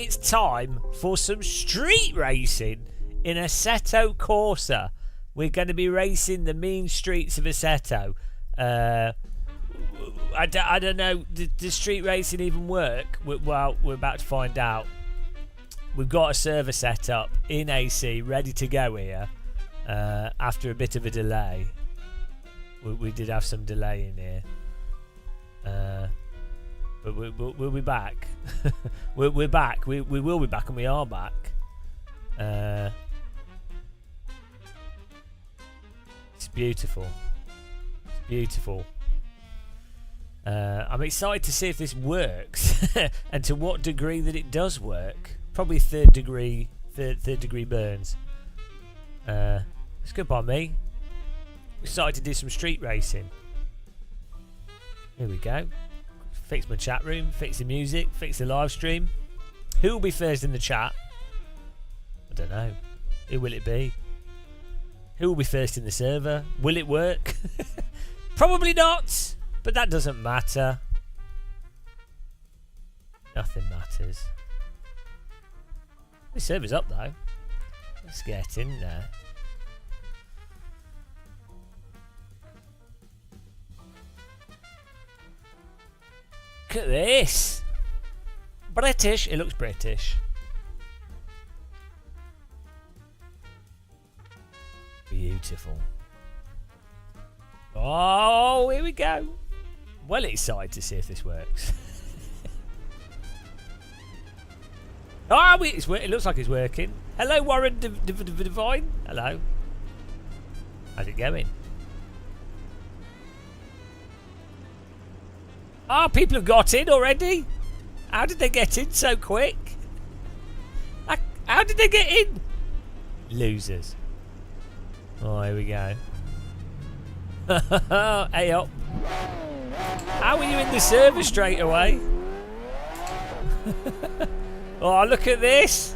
it's time for some street racing in Assetto Corsa. We're going to be racing the mean streets of Assetto. I don't know, does street racing even work? Well, we're about to find out. We've got a server set up in AC, ready to go here, after a bit of a delay. We did have some delay in here. But we'll be back. we're back. We will be back, and we are back. It's beautiful. It's beautiful. I'm excited to see if this works and to what degree that it does work. Probably third degree burns. It's good by me. Excited to do some street racing. Here we go. Fix my chat room, fix the music, fix the live stream. Who will be first in the chat? I don't know. Who will it be? Who will be first in the server? Will it work? Probably not, but that doesn't matter. Nothing matters. The server's up though. Let's get in there. Look at this. British. It looks British. Beautiful. Oh, here we go. Well excited to see if this works. Oh, it looks like it's working. Hello, Warren Divine. Hello. How's it going? Oh, people have got in already. How did they get in so quick? How did they get in? Losers. Oh, here we go. Hey up. How are you in the server straight away? Oh, look at this.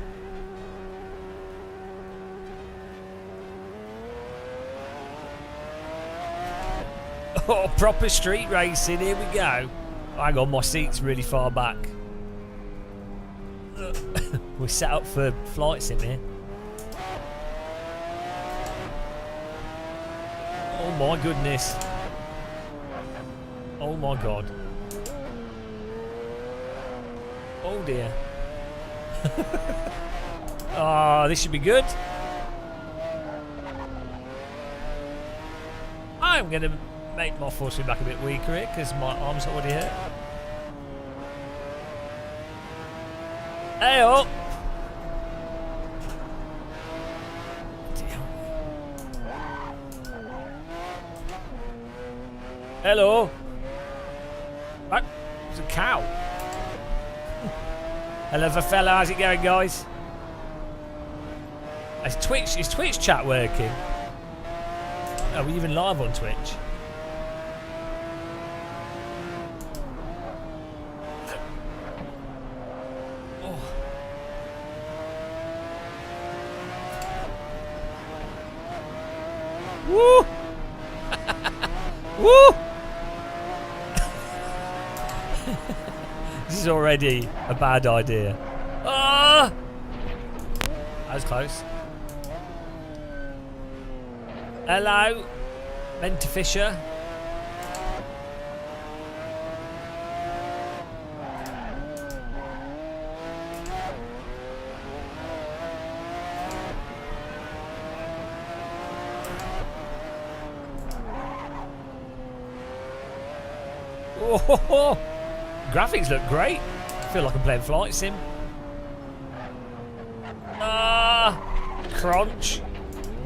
Oh, proper street racing. Here we go. Hang on, my seat's really far back. We're set up for flight sim here. Oh my goodness. Oh my god. Oh dear. Oh, this should be good. I'm going to make my force back a bit weaker here because my arm's already hurt. Hey up! Hello! What? It's a cow. Hello, fella. How's it going, guys? Is Twitch chat working? Are we even live on Twitch? Oh. Woo! Woo! This is already a bad idea. Ah! That was close. Hello, Mentor Fisher. Oh, graphics look great. I feel like I'm playing Flight Sim. Ah, crunch.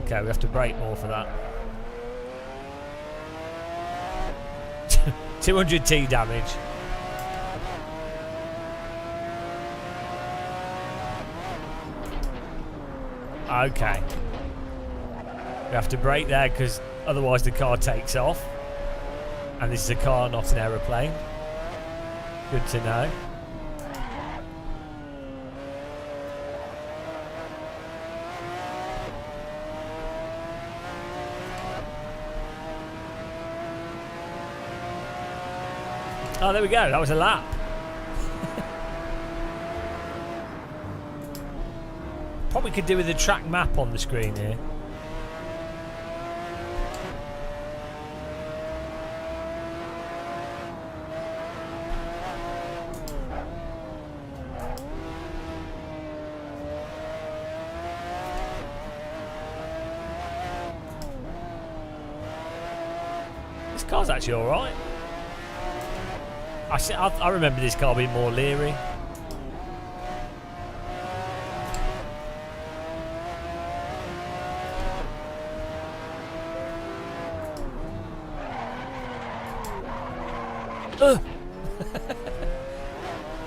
Okay, we have to brake more for that. 200 T damage. Okay. We have to brake there because otherwise the car takes off. And this is a car, not an aeroplane. Good to know. Oh, there we go. That was a lap. Probably could do with a track map on the screen here. This car's actually alright. I remember this car being more leery.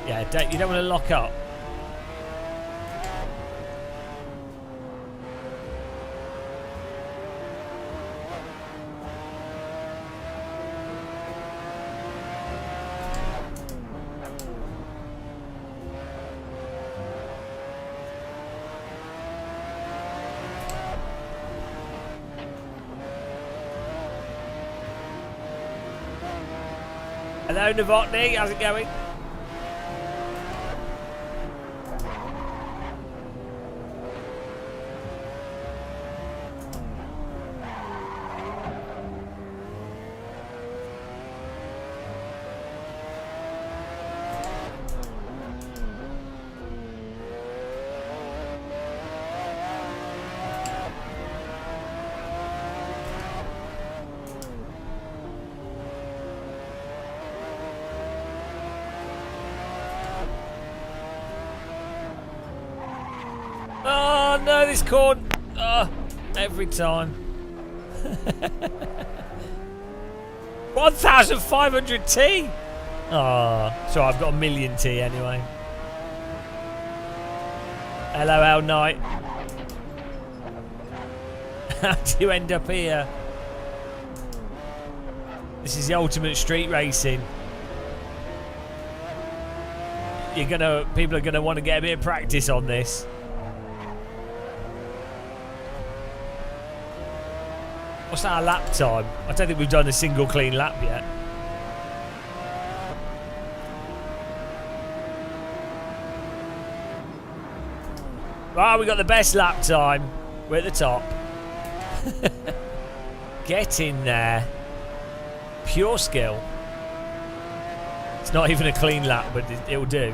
Yeah, you don't want to lock up. Hello, Novotny. How's it going? Oh no, this corn! Every time. 1,500 T! Oh, so I've got a million T anyway. Hello, L Knight. How do you end up here? This is the ultimate street racing. People are gonna want to get a bit of practice on this. What's our lap time? I don't think we've done a single clean lap yet. Right, we got the best lap time. We're at the top. Get in there. Pure skill. It's not even a clean lap, but it'll do.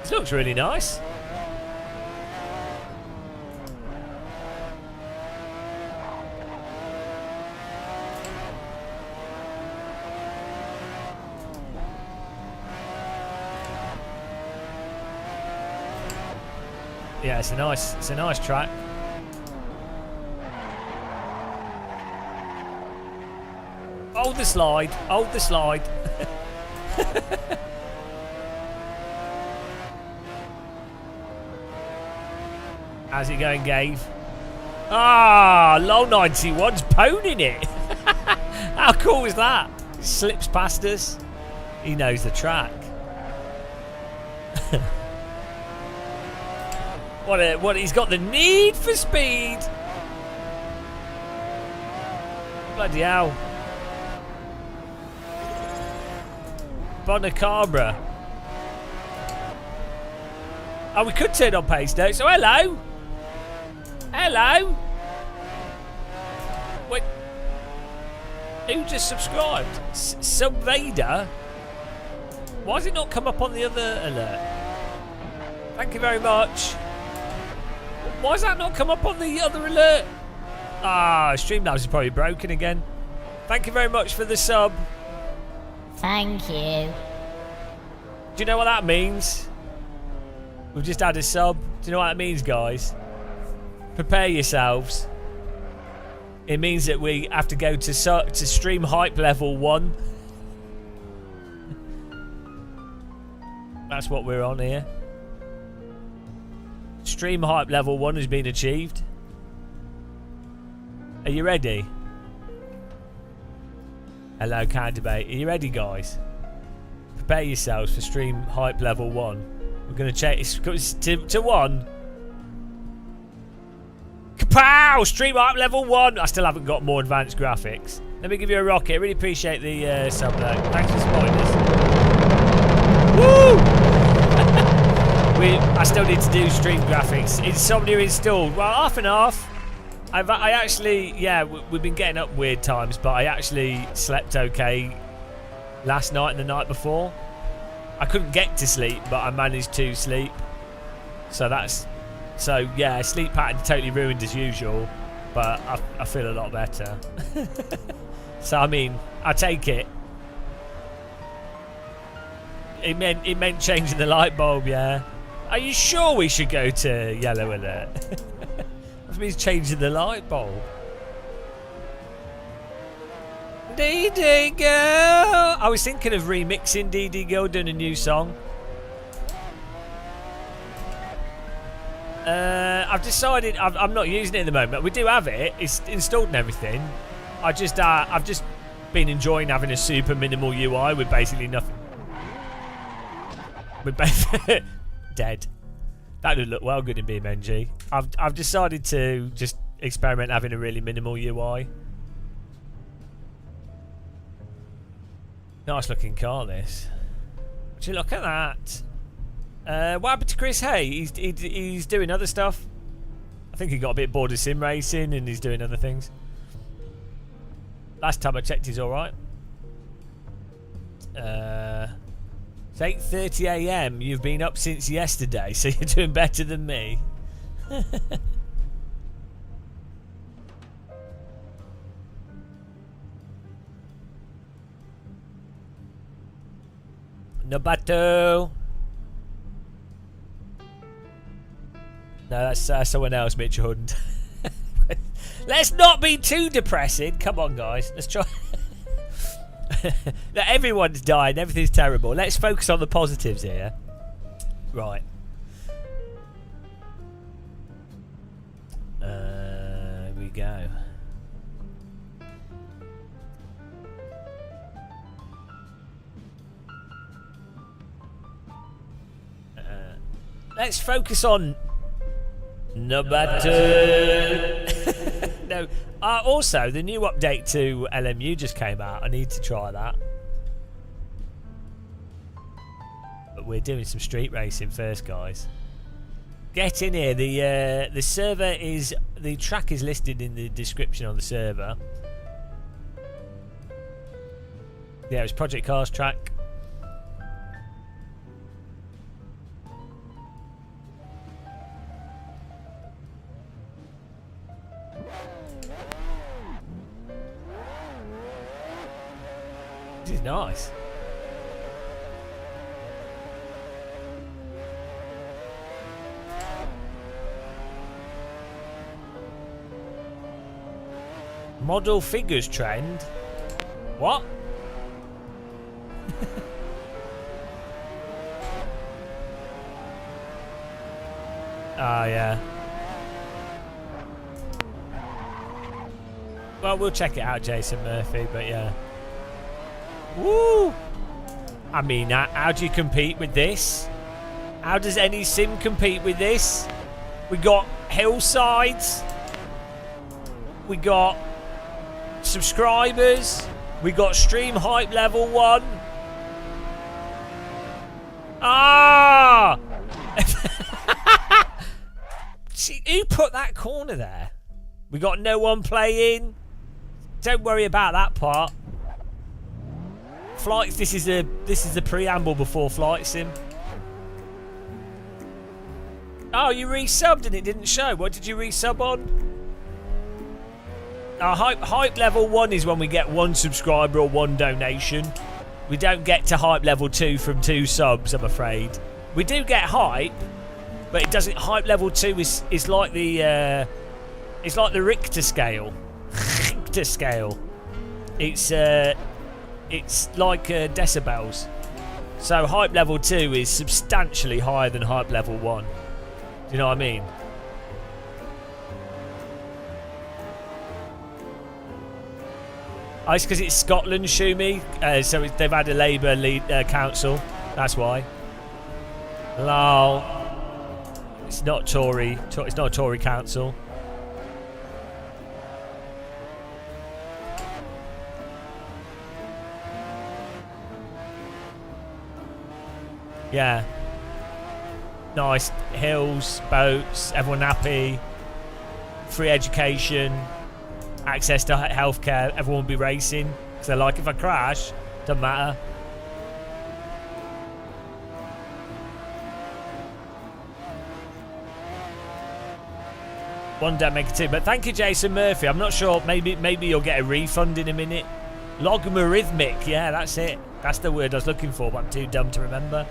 This looks really nice. Yeah, it's a nice track. Hold the slide. Hold the slide. How's it going, Gabe? Ah, low 91's poning it. How cool is that? He slips past us. He knows the track. What he's got the need for speed. Bloody hell. Bonacabra. Oh, we could turn on pace though. So hello. Hello. Wait. Who just subscribed? Subvader? Why does it not come up on the other alert? Thank you very much. Why does that not come up on the other alert? Ah, Streamlabs is probably broken again. Thank you very much for the sub. Thank you. Do you know what that means? We've just had a sub. Do you know what that means, guys? Prepare yourselves. It means that we have to go to stream hype level 1. That's what we're on here. Stream hype level 1 has been achieved. Are you ready? Hello, Cat Debate. Are you ready, guys? Prepare yourselves for stream hype level 1. We're going to check to 1. Kapow! Stream hype level 1. I still haven't got more advanced graphics. Let me give you a rocket. I really appreciate the sub though. Thanks for supporting us. Woo! I still need to do stream graphics. Insomnia installed. Well, half and half. I actually, yeah, we've been getting up weird times, but I actually slept okay last night and the night before. I couldn't get to sleep, but I managed to sleep. So yeah, sleep pattern totally ruined as usual, but I feel a lot better. So I mean, I take it. It meant changing the light bulb, yeah. Are you sure we should go to yellow alert? That means changing the light bulb. DD Girl! I was thinking of remixing DD Girl, doing a new song. I've decided I'm not using it at the moment. We do have it. It's installed and everything. I've just been enjoying having a super minimal UI with basically nothing. Dead. That would look well good in BeamNG. I've decided to just experiment having a really minimal UI. Nice looking car, this. Would you look at that? What happened to Chris Hay? He's doing other stuff. I think he got a bit bored of sim racing and he's doing other things. Last time I checked, he's all right. It's 8:30 AM. You've been up since yesterday, so you're doing better than me. Nobato. No, that's someone else, Mitch Hund. Let's not be too depressing. Come on, guys. Let's try. Everyone's dying. Everything's terrible. Let's focus on the positives here. Right. Here we go. Let's focus on Nobatu. No. Also, the new update to LMU just came out. I need to try that. But we're doing some street racing first, guys. Get in here. The server is... The track is listed in the description on the server. Yeah, it's Project Cars track. This is nice. Model figures trend. What? Yeah. Well, we'll check it out, Jason Murphy, but yeah. Woo! I mean, how do you compete with this? How does any sim compete with this? We got hillsides. We got subscribers. We got stream hype level 1. Ah! See, who put that corner there? We got no one playing. Don't worry about that part. Flights. This is the preamble before Flight Sim. Oh, you resubbed and it didn't show. What did you resub on? Hype level 1 is when we get 1 subscriber or 1 donation. We don't get to hype level 2 from 2 subs, I'm afraid. We do get hype, but it doesn't. Hype level 2 is like the Richter scale. Richter scale. It's like decibels. So hype level 2 is substantially higher than hype level 1. Do you know what I mean? Oh, it's because it's Scotland, Shumi. So they've had a Labour lead council. That's why. Lol. It's not Tory. It's not a Tory council. Yeah. nice hills, boats, everyone happy, free education, access to healthcare. Everyone will be racing because they're like, if I crash, doesn't matter. One day make it too. But thank you, Jason Murphy. I'm not sure. Maybe you'll get a refund in a minute. Logarithmic. Yeah, that's it. That's the word I was looking for, but I'm too dumb to remember.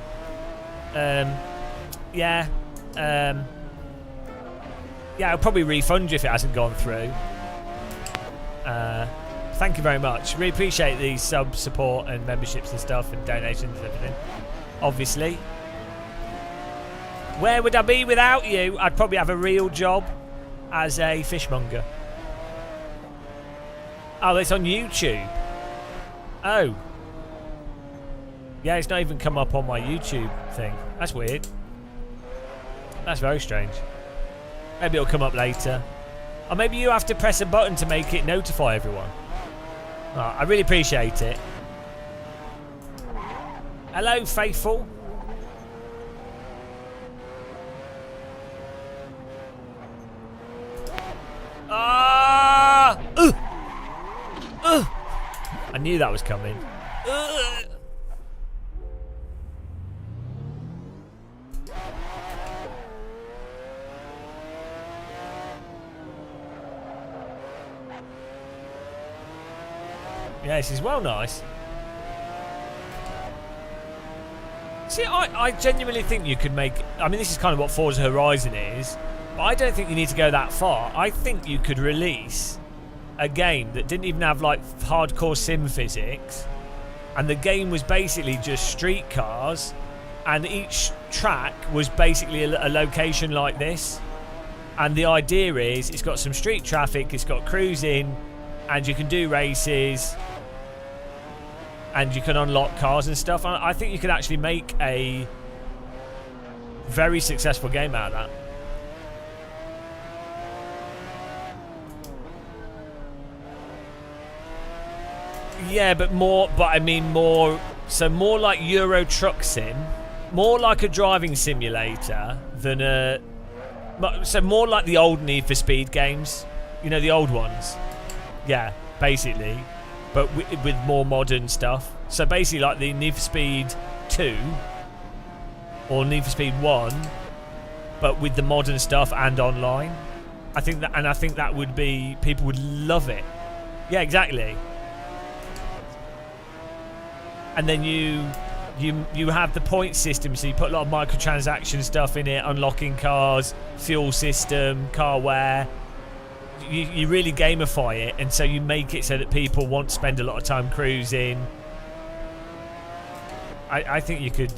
Yeah. Yeah, I'll probably refund you if it hasn't gone through. Thank you very much. Really appreciate the sub support and memberships and stuff and donations and everything. Obviously. Where would I be without you? I'd probably have a real job as a fishmonger. Oh, it's on YouTube. Oh. Yeah, it's not even come up on my YouTube thing. That's weird. That's very strange. Maybe it'll come up later. Or maybe you have to press a button to make it notify everyone. Oh, I really appreciate it. Hello, faithful. Ah! I knew that was coming. Yeah, this is well nice. See, I genuinely think you could make... I mean, this is kind of what Forza Horizon is, but I don't think you need to go that far. I think you could release a game that didn't even have, like, hardcore sim physics, and the game was basically just street cars, and each track was basically a location like this. And the idea is it's got some street traffic, it's got cruising, and you can do races, and you can unlock cars and stuff. I think you could actually make a very successful game out of that. Yeah, but I mean more, so more like Euro Truck Sim, more like a driving simulator than a, so more like the old Need for Speed games, you know, the old ones. Yeah, basically, but with more modern stuff. So basically like the Need for Speed 2 or Need for Speed 1, but with the modern stuff and online. I think that would be, people would love it. Yeah, exactly. And then you have the point system, so you put a lot of microtransaction stuff in it, unlocking cars, fuel system, car wear. You really gamify it, and so you make it so that people want to spend a lot of time cruising. I think you could...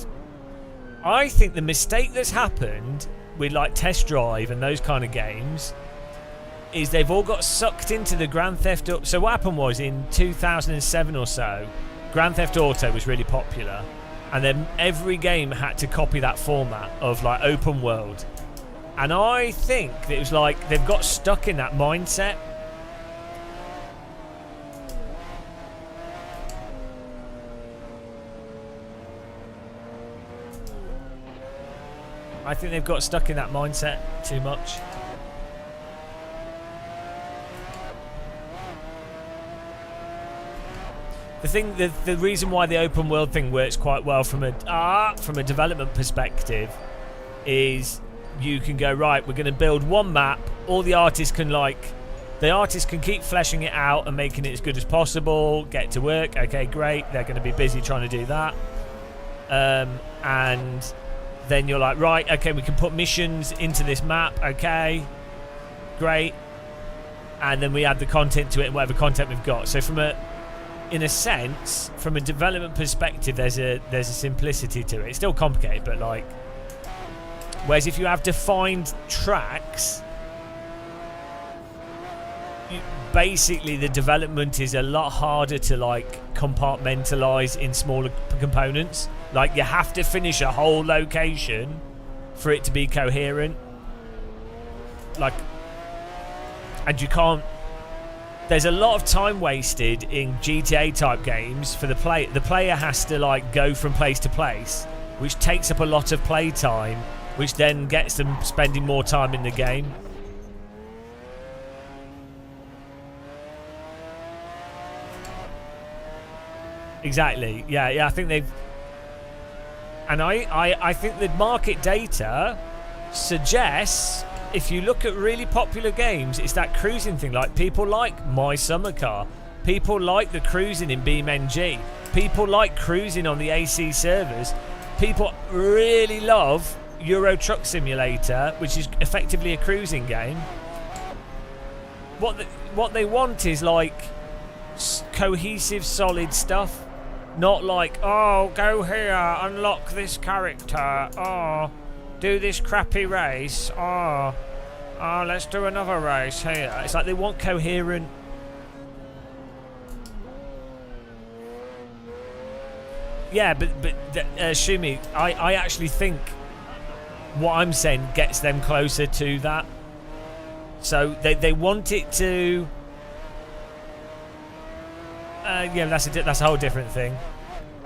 I think the mistake that's happened with like Test Drive and those kind of games is they've all got sucked into the Grand Theft Auto. So what happened was in 2007 or so, Grand Theft Auto was really popular, and then every game had to copy that format of like open world. And I think that it was like they've got stuck in that mindset. I think they've got stuck in that mindset too much. The reason why the open world thing works quite well from a development perspective is you can go, right, we're going to build one map. All the artists can keep fleshing it out and making it as good as possible, get to work. Okay, great. They're going to be busy trying to do that. And then you're like, right, okay, we can put missions into this map. Okay, great. And then we add the content to it and whatever content we've got. So in a sense, from a development perspective, there's a simplicity to it. It's still complicated, but like, whereas if you have defined tracks, basically the development is a lot harder to like compartmentalize in smaller components. Like you have to finish a whole location for it to be coherent. Like, and you can't. There's a lot of time wasted in GTA type games for the player. The player has to like go from place to place, which takes up a lot of play time which then gets them spending more time in the game. Exactly. Yeah, I think they've... And I think the market data suggests, if you look at really popular games, it's that cruising thing. Like, people like My Summer Car. People like the cruising in BeamNG. People like cruising on the AC servers. People really love Euro Truck Simulator, which is effectively a cruising game. What they want is, like, cohesive, solid stuff. Not like, oh, go here, unlock this character, oh, do this crappy race, oh, let's do another race here. It's like they want coherent... Yeah, but Shumi, I actually think what I'm saying gets them closer to that. So they want it to... yeah, that's a whole different thing.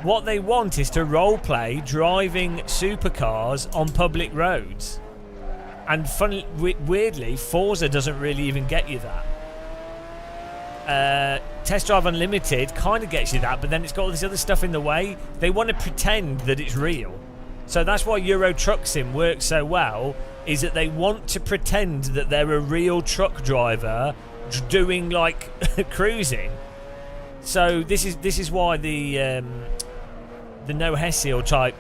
What they want is to roleplay driving supercars on public roads. And weirdly, Forza doesn't really even get you that. Test Drive Unlimited kind of gets you that, but then it's got all this other stuff in the way. They want to pretend that it's real. So that's why Euro Truck Sim works so well, is that they want to pretend that they're a real truck driver doing, like, cruising. So this is why the No Hessiel type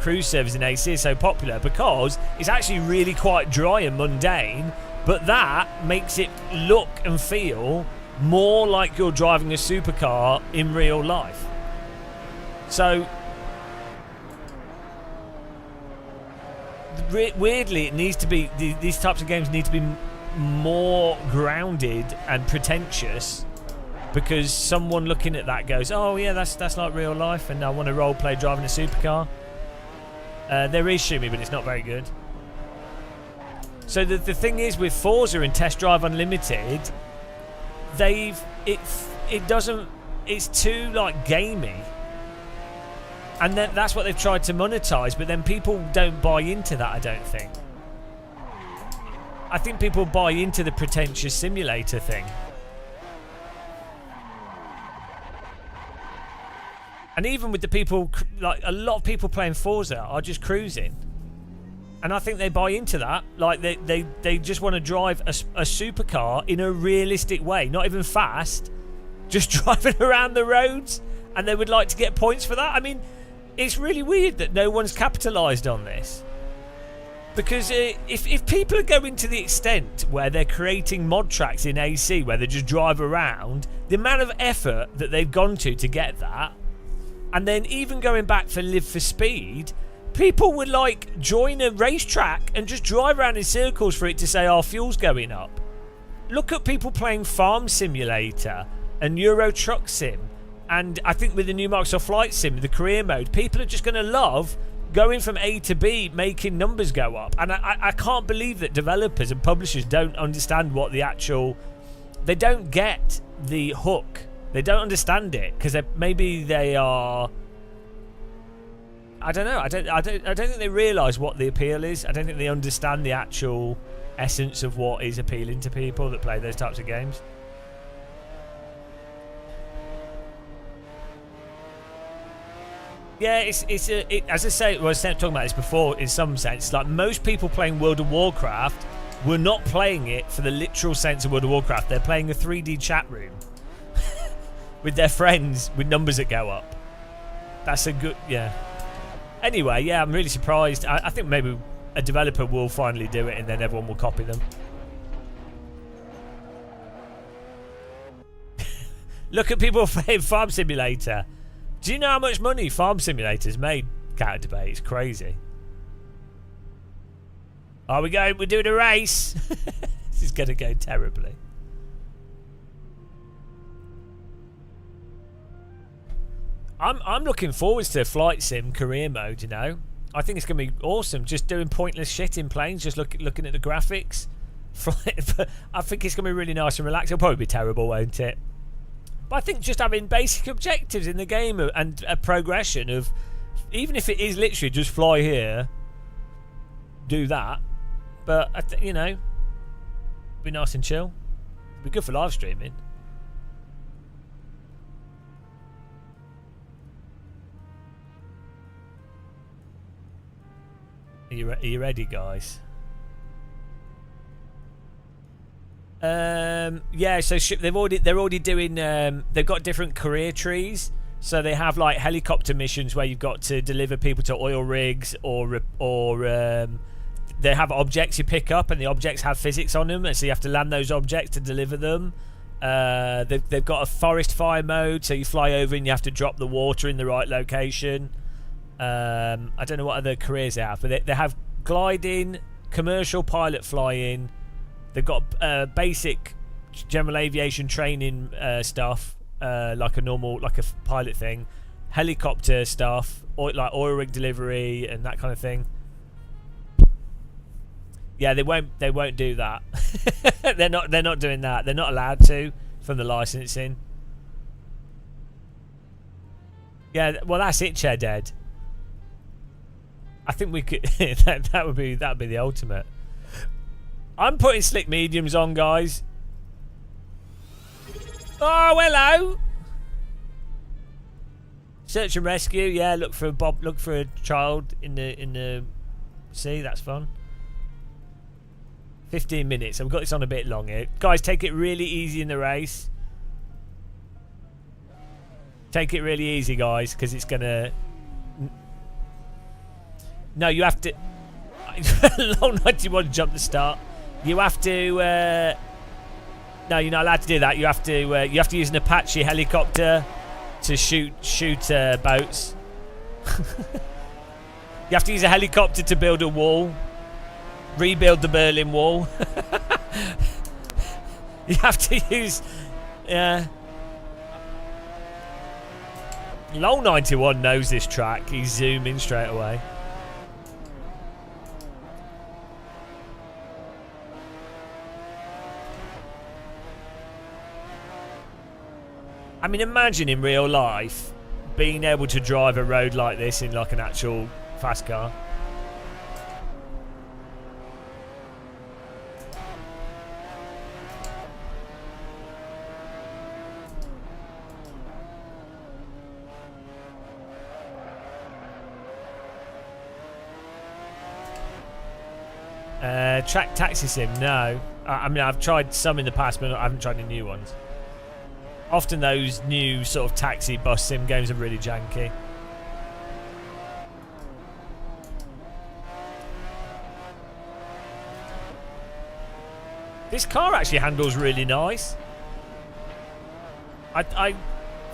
cruise service in AC is so popular, because it's actually really quite dry and mundane, but that makes it look and feel more like you're driving a supercar in real life. So weirdly, it needs to be, these types of games need to be more grounded and pretentious, because someone looking at that goes, oh yeah, that's like real life, and I want to role play driving a supercar. There is Shumi, but it's not very good. So the thing is, with Forza and Test Drive Unlimited, it's too, like, gamey, and then that's what they've tried to monetize, but then people don't buy into that. I don't think. I think people buy into the pretentious simulator thing. And even with the people, like, a lot of people playing Forza are just cruising. And I think they buy into that. Like, they just want to drive a supercar in a realistic way. Not even fast. Just driving around the roads. And they would like to get points for that. I mean, it's really weird that no one's capitalised on this. Because if people are going to the extent where they're creating mod tracks in AC, where they just drive around, the amount of effort that they've gone to get that, and then even going back for Live for Speed, people would, like, join a racetrack and just drive around in circles for it to say our fuel's going up. Look at people playing Farm Simulator and Euro Truck Sim, and I think with the new Microsoft Flight Sim, the career mode, people are just going to love going from A to B, making numbers go up. And I can't believe that developers and publishers don't understand what the actual... They don't get the hook. They don't understand it, because maybe they are... I don't know. I don't think they realise what the appeal is. I don't think they understand the actual essence of what is appealing to people that play those types of games. Yeah, as I say, I was talking about this before. In some sense, like, most people playing World of Warcraft were not playing it for the literal sense of World of Warcraft. They're playing a 3D chat room with their friends with numbers that go up. That's a good... Yeah. Anyway, yeah, I'm really surprised. I think maybe a developer will finally do it and then everyone will copy them. Look at people playing Farm Simulator. Do you know how much money Farm Simulator's made? Counter debate. It's crazy. Are we going? We're doing a race. This is going to go terribly. I'm looking forward to Flight Sim career mode, you know. I think it's going to be awesome. Just doing pointless shit in planes, just looking at the graphics. I think it's going to be really nice and relaxed. It'll probably be terrible, won't it? But I think just having basic objectives in the game and a progression of, even if it is literally just fly here, do that, but you know, be nice and chill. Be good for live streaming. Are you ready, guys? Yeah. So they're already doing. They've got different career trees. So they have like helicopter missions where you've got to deliver people to oil rigs, or they have objects you pick up, and the objects have physics on them, and so you have to land those objects to deliver them. They've got a forest fire mode, so you fly over and you have to drop the water in the right location. I don't know what other careers they have, but they have gliding, commercial pilot flying. They've got basic general aviation training stuff, like a pilot thing, helicopter stuff, like oil rig delivery and that kind of thing. Yeah, they won't do that. they're not doing that. They're not allowed to from the licensing. Yeah, well that's it, Chair Dead. I think we could. that would be the ultimate. I'm putting slick mediums on, guys. Oh, hello. Search and rescue. Yeah, look for a child in the sea. That's fun. 15 minutes. I've got this on a bit long here, guys. Take it really easy in the race. Take it really easy, guys, because it's gonna. No, you have to. Long 91 to jump the start. You have to. No, you're not allowed to do that. You have to use an Apache helicopter to shoot boats. You have to use a helicopter to build a wall. Rebuild the Berlin Wall. You have to use. Yeah. Long 91 knows this track. He's zooming straight away. I mean, imagine in real life being able to drive a road like this in like an actual fast car. Track Taxi Sim, no. I mean, I've tried some in the past, but I haven't tried any new ones. Often those new sort of taxi bus sim games are really janky. This car actually handles really nice. I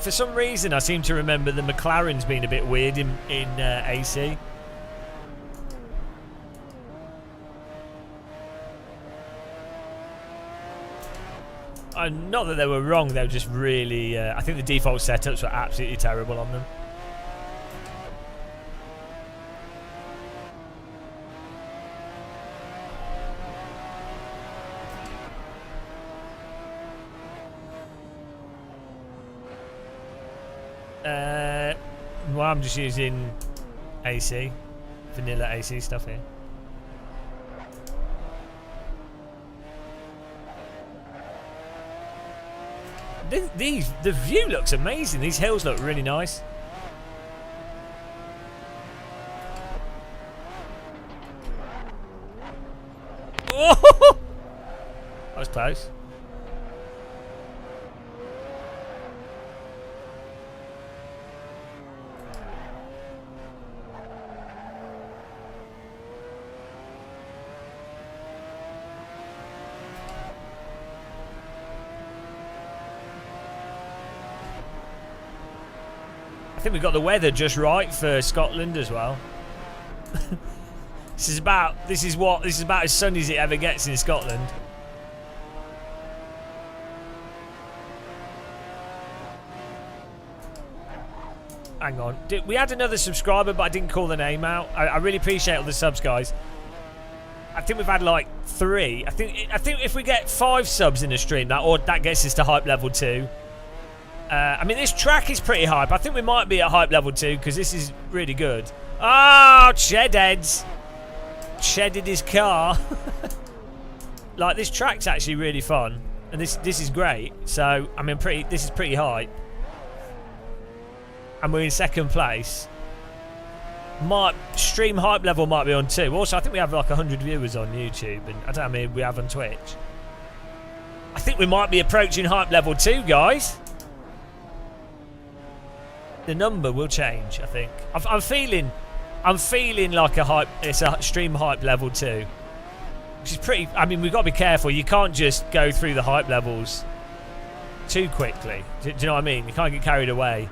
for some reason I seem to remember the McLaren's being a bit weird in AC. Not that they were wrong, they were just really... I think the default setups were absolutely terrible on them. Well, I'm just using AC. Vanilla AC stuff here. The view looks amazing. These hills look really nice. Oh! That was close. I think we've got the weather just right for Scotland as well. This is about as sunny as it ever gets in Scotland. Hang on, we had another subscriber, but I didn't call the name out. I really appreciate all the subs, guys. I think we've had like 3. I think if we get 5 subs in the stream, that gets us to hype level 2. I mean, this track is pretty hype. I think we might be at hype level 2 because this is really good. Oh, Chedheads. shedded his car. Like, this track's actually really fun, and this is great. So I mean, this is pretty high, and we're in second place. Stream hype level might be on 2. Also, I think we have like 100 viewers on YouTube, and I don't know how many we have on Twitch. I think we might be approaching hype level 2, guys. The number will change, I think. I'm feeling like it's a stream hype level 2. Which is pretty, I mean, we've got to be careful. You can't just go through the hype levels too quickly. Do you know what I mean? You can't get carried away.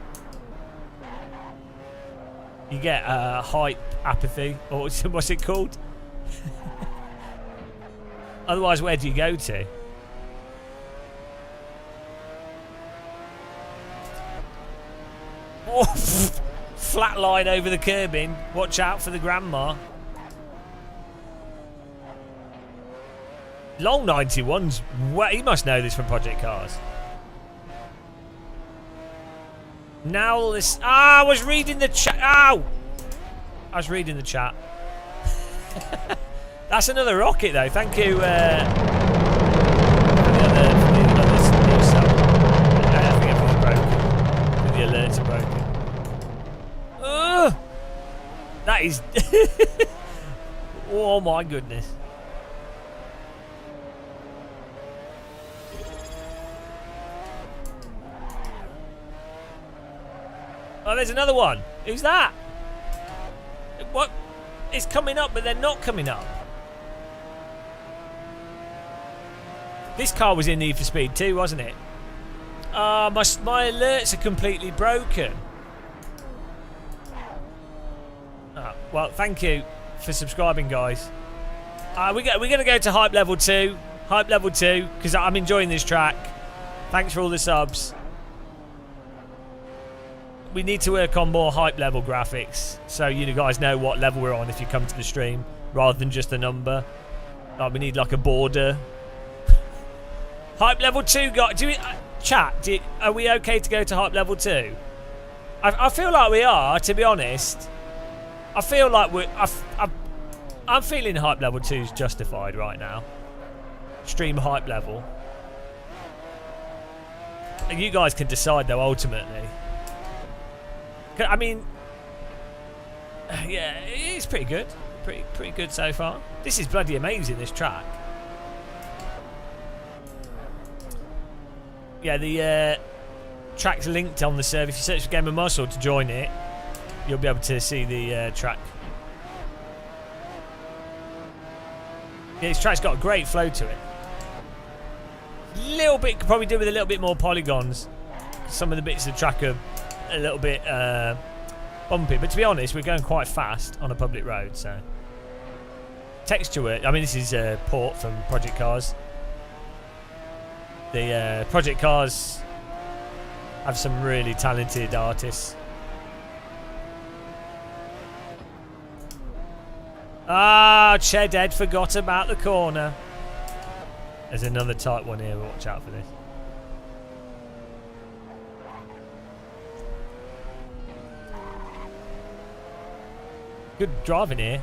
You get hype apathy, or what's it called? Otherwise, where do you go to? Oh, flat line over the curbing. Watch out for the grandma. Long 91's. Well, he must know this from Project Cars. Now this. Ah, I was reading the chat. Ow! I was reading the chat. That's another rocket, though. Thank you. For the other sub. I think everything's broken. The alerts are broken. That is. Oh my goodness. Oh, there's another one. Who's that? What? It's coming up, but they're not coming up. This car was in Need for Speed 2, wasn't it? My alerts are completely broken. Well, thank you for subscribing, guys. We're going to go to hype level 2. Hype level 2, because I'm enjoying this track. Thanks for all the subs. We need to work on more hype level graphics, so you guys know what level we're on if you come to the stream, rather than just a number. Like, we need like a border. Hype level 2, guys. Chat, are we okay to go to hype level 2? I feel like we are, to be honest. I feel like I'm feeling hype level 2 is justified right now. Stream hype level. And you guys can decide, though, ultimately. I mean, yeah, it's pretty good. Pretty good so far. This is bloody amazing, this track. Yeah, the track's linked on the server. If you search for Game of Muscle to join it, you'll be able to see the track. Yeah, this track's got a great flow to it. Little bit, could probably do with a little bit more polygons. Some of the bits of the track are a little bit bumpy, but to be honest, we're going quite fast on a public road, so texture work. I mean, this is a port from Project Cars. The Project Cars have some really talented artists. Chedhead forgot about the corner. There's another tight one here, watch out for this. Good driving here.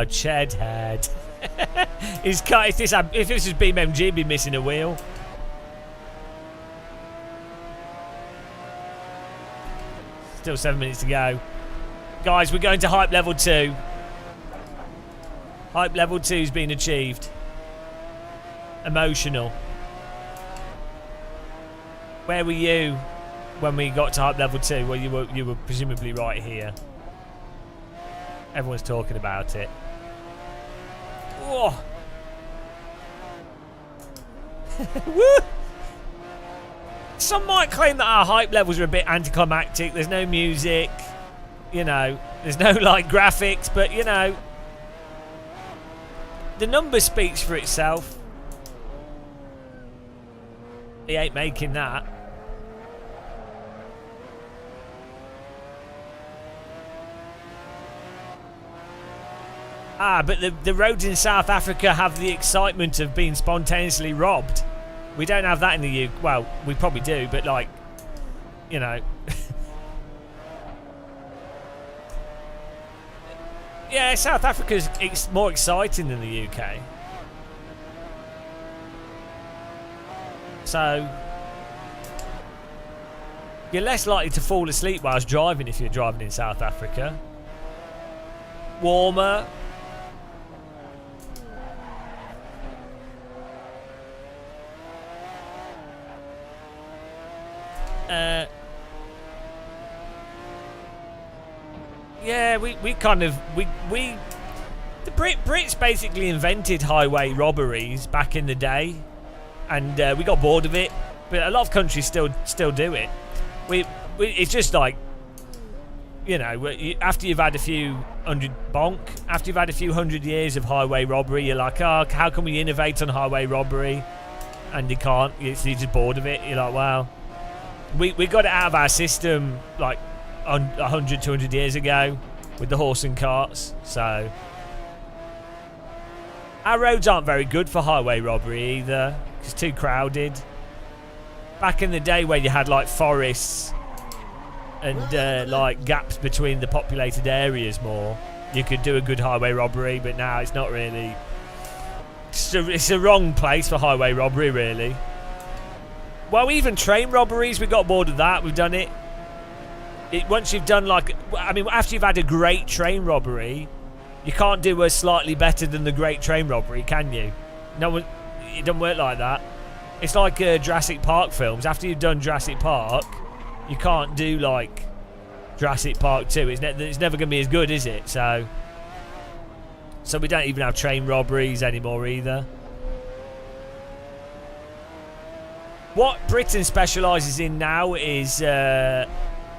Chedhead. If this was BeamNG, he'd be missing a wheel. Still 7 minutes to go. Guys, we're going to hype level 2. Hype level 2's been achieved. Emotional. Where were you when we got to hype level 2? Well, you were presumably right here. Everyone's talking about it. Oh. Woo! Some might claim that our hype levels are a bit anticlimactic. There's no music, you know. There's no like graphics, but you know, the number speaks for itself. He ain't making that. But the roads in South Africa have the excitement of being spontaneously robbed. We don't have that in the UK. Well, we probably do, but like, you know. Yeah, South Africa's more exciting than the UK. So, you're less likely to fall asleep whilst driving if you're driving in South Africa. Warmer. Yeah, we kind of the Brits basically invented highway robberies back in the day, and we got bored of it. But a lot of countries still do it. It's just like, you know, after you've had a few hundred years of highway robbery, you're like, oh, how can we innovate on highway robbery? And you can't. You're just bored of it. You're like, wow. We got it out of our system like 100, 200 years ago with the horse and carts. So our roads aren't very good for highway robbery either. It's too crowded. Back in the day where you had like forests and like gaps between the populated areas more, you could do a good highway robbery, but now it's not really. It's a wrong place for highway robbery, really. Well, even train robberies, we got bored of that. We've done it. Once you've done after you've had a great train robbery, you can't do a slightly better than the great train robbery, can you? No, it doesn't work like that. It's like Jurassic Park films. After you've done Jurassic Park, you can't do like Jurassic Park 2. It's never going to be as good, is it? So we don't even have train robberies anymore either. What Britain specialises in now is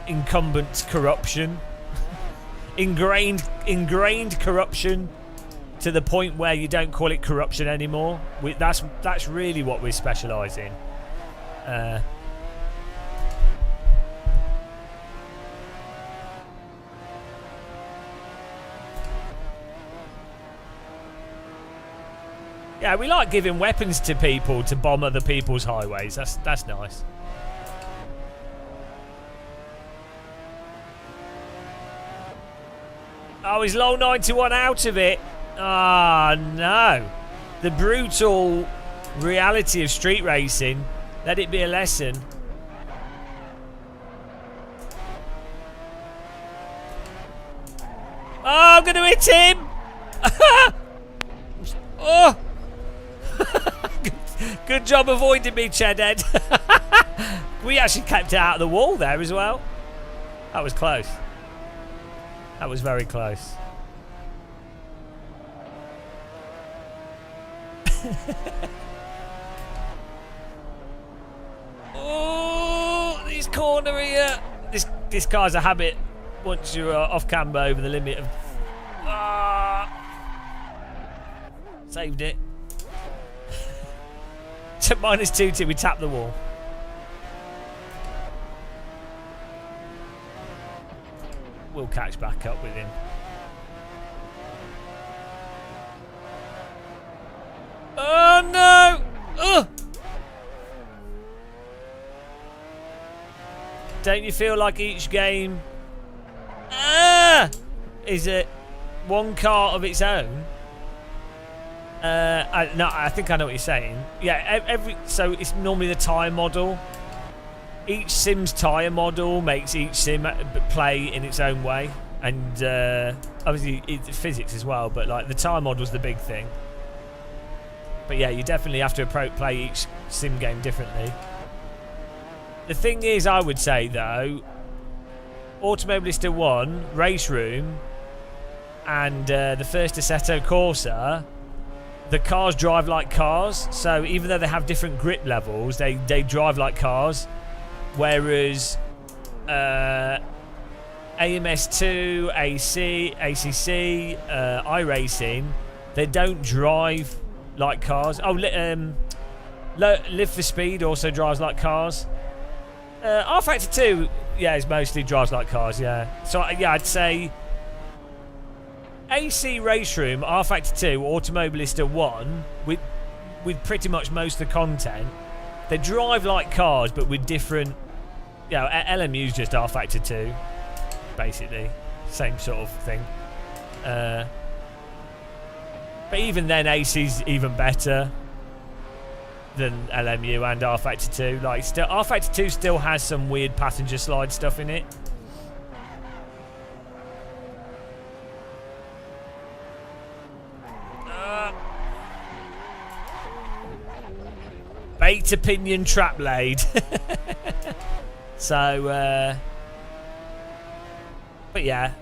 incumbent corruption. ingrained corruption to the point where you don't call it corruption anymore. That's really what we specialise in. Yeah, we like giving weapons to people to bomb other people's highways. That's nice. Oh, he's low 91 out of it. Ah, no. The brutal reality of street racing. Let it be a lesson. Oh, I'm going to hit him. Oh. Good job avoiding me, Chedhead. We actually kept it out of the wall there as well. That was close. That was very close. Oh, this corner here. This car's a habit once you're off camber over the limit of. Saved it. To -2 till we tap the wall. We'll catch back up with him. Oh no! Ugh! Don't you feel like each game is it one car of its own? I think I know what you're saying. Yeah, so it's normally the tyre model. Each sim's tyre model makes each sim play in its own way, and obviously it's physics as well. But like the tyre model's the big thing. But yeah, you definitely have to play each sim game differently. The thing is, I would say though, Automobilista 1, Race Room, and the first Assetto Corsa. The cars drive like cars, so even though they have different grip levels, they drive like cars. Whereas AMS2, AC, ACC, iRacing, they don't drive like cars. Oh, Live for Speed also drives like cars. R-Factor 2, yeah, is mostly drives like cars, yeah. So, yeah, I'd say AC Race Room, R Factor 2, Automobilista 1, with pretty much most of the content. They drive like cars, but with different... You know, LMU's just R Factor 2, basically. Same sort of thing. But even then, AC's even better than LMU and R Factor 2. Like, still, R Factor 2 still has some weird passenger slide stuff in it. Beta pinion trap laid. So, but yeah,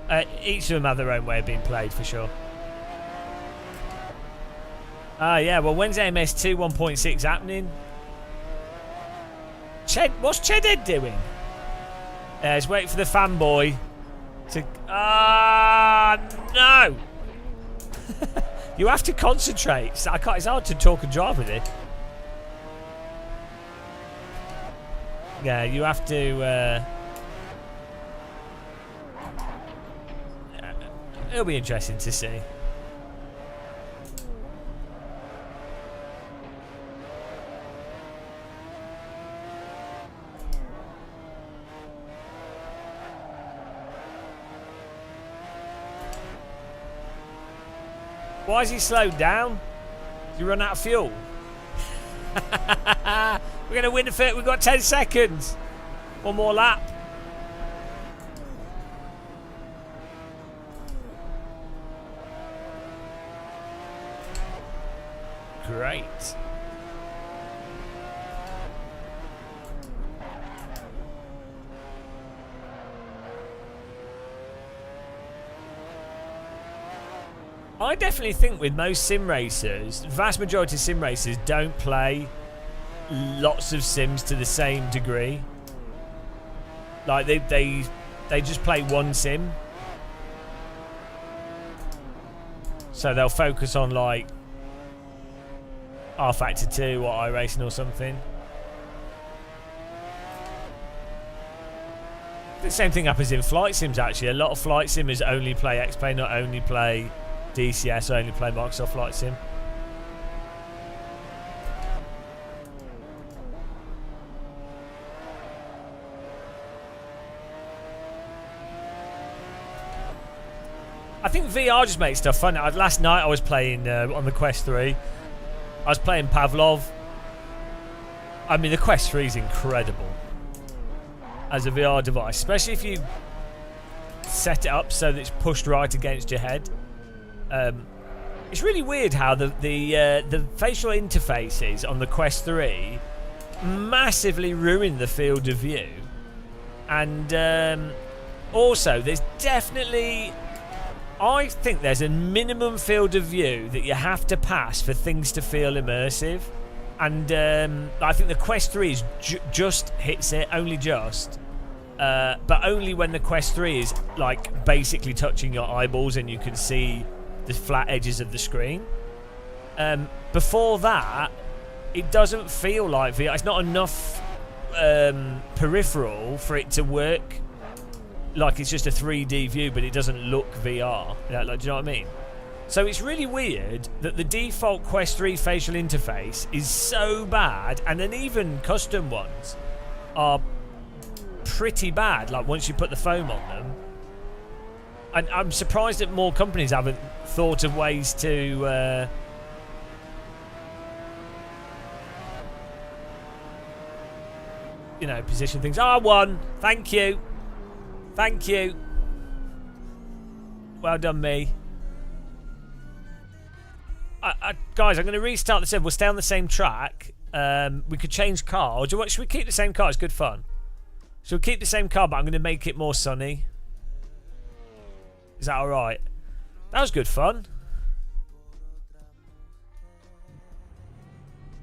each of them have their own way of being played for sure. Yeah, well, when's MS2 1.6 happening? What's Chedhead doing? Let's wait for the fanboy to... no! You have to concentrate. It's hard to talk and drive with it. Yeah, you have to... it'll be interesting to see. Why is he slowed down? Did he run out of fuel? We're going to win the fit. We've got 10 seconds. One more lap. Great. I definitely think with most sim racers, vast majority of sim racers don't play lots of sims to the same degree. Like they just play one sim. So they'll focus on like R Factor 2 or iRacing or something. The same thing happens in flight sims actually. A lot of flight simmers only play X-Plane, not only play DCS, or only play Microsoft Flight Sim. I think VR just makes stuff fun. Last night I was playing on the Quest 3. I was playing Pavlov. I mean, the Quest 3 is incredible as a VR device, especially if you set it up so that it's pushed right against your head. It's really weird how the facial interfaces on the Quest 3 massively ruin the field of view, and also there's definitely, I think there's a minimum field of view that you have to pass for things to feel immersive, and I think the Quest 3 is just hits it, only just. But only when the Quest 3 is like basically touching your eyeballs and you can see the flat edges of the screen. Before that, it doesn't feel like VR. It's not enough peripheral for it to work like it's just a 3D view, but it doesn't look VR. Like, do you know what I mean? So it's really weird that the default Quest 3 facial interface is so bad, and then even custom ones are pretty bad, like once you put the foam on them. And I'm surprised that more companies haven't thought of ways to you know, position things. R1, thank you. Thank you. Well done, me. Guys, I'm going to restart the server. We'll stay on the same track. We could change car. Or should we keep the same car? It's good fun. So we'll keep the same car, but I'm going to make it more sunny. Is that alright? That was good fun.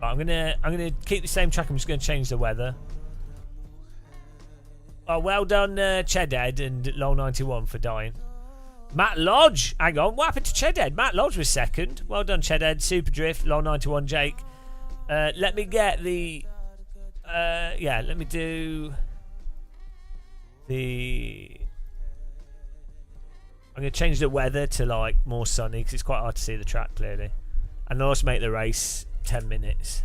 Right, I'm gonna keep the same track. I'm just going to change the weather. Oh, well done, Chedhead and Lol91 for dying. Matt Lodge, hang on, what happened to Chedhead? Matt Lodge was second. Well done, Chedhead. Super Drift, Lol91, Jake. Let me get the. Yeah, let me do the. I'm going to change the weather to like more sunny because it's quite hard to see the track clearly. And I'll also make the race 10 minutes.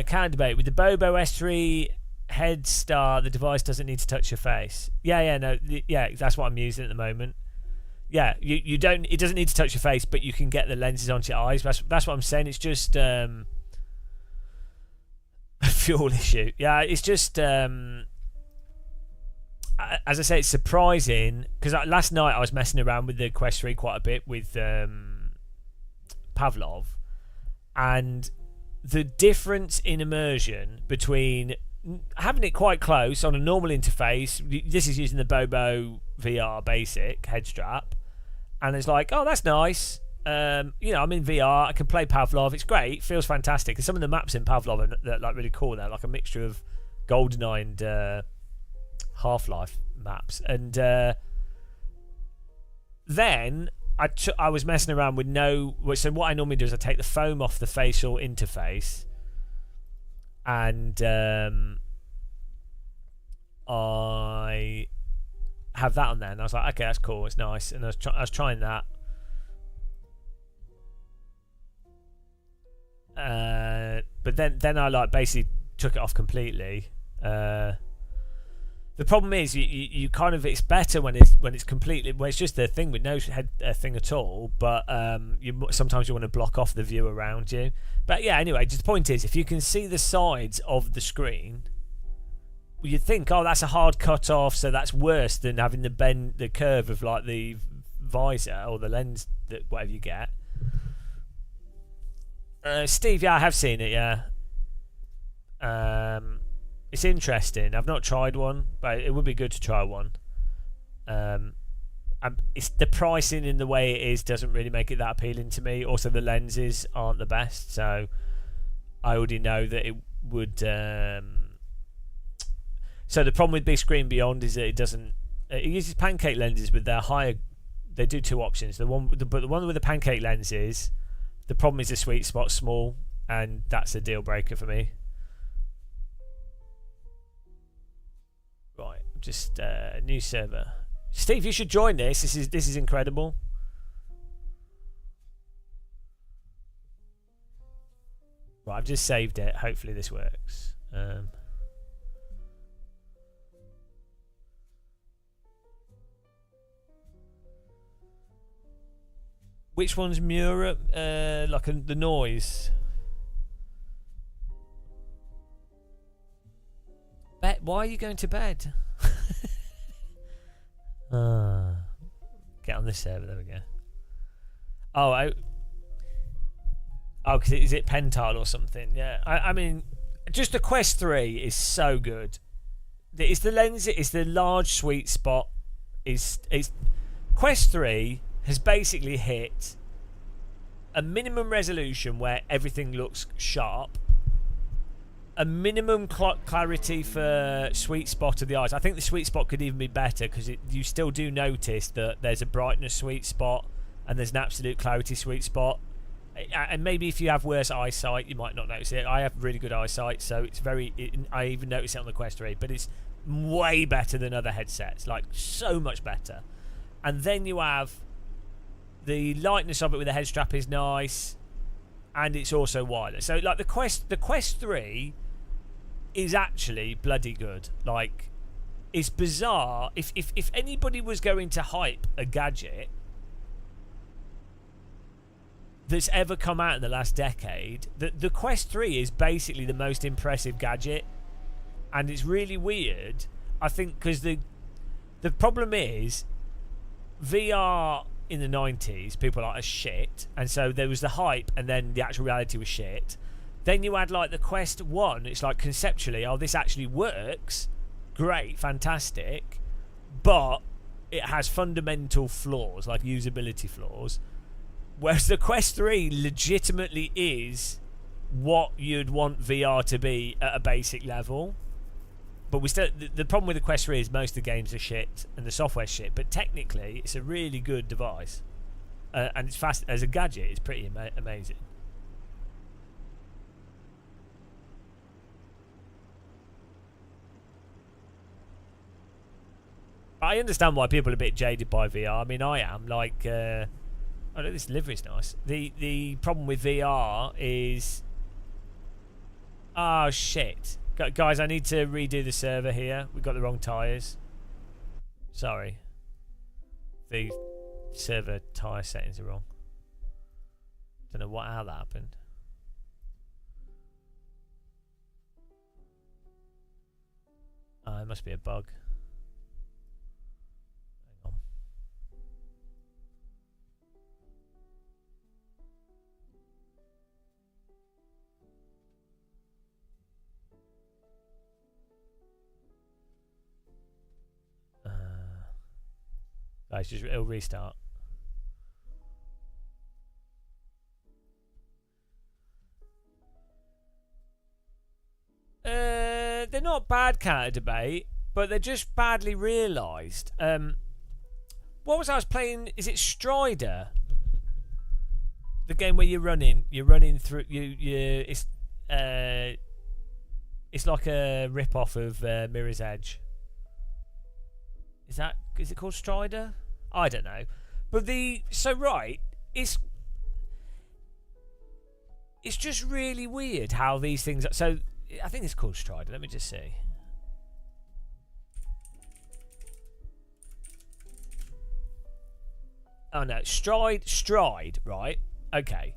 Can't debate. With the Bobo S3 head start, the device doesn't need to touch your face. Yeah, that's what I'm using at the moment. Yeah, you don't. It doesn't need to touch your face, but you can get the lenses onto your eyes. That's what I'm saying. It's just a fuel issue. Yeah, it's just as I say, it's surprising because last night I was messing around with the Quest 3 quite a bit with Pavlov, and the difference in immersion between having it quite close on a normal interface. This is using the Bobo VR basic head strap, and it's like, oh, that's nice. I'm in VR. I can play Pavlov. It's great. It feels fantastic. And some of the maps in Pavlov are like really cool. They're like a mixture of GoldenEye and Half-Life maps. And then I was messing around with so what I normally do is I take the foam off the facial interface, and I have that on there, and I was like, okay, that's cool, it's nice. And I was trying that, but then I like basically took it off completely. The problem is you kind of, it's better when it's completely, when it's just a thing with no head thing at all, but sometimes you want to block off the view around you. But yeah, anyway, just the point is, if you can see the sides of the screen, you'd think, oh, that's a hard cut off, so that's worse than having the curve of like the visor or the lens, that whatever you get. Steve, yeah, I have seen it, yeah. It's interesting. I've not tried one, but it would be good to try one. It's the pricing in the way it is doesn't really make it that appealing to me. Also, the lenses aren't the best, so I already know that it would. So the problem with Big Screen Beyond is that it doesn't. It uses pancake lenses, but they're higher. They do two options. But the one with the pancake lenses, the problem is the sweet spot's small, and that's a deal breaker for me. Right, just new server. Steve, you should join this. This is incredible. Right, I've just saved it. Hopefully this works. Which one's Mura? The noise. Why are you going to bed? Get on this server. There we go. Because is it Pentile or something? Yeah. I mean, just the Quest 3 is so good. It's the lens. It's the large sweet spot. It's Quest 3 has basically hit a minimum resolution where everything looks sharp. A minimum clarity for sweet spot of the eyes. I think the sweet spot could even be better because you still do notice that there's a brightness sweet spot and there's an absolute clarity sweet spot. And maybe if you have worse eyesight, you might not notice it. I have really good eyesight, so it's I even notice it on the Quest 3, but it's way better than other headsets, like so much better. And then you have the lightness of it with the head strap is nice, and it's also wireless. So like the Quest 3 is actually bloody good. Like, it's bizarre. If anybody was going to hype a gadget that's ever come out in the last decade, the Quest 3 is basically the most impressive gadget. And it's really weird, I think, because the problem is VR in the 90s, people are like, shit, and so there was the hype, and then the actual reality was shit. Then you had like the Quest 1, it's like conceptually, oh, this actually works, great, fantastic, but it has fundamental flaws, like usability flaws, whereas the Quest 3 legitimately is what you'd want VR to be at a basic level. But we still, the problem with the Quest 3 is most of the games are shit and the software's shit, but technically it's a really good device. and it's fast as a gadget. It's pretty amazing. I understand why people are a bit jaded by VR. I mean, I am. Like, oh, look, this livery's nice. The problem with VR is, oh shit, guys, I need to redo the server here. We've got the wrong tyres. Sorry, the server tyre settings are wrong. Don't know how that happened. It must be a bug. Guys, just it'll restart. They're not bad counter debate, but they're just badly realised. What was I was playing? Is it Strider? The game where you're running through it's like a rip off of Mirror's Edge. Is it called Strider? I don't know. But it's just really weird how these things are. So I think it's called Strider. Let me just see. Oh no, Stride, right? Okay.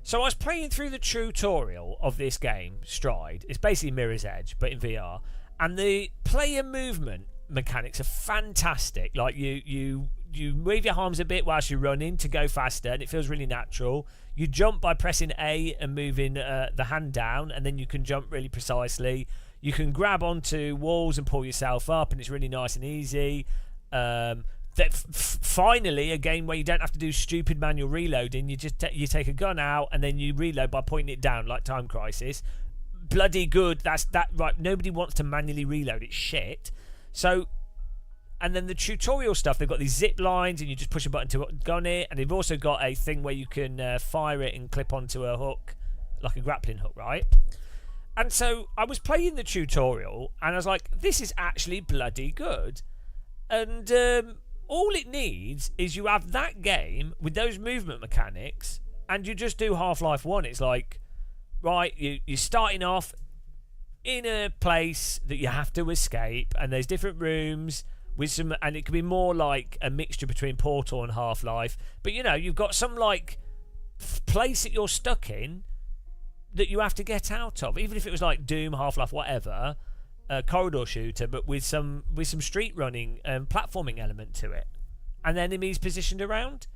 So I was playing through the tutorial of this game, Stride. It's basically Mirror's Edge, but in VR. And the player movement mechanics are fantastic. Like you move your arms a bit whilst you're running to go faster, and it feels really natural. You jump by pressing A and moving the hand down, and then you can jump really precisely. You can grab onto walls and pull yourself up, and it's really nice and easy. Finally, a game where you don't have to do stupid manual reloading. You just you take a gun out and then you reload by pointing it down, like Time Crisis. Bloody good. That's right. Nobody wants to manually reload. It's shit. So, and then the tutorial stuff, they've got these zip lines and you just push a button to gun it, and they've also got a thing where you can fire it and clip onto a hook, like a grappling hook, right? And so I was playing the tutorial and I was like, this is actually bloody good. And all it needs is you have that game with those movement mechanics and you just do Half-Life 1. It's like, right, you're starting off in a place that you have to escape, and there's different rooms with some, and it could be more like a mixture between Portal and Half-Life, but you know, you've got some like place that you're stuck in that you have to get out of, even if it was like Doom, Half-Life, whatever, a corridor shooter, but with some street running and platforming element to it, and enemies positioned around,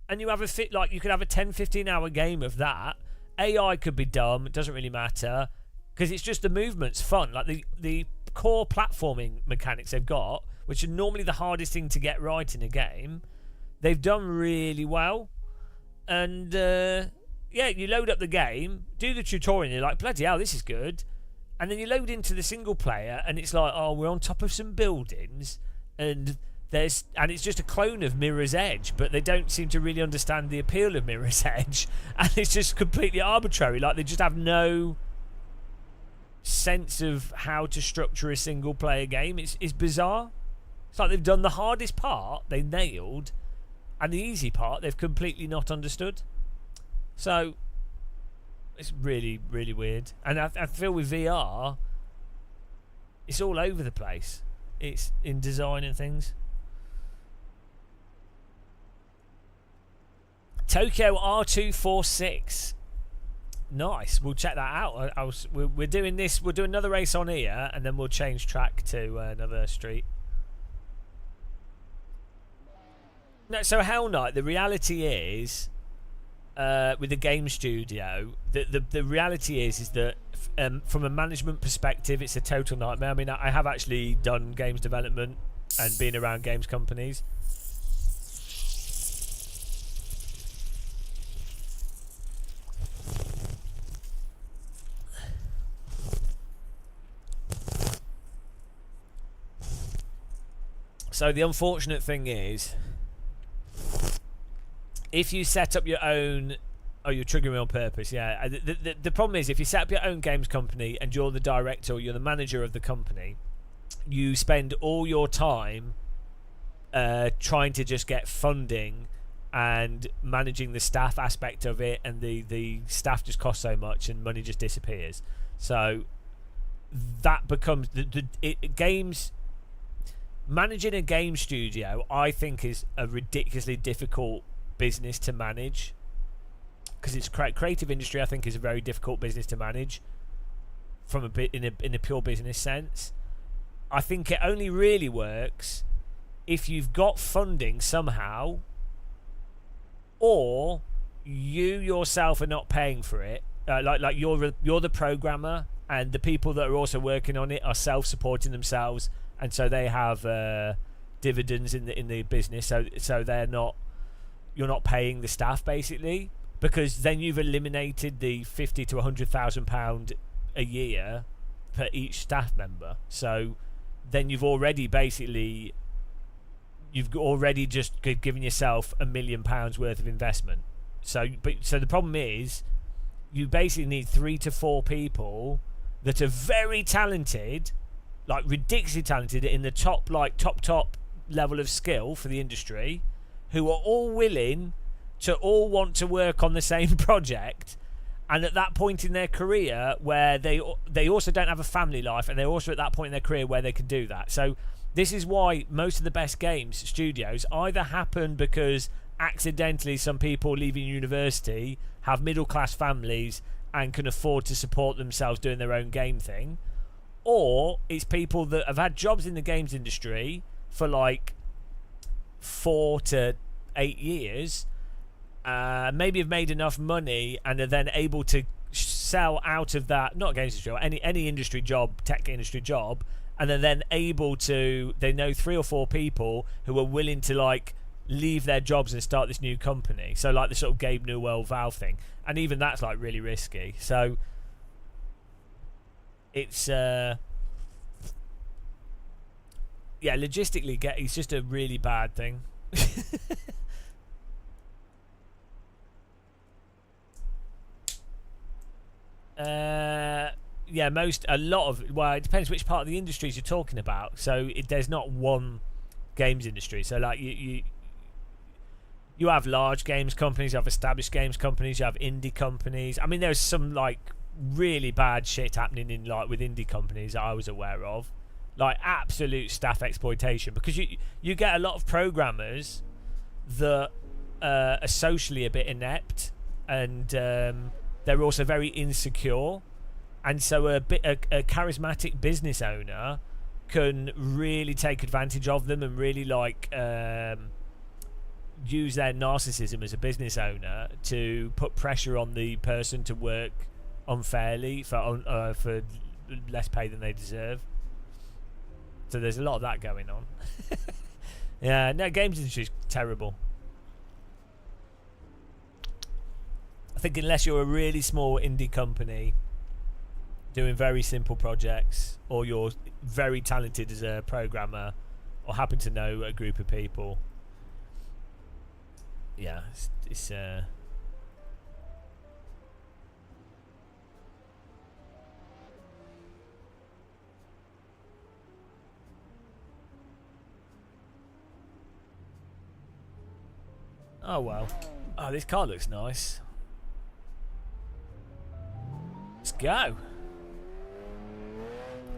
and you have you could have a 10-15 hour game of that. AI could be dumb, it doesn't really matter, because it's just the movement's fun. Like the core platforming mechanics they've got, which are normally the hardest thing to get right in a game, they've done really well. And yeah, you load up the game, do the tutorial, and you're like, bloody hell, this is good. And then you load into the single player, and it's like, oh, we're on top of some buildings, and it's just a clone of Mirror's Edge, but they don't seem to really understand the appeal of Mirror's Edge, and it's just completely arbitrary. Like, they just have no sense of how to structure a single player game. It's bizarre. It's like they've done the hardest part, they nailed, and the easy part they've completely not understood. So it's really, really weird. And I feel with VR, it's all over the place. It's in design and things. Tokyo R246. Nice. We'll check that out. We're doing this. We'll do another race on here, and then we'll change track to another street. No, so Hell Knight, the reality is, with the game studio, the reality is that from a management perspective, it's a total nightmare. I mean, I have actually done games development and been around games companies. So the unfortunate thing is if you set up your own, oh, you're triggering me on purpose. Yeah. The problem is if you set up your own games company and you're the director or you're the manager of the company, you spend all your time trying to just get funding and managing the staff aspect of it, and the staff just costs so much and money just disappears. So that becomes games. Managing a game studio, I think, is a ridiculously difficult business to manage, because it's creative industry. I think is a very difficult business to manage from a bit in a pure business sense. I think it only really works if you've got funding somehow, or you yourself are not paying for it. Like you're the programmer, and the people that are also working on it are self-supporting themselves, and so they have dividends in the business. So you're not paying the staff basically, because then you've eliminated the £50,000 to £100,000 a year per each staff member. So then you've already just given yourself £1 million worth of investment. So the problem is, you basically need 3 to 4 people that are very talented, like ridiculously talented in the top level of skill for the industry, who are all willing to all want to work on the same project, and at that point in their career where they also don't have a family life, and they're also at that point in their career where they can do that. So this is why most of the best games studios either happen because accidentally some people leaving university have middle class families and can afford to support themselves doing their own game thing, or it's people that have had jobs in the games industry for like 4 to 8 years, maybe have made enough money and are then able to sell out of that, not games industry, or any industry job, tech industry job, and are then able to, they know 3 or 4 people who are willing to like leave their jobs and start this new company. So like the sort of Gabe Newell Valve thing, and even that's like really risky. So it's logistically it's just a really bad thing. It depends which part of the industries you're talking about. So there's not one games industry. So like you have large games companies, you have established games companies, you have indie companies. I mean, there's some like really bad shit happening in like with indie companies that I was aware of, like absolute staff exploitation, because you get a lot of programmers that are socially a bit inept, and they're also very insecure, and so a charismatic business owner can really take advantage of them and really like use their narcissism as a business owner to put pressure on the person to work unfairly for less pay than they deserve. So there's a lot of that going on. Yeah, no, games industry is terrible. I think unless you're a really small indie company doing very simple projects, or you're very talented as a programmer, or happen to know a group of people, yeah, it's oh well. Oh, this car looks nice. Let's go.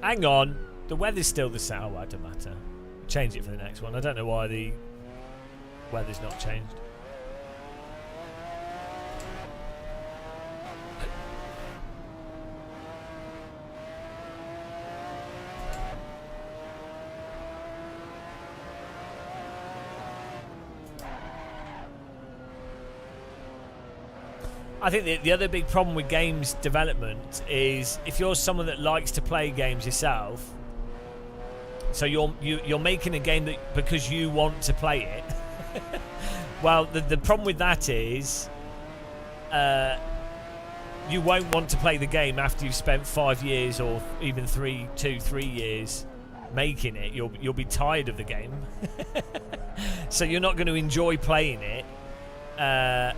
Hang on. The weather's still the same. Oh, well, it doesn't matter. Change it for the next one. I don't know why the weather's not changed. I think the other big problem with games development is if you're someone that likes to play games yourself, so you're making a game that because you want to play it. Well, the problem with that is you won't want to play the game after you've spent 5 years or even 3 years making it. You'll be tired of the game. So you're not going to enjoy playing it. Well,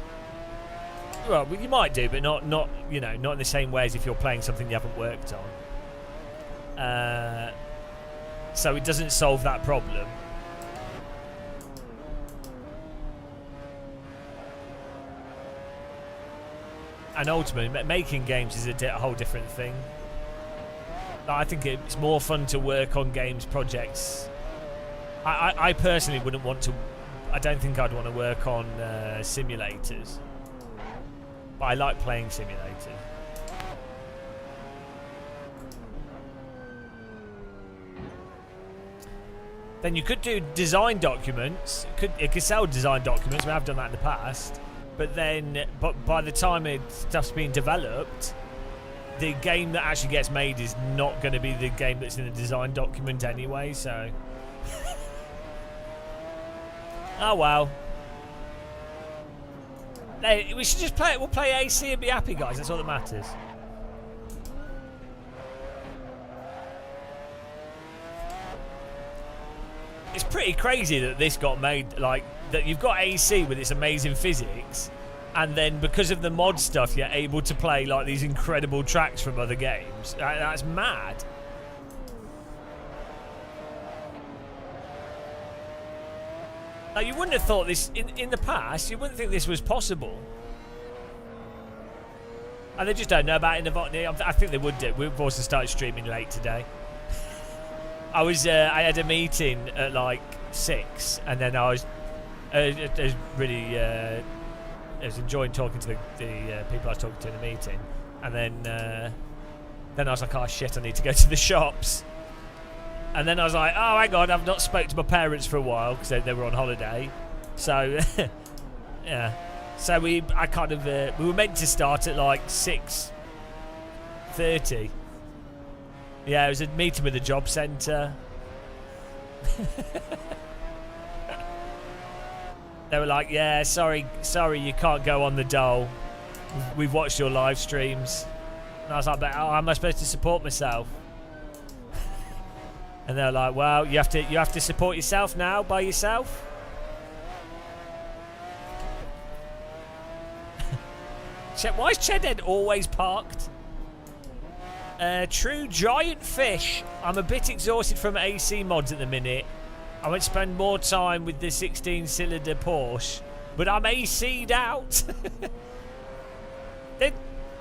you might do, but not not in the same way as if you're playing something you haven't worked on. So it doesn't solve that problem. And ultimately, making games is a whole different thing. I think it's more fun to work on games projects. I personally wouldn't want to. I don't think I'd want to work on simulators. But I like playing simulators. Then you could do design documents. It could sell design documents. We have done that in the past. But by the time stuff's being developed, the game that actually gets made is not going to be the game that's in the design document anyway. So, oh well. Hey, we should just play it. We'll play AC and be happy, guys. That's all that matters. It's pretty crazy that this got made, like, that you've got AC with its amazing physics, and then because of the mod stuff, you're able to play, like, these incredible tracks from other games. That's mad. Like, you wouldn't have thought this, in the past, you wouldn't think this was possible. And they just don't know about it in Novotny. I think they would do. We've also started streaming late today. I had a meeting at like 6, and then I was really I was enjoying talking to the people I was talking to in the meeting, and then I was like, oh shit, I need to go to the shops, and then I was like, oh my god, I've not spoke to my parents for a while because they were on holiday, so yeah, so we were meant to start at like 6:30. Yeah, it was a meeting with the job centre. They were like, yeah, sorry, you can't go on the dole. We've watched your live streams. And I was like, but how am I supposed to support myself? And they're like, well, you have to support yourself now by yourself. Why is Chedhead always parked? True giant fish. I'm a bit exhausted from AC mods at the minute. I won't spend more time with the 16-cylinder Porsche, but I'm AC'd out. I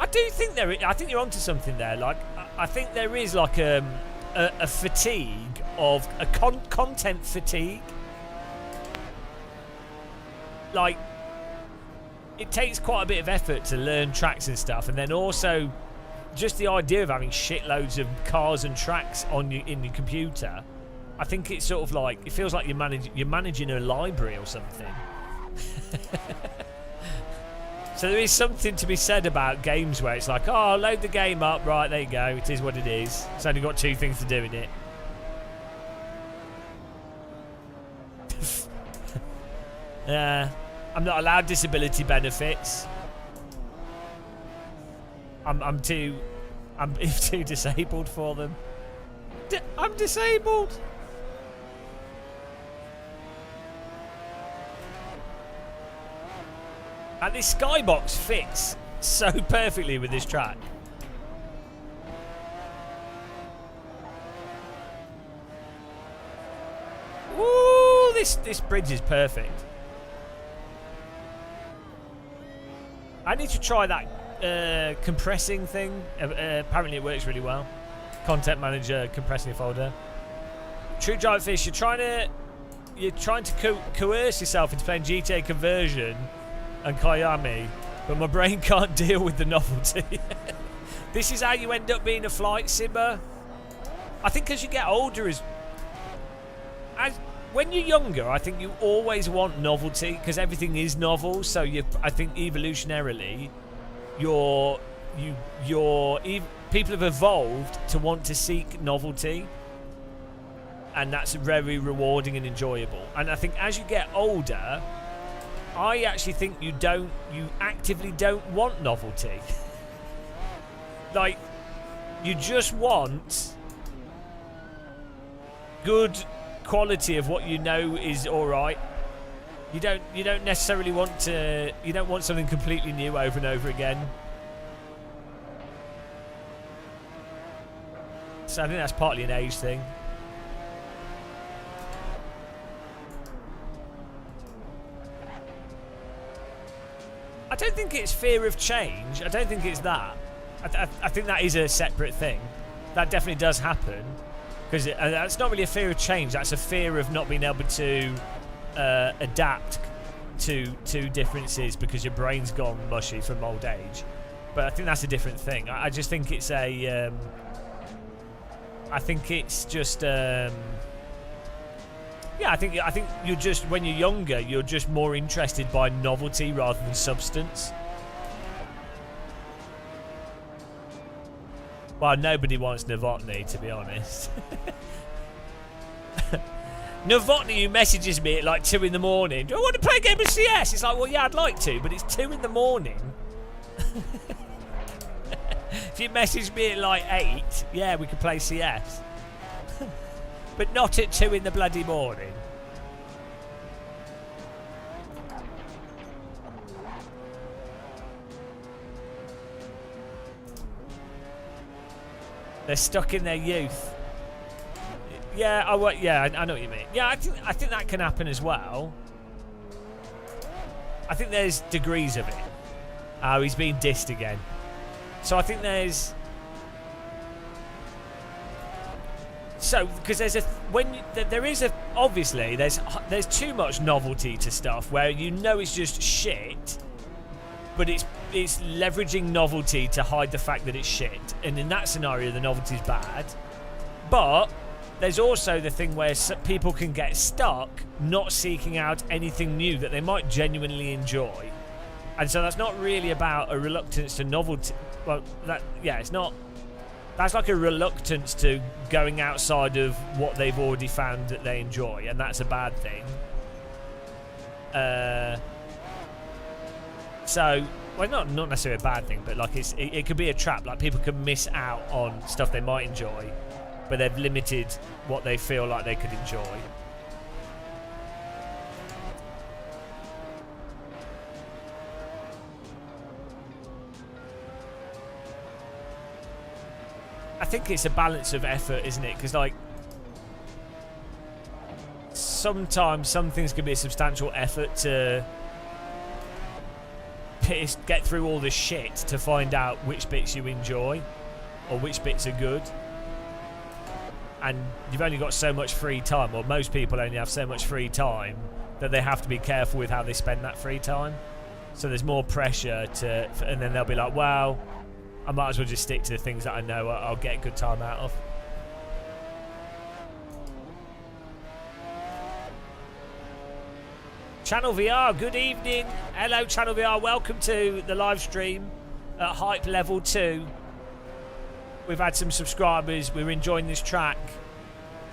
do think I think you're onto something there. Like, I think there is like a fatigue of a content fatigue. Like, it takes quite a bit of effort to learn tracks and stuff, and then also just the idea of having shitloads of cars and tracks in your computer. I think it's sort of like, it feels like you're managing a library or something. So there is something to be said about games where it's like, oh, load the game up, right, there you go, it is what it is. It's only got 2 things to do in it. I'm not allowed disability benefits. I'm too disabled for them. I'm disabled. And this skybox fits so perfectly with this track. Woo! This bridge is perfect. I need to try that compressing thing. Apparently it works really well. Content manager compressing a folder. True giant fish, you're trying to coerce yourself into playing GTA Conversion and Kiami, but my brain can't deal with the novelty. This is how you end up being a flight simmer. I think as you get older, when you're younger, I think you always want novelty because everything is novel. So I think evolutionarily, people have evolved to want to seek novelty, and that's very rewarding and enjoyable. And I think as you get older, I actually think you actively don't want novelty. Like, you just want good quality of what you know is alright. You don't necessarily want to. You don't want something completely new over and over again. So I think that's partly an age thing. I don't think it's fear of change. I don't think it's that. I think that is a separate thing. That definitely does happen. Because that's not really a fear of change. That's a fear of not being able to adapt to differences because your brain's gone mushy from old age. But I think that's a different thing. I just think it's a... I think it's just... yeah, I think you're just... When you're younger, you're just more interested by novelty rather than substance. Well, nobody wants Novotny, to be honest. Novotny, who messages me at like 2 in the morning, do I want to play a game of CS? It's like, well, yeah, I'd like to, but it's 2 in the morning. If you message me at like 8, yeah, we could play CS. But not at 2 in the bloody morning. They're stuck in their youth. Yeah, I know what you mean. Yeah, I think that can happen as well. I think there's degrees of it. Oh, he's being dissed again. So I think there's... So, because there's a... there is a... Obviously, there's too much novelty to stuff where you know it's just shit, but it's leveraging novelty to hide the fact that it's shit. And in that scenario, the novelty's bad. But there's also the thing where people can get stuck not seeking out anything new that they might genuinely enjoy. And so that's not really about a reluctance to novelty. Well, it's not. That's like a reluctance to going outside of what they've already found that they enjoy, and that's a bad thing. So, well, not necessarily a bad thing, but like it could be a trap. Like people can miss out on stuff they might enjoy, but they've limited what they feel like they could enjoy. I think it's a balance of effort, isn't it? Because like sometimes some things can be a substantial effort to get through all the shit to find out which bits you enjoy or which bits are good. And you've only got so much free time, or most people only have so much free time, that they have to be careful with how they spend that free time. So there's more pressure and then they'll be like, well, I might as well just stick to the things that I know I'll get a good time out of. Channel VR, good evening. Hello, Channel VR. Welcome to the live stream at Hype Level 2. We've had some subscribers. We're enjoying this track.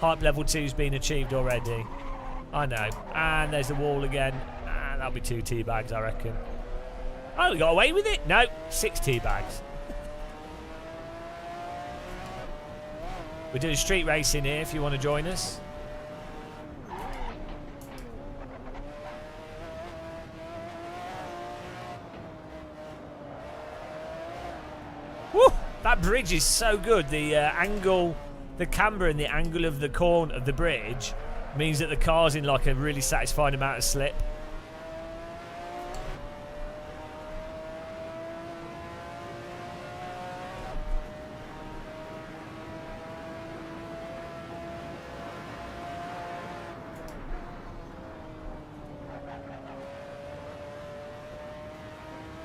Hype Level 2's been achieved already. I know. And there's the wall again. And that'll be 2 tea bags, I reckon. Oh, we got away with it? No, 6 tea bags. We're doing street racing here if you want to join us. Woo! That bridge is so good. The angle, the camber and the angle of the corner of the bridge means that the car's in like a really satisfying amount of slip.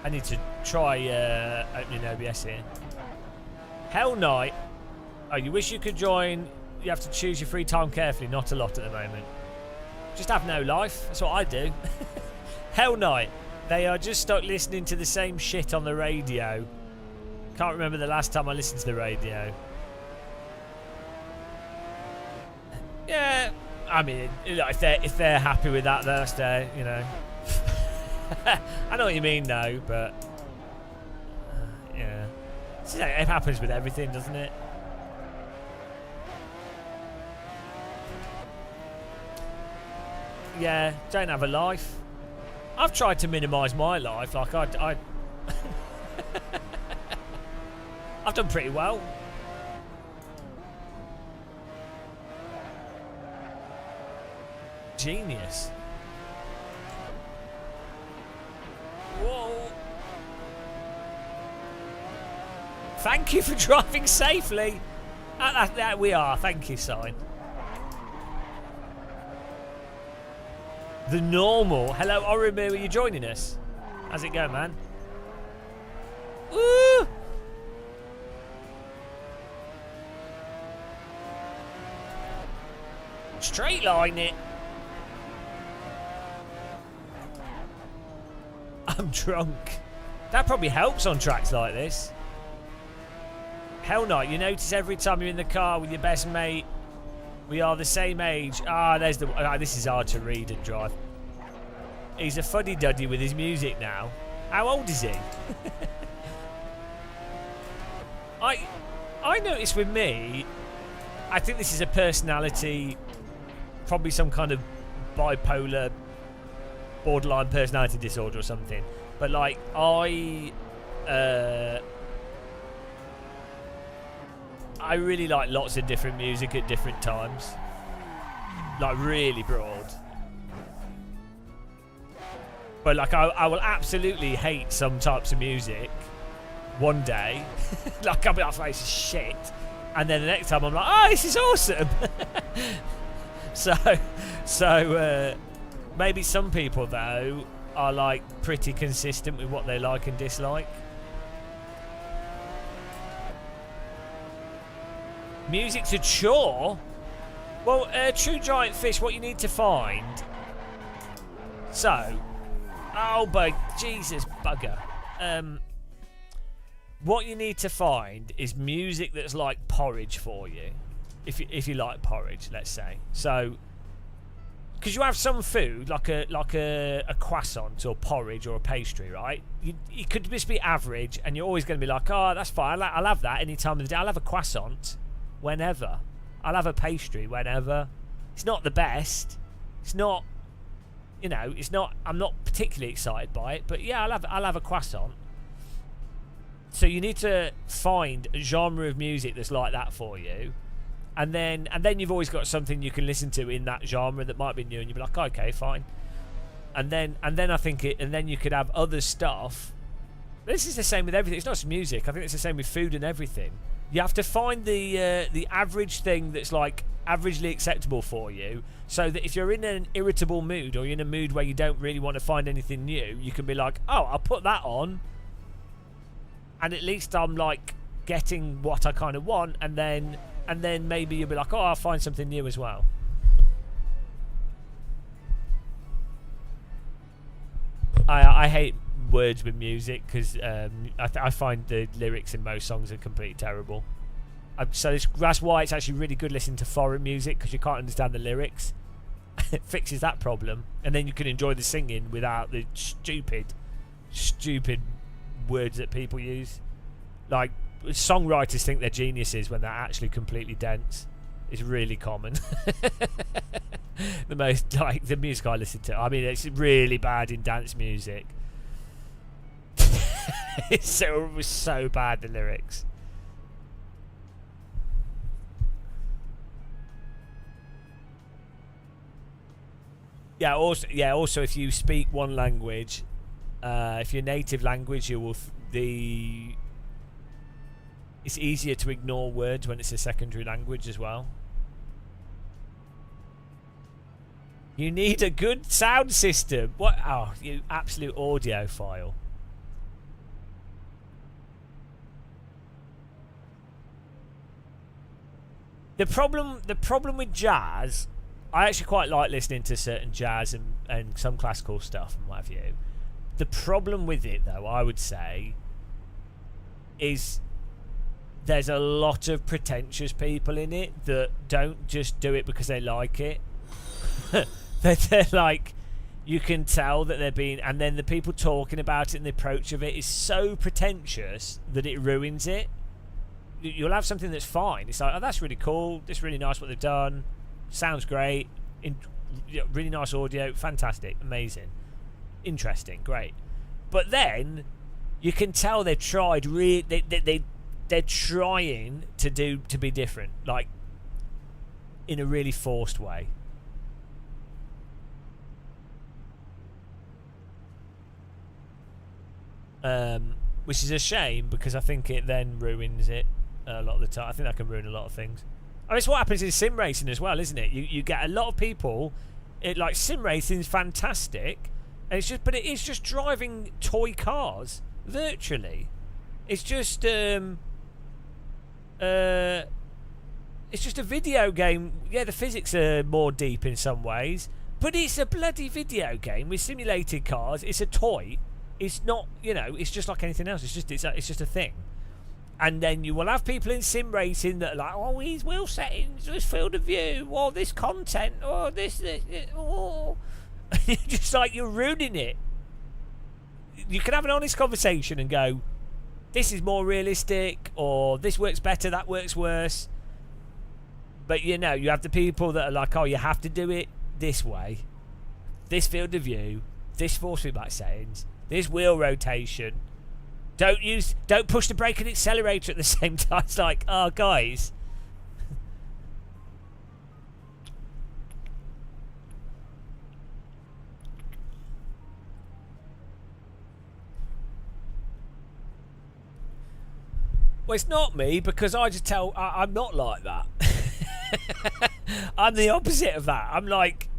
I need to try opening OBS here. Hell Knight. Oh, you wish you could join. You have to choose your free time carefully. Not a lot at the moment. Just have no life. That's what I do. Hell Knight. They are just stuck listening to the same shit on the radio. Can't remember the last time I listened to the radio. Yeah. I mean, if they're happy with that, that's their, you know. I know what you mean, though, but yeah, it happens with everything, doesn't it? Yeah, don't have a life. I've tried to minimise my life. Like I I've done pretty well. Genius. Whoa. Thank you for driving safely. That we are. Thank you, sign. The normal. Hello, Oromir, are you joining us? How's it going, man? Woo! Straight line it. I'm drunk. That probably helps on tracks like this. Hell no, you notice every time you're in the car with your best mate, we are the same age. There's the. This is hard to read and drive. He's a fuddy-duddy with his music now. How old is he? I notice with me, I think this is a personality, probably some kind of bipolar, borderline personality disorder or something. But like I really like lots of different music at different times. Like really broad. But like I will absolutely hate some types of music one day. Like I'll be like, this is shit. And then the next time I'm like, oh, this is awesome. So maybe some people though are like pretty consistent with what they like and dislike. Music's a chore. Well, True Giant Fish, what you need to find. So, oh, but Jesus bugger. What you need to find is music that's like porridge for you. If you like porridge, let's say. So, because you have some food like a croissant or porridge or a pastry, right? You could just be average, and you're always going to be like, oh, that's fine. I'll have that any time of the day. I'll have a croissant whenever. I'll have a pastry whenever. It's not the best. It's not. You know, it's not. I'm not particularly excited by it, but yeah, I'll have a croissant. So you need to find a genre of music that's like that for you, and then you've always got something you can listen to in that genre that might be new, and you'll be like, okay, fine. And then I think and then you could have other stuff. This is the same with everything. It's not just music. I think it's the same with food and everything. You have to find the average thing that's like averagely acceptable for you, so that if you're in an irritable mood or you're in a mood where you don't really want to find anything new, you can be like, oh, I'll put that on, and at least I'm like getting what I kind of want, and then maybe you'll be like, oh, I'll find something new as well. I hate words with music because I find the lyrics in most songs are completely terrible. So that's why it's actually really good listening to foreign music, because you can't understand the lyrics. It fixes that problem, and then you can enjoy the singing without the stupid words that people use. Like, songwriters think they're geniuses when they're actually completely dense. It's really common. The music I listen to, I mean, it's really bad in dance music. It was so bad, the lyrics. Also, if you speak one language, if your native language, you will it's easier to ignore words when it's a secondary language as well. You need a good sound system. What? Oh, you absolute audiophile. The problem with jazz, I actually quite like listening to certain jazz and some classical stuff and what have you. The problem with it, though, I would say, is there's a lot of pretentious people in it that don't just do it because they like it. They're like, you can tell that they're being, and then the people talking about it and the approach of it is so pretentious that it ruins it. You'll have something that's fine. It's like, oh, that's really cool. It's really nice what they've done. Sounds great. Really nice audio. Fantastic. Amazing. interesting, great. But then you can tell they've tried. They're trying to be different, like in a really forced way. Which is a shame, because I think it then ruins it a lot of the time. I think that can ruin a lot of things. I mean, it's what happens in sim racing as well, isn't it? You get a lot of people. Like, sim racing is fantastic, and but it is just driving toy cars virtually. It's just it's just a video game. Yeah, the physics are more deep in some ways, but it's a bloody video game with simulated cars. It's a toy. It's not, it's just like anything else. It's just a thing. And then you will have people in sim racing that are like, oh, these wheel settings, this field of view, or this content, or this oh. You're just like, you're ruining it. You can have an honest conversation and go, this is more realistic, or this works better, that works worse. But you have the people that are like, oh, you have to do it this way, this field of view, this force feedback settings, this wheel rotation. Don't push the brake and accelerator at the same time. It's like, oh, guys. Well, it's not me, because I just I'm not like that. I'm the opposite of that. I'm like,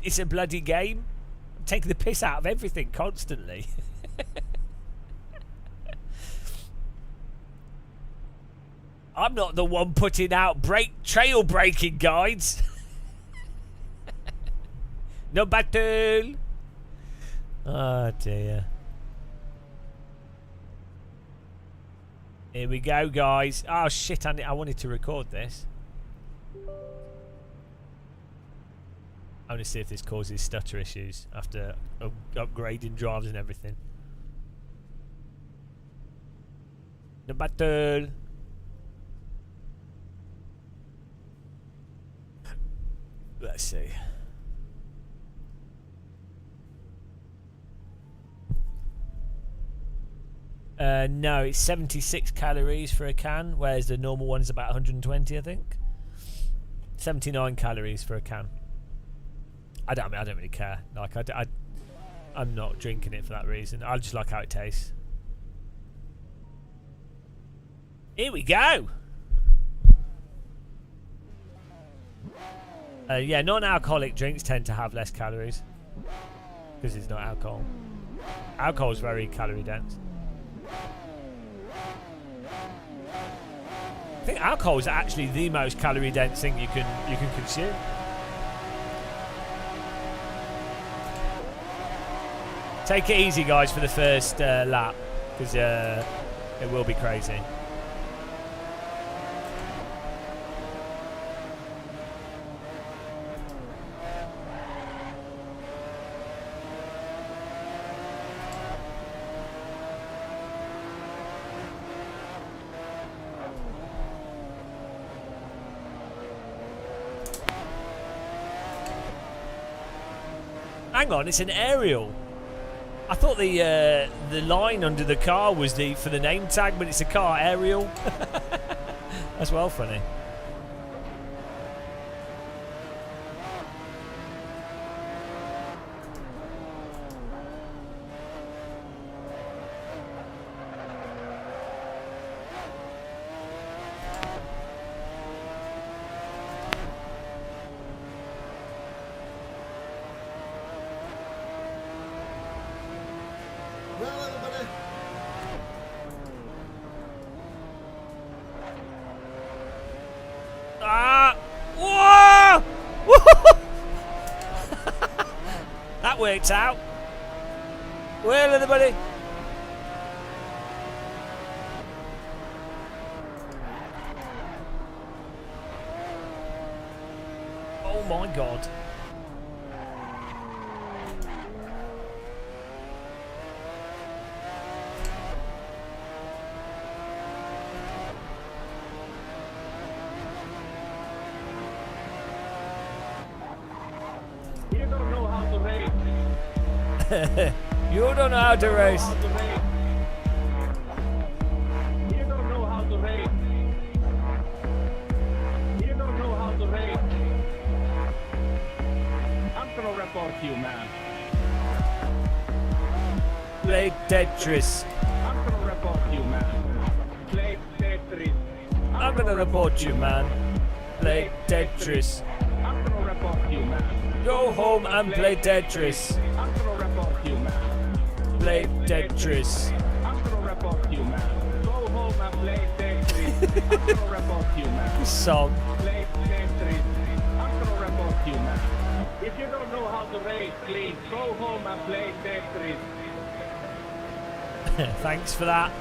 it's a bloody game. I'm taking the piss out of everything constantly. I'm not the one putting out trail braking guides. No battle. Oh dear. Here we go, guys. Oh shit! I wanted to record this. I want to see if this causes stutter issues after upgrading drives and everything. No battle. Let's see. No, it's 76 calories for a can, whereas the normal one is about 120, I think. 79 calories for a can. I don't really care. Like, I'm not drinking it for that reason. I just like how it tastes. Here we go. Yeah, non-alcoholic drinks tend to have less calories because it's not alcohol. Alcohol is very calorie dense. I think alcohol is actually the most calorie dense thing you can consume. Take it easy, guys, for the first lap, because it will be crazy. Hang on, it's an aerial. I thought the line under the car was for the name tag, but it's a car aerial. That's well funny. That worked out. Well, everybody. Oh my God. You don't know how to race. You don't know how to race. You don't know how to race. I'm gonna report you, man. Play Tetris. I'm gonna report you, man. Play Tetris. I'm gonna report you, man. Play Tetris. I'm gonna report you, man. Go home and play Tetris. I'm gonna report you, man. Play Tetris. I'm gonna report you, man. Go home and play Tetris. I'm gonna report you, man. Song. Play Tetris. I'm gonna report you, man. If you don't know how to race, please go home and play Tetris. Thanks for that.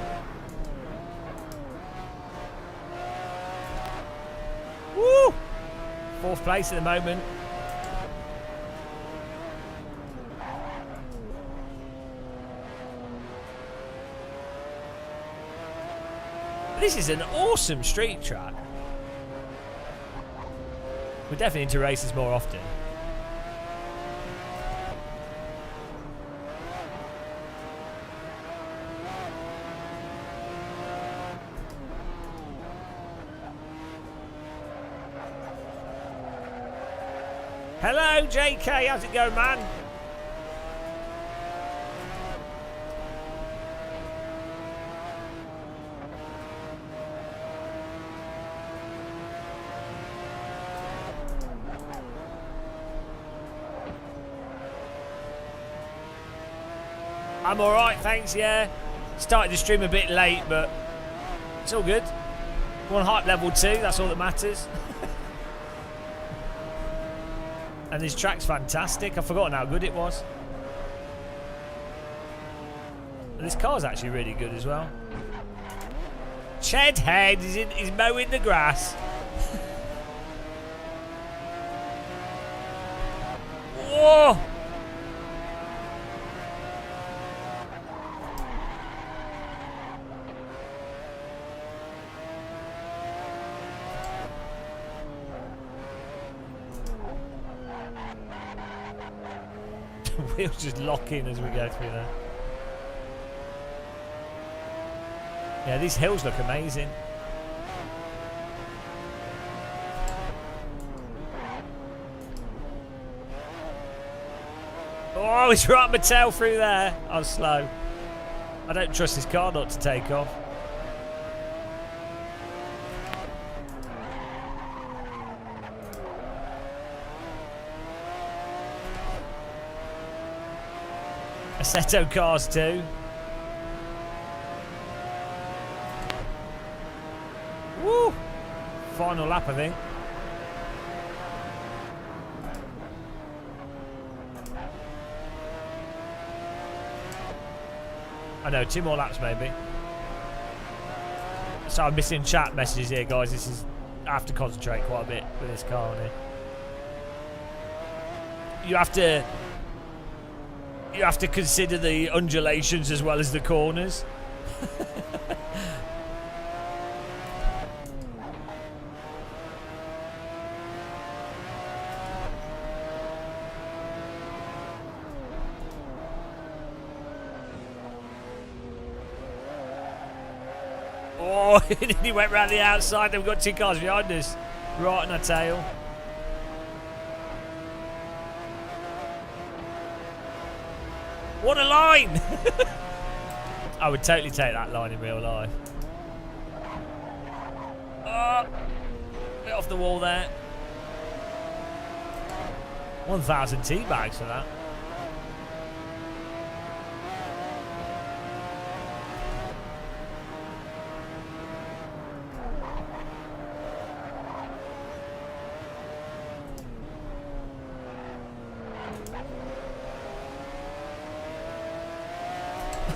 Woo! 4th place at the moment. This is an awesome street track. We definitely need to race this more often. Hello, JK. How's it going, man? I'm alright, thanks, yeah. Started the stream a bit late, but it's all good. We're on hype level 2, that's all that matters. And this track's fantastic. I've forgotten how good it was. And this car's actually really good as well. Ched Head is mowing the grass. Whoa! Wheels just lock in as we go through there. Yeah, these hills look amazing. Oh, he's right my tail through there. I was slow. I don't trust this car not to take off. Assetto cars too. Woo! Final lap, I think. I know, 2 more laps maybe. So I'm missing chat messages here, guys. I have to concentrate quite a bit with this car on here. You have to consider the undulations as well as the corners. Oh, he went round the outside. We've got 2 cars behind us. Right on our tail. What a line! I would totally take that line in real life. Oh, bit off the wall there. 1,000 tea bags for that.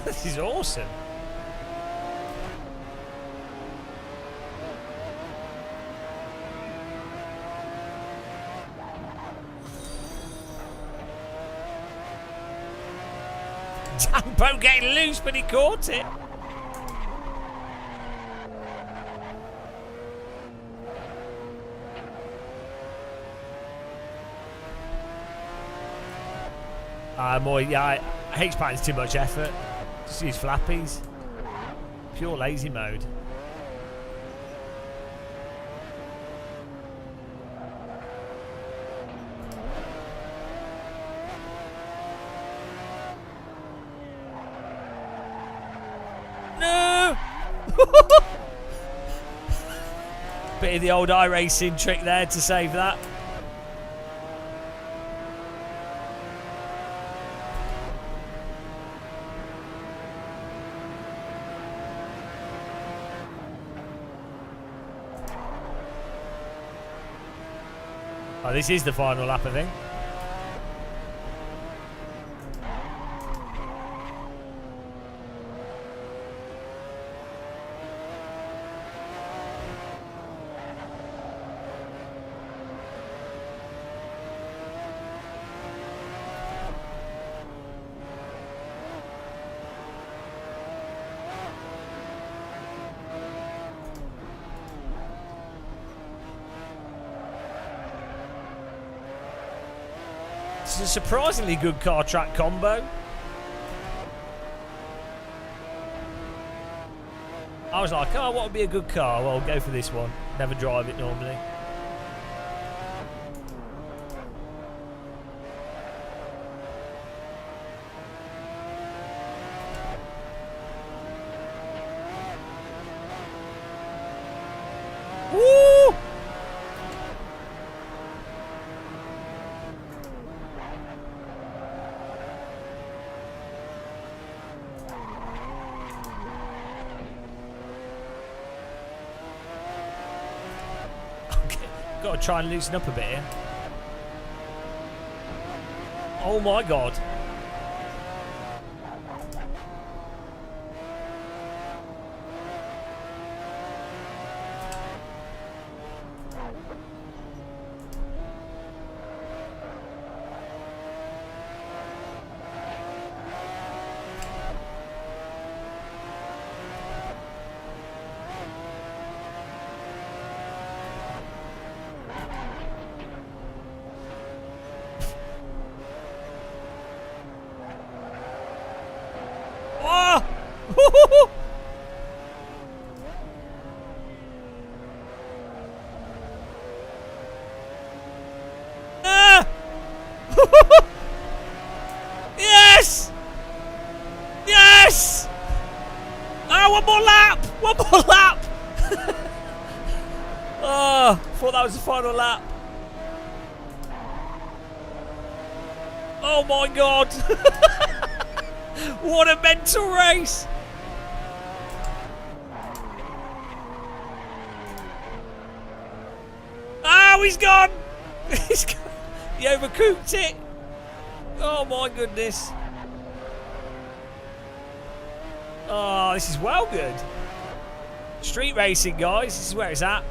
This is awesome. Dampo getting loose, but he caught it. Yeah, H-pattern's too much effort. Just use flappies. Pure lazy mode. No! Bit of the old iRacing trick there to save that. Oh, this is the final lap, I think. It's a surprisingly good car track combo. I was like, oh, what would be a good car? Well, go for this one. Never drive it normally. Woo! Got to try and loosen up a bit here. Oh my god. Ah! Yes! Yes! Ah, one more lap! One more lap! Oh, thought that was the final lap. Oh my god! What a mental race! Oh, he's gone! He's gone. He overcooked it. Oh my goodness. Oh, this is well good. Street racing, guys. This is where it's at.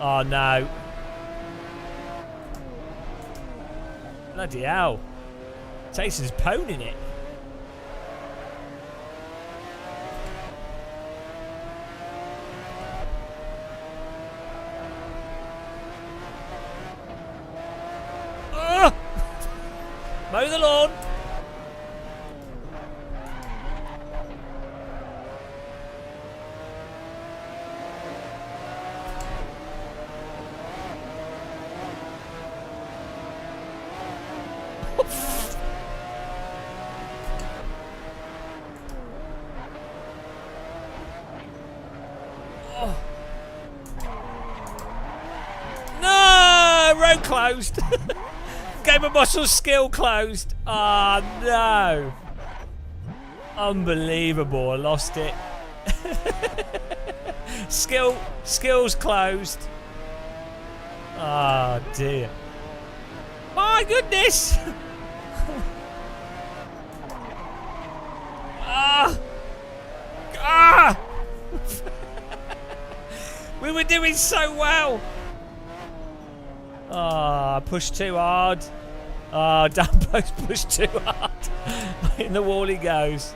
Oh no. Bloody hell. Tayson's poning it. Mow the lawn. Oh. No, road closed. Game of Muscle skill closed. Ah, oh, no. Unbelievable. I lost it. Skills closed. Ah, oh, dear. My goodness. Ah. Ah. We were doing so well. Ah, pushed too hard. Ah, Dampo's pushed too hard. In the wall he goes.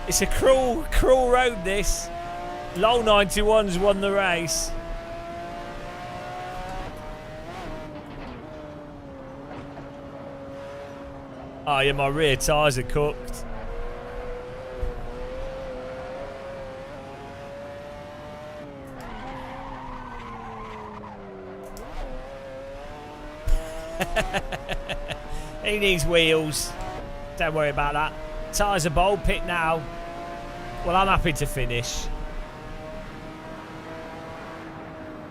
It's a cruel, cruel road, this. Long 91's won the race. Oh yeah, my rear tyres are cooked. He needs wheels. Don't worry about that. Tyres are bold pit now. Well, I'm happy to finish.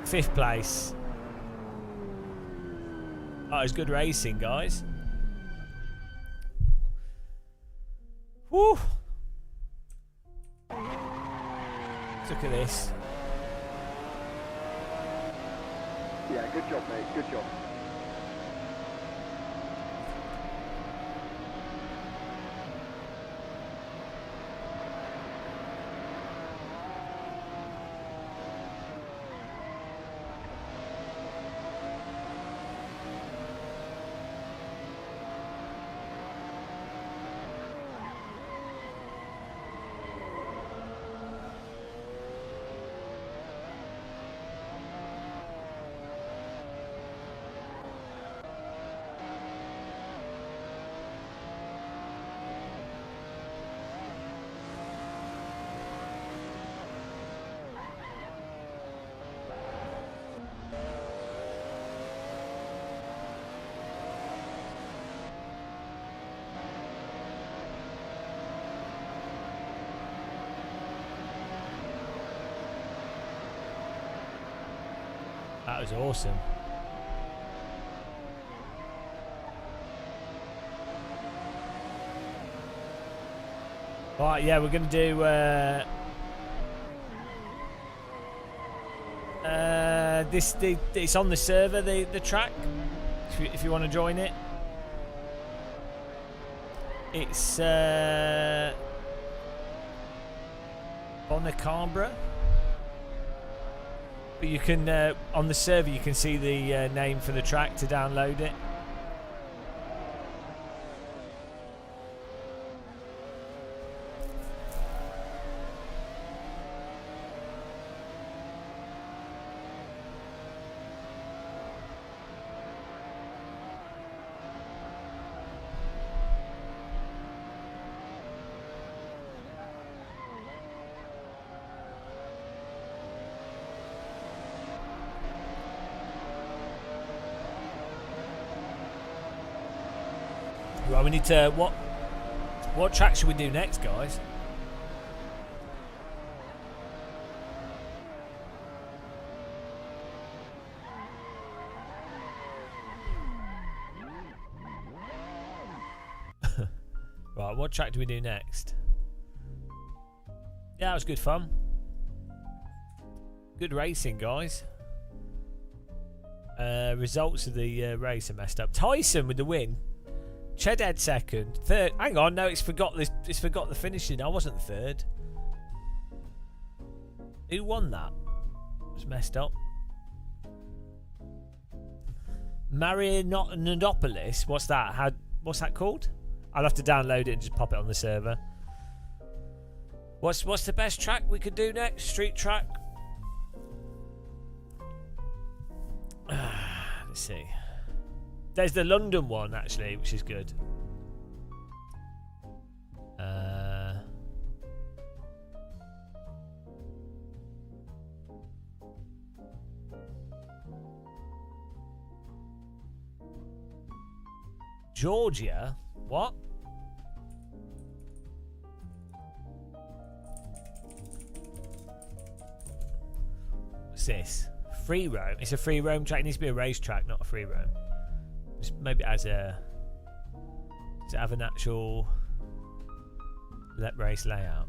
5th place. Oh, it was good racing, guys. Woo! Look at this. Yeah, good job, mate. Good job. That was awesome. Right, yeah, we're going to do it's on the server, the track, if you want to join it. It's Bonacabra. But you can, on the server, you can see the name for the track to download it. Right, we need to... What track should we do next, guys? Right, what track do we do next? Yeah, it was good fun. Good racing, guys. Results of the race are messed up. Tyson with the win. Chedhead second. Third. Hang on, no, it's forgot the finishing. I wasn't third. Who won that? It's messed up. Marianopolis. What's that? What's that called? I'll have to download it and just pop it on the server. What's the best track we could do next? Street track. Let's see. There's the London one, actually, which is good. Georgia? What? What's this? Free roam? It's a free roam track. It needs to be a racetrack, not a free roam. Maybe it has a... Does it have an actual race layout?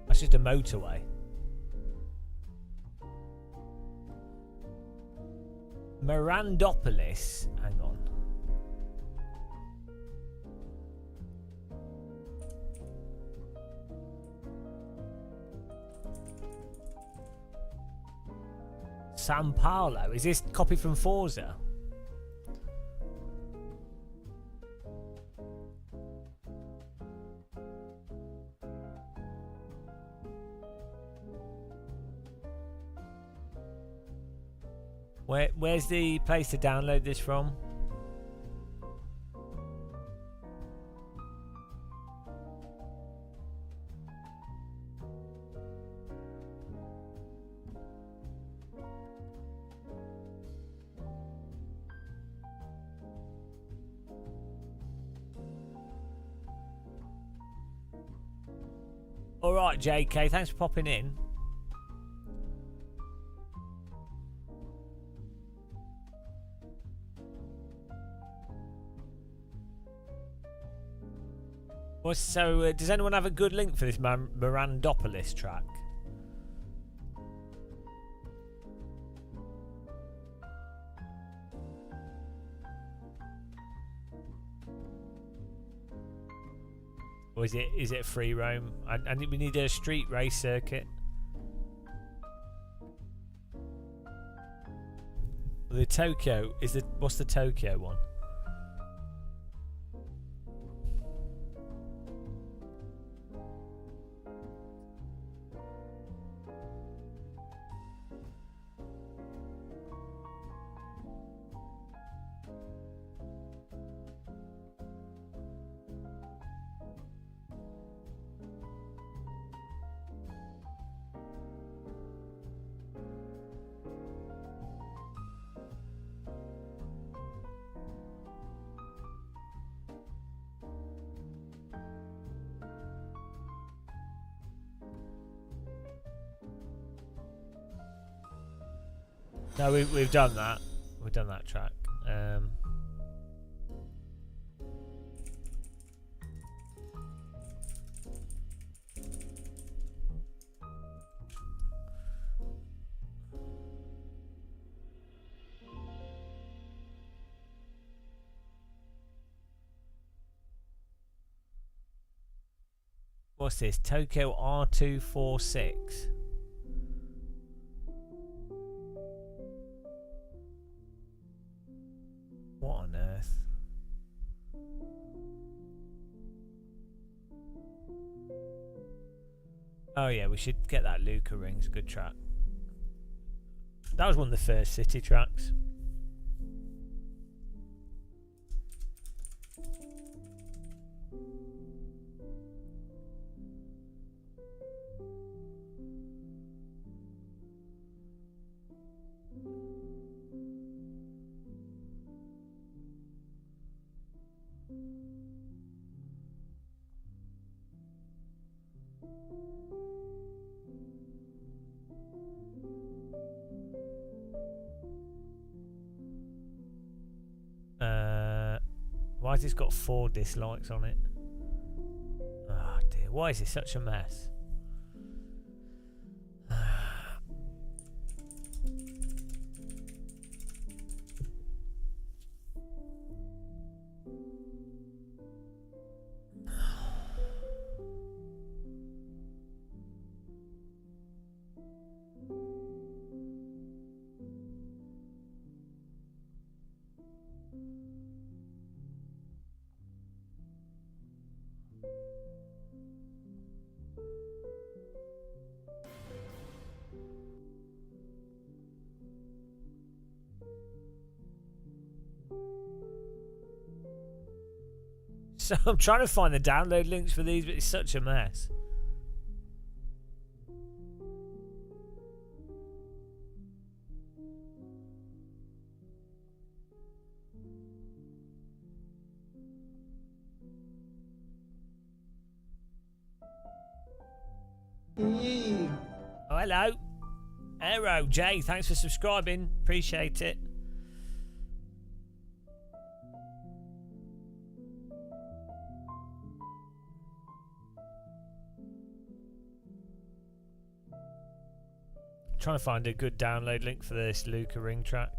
That's just a motorway. Mirandopolis. Hang on. Sao Paulo. Is this copy from Forza? Where's the place to download this from? Alright, JK, thanks for popping in. So, does anyone have a good link for this Mirandopolis track? Or is it free roam? I think we need a street race circuit. The Tokyo what's the Tokyo one? No, we've done that. We've done that track. What's this? Tokyo R246. What on earth? Oh yeah, we should get that Luca Rings. Good track. That was one of the first city tracks. Why has this got 4 dislikes on it? Oh dear, why is this such a mess? So I'm trying to find the download links for these, but it's such a mess. Oh, hello. Aero Jay, thanks for subscribing. Appreciate it. Trying to find a good download link for this Luca Ring track.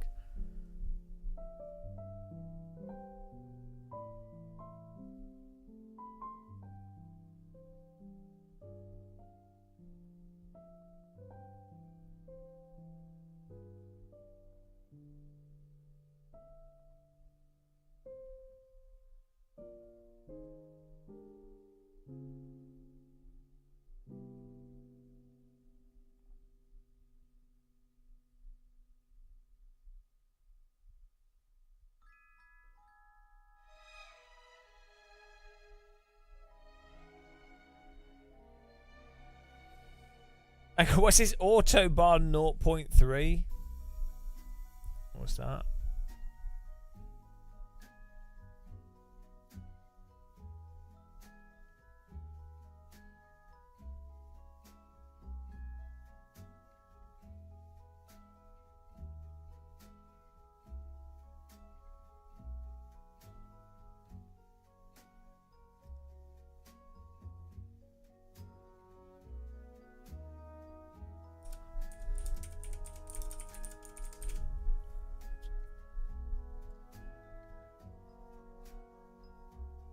What's this Autobahn 0.3? What's that?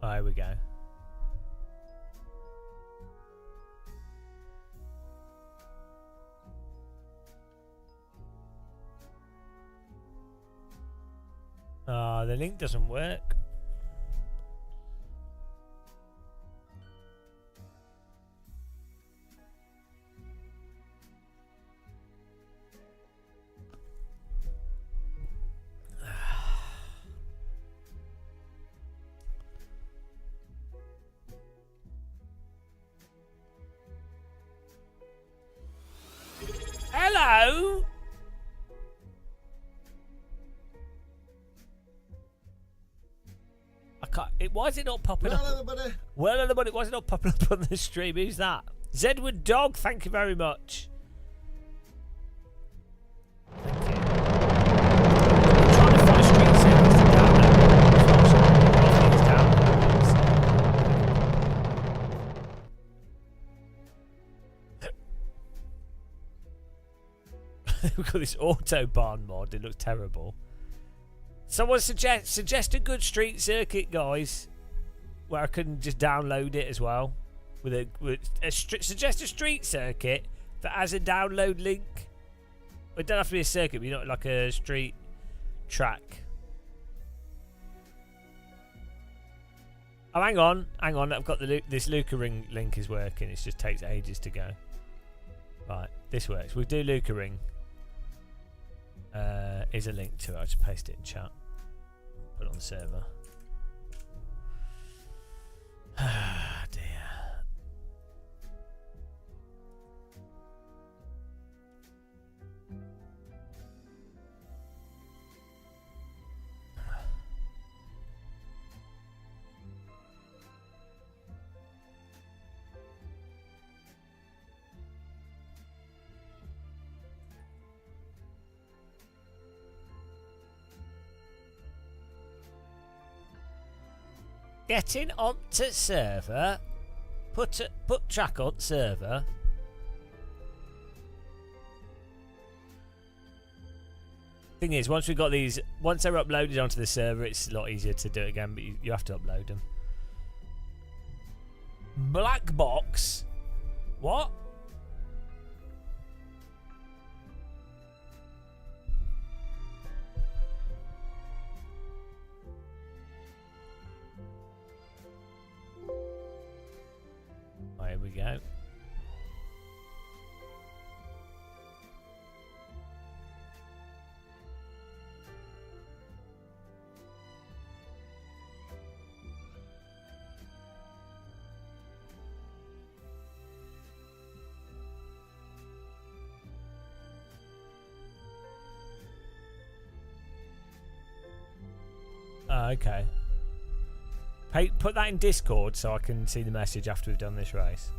Oh, here we go. Oh, the link doesn't work. Hello? I can't. Why is it not popping up? Everybody. Well, everybody, why is it not popping up on the stream? Who's that? Zedward Dog, thank you very much. Thank you. I'm trying to find Street Servers to download. We've got this Autobahn mod. It looks terrible. Someone suggest a good street circuit, guys, where I can just download it as well. Suggest a street circuit that has a download link. It don't have to be a circuit, but not like a street track. Oh, hang on. I've got this Luca Ring link is working. It just takes ages to go. Right, this works. We'll do Luca Ring. Is a link to it. I'll just paste it in chat. Put it on the server. Ah, dear. Getting onto server. Put track on server. Thing is, once they're uploaded onto the server, it's a lot easier to do it again, but you have to upload them. Black box. What? Here we go. Okay. Hey, put that in Discord so I can see the message after we've done this race.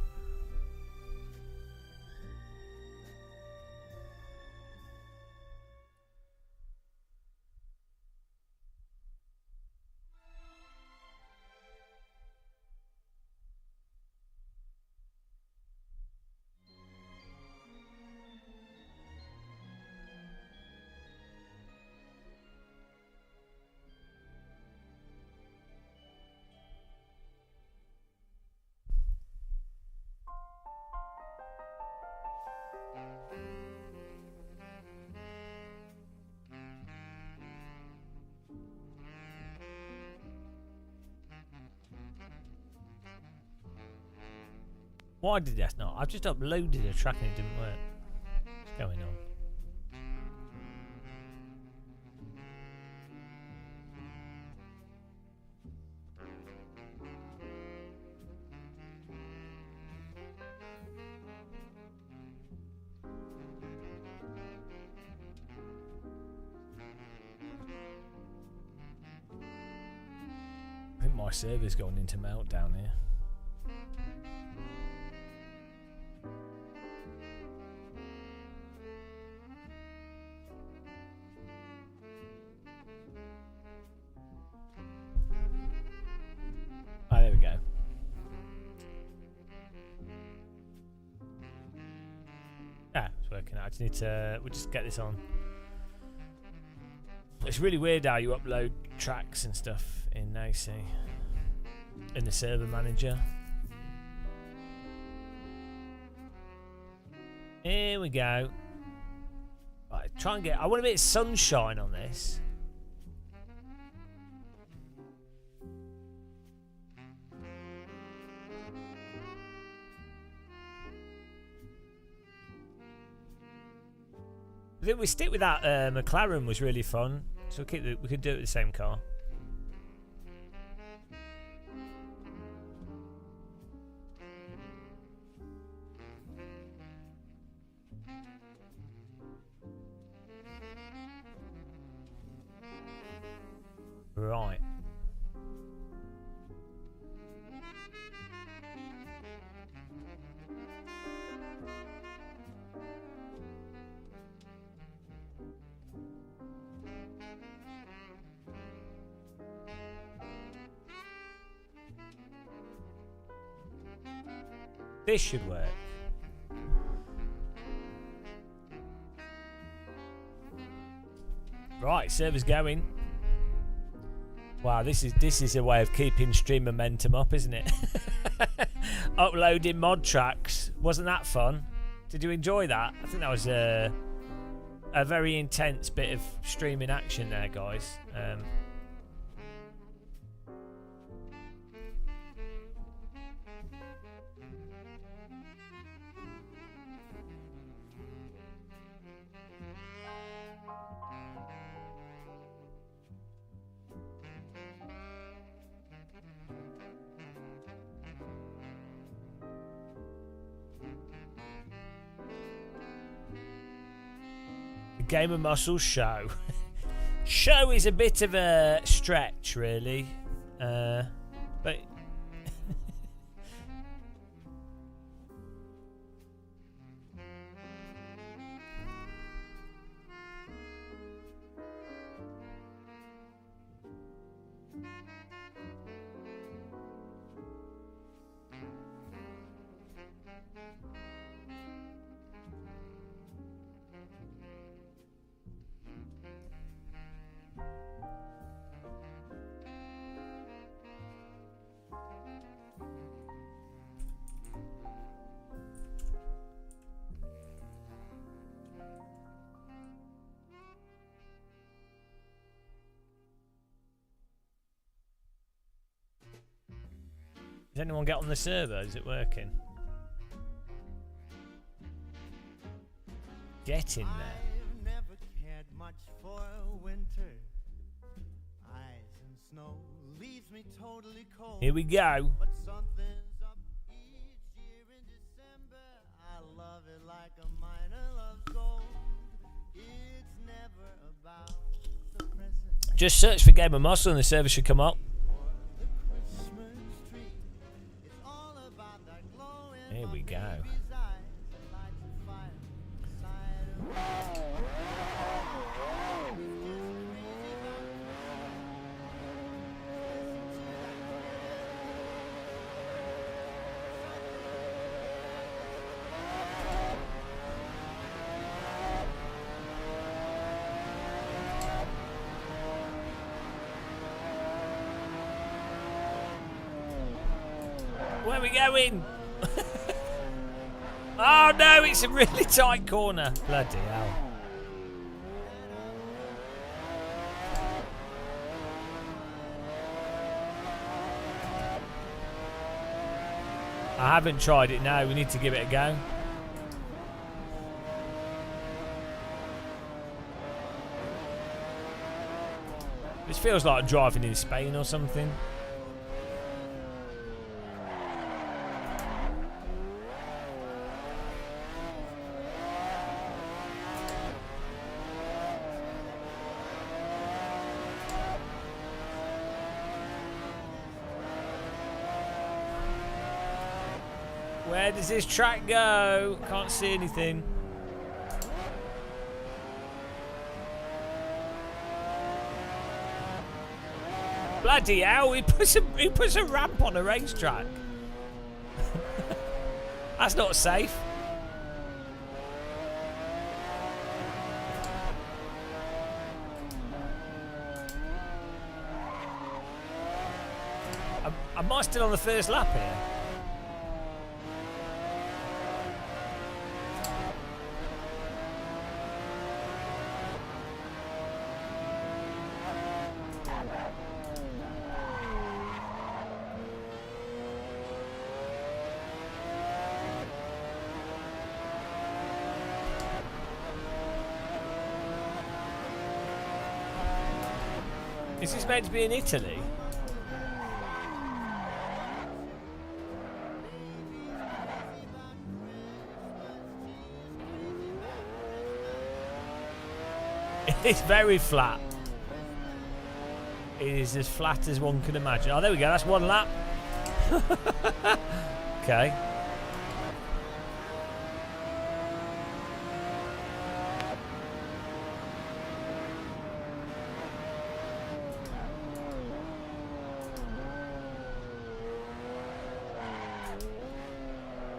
Why did that not? I've just uploaded a track and it didn't work. What's going on? server's going into meltdown here. Oh, there we go. Ah, it's working out. I just need to. We'll just get this on. It's really weird how you upload tracks and stuff in AC, in the server manager. Here we go. Right, try and get. I want a bit of sunshine on this. I think we stick with that. McLaren was really fun, so we could do it with the same car. Right. This should work. Right, server's going. Wow, this is a way of keeping stream momentum up, isn't it? Uploading mod tracks. Wasn't that fun? Did you enjoy that? I think that was a very intense bit of streaming action there, guys. Game of Muscle show. Show is a bit of a stretch, really, but does anyone get on the server? Is it working? Get in there. I've never cared much for winter. Ice and snow leaves me totally cold. Here we go. But something's up each year in December. I love it like a miner loves gold. It's never about the present. Just search for Game of Muscle and the server should come up. Here we go. Where are we going? Oh no, it's a really tight corner. Bloody hell. I haven't tried it now, we need to give it a go. This feels like driving in Spain or something. Where does this track go? Can't see anything. Bloody hell, he puts a ramp on a racetrack. That's not safe. Am I still on the first lap here? Is this meant to be in Italy? It's very flat. It is as flat as one can imagine. Oh, there we go. That's one lap. Okay.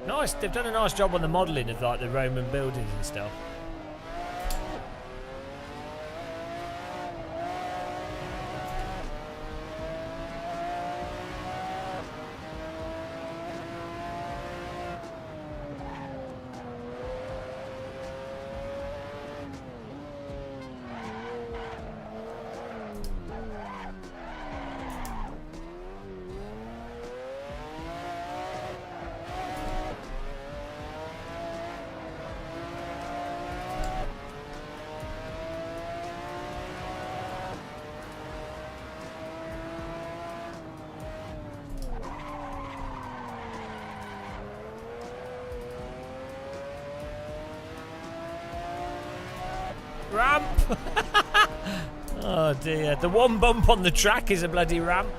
Nice. They've done a nice job on the modelling of like the Roman buildings and stuff. Ramp! Oh dear, the one bump on the track is a bloody ramp.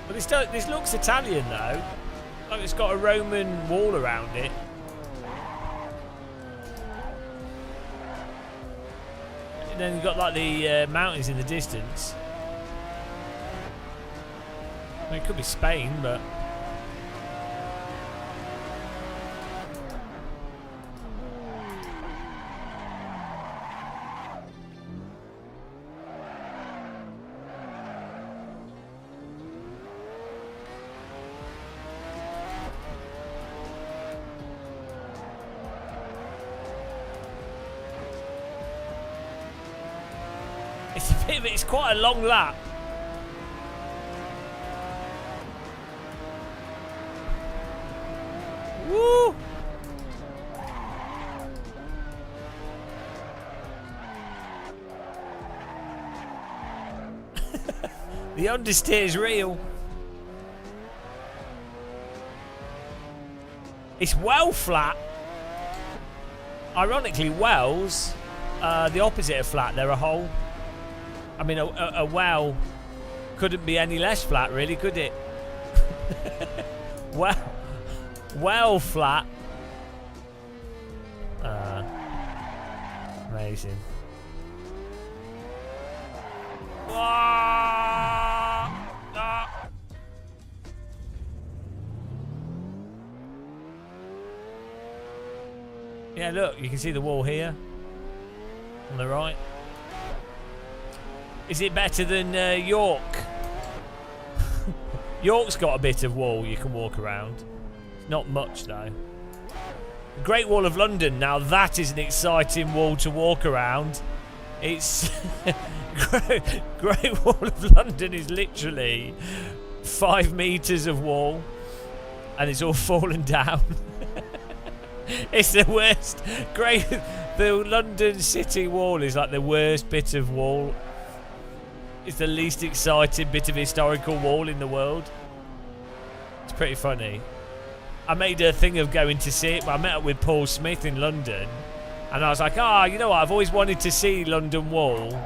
But this looks Italian though, like it's got a Roman wall around it. And then you've got like the mountains in the distance. I mean, it could be Spain, but it's quite a long lap. Woo! The understeer is real. It's well flat. Ironically, wells, the opposite of flat, they're a hole. I mean, a well couldn't be any less flat, really, could it? well flat. Amazing. Yeah, look, you can see the wall here on the right. Is it better than York? York's got a bit of wall you can walk around. Not much though. Great Wall of London, now that is an exciting wall to walk around. It's Great Wall of London is literally 5 meters of wall and it's all fallen down. It's the worst. The London City Wall is like the worst bit of wall. It's the least exciting bit of historical wall in the world. It's Pretty funny. I made a thing of going to see it, but I met up with Paul Smith in London, and I was like, you know what? I've always wanted to see London Wall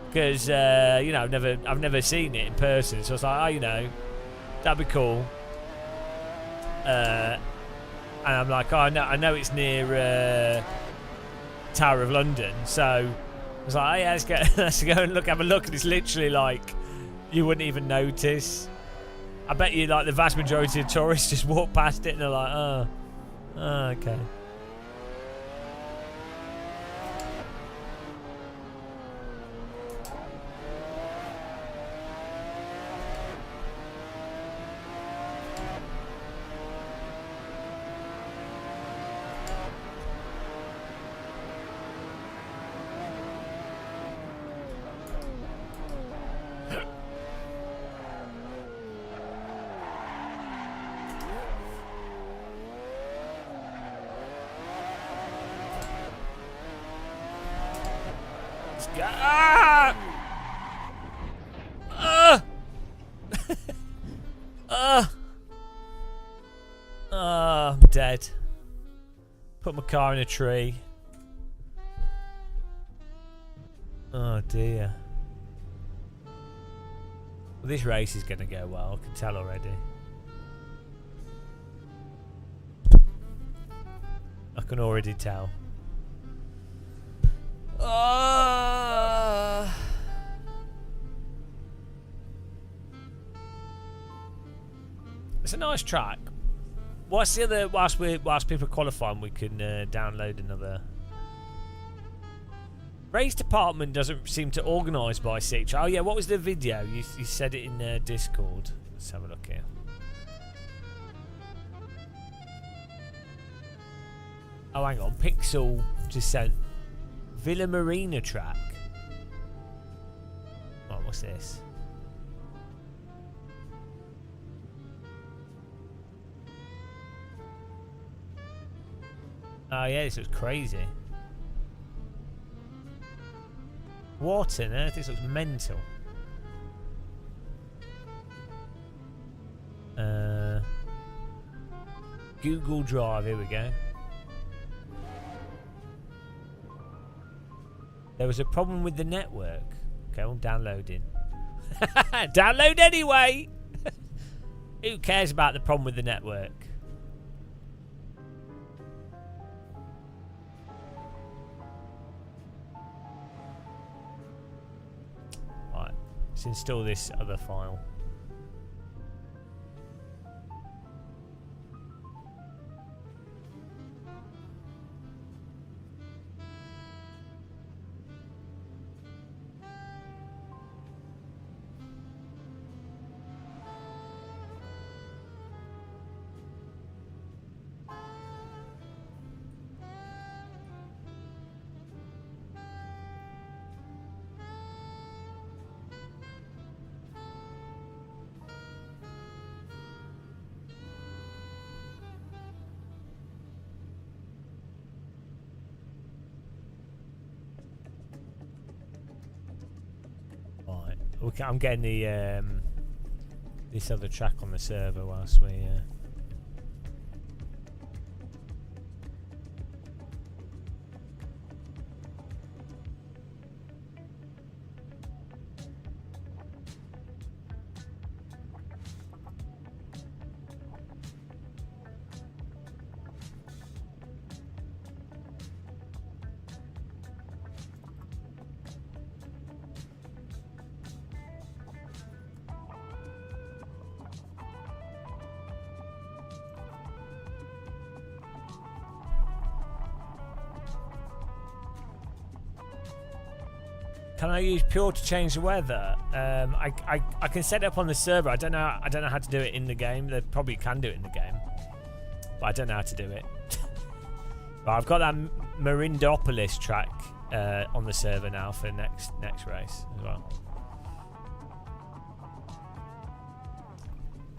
because you know I've never seen it in person. So I was like, you know, that'd be cool. And I'm like, I know it's near Tower of London, so I was like, yeah, let's go and have a look. And it's literally like you wouldn't even notice. I bet you like the vast majority of tourists just walk past it and they're like, oh okay. I'm dead. Put my car in a tree. Oh dear. Well, this race is going to go well, I can tell already. I can already tell. It's a nice track. What's the other? Whilst people are qualifying, we can download another. Race department doesn't seem to organise by Citra. Oh yeah, what was the video? You said it in Discord. Let's have a look here. Oh, hang on. Pixel just sent Villa Marina track. Oh, what's this? Oh yeah, this looks crazy. What on earth? This looks mental. Google Drive, here we go. There was a problem with the network. Okay, I'm downloading. Download anyway! Who cares about the problem with the network? Right, let's install this other file. Okay, I'm getting the this other track on the server whilst we. Can I use Pure to change the weather? I can set it up on the server. I don't know how to do it in the game. They probably can do it in the game, but I don't know how to do it. But I've got that Marindopolis track on the server now for next race as well.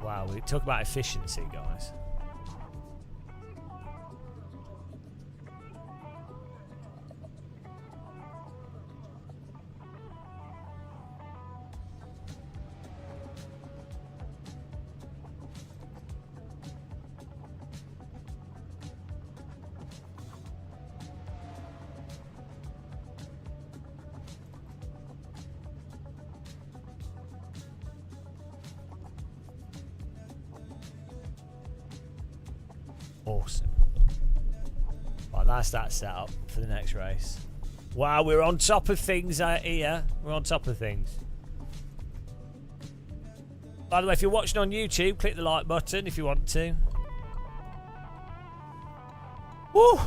Wow, we talk about efficiency, guys. Awesome. Right, that's that setup for the next race. Wow, we're on top of things here. We're on top of things. By the way, if you're watching on YouTube, click the like button if you want to. Woo!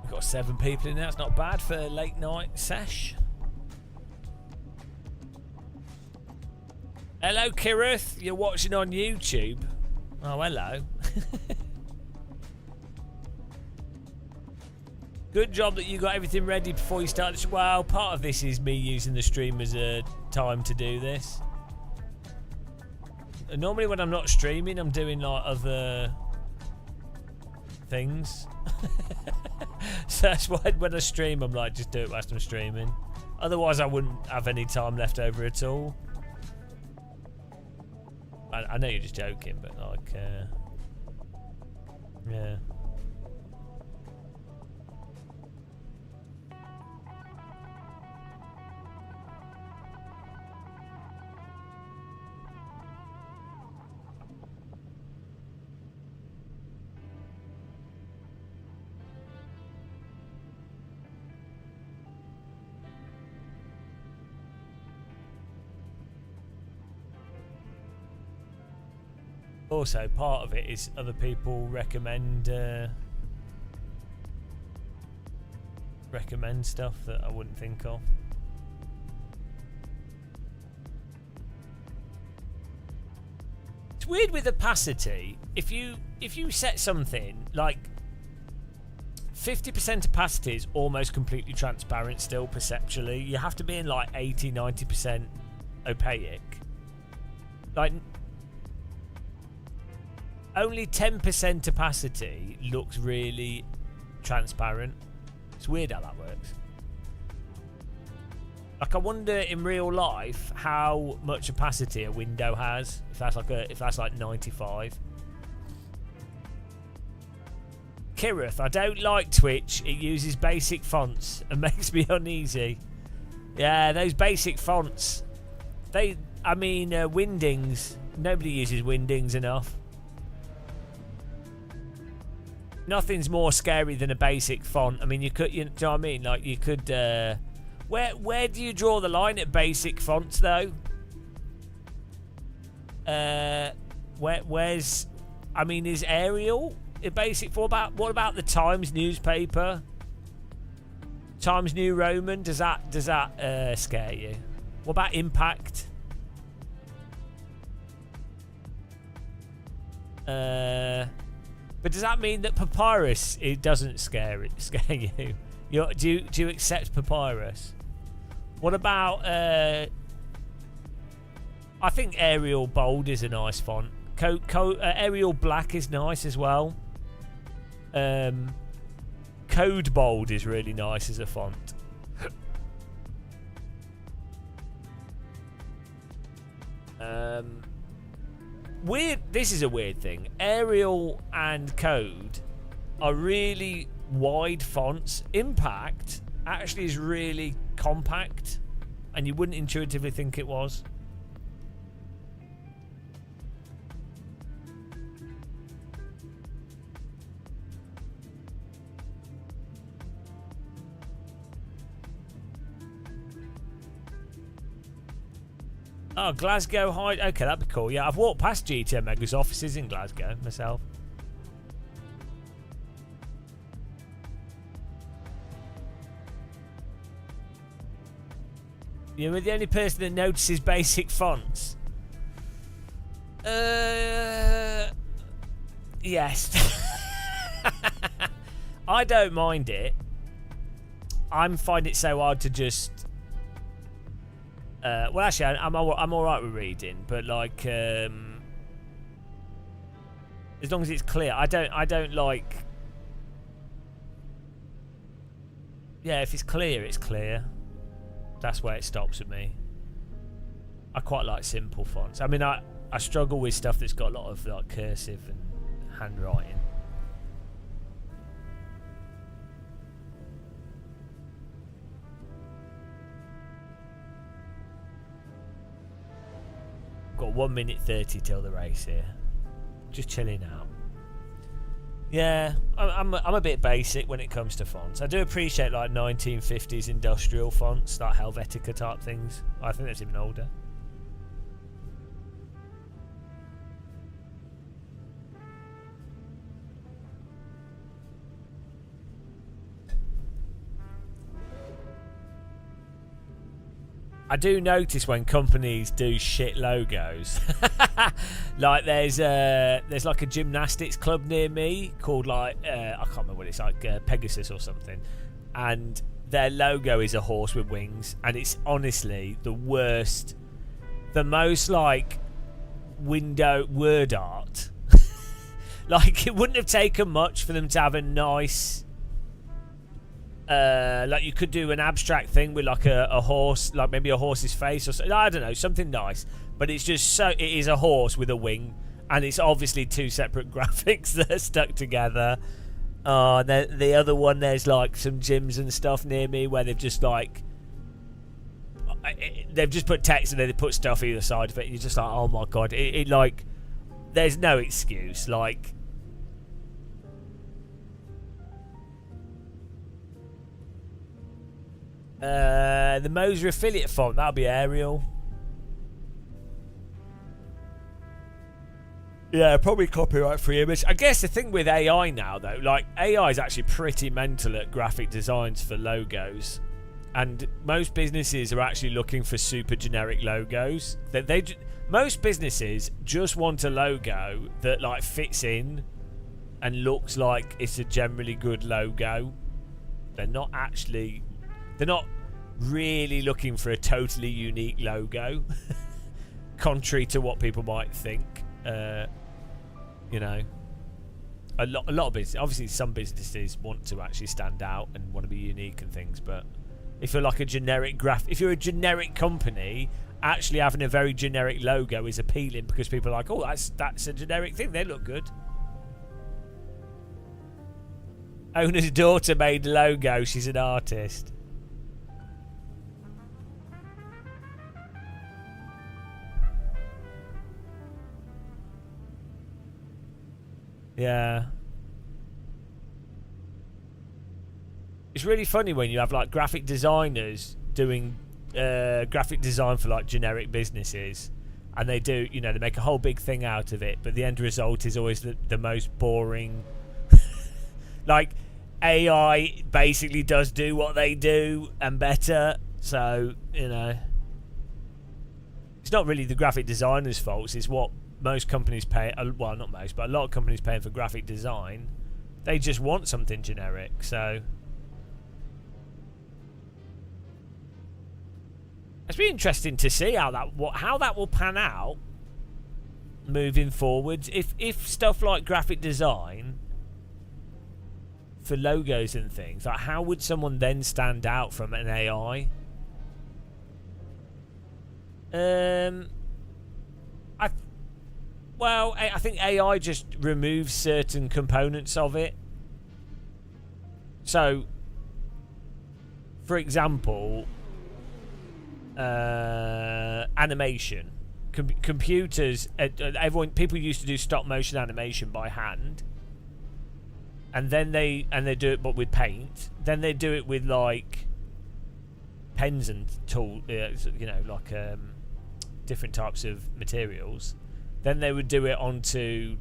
We've got 7 people in there. It's not bad for a late night sesh. Hello, Kirith. You're watching on YouTube. Oh, hello. Good job that you got everything ready before you start. Well, part of this is me using the stream as a time to do this. Normally when I'm not streaming, I'm doing like other things. So that's why when I stream, I'm like, just do it whilst I'm streaming. Otherwise, I wouldn't have any time left over at all. I know you're just joking, but like, yeah. Also, part of it is other people recommend stuff that I wouldn't think of. It's weird with opacity. If you set something like 50% opacity is almost completely transparent still perceptually. You have to be in like 80-90% opaque. Like only 10% opacity looks really transparent. It's weird how that works. Like I wonder in real life how much opacity a window has. If that's like 95. Kirith, I don't like Twitch. It uses basic fonts and makes me uneasy. Yeah, those basic fonts. Wingdings. Nobody uses Wingdings enough. Nothing's more scary than a basic font. I mean, you know what I mean? Like, you could, where do you draw the line at basic fonts, though? Where's, I mean, is Arial a basic for what about the Times newspaper? Times New Roman, does that scare you? What about Impact? But does that mean that Papyrus it doesn't scare you? Do you accept Papyrus? What about I think Arial Bold is a nice font. Arial Black is nice as well. Code Bold is really nice as a font. Weird. This is a weird thing. Arial and Code are really wide fonts. Impact actually is really compact, and you wouldn't intuitively think it was. Oh, Glasgow High. Okay, that'd be cool. Yeah, I've walked past GT Omega's offices in Glasgow myself. You're the only person that notices basic fonts. Yes. I don't mind it. I find it so hard to just. Well, actually, I'm all right with reading, but like, as long as it's clear, I don't like. Yeah, if it's clear, it's clear. That's where it stops with me. I quite like simple fonts. I mean, I struggle with stuff that's got a lot of like cursive and handwriting. got 1 minute 30 till the race here. Just chilling out. Yeah, I'm a bit basic when it comes to fonts. I do appreciate like 1950s industrial fonts, like Helvetica type things. I think that's even older. I do notice when companies do shit logos. Like there's like a gymnastics club near me called like I can't remember what it's like, Pegasus or something, and their logo is a horse with wings, and it's honestly the worst, the most like window word art. Like it wouldn't have taken much for them to have a nice. Like you could do an abstract thing with like a horse, like maybe a horse's face or something. I don't know, something nice. But it's just so, it is a horse with a wing, and it's obviously two separate graphics that are stuck together. The other one, there's like some gyms and stuff near me where they've just like they've just put text and then they put stuff either side of it. And you're just like, oh my god, it like there's no excuse. Like. The Moser affiliate font, that'll be Arial. Yeah, probably copyright free image. I guess the thing with AI now though, like AI is actually pretty mental at graphic designs for logos, and most businesses are actually looking for super generic logos. Most businesses just want a logo that like fits in and looks like it's a generally good logo. They're not really looking for a totally unique logo, contrary to what people might think. You know, a lot of business. Obviously, some businesses want to actually stand out and want to be unique and things. But if you're like a generic if you're a generic company, actually having a very generic logo is appealing because people are like, oh, that's a generic thing. They look good. Owner's daughter made the logo. She's an artist. Yeah. It's really funny when you have like graphic designers doing graphic design for like generic businesses, and they do, you know, they make a whole big thing out of it, but the end result is always the most boring. Like AI basically does do what they do and better, so you know, it's not really the graphic designer's fault. It's what most companies pay, well not most, but a lot of companies paying for graphic design, they just want something generic. So it's be interesting to see how that will pan out moving forwards. If stuff like graphic design for logos and things, like how would someone then stand out from an AI? I think AI just removes certain components of it. So, for example, animation, computers. People used to do stop motion animation by hand, and then they do it, but with paint. Then they do it with like pens and tools, you know, like different types of materials. Then they would do it onto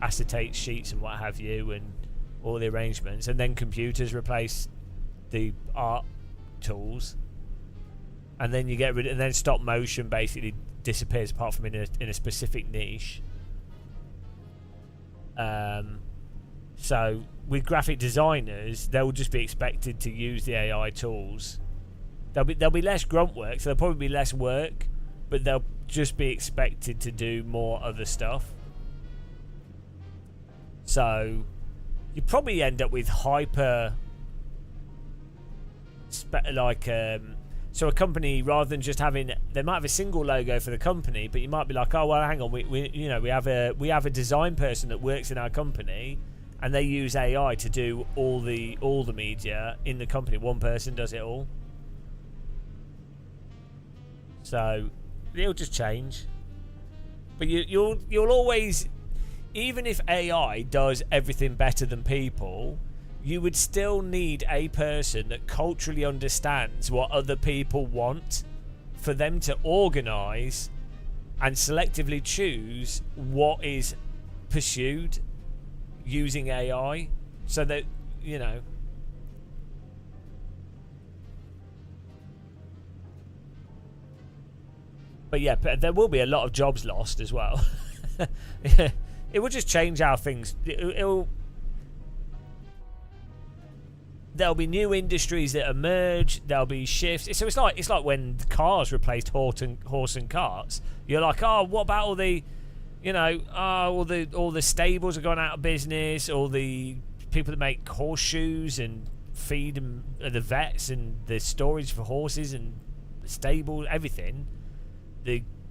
acetate sheets and what have you, and all the arrangements. And then computers replace the art tools, and then you get rid. And then stop motion basically disappears, apart from in a specific niche. So with graphic designers, they'll just be expected to use the AI tools. There'll be less grunt work, so there'll probably be less work, but they'll just be expected to do more other stuff. So you probably end up with hyper so a company, rather than just having, they might have a single logo for the company, but you might be like, oh well, hang on, we have a design person that works in our company, and they use AI to do all the media in the company. One person does it all. So it'll just change. But you'll always, even if AI does everything better than people, you would still need a person that culturally understands what other people want for them to organise and selectively choose what is pursued using AI, so that, you know. But yeah, there will be a lot of jobs lost as well. It will just change how things. There'll be new industries that emerge. There'll be shifts. So it's like when cars replaced horse and carts. You're like, oh, what about all the, you know, all the stables are gone out of business. All the people that make horseshoes and feed them, the vets and the storage for horses and the stables, everything.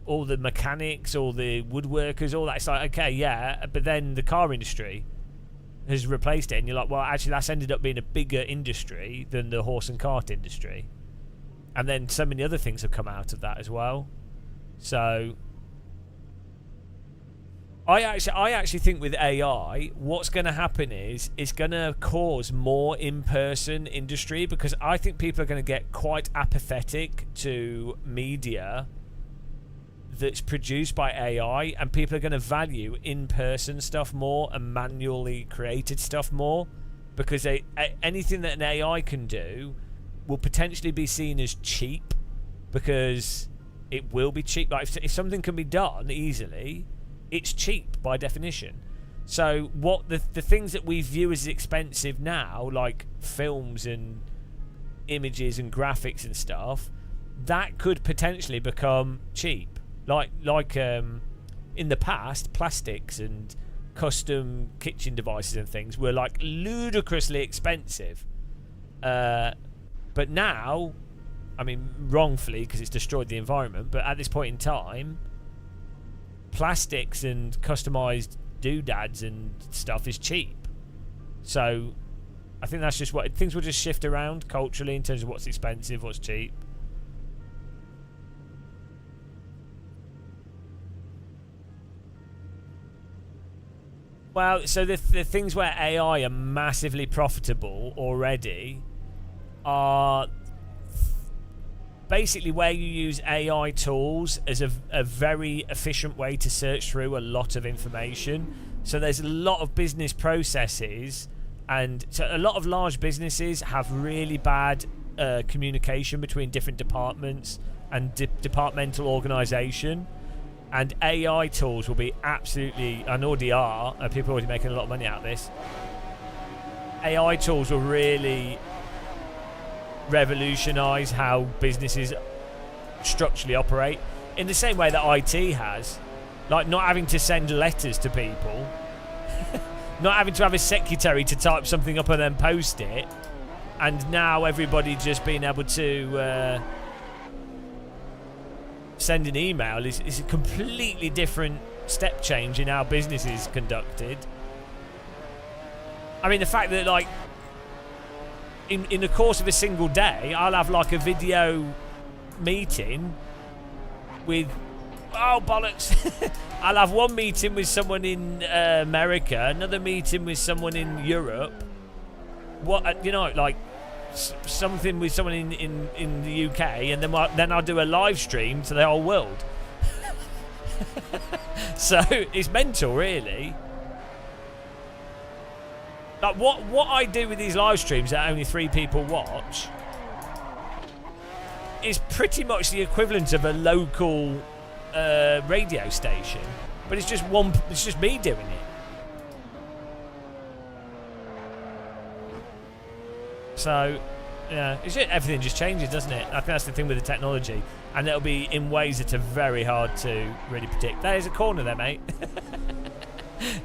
All the mechanics, all the woodworkers, all that. It's like, okay, yeah, but then the car industry has replaced it, and you're like, well, actually, that's ended up being a bigger industry than the horse and cart industry. And then so many other things have come out of that as well. So I actually think with AI, what's going to happen is it's going to cause more in-person industry, because I think people are going to get quite apathetic to media that's produced by AI, and people are going to value in-person stuff more and manually created stuff more, because anything that an AI can do will potentially be seen as cheap, because it will be cheap. Like if something can be done easily, it's cheap by definition. So what the things that we view as expensive now, like films and images and graphics and stuff, that could potentially become cheap. Like in the past, plastics and custom kitchen devices and things were like ludicrously expensive. But now, I mean, wrongfully, because it's destroyed the environment, but at this point in time, plastics and customized doodads and stuff is cheap. So I think that's just what things will just shift around culturally in terms of what's expensive, what's cheap. Well, so the things where AI are massively profitable already are basically where you use AI tools as a very efficient way to search through a lot of information. So there's a lot of business processes, and so a lot of large businesses have really bad communication between different departments and departmental organisation. And AI tools will be absolutely, and already are, and people are already making a lot of money out of this. AI tools will really revolutionise how businesses structurally operate, in the same way that IT has. Like not having to send letters to people, not having to have a secretary to type something up and then post it, and now everybody just being able to send an email is a completely different step change in how business is conducted. I mean, the fact that, like, in the course of a single day, I'll have, like, a video meeting with... Oh, bollocks! I'll have one meeting with someone in America, another meeting with someone in Europe. What, you know, like... something with someone in the UK, and then I'll do a live stream to the whole world. So it's mental, really. Like what I do with these live streams that only 3 people watch is pretty much the equivalent of a local radio station, but it's just me doing it. So, yeah, everything just changes, doesn't it? I think that's the thing with the technology. And it'll be in ways that are very hard to really predict. There's a corner there, mate.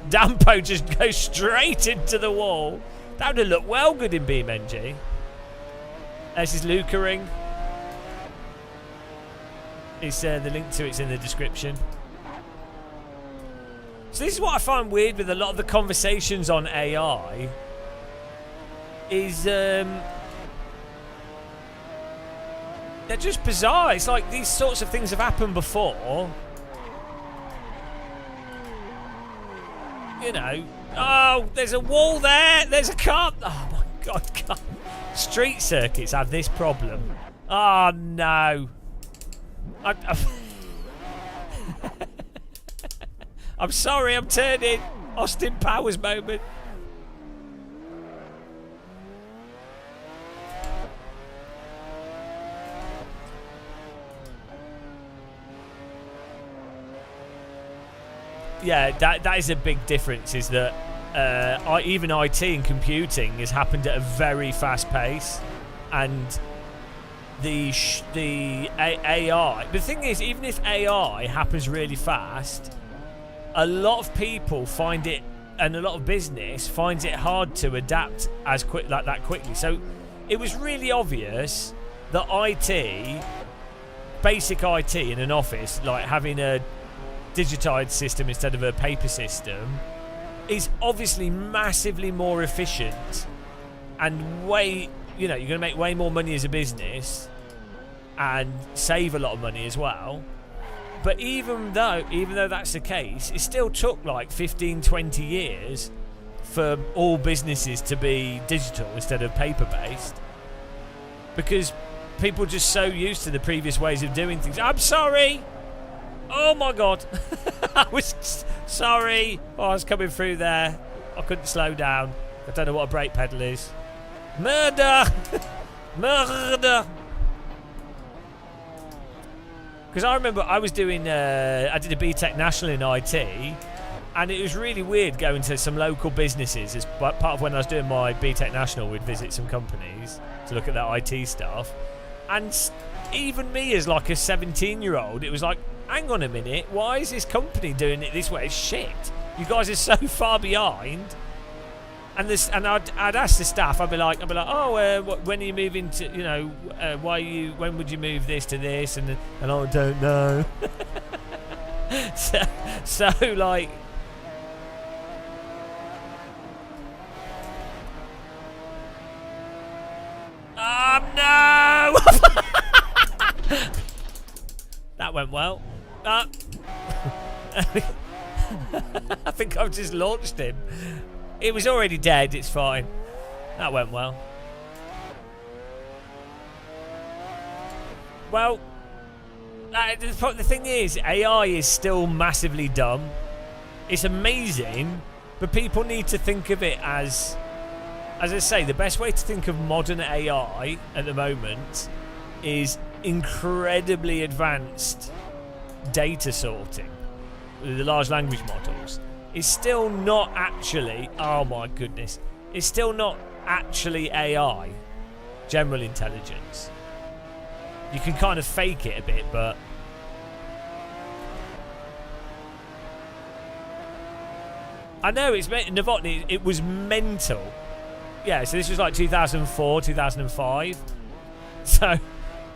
Dampo just goes straight into the wall. That would have looked well good in BeamNG. This is Luca Ring. It's, the link to it's in the description. So this is what I find weird with a lot of the conversations on AI. Is they're just bizarre. It's like these sorts of things have happened before, you know. Oh, there's a wall there. There's a car. Oh my God, God. Street circuits have this problem. Oh no. I'm sorry, I'm turning. Austin Powers moment. Yeah, that is a big difference, is that even IT and computing has happened at a very fast pace, and the AI. The thing is, even if AI happens really fast, a lot of people find it, and a lot of business finds it hard to adapt as quick like that quickly. So it was really obvious that basic IT in an office, like having a digitized system instead of a paper system, is obviously massively more efficient and way, you know, you're going to make way more money as a business and save a lot of money as well. But even though that's the case, it still took like 15-20 years for all businesses to be digital instead of paper based, because people are just so used to the previous ways of doing things. I'm sorry. Oh my God. I was sorry. Oh, I was coming through there. I couldn't slow down. I don't know what a brake pedal is. Murder! Murder! Because I remember I was doing, I did a BTEC National in IT, and it was really weird going to some local businesses. As part of when I was doing my BTEC National, we'd visit some companies to look at their IT stuff. And even me as like a 17-year-old, it was like, hang on a minute, why is this company doing it this way? It's shit. You guys are so far behind. And I'd ask the staff, I'd be like, oh, when are you moving to, you know, when would you move this to this? And I don't know. so like, no! That went well. I think I've just launched him. It was already dead, it's fine. That went well. Well, the thing is, AI is still massively dumb. It's amazing, but people need to think of it as I say, the best way to think of modern AI at the moment is incredibly advanced data sorting with the large language models. It's still not actually, oh my goodness, it's still not actually AI, general intelligence. You can kind of fake it a bit, but I know it's Novotny, it was mental. Yeah, so this was like 2004, 2005. So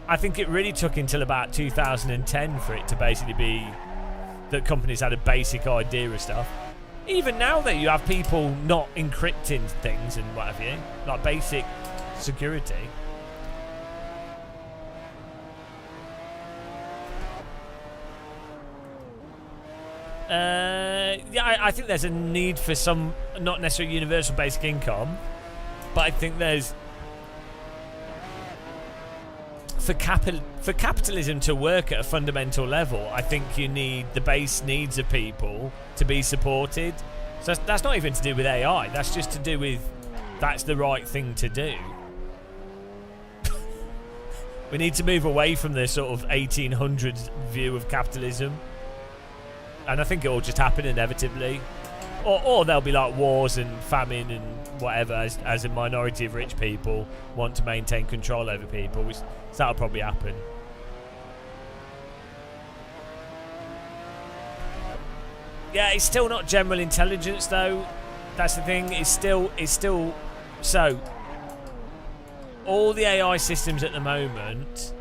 I think it really took until about 2010 for it to basically be that companies had a basic idea of stuff. Even now that you have people not encrypting things and what have you, like basic security. Yeah, I think there's a need for some, not necessarily universal basic income, but I think there's for capitalism to work at a fundamental level, I think you need the base needs of people to be supported. So that's not even to do with AI. That's just to do with that's the right thing to do. We need to move away from the sort of 1800s view of capitalism. And I think it will just happen inevitably. Or there'll be like wars and famine and whatever as a minority of rich people want to maintain control over people, which that'll probably happen. Yeah, it's still not general intelligence though. That's the thing. It's still so all the AI systems at the moment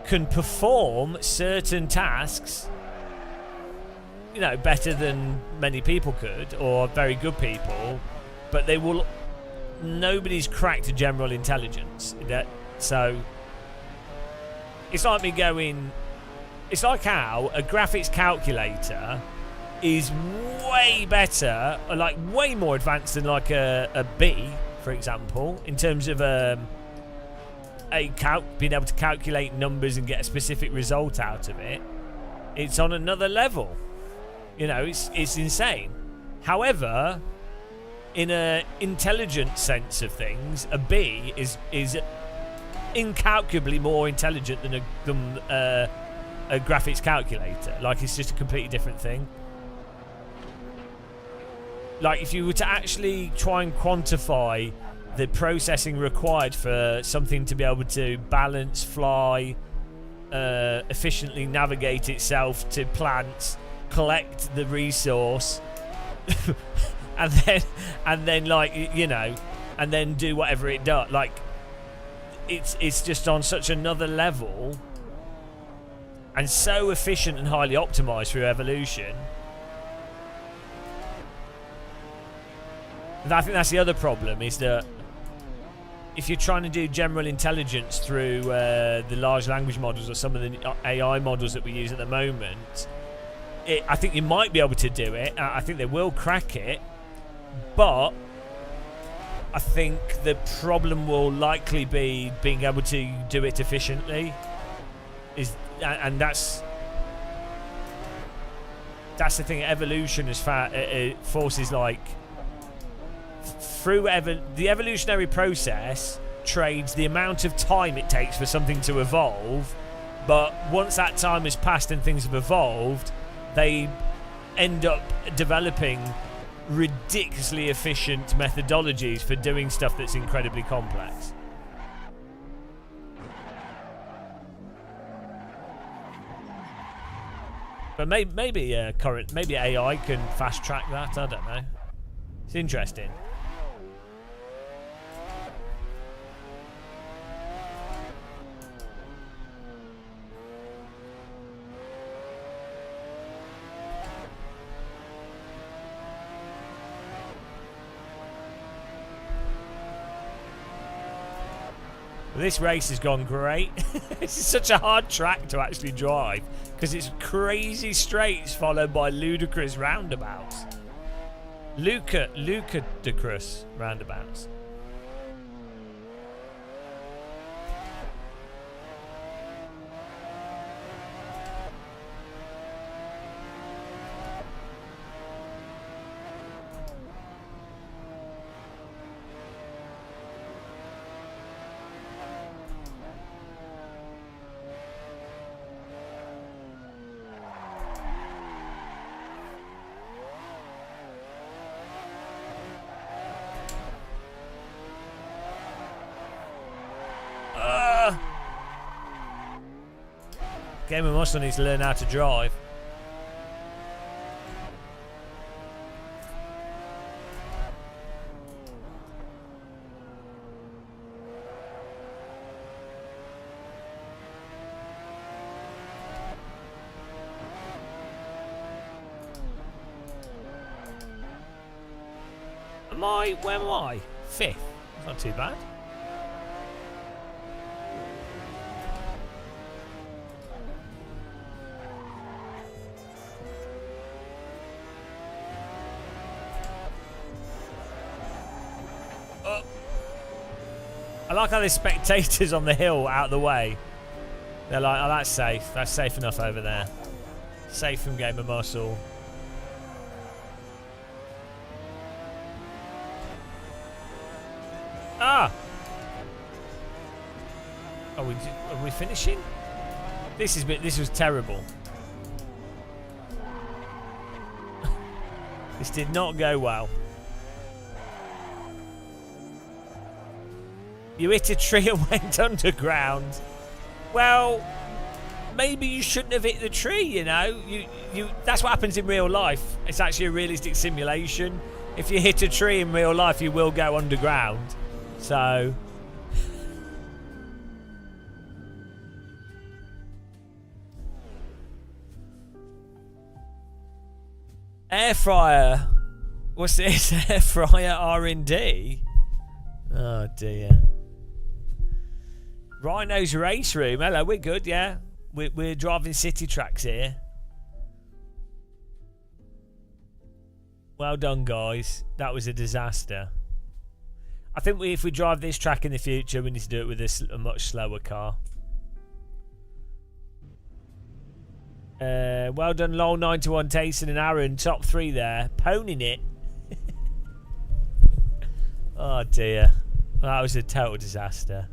can perform certain tasks, you know, better than many people could, or very good people, but nobody's cracked a general intelligence. So it's like me going, it's like how a graphics calculator is way better, like way more advanced than like a B, for example, in terms of being able to calculate numbers and get a specific result out of it. It's on another level. You know, it's insane. However, in an intelligent sense of things, a B is incalculably more intelligent than a graphics calculator. Like, it's just a completely different thing. Like, if you were to actually try and quantify the processing required for something to be able to balance, fly, efficiently navigate itself to plants, collect the resource, and then like, you know, and then do whatever it does. Like, it's just on such another level, and so efficient and highly optimized through evolution. And I think that's the other problem, is that if you're trying to do general intelligence through the large language models or some of the AI models that we use at the moment, I think you might be able to do it. I think they will crack it, but I think the problem will likely be being able to do it efficiently. And that's the thing. Evolution forces, like, through the evolutionary process trades the amount of time it takes for something to evolve, but once that time has passed and things have evolved, they end up developing ridiculously efficient methodologies for doing stuff that's incredibly complex. But maybe AI can fast track that. I don't know. It's interesting. This race has gone great. This is such a hard track to actually drive because it's crazy straights followed by ludicrous roundabouts. Ludicrous roundabouts. Game of Muscle needs to learn how to drive. Where am I? 5th. That's not too bad. I like how there's spectators on the hill out of the way. They're like, oh, that's safe. That's safe enough over there. Safe from Game of Muscle. Ah! Are we finishing? This was terrible. This did not go well. You hit a tree and went underground. Well, maybe you shouldn't have hit the tree, you know. That's what happens in real life. It's actually a realistic simulation. If you hit a tree in real life, you will go underground. So air fryer. What's this? Air fryer R&D? Oh dear. Rhino's race room. Hello, we're good, yeah. We're driving city tracks here. Well done, guys. That was a disaster. I think if we drive this track in the future, we need to do it with a much slower car. Well done, Lol91, Tayson and Aaron. Top 3 there. Ponying it. Oh, dear. That was a total disaster.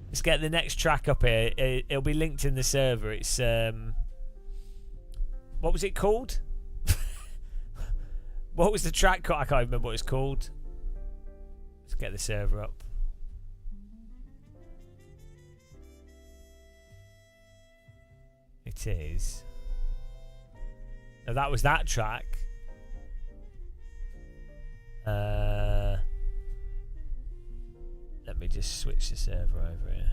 Let's get the next track up here. It'll be linked in the server. It's... what was it called? What was the track called? I can't remember what it's called. Let's get the server up. It is. Now that was that track. Let me just switch the server over here.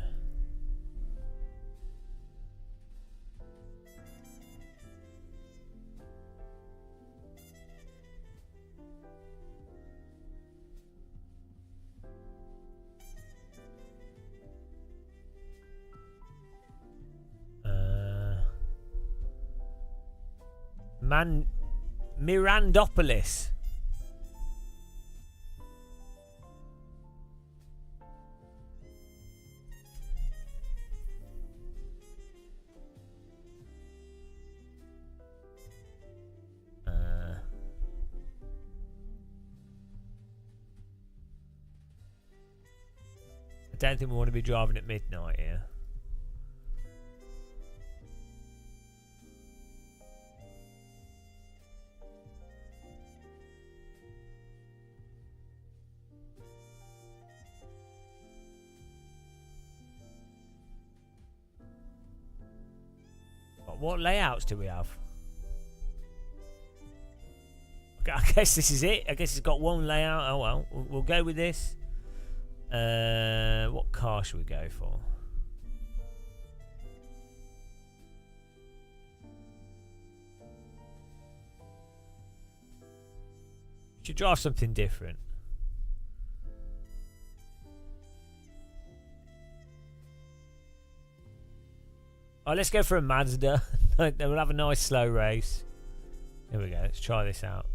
Mirandopolis. I don't think we want to be driving at midnight here. What layouts do we have? Okay, I guess this is it. I guess it's got one layout. Oh well, we'll go with this. What car should we go for? Should drive something different. Oh, let's go for a Mazda. We'll have a nice slow race. Here we go. Let's try this out.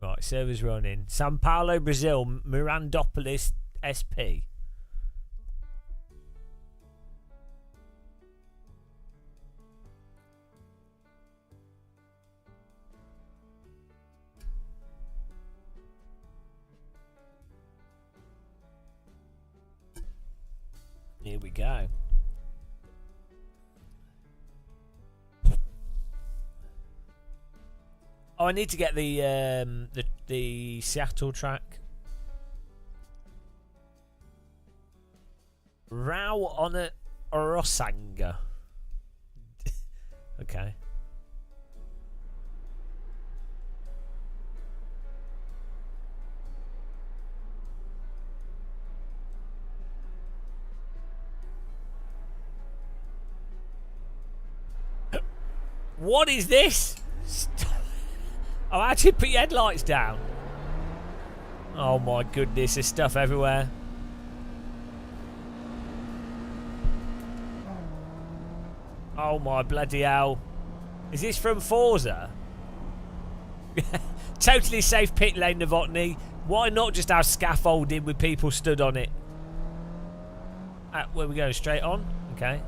Right, server's running. Sao Paulo, Brazil. Mirandopolis SP. Here we go. Oh, I need to get the Seattle track. Rao on a Rosanga. Okay. What is this? Oh, actually put your headlights down. Oh my goodness, there's stuff everywhere. Oh my bloody hell. Is this from Forza? Totally safe pit lane, Novotny. Why not just have scaffolding with people stood on it? Where we go? Straight on? Okay.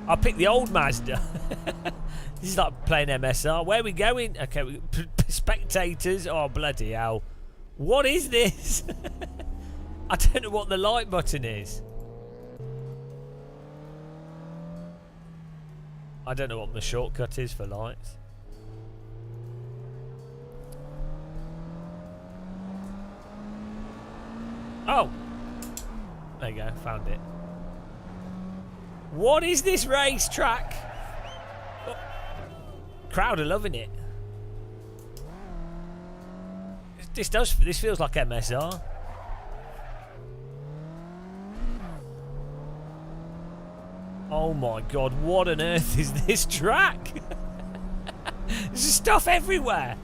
I'll pick the old Mazda. This is like playing MSR. Where are we going? Okay, spectators. Oh, bloody hell. What is this? I don't know what the light button is. I don't know what the shortcut is for lights. Oh. There you go. Found it. What is this racetrack? Oh. Crowd are loving it. This feels like MSR. Oh my god, what on earth is this track? There's stuff everywhere.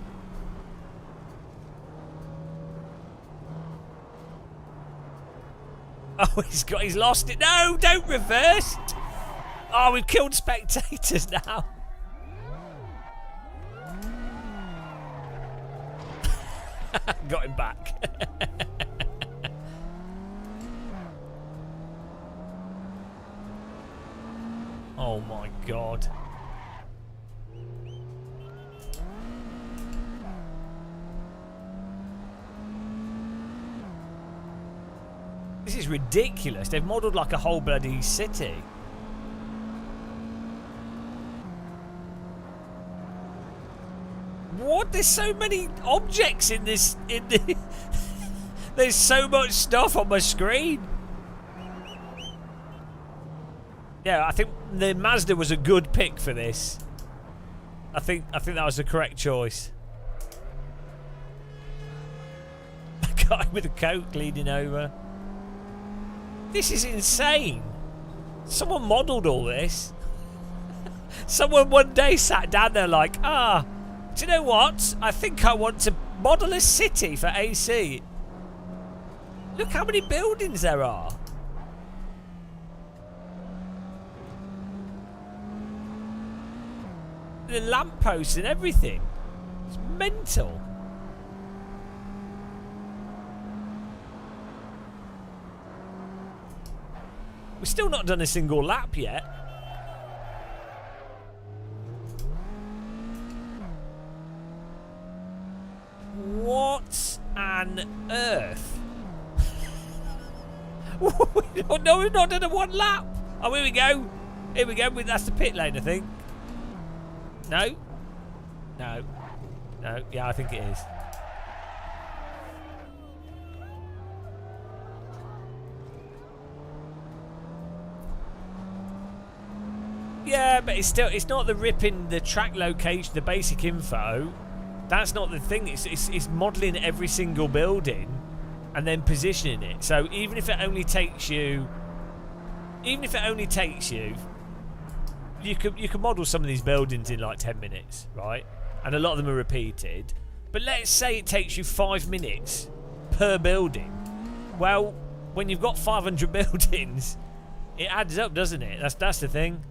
Oh, he's lost it. No, don't reverse. Oh, we've killed spectators now. Got him back. Oh my god. This is ridiculous. They've modelled like a whole bloody city. What? There's so many objects in this. There's so much stuff on my screen. Yeah, I think the Mazda was a good pick for this. I think that was the correct choice. A guy with a coat leaning over. This is insane. Someone modelled all this. Someone one day sat down there like, do you know what? I think I want to model a city for AC. Look how many buildings there are. The lampposts and everything. It's mental. We've still not done a single lap yet. What on earth? No, we've not done a one lap. Oh, here we go. Here we go. That's the pit lane, I think. No. No. No. Yeah, I think it is. Yeah, but it's not the ripping the track location, the basic info. That's not the thing. It's modelling every single building and then positioning it. So even if it only takes you, you can model some of these buildings in like 10 minutes, right? And a lot of them are repeated. But let's say it takes you 5 minutes per building. Well, when you've got 500 buildings, it adds up, doesn't it? That's the thing.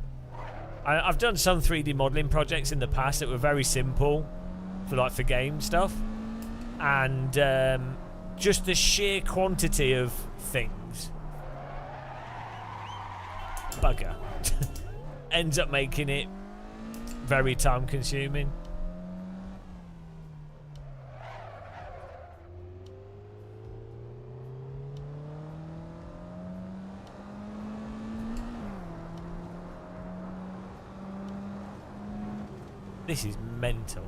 I've done some 3D modelling projects in the past that were very simple for game stuff, and just the sheer quantity of things, bugger, ends up making it very time consuming. This is mental.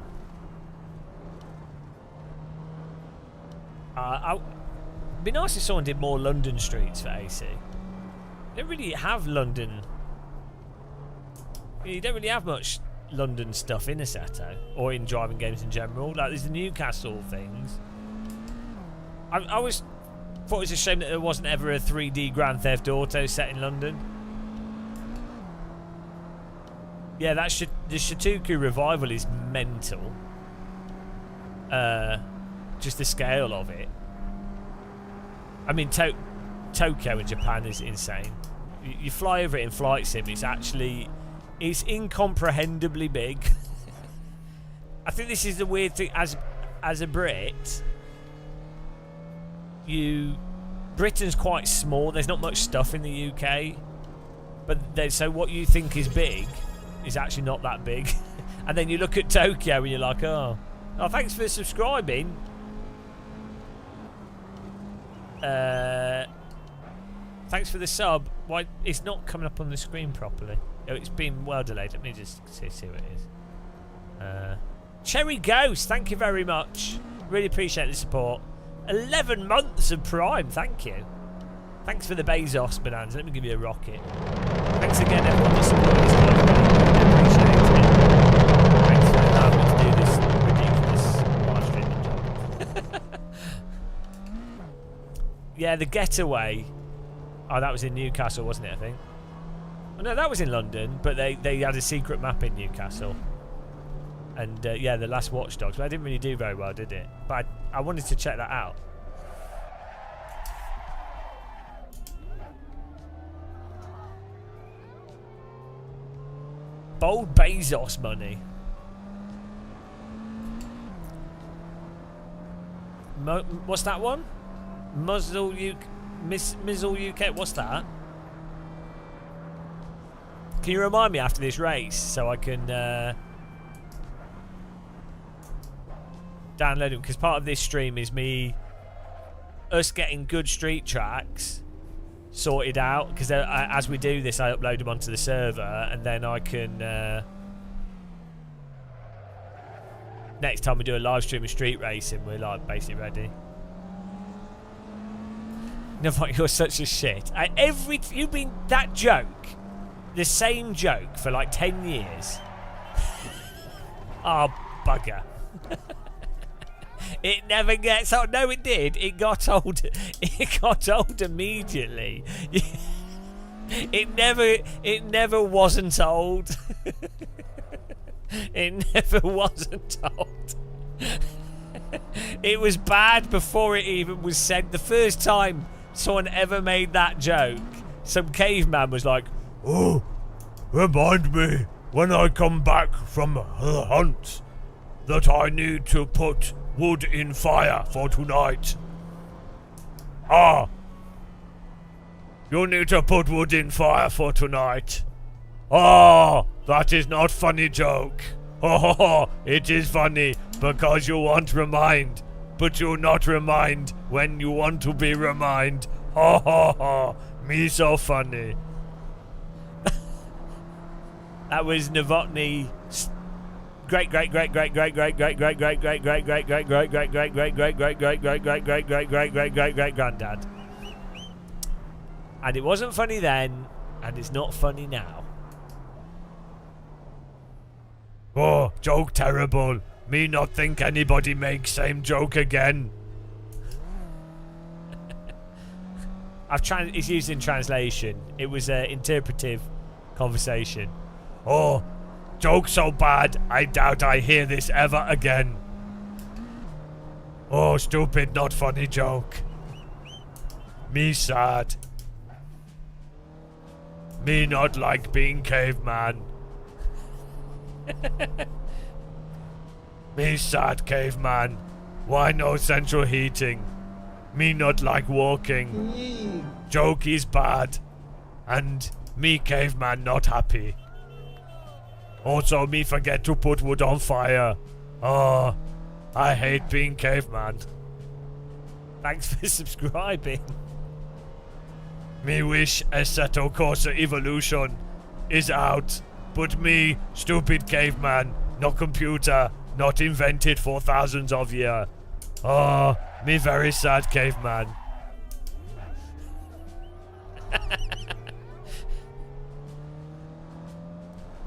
It'd be nice if someone did more London streets for AC. They don't really have London. You don't really have much London stuff in Assetto or in driving games in general. Like there's the Newcastle things. I always thought it was a shame that there wasn't ever a 3D Grand Theft Auto set in London. Yeah, the Shituku revival is mental. Just the scale of it. I mean, Tokyo in Japan is insane. You fly over it in Flight Sim, it's incomprehendibly big. I think this is the weird thing. As a Brit, Britain's quite small. There's not much stuff in the UK, but so what you think is big is actually not that big. And then you look at Tokyo and you're like, oh, thanks for subscribing. Thanks for the sub. Why it's not coming up on the screen properly? Oh, it's been well delayed. Let me just see what it is. Cherry Ghost, thank you very much. Really appreciate the support. 11 months of Prime, thank you. Thanks for the Bezos Bonanza. Let me give you a rocket. Thanks again, everyone, for supporting this live game. Really appreciate it. Thanks for allowing me to do this ridiculous live streaming job. Yeah, the Getaway. Oh, that was in Newcastle, wasn't it, I think? Oh, no, that was in London, but they had a secret map in Newcastle. And, yeah, the last Watch Dogs. But I didn't really do very well, did it? But I wanted to check that out. Bold Bezos money. What's that one? Muzzle UK. What's that? Can you remind me after this race so I can download them? Because part of this stream is us getting good street tracks sorted out. Because as we do this, I upload them onto the server, and then I can next time we do a live stream of street racing, we're like basically ready. No, you're such a shit. You've been that joke. The same joke for like 10 years. Oh, bugger. It never gets old. No, it did. It got old. It got old immediately. It never wasn't old. It never wasn't old. It was bad before it even was said. The first time someone ever made that joke, some caveman was like, "Oh, remind me when I come back from the hunt that I need to put wood in fire for tonight. Ah, you need to put wood in fire for tonight. Ah, that is not funny joke. Oh, it is funny because you want remind, but you not remind when you want to be remind. Ha ha ha, me so funny." That was Novotny. Great granddad, and it wasn't funny then, and it's not funny now. Oh, joke terrible. Me not think anybody make same joke again. It's used in translation. It was an interpretive conversation. Oh, joke so bad, I doubt I hear this ever again. Oh, stupid, not funny joke. Me sad. Me not like being caveman. Me sad caveman. Why no central heating? Me not like walking. Joke is bad. And me caveman not happy. Also, me forget to put wood on fire. Oh, I hate being caveman. Thanks for subscribing. Me wish Assetto Corsa Evolution is out, but me, stupid caveman, no computer, not invented for thousands of years. Oh, me very sad caveman.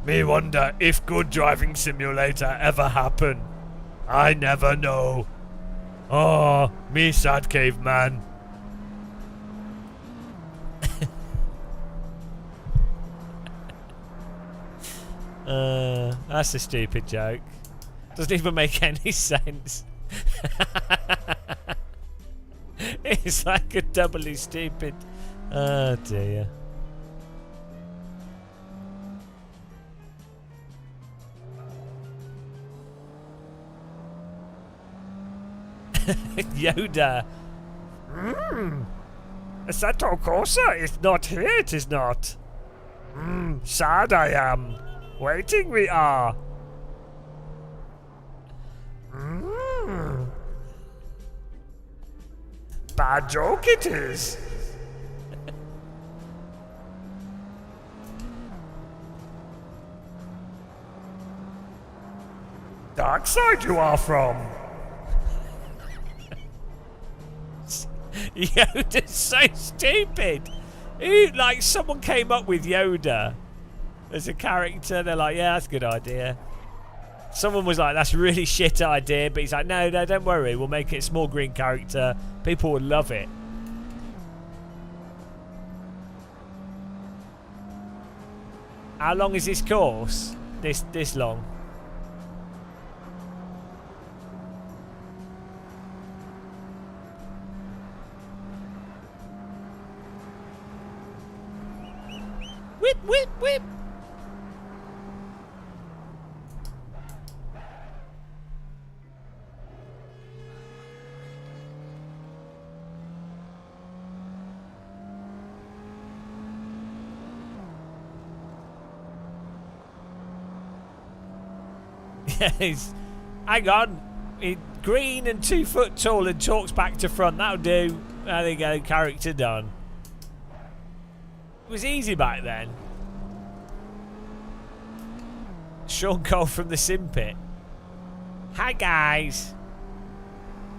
Me wonder if good driving simulator ever happen. I never know. Oh, me sad caveman. That's a stupid joke. Doesn't even make any sense. It's like a doubly stupid. Oh dear. Yoda. Assetto Corsa is not here, it is not. Sad I am. Waiting we are. Bad joke it is. Dark side you are from. Yoda's so stupid. Like, someone came up with Yoda as a character. They're like, yeah, that's a good idea. Someone was like, that's a really shit idea. But he's like, no, don't worry. We'll make it a small green character. People will love it. How long is this course? This long? Whip, whip, whip. Yes. Hang on. Green and 2 foot tall and talks back to front. That'll do. There you go. Character done. It was easy back then. Sean Cole from the Sim Pit. Hi guys.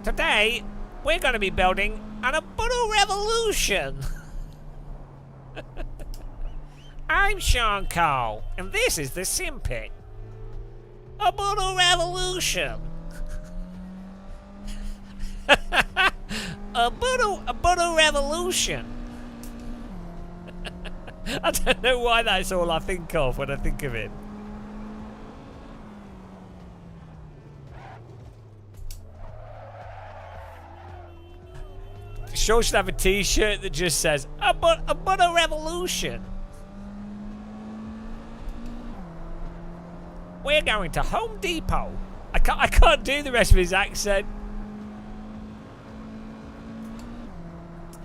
Today we're going to be building an Ubuntu revolution. I'm Sean Cole and this is the Sim Pit. Ubuntu revolution. Ubuntu revolution. I don't know why that's all I think of when I think of it. Sean should have a t-shirt that just says Ubuntu revolution. We're going to Home Depot. I can't do the rest of his accent.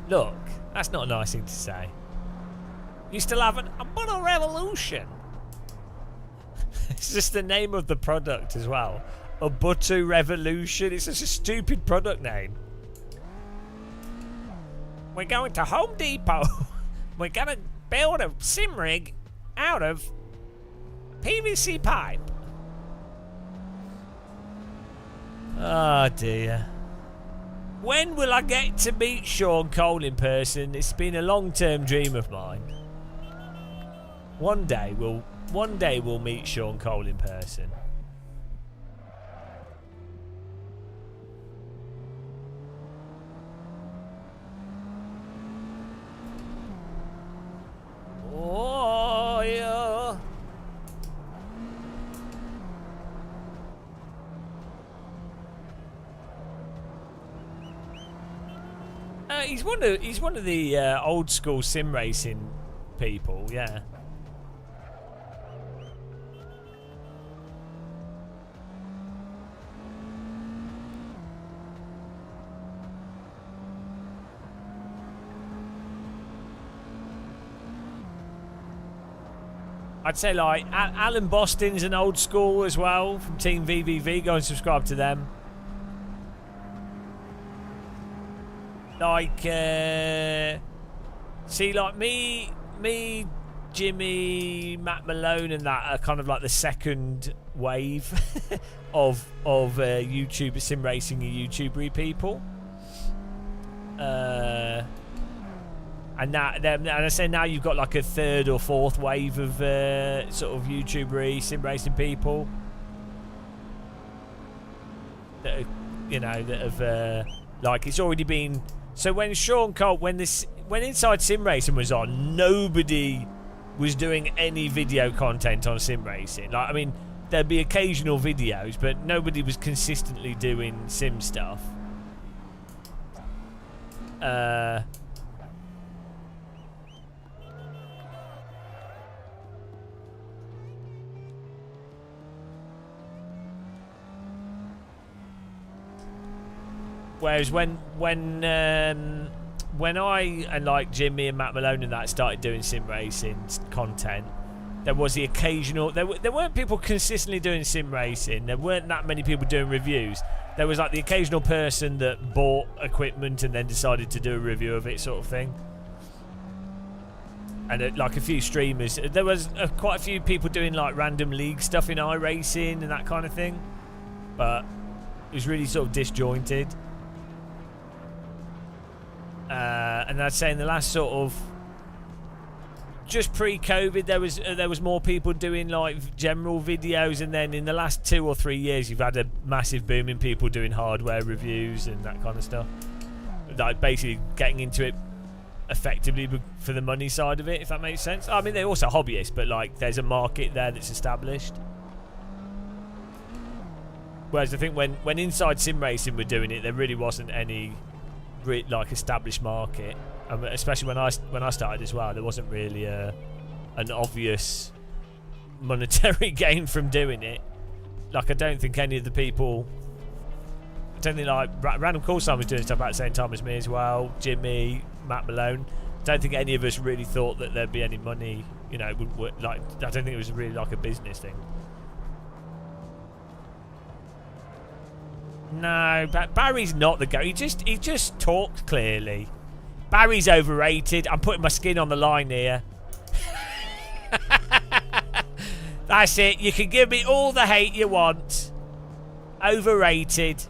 Look, that's not a nice thing to say. You still have an Ubuntu revolution. It's just the name of the product as well. Ubuntu revolution. It's such a stupid product name. We're going to Home Depot. We're going to build a sim rig out of PVC pipe. Oh dear. When will I get to meet Sean Cole in person? It's been a long-term dream of mine. One day we'll meet Sean Cole in person. Oh yeah. He's one of the old school sim racing people, yeah. I'd say like Alan Boston's an old school as well from Team VVV. Go and subscribe to them. Like, see, like me, Jimmy, Matt Malone, and that are kind of like the second wave of YouTube sim racing and YouTubery people. And I say now you've got like a third or fourth wave of sort of YouTubery sim racing people that are, that have like it's already been. So when Sean Cole, when Inside Sim Racing was on, nobody was doing any video content on sim racing. Like, I mean, there'd be occasional videos, but nobody was consistently doing sim stuff. Whereas when I and like Jimmy and Matt Malone and that started doing sim racing content, there was the occasional. There weren't people consistently doing sim racing. There weren't that many people doing reviews. There was like the occasional person that bought equipment and then decided to do a review of it, sort of thing. And like a few streamers. There was quite a few people doing like random league stuff in iRacing and that kind of thing, but it was really sort of disjointed. And I'd say in the last sort of just pre-COVID, there was more people doing like general videos, and then in the last 2 or 3 years, you've had a massive boom in people doing hardware reviews and that kind of stuff. Like basically getting into it effectively for the money side of it, if that makes sense. I mean, they're also hobbyists, but like there's a market there that's established. Whereas I think when Inside Sim Racing were doing it, there really wasn't any like established market, especially when I started as well. There wasn't really an obvious monetary gain from doing it. Like I don't think any of the people, I don't think like Random Call Sign was doing stuff about the same time as me as well, Jimmy, Matt Malone. I don't think any of us really thought that there'd be any money, like I don't think it was really like a business thing. No, Barry's not the guy. He just talks clearly. Barry's overrated. I'm putting my skin on the line here. That's it. You can give me all the hate you want. Overrated.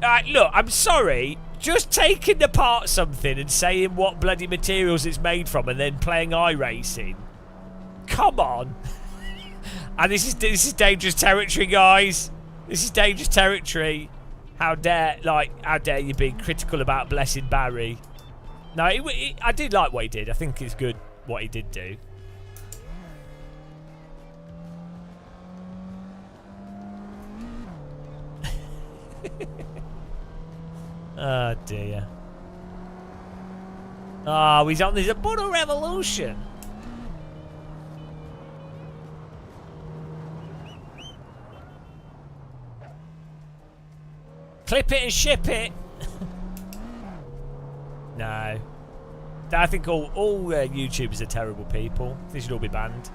Alright, look, I'm sorry. Just taking apart something and saying what bloody materials it's made from and then playing iRacing. Come on. And this is dangerous territory, guys. This is dangerous territory. How dare you be critical about blessing Barry? No, I did like what he did. I think it's good what he did do. Oh dear. Oh, he's on the Buddha Revolution. Clip it and ship it. No. I think all YouTubers are terrible people. They should all be banned.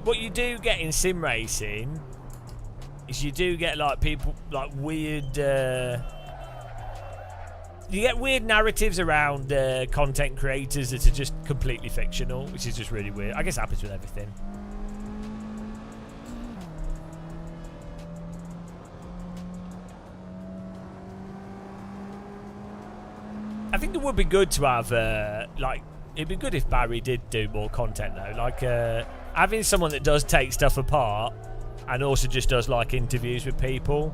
What you do get in sim racing is you do get like people like weird. You get weird narratives around content creators that are just completely fictional, which is just really weird. I guess it happens with everything. I think it would be good to have, it'd be good if Barry did do more content though. Like, having someone that does take stuff apart and also just does, like, interviews with people.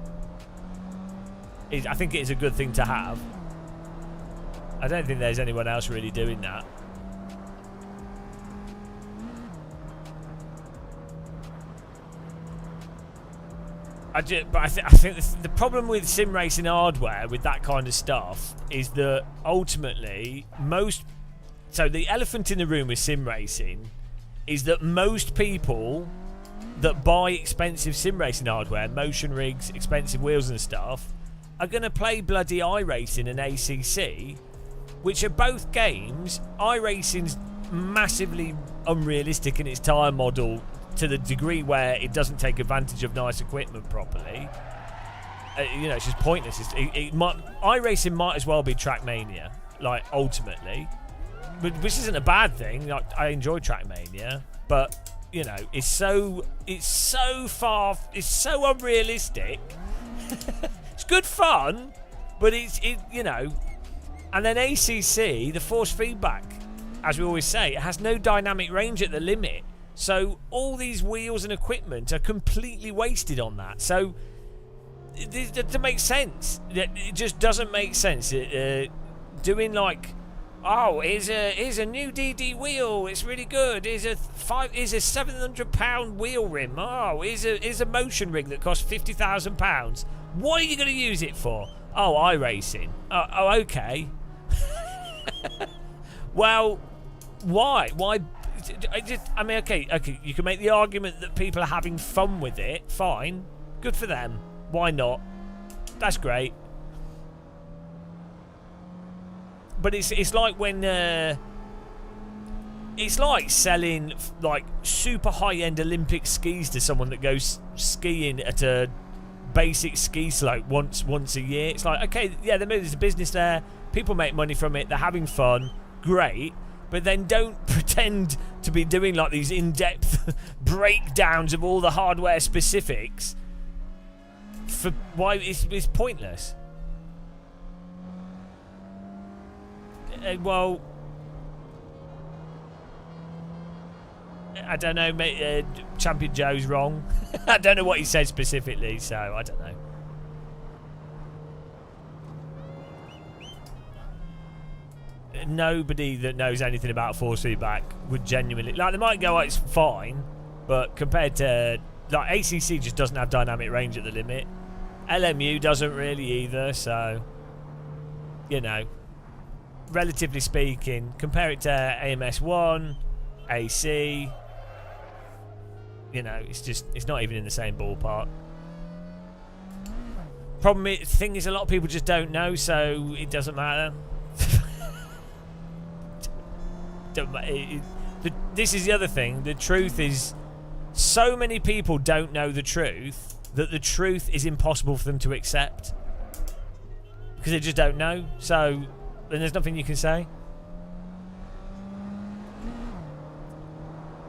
I think it is a good thing to have. I don't think there's anyone else really doing that. I think the problem with sim racing hardware with that kind of stuff is that ultimately so the elephant in the room with sim racing is that most people that buy expensive sim racing hardware, motion rigs, expensive wheels and stuff, are going to play bloody iRacing and ACC, which are both games. iRacing's massively unrealistic in its tyre model to the degree where it doesn't take advantage of nice equipment properly. It's just pointless. iRacing might as well be Trackmania, like, ultimately. Which isn't a bad thing. Like, I enjoy Trackmania, but, it's so unrealistic. It's good fun, but and then ACC, the force feedback, as we always say, it has no dynamic range at the limit. So all these wheels and equipment are completely wasted on that. So it doesn't make sense. It just doesn't make sense. Doing like, oh, here's a new DD wheel. It's really good. Here's a £700 wheel rim. Oh, here's a motion rig that costs £50,000. What are you going to use it for? Oh, iRacing. Oh, okay. Well, why? Why? Okay, you can make the argument that people are having fun with it. Fine. Good for them. Why not? That's great. But it's like when... it's like selling like super high-end Olympic skis to someone that goes skiing at a basic ski slope once a year. It's like, okay, yeah, there's a business there. People make money from it. They're having fun. Great. But then don't pretend to be doing like these in-depth breakdowns of all the hardware specifics. For why it's pointless. Well, I don't know. Champion Joe's wrong. I don't know what he said specifically, so I don't know. Nobody that knows anything about force feedback would genuinely they might go, oh, it's fine, but compared to like ACC just doesn't have dynamic range at the limit. LMU doesn't really either, so relatively speaking, compare it to AMS1, AC. It's not even in the same ballpark. Thing is, a lot of people just don't know, the this is the other thing. The truth is, so many people don't know the truth that the truth is impossible for them to accept because they just don't know. So then there's nothing you can say.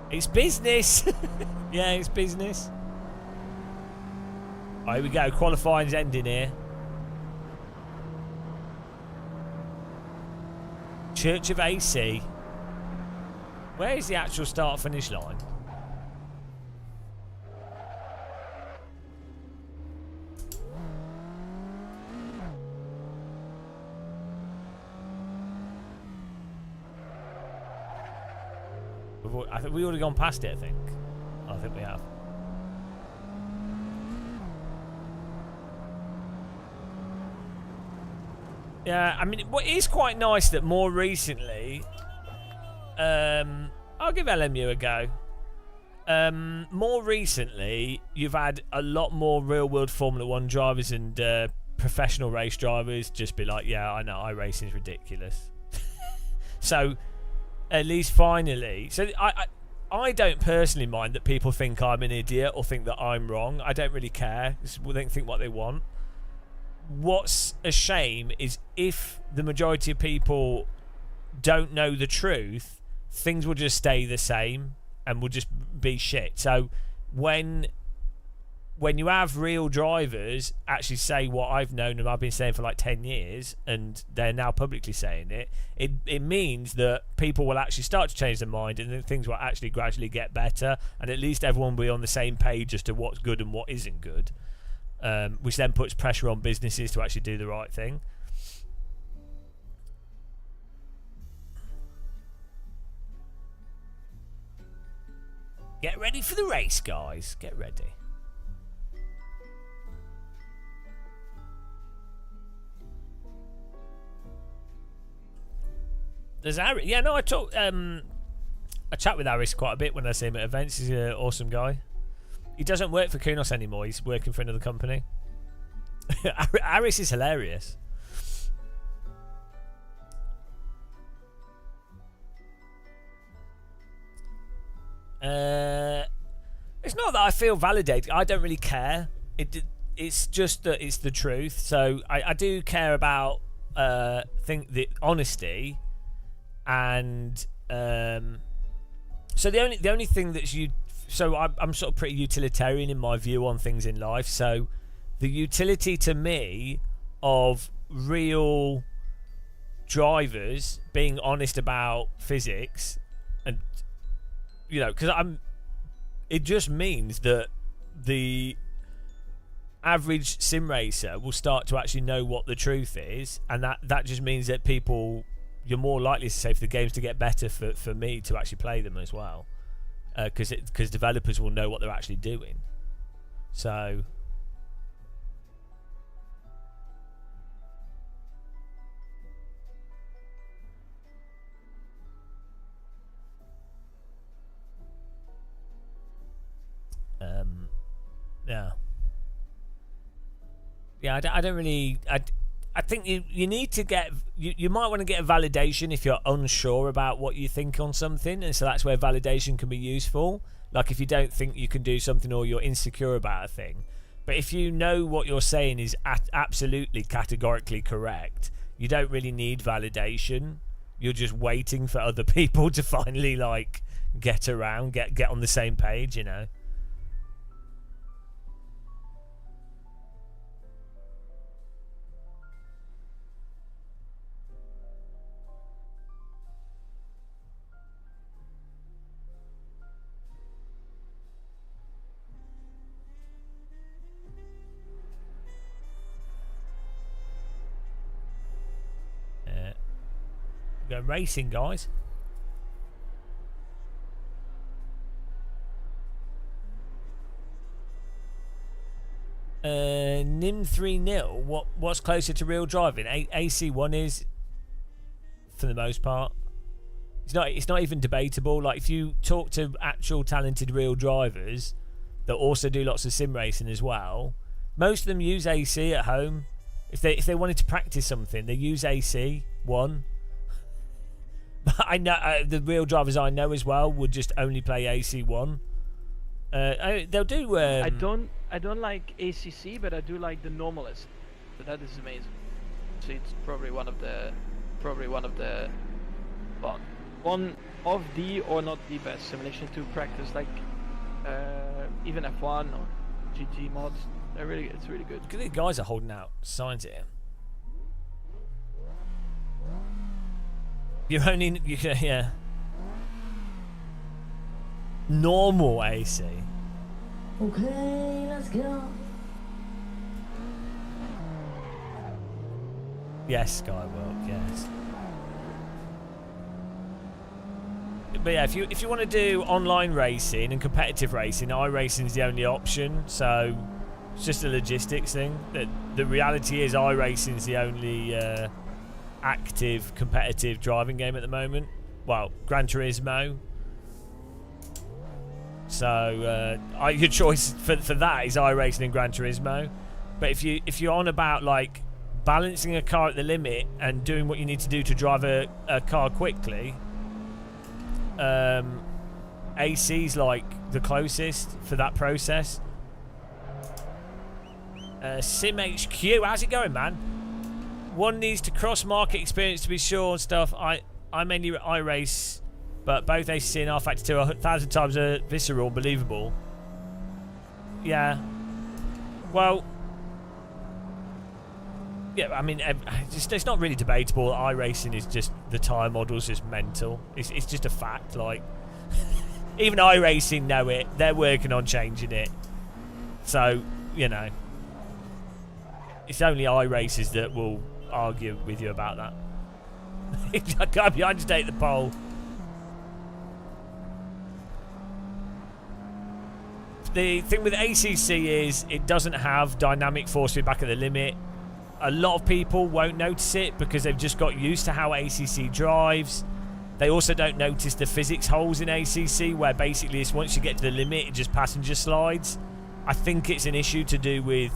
It's business. Yeah, it's business. All right, here we go. Qualifying's ending here. Church of AC. Where is the actual start-finish line? I think we've already gone past it, I think we have. Yeah, I mean, it is quite nice that more recently... I'll give LMU a go. More recently, you've had a lot more real-world Formula 1 drivers and professional race drivers just be like, yeah, I know, iRacing's ridiculous. So... at least finally. So I don't personally mind that people think I'm an idiot or think that I'm wrong. I don't really care. They can think what they want. What's a shame is if the majority of people don't know the truth, things will just stay the same and will just be shit. So when you have real drivers actually say what I've known and I've been saying for like 10 years and they're now publicly saying it, it means that people will actually start to change their mind and then things will actually gradually get better and at least everyone will be on the same page as to what's good and what isn't good, which then puts pressure on businesses to actually do the right thing. Get ready for the race, guys. Get ready. There's Aris. Yeah, no, I chat with Aris quite a bit when I see him at events. He's an awesome guy. He doesn't work for Kunos anymore. He's working for another company. Aris is hilarious. It's not that I feel validated. I don't really care. It's just that it's the truth. So I do care about the honesty. And so the only thing that's I'm sort of pretty utilitarian in my view on things in life. So the utility to me of real drivers being honest about physics, and because it just means that the average sim racer will start to actually know what the truth is, and that just means that you're more likely to say for the games to get better for me to actually play them as well, because developers will know what they're actually doing. So I don't really. I think you need to get you might want to get a validation if you're unsure about what you think on something, and so that's where validation can be useful. Like if you don't think you can do something or you're insecure about a thing. But if you know what you're saying is absolutely categorically correct, you don't really need validation. You're just waiting for other people to finally get on the same page, Go racing, guys. Nim 3-0. What's closer to real driving? AC1 is, for the most part. It's not even debatable. Like if you talk to actual talented real drivers that also do lots of sim racing as well, most of them use AC at home. If they wanted to practice something, they use AC1. I know the real drivers I know as well would just only play AC1. They'll do. I don't like ACC, but I do like the Normalist. So that is amazing. So it's probably one of the, well, one of the or not the best simulation to practice, like even F1 or GT mods. It's really good. Look at the guys are holding out signs here. You're only yeah. Normal AC. Okay, let's go. Yes, Skywalk, yes. But yeah, if you want to do online racing and competitive racing, iRacing is the only option. So it's just a logistics thing. The reality is iRacing is the only active competitive driving game at the moment. Well, Gran Turismo. So your choice for that is iRacing and Gran Turismo. But if you're on about like balancing a car at the limit and doing what you need to do to drive a car quickly, AC's like the closest for that process. SimHQ, how's it going, man? One needs to cross market experience to be sure and stuff. I mainly iRace, but both ACC and R Factor 2 are 1,000 times visceral, believable. Yeah. Well. Yeah, I mean, it's not really debatable. iRacing is just, the tyre model's just mental. It's just a fact. Like, even iRacing know it. They're working on changing it. So, you know, it's only iRacers that will argue with you about that. I just take the poll. The thing with ACC is it doesn't have dynamic force feedback at the limit. A lot of people won't notice it because they've just got used to how ACC drives. They also don't notice the physics holes in ACC, where basically it's once you get to the limit, it just passenger slides. I think it's an issue to do with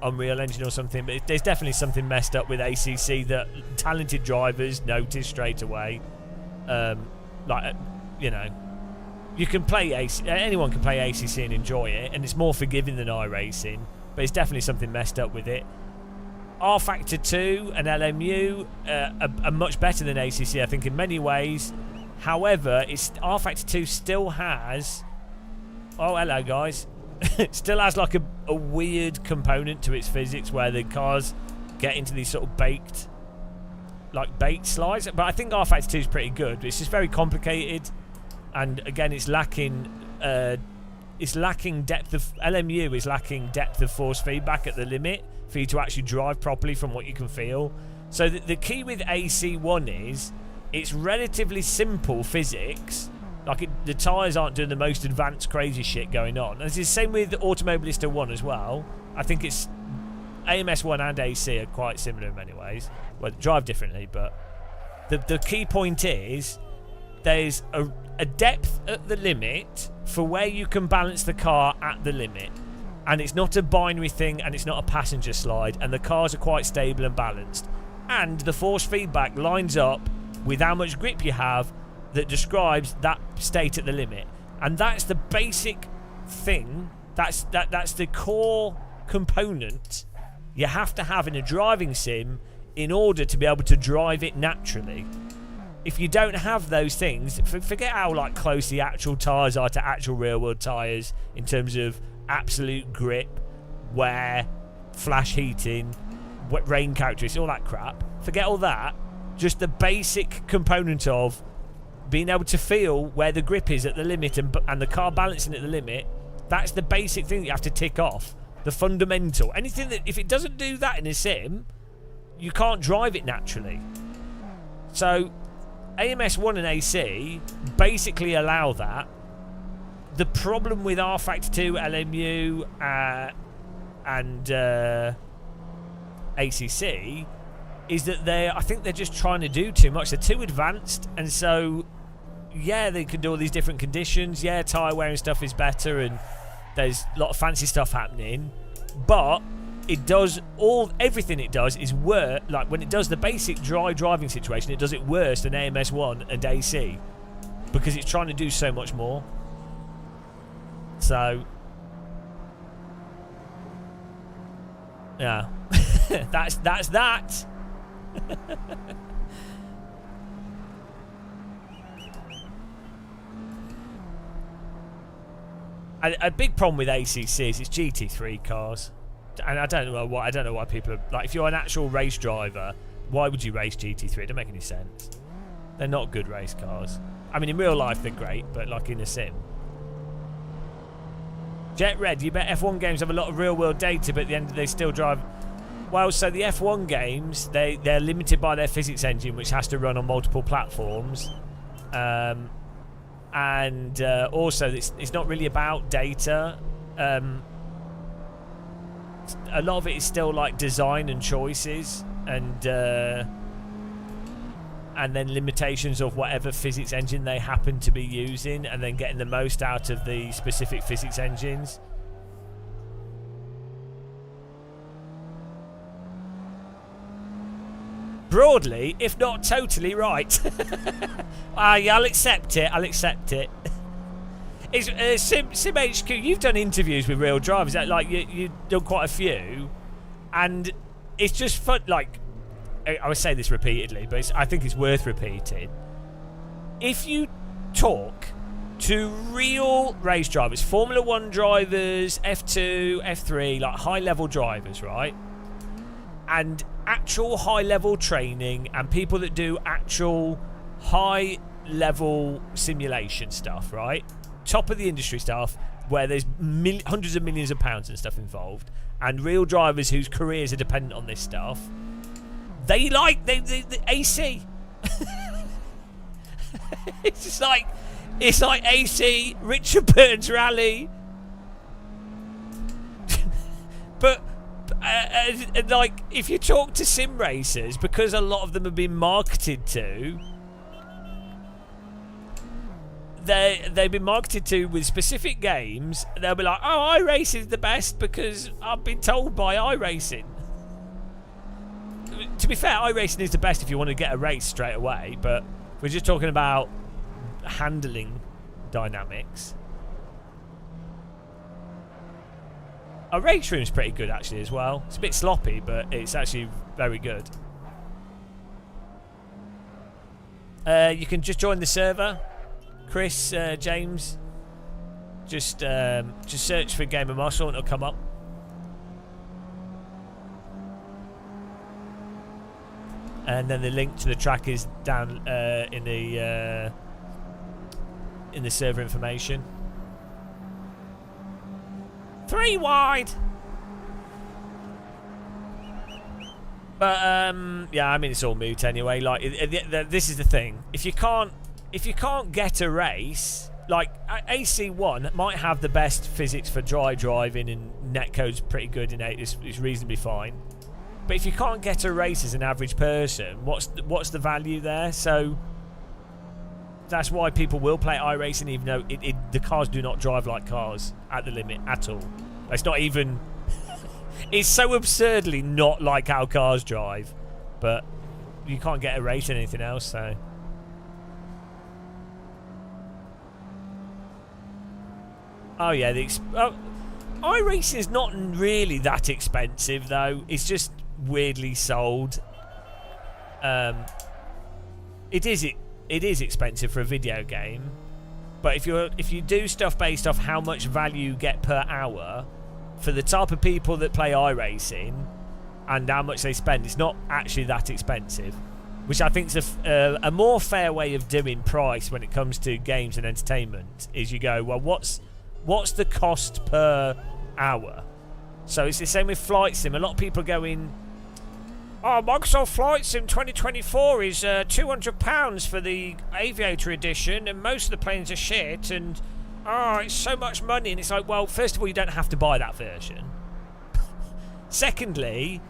Unreal Engine or something, but there's definitely something messed up with ACC that talented drivers notice straight away. Like, you know, you can play anyone can play ACC and enjoy it, and it's more forgiving than iRacing, but it's definitely something messed up with it. R Factor 2 and LMU are much better than ACC, I think, in many ways. However, R Factor 2 still has... Oh, hello, guys. It still has, like, a weird component to its physics where the cars get into these sort of baked slides. But I think R Factor 2 is pretty good. It's just very complicated. And, again, it's lacking... it's lacking depth of... LMU is lacking depth of force feedback at the limit for you to actually drive properly from what you can feel. So the key with AC1 is it's relatively simple physics. Like, the tyres aren't doing the most advanced crazy shit going on. And it's the same with Automobilista 1 as well. I think it's... AMS1 and AC are quite similar in many ways. Well, they drive differently, but... The key point is there's a depth at the limit for where you can balance the car at the limit. And it's not a binary thing, and it's not a passenger slide, and the cars are quite stable and balanced. And the force feedback lines up with how much grip you have that describes that state at the limit. And that's the basic thing, that's the core component you have to have in a driving sim in order to be able to drive it naturally. If you don't have those things, forget how like close the actual tyres are to actual real world tyres in terms of absolute grip, wear, flash heating, rain characteristics, all that crap. Forget all that. Just the basic component of being able to feel where the grip is at the limit and the car balancing at the limit. That's the basic thing that you have to tick off. The fundamental. Anything that, if it doesn't do that in a sim, you can't drive it naturally. So AMS1 and AC basically allow that. The problem with R Factor 2, LMU, and ACC is that I think they're just trying to do too much. They're too advanced, and so yeah, they can do all these different conditions. Yeah, tyre wear and stuff is better, and there's a lot of fancy stuff happening. But it does everything it does is worse. Like when it does the basic dry driving situation, it does it worse than AMS1 and AC because it's trying to do so much more. So yeah, that's that. A big problem with ACC is it's GT3 cars, and I don't know why people are, like, if you're an actual race driver, why would you race GT3? It doesn't make any sense. They're not good race cars. I mean, in real life they're great, but like in a sim. Jet Red, you bet F1 games have a lot of real world data, but at the end they still drive. Well, so the F1 games, they're limited by their physics engine, which has to run on multiple platforms. And also, it's not really about data. A lot of it is still like design and choices, and then limitations of whatever physics engine they happen to be using, and then getting the most out of the specific physics engines. Broadly, if not totally right. Yeah, I'll accept it. It's, SimHQ, you've done interviews with real drivers. Like you've done quite a few, and it's just fun. Like I would say this repeatedly, but I think it's worth repeating. If you talk to real race drivers, Formula 1 drivers, F2, F3, like high-level drivers, right? And actual high-level training and people that do actual high-level simulation stuff, right? Top of the industry stuff, where there's hundreds of millions of pounds and stuff involved, and real drivers whose careers are dependent on this stuff, they the AC. It's like AC, Richard Burns Rally. But like, if you talk to sim racers, because a lot of them have been marketed to, they've been marketed to with specific games. They'll be like, oh, iRacing is the best because I've been told by iRacing. To be fair, iRacing is the best if you want to get a race straight away, but we're just talking about handling dynamics. Our race room's pretty good actually as well. It's a bit sloppy, but it's actually very good. You can just join the server, Chris, James. Just search for Game of Muscle and it'll come up. And then the link to the track is down in the server information. 3 wide. But yeah, I mean it's all moot anyway. Like this is the thing. If you can't get a race, like AC1 might have the best physics for dry driving and netcode's pretty good in it. It's reasonably fine. But if you can't get a race as an average person, what's the value there? So that's why people will play iRacing, even though the cars do not drive like cars at the limit at all. It's not even. It's so absurdly not like how cars drive, but you can't get a race in anything else. So oh yeah, iRacing is not really that expensive though. It's just weirdly sold. It is expensive for a video game, but if you do stuff based off how much value you get per hour for the type of people that play iRacing and how much they spend, it's not actually that expensive, which I think is a more fair way of doing price when it comes to games and entertainment. Is you go, well, what's the cost per hour? So it's the same with Flight Sim. A lot of people are going, oh, Microsoft Flight Sim 2024 is £200 for the Aviator edition, and most of the planes are shit, and oh, it's so much money. And it's like, well, first of all, you don't have to buy that version. Secondly,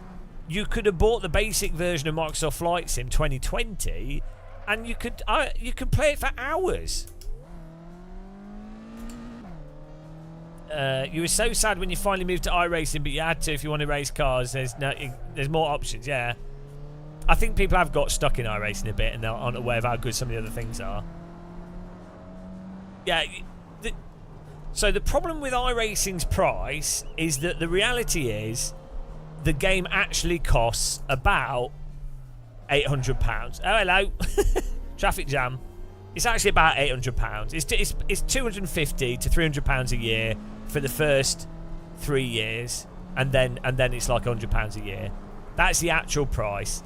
you could have bought the basic version of Microsoft Flight Sim 2020, and you could play it for hours. You were so sad when you finally moved to iRacing, but you had to if you want to race cars. There's more options. Yeah, I think people have got stuck in iRacing a bit, and they're unaware of how good some of the other things are. Yeah. So the problem with iRacing's price is that the reality is the game actually costs about £800. Oh, hello. Traffic jam. It's actually about £800. It's £250 to £300 a year for the first 3 years, and then it's like £100 a year. That's the actual price.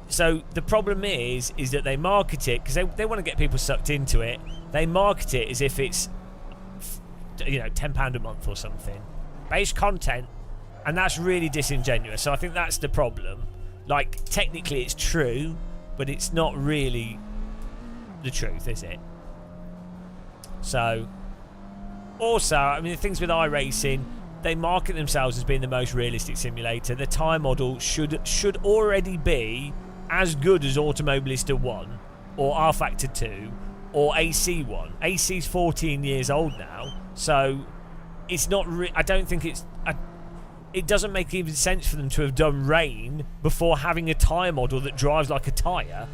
So the problem is that they market it because they want to get people sucked into it. They market it as if it's £10 a month or something, base content, and that's really disingenuous. So I think that's the problem. Like, technically it's true, but it's not really the truth, is it? So, also, I mean, the things with iRacing, they market themselves as being the most realistic simulator. The tyre model should already be as good as Automobilista 1 or R-Factor 2 or AC1. AC's 14 years old now, so it's not. I don't think it's. It doesn't make even sense for them to have done rain before having a tyre model that drives like a tyre.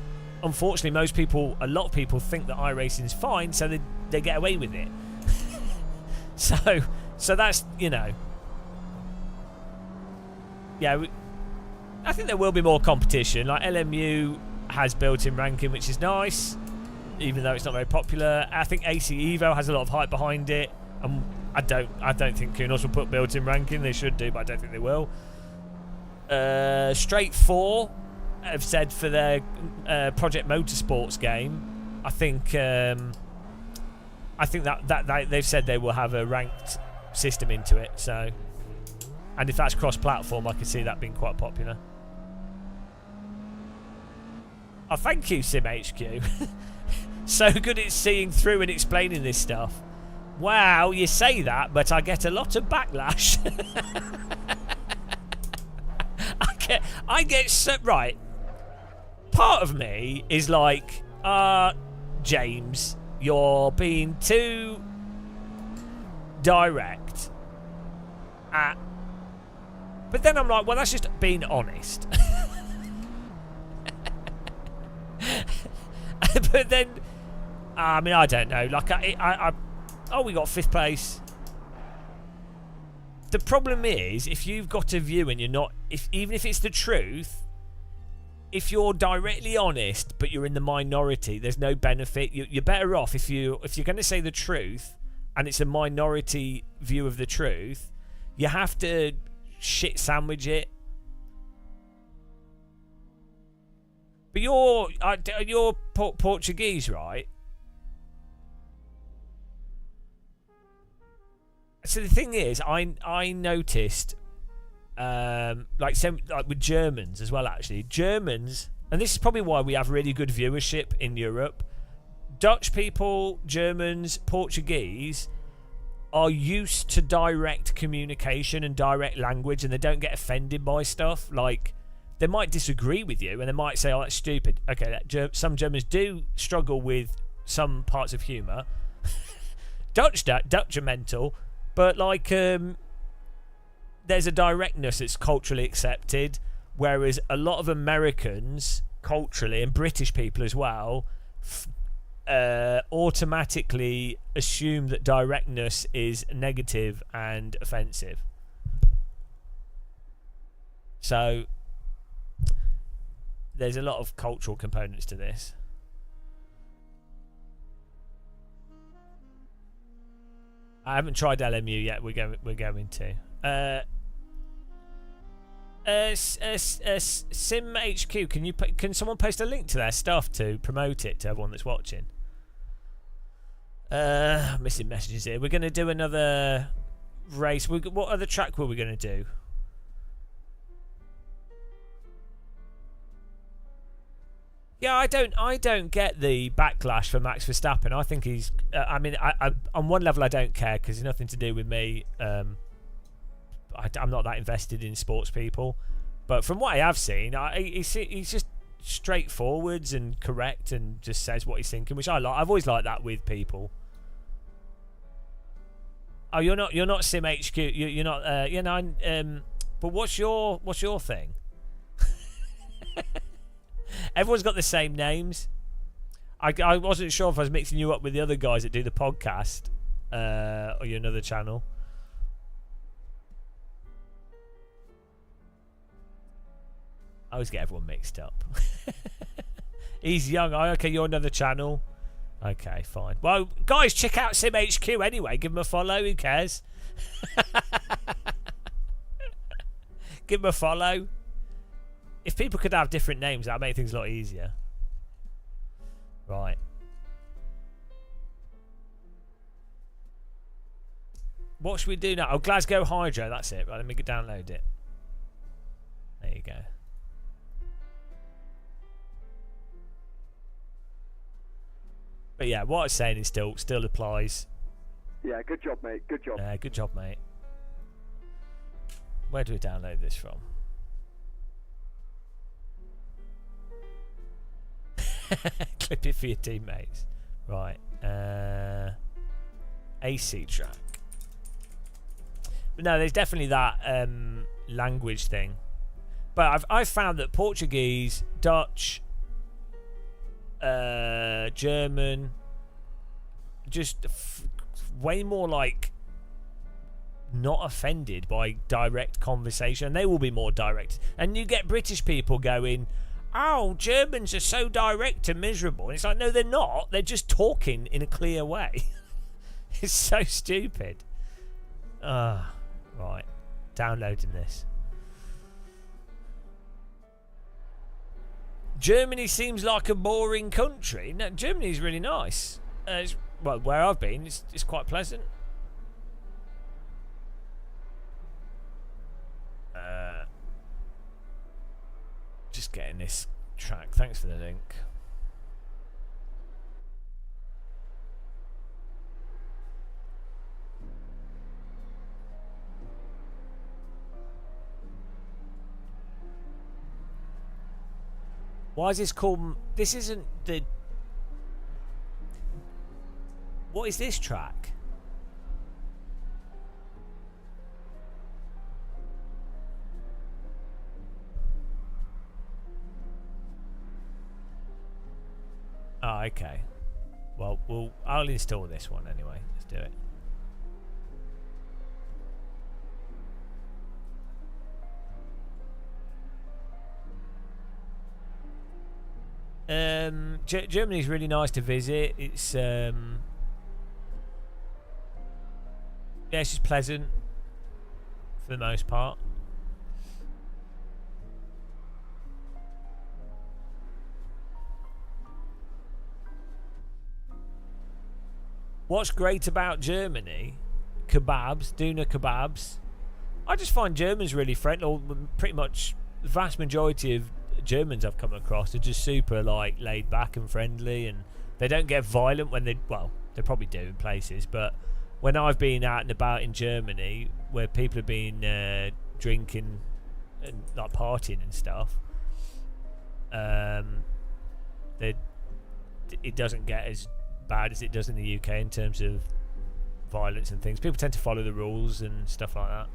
Unfortunately, a lot of people think that iRacing is fine, so they get away with it. so that's, yeah. I think there will be more competition. Like LMU has built-in ranking, which is nice, even though it's not very popular. I think AC Evo has a lot of hype behind it. I don't think Kunos will put built-in ranking. They should do, but I don't think they will. Straight 4 have said for their Project Motorsports game. I think that they've said they will have a ranked system into it. So, and if that's cross-platform, I can see that being quite popular. Oh, thank you, SimHQ. So good at seeing through and explaining this stuff. Wow, you say that, but I get a lot of backlash. I get so right. Part of me is like, James, you're being too direct. But then I'm like, well, that's just being honest. But then, I mean, I don't know. Like, we got 5th place. The problem is, if you've got a view and you're not, even if it's the truth, if you're directly honest but you're in the minority, there's no benefit. You're better off if you're going to say the truth and it's a minority view of the truth. You have to shit sandwich it. But you're Portuguese, right? So the thing is, I noticed, like with Germans as well. Actually, Germans, and this is probably why we have really good viewership in Europe. Dutch people, Germans, Portuguese are used to direct communication and direct language, and they don't get offended by stuff. Like, they might disagree with you, and they might say, "Oh, that's stupid." Okay, some Germans do struggle with some parts of humour. Dutch are mental. But, like, there's a directness that's culturally accepted, whereas a lot of Americans, culturally, and British people as well, automatically assume that directness is negative and offensive. So, there's a lot of cultural components to this. I haven't tried LMU yet. We're going to. SimHQ, can someone post a link to their stuff to promote it to everyone that's watching? Missing messages here. We're going to do another race. What other track were we going to do? Yeah, I don't get the backlash for Max Verstappen. I think he's. I mean, I on one level I don't care because it's nothing to do with me. I'm not that invested in sports people, but from what I have seen, he's just straightforwards and correct and just says what he's thinking, which I like. I've always liked that with people. Oh, you're not Sim HQ. You're not. You know. But what's your thing? Everyone's got the same names. I wasn't sure if I was mixing you up with the other guys that do the podcast, or your another channel. I always get everyone mixed up. He's young. Okay, you're another channel. Okay, fine. Well, guys, check out Sim HQ anyway. Give him a follow. Who cares? Give him a follow. If people could have different names, that'd make things a lot easier. Right. What should we do now? Oh, Glasgow Hydro. That's it. Right, let me download it. There you go. But yeah, what I was saying is still applies. Yeah, good job, mate. Good job. Good job, mate. Where do we download this from? Clip it for your teammates. Right. AC track. But no, there's definitely that language thing. But I've found that Portuguese, Dutch, German, just way more like not offended by direct conversation. They will be more direct. And you get British people going, oh, Germans are so direct and miserable. And it's like, no, they're not. They're just talking in a clear way. It's so stupid. Right. Downloading this. Germany seems like a boring country. No, Germany's really nice. Well, where I've been, it's quite pleasant. Just getting this track. Thanks for the link. Why is this called... This isn't the... What is this track? Oh, okay. Well, I'll install this one anyway. Let's do it. Germany's really nice to visit. It's yeah, it's just pleasant for the most part. What's great about Germany? Kebabs, doner kebabs. I just find Germans really friendly. Or pretty much the vast majority of Germans I've come across are just super like laid back and friendly, and they don't get violent when they, well, they probably do in places, but when I've been out and about in Germany where people have been drinking and like partying and stuff, it doesn't get as bad as it does in the UK in terms of violence and things. People tend to follow the rules and stuff like that.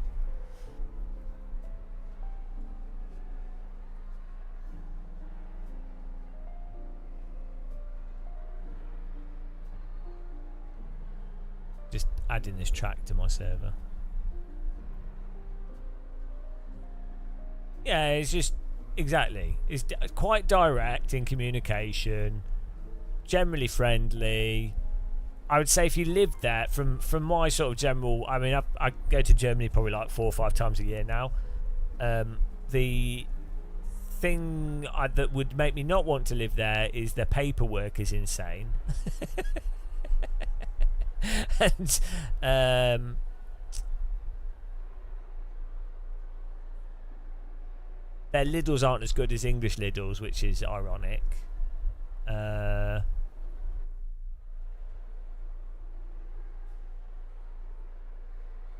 Just adding this track to my server. Yeah, it's just exactly. It's quite direct in communication. Generally friendly. I would say if you lived there, from my sort of general, I mean, I go to Germany probably like 4 or 5 times a year now. The thing that would make me not want to live there is the paperwork is insane. And their Lidls aren't as good as English Lidls, which is ironic.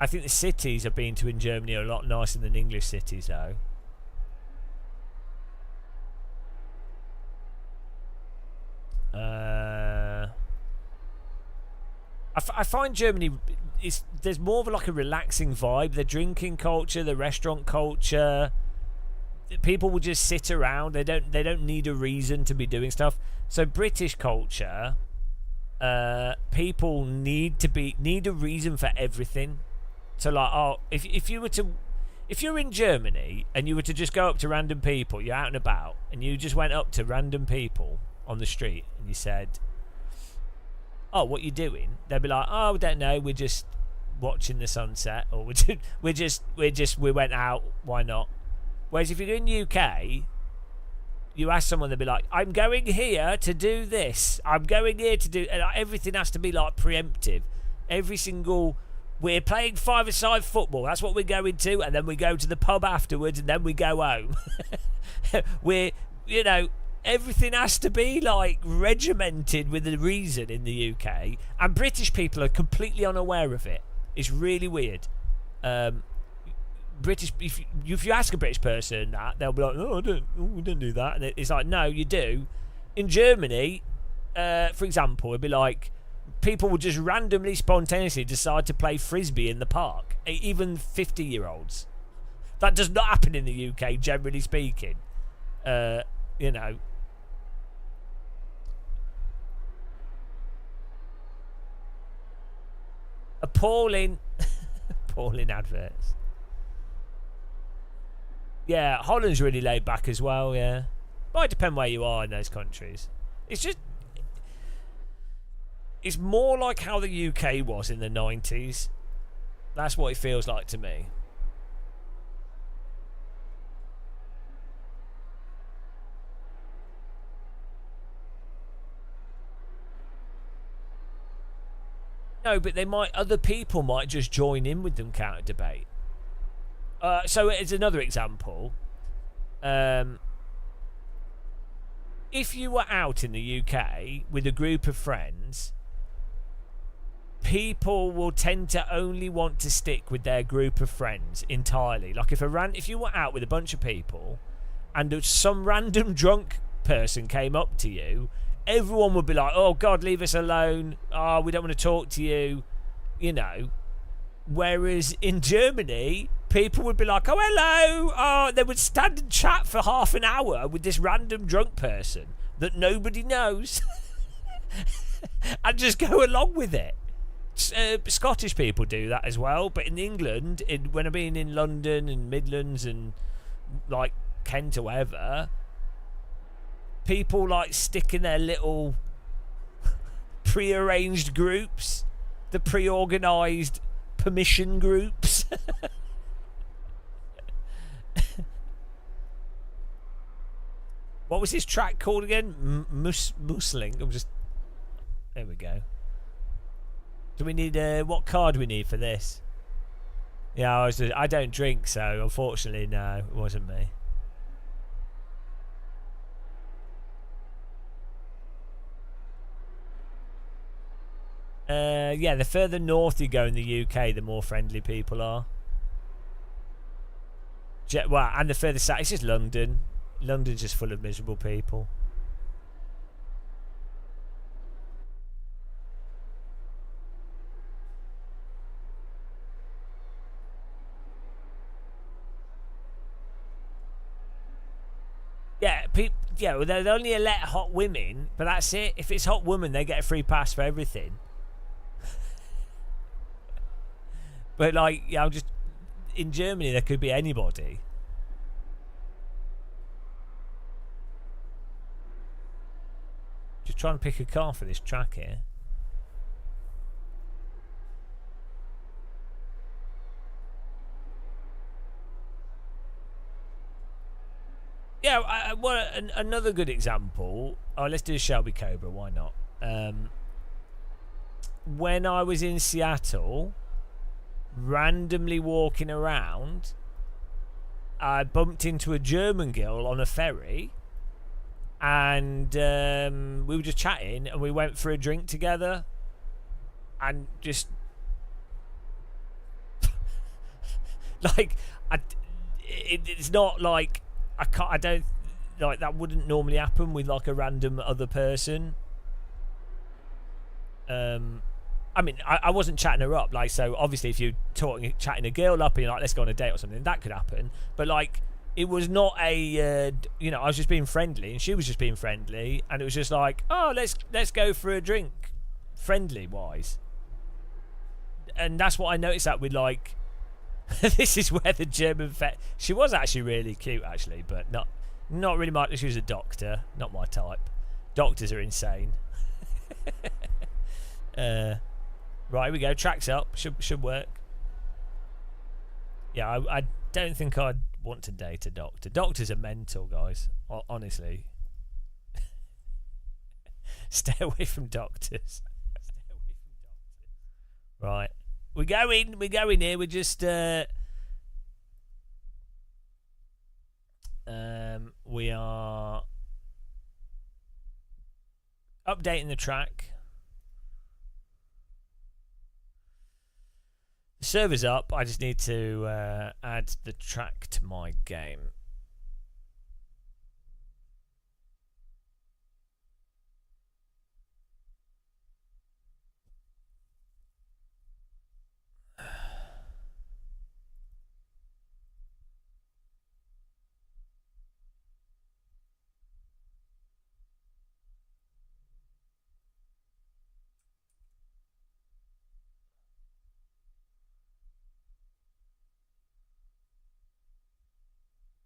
I think the cities I've been to in Germany are a lot nicer than English cities, though. I find Germany there's more of like a relaxing vibe. The drinking culture, the restaurant culture. People will just sit around. They don't need a reason to be doing stuff. So British culture, people need a reason for everything. So like, if you're in Germany and you were to just go up to random people, you're out and about, and you just went up to random people on the street and you said, "Oh, what you doing?" They'd be like, "Oh, we don't know. We're just watching the sunset," or we went out. Why not? Whereas if you're in UK, you ask someone, they'll be like, "I'm going here to do this. I'm going here to do..." And everything has to be like preemptive. Every single... We're playing five-a-side football. That's what we're going to. And then we go to the pub afterwards and then we go home. Everything has to be like regimented with a reason in the UK. And British people are completely unaware of it. It's really weird. British, if you ask a British person that, they'll be like, "Oh, we don't do that." And it's like, no, you do. In Germany, for example, it'd be like people would just randomly, spontaneously decide to play frisbee in the park, even 50-year-olds. That does not happen in the UK, generally speaking. Appalling adverts. Yeah, Holland's really laid back as well, yeah. Might depend where you are in those countries. It's more like how the UK was in the 90s. That's what it feels like to me. No, but other people might just join in with them counter debate. So it's another example. If you were out in the UK with a group of friends, people will tend to only want to stick with their group of friends entirely. Like if you were out with a bunch of people and some random drunk person came up to you, everyone would be like, "Oh God, leave us alone. Oh, we don't want to talk to you." Whereas in Germany, people would be like, "Oh, hello." Oh, they would stand and chat for half an hour with this random drunk person that nobody knows and just go along with it. Scottish people do that as well, but in England, when I've been in London and Midlands and like Kent or wherever, people like stick in their little pre-arranged groups, the pre-organised permission groups. What was this track called again? Musling. There we go. Do we need what card do we need for this? Yeah, I don't drink, so unfortunately, no, it wasn't me. Yeah, the further north you go in the UK, the more friendly people are. Well, and the further south, it's just London. London's just full of miserable people. Yeah, well, they only let hot women, but that's it. If it's hot women, they get a free pass for everything. But like, yeah, in Germany, there could be anybody. Just trying to pick a car for this track here. Yeah, another good example. Oh, let's do Shelby Cobra. Why not? When I was in Seattle, randomly walking around, I bumped into a German girl on a ferry, and we were just chatting, and we went for a drink together, and just like it's not like. I don't like that wouldn't normally happen with like a random other person. I I mean, I wasn't chatting her up. Like, so obviously, if you're chatting a girl up and you're like, let's go on a date or something, that could happen. But like, it was not a, you know, I was just being friendly, and she was just being friendly, and it was just like, oh, let's go for a drink, friendly wise. And that's what I noticed that with like, this is where the German vet. She was actually really cute, actually, but not really much. She was a doctor, not my type. Doctors are insane. Right, here we go. Tracks up. Should work. Yeah, I don't think I'd want to date a doctor. Doctors are mental, guys. Honestly. Stay away from doctors. Right. We're going here. We're just we are updating the track. The server's up. I just need to add the track to my game.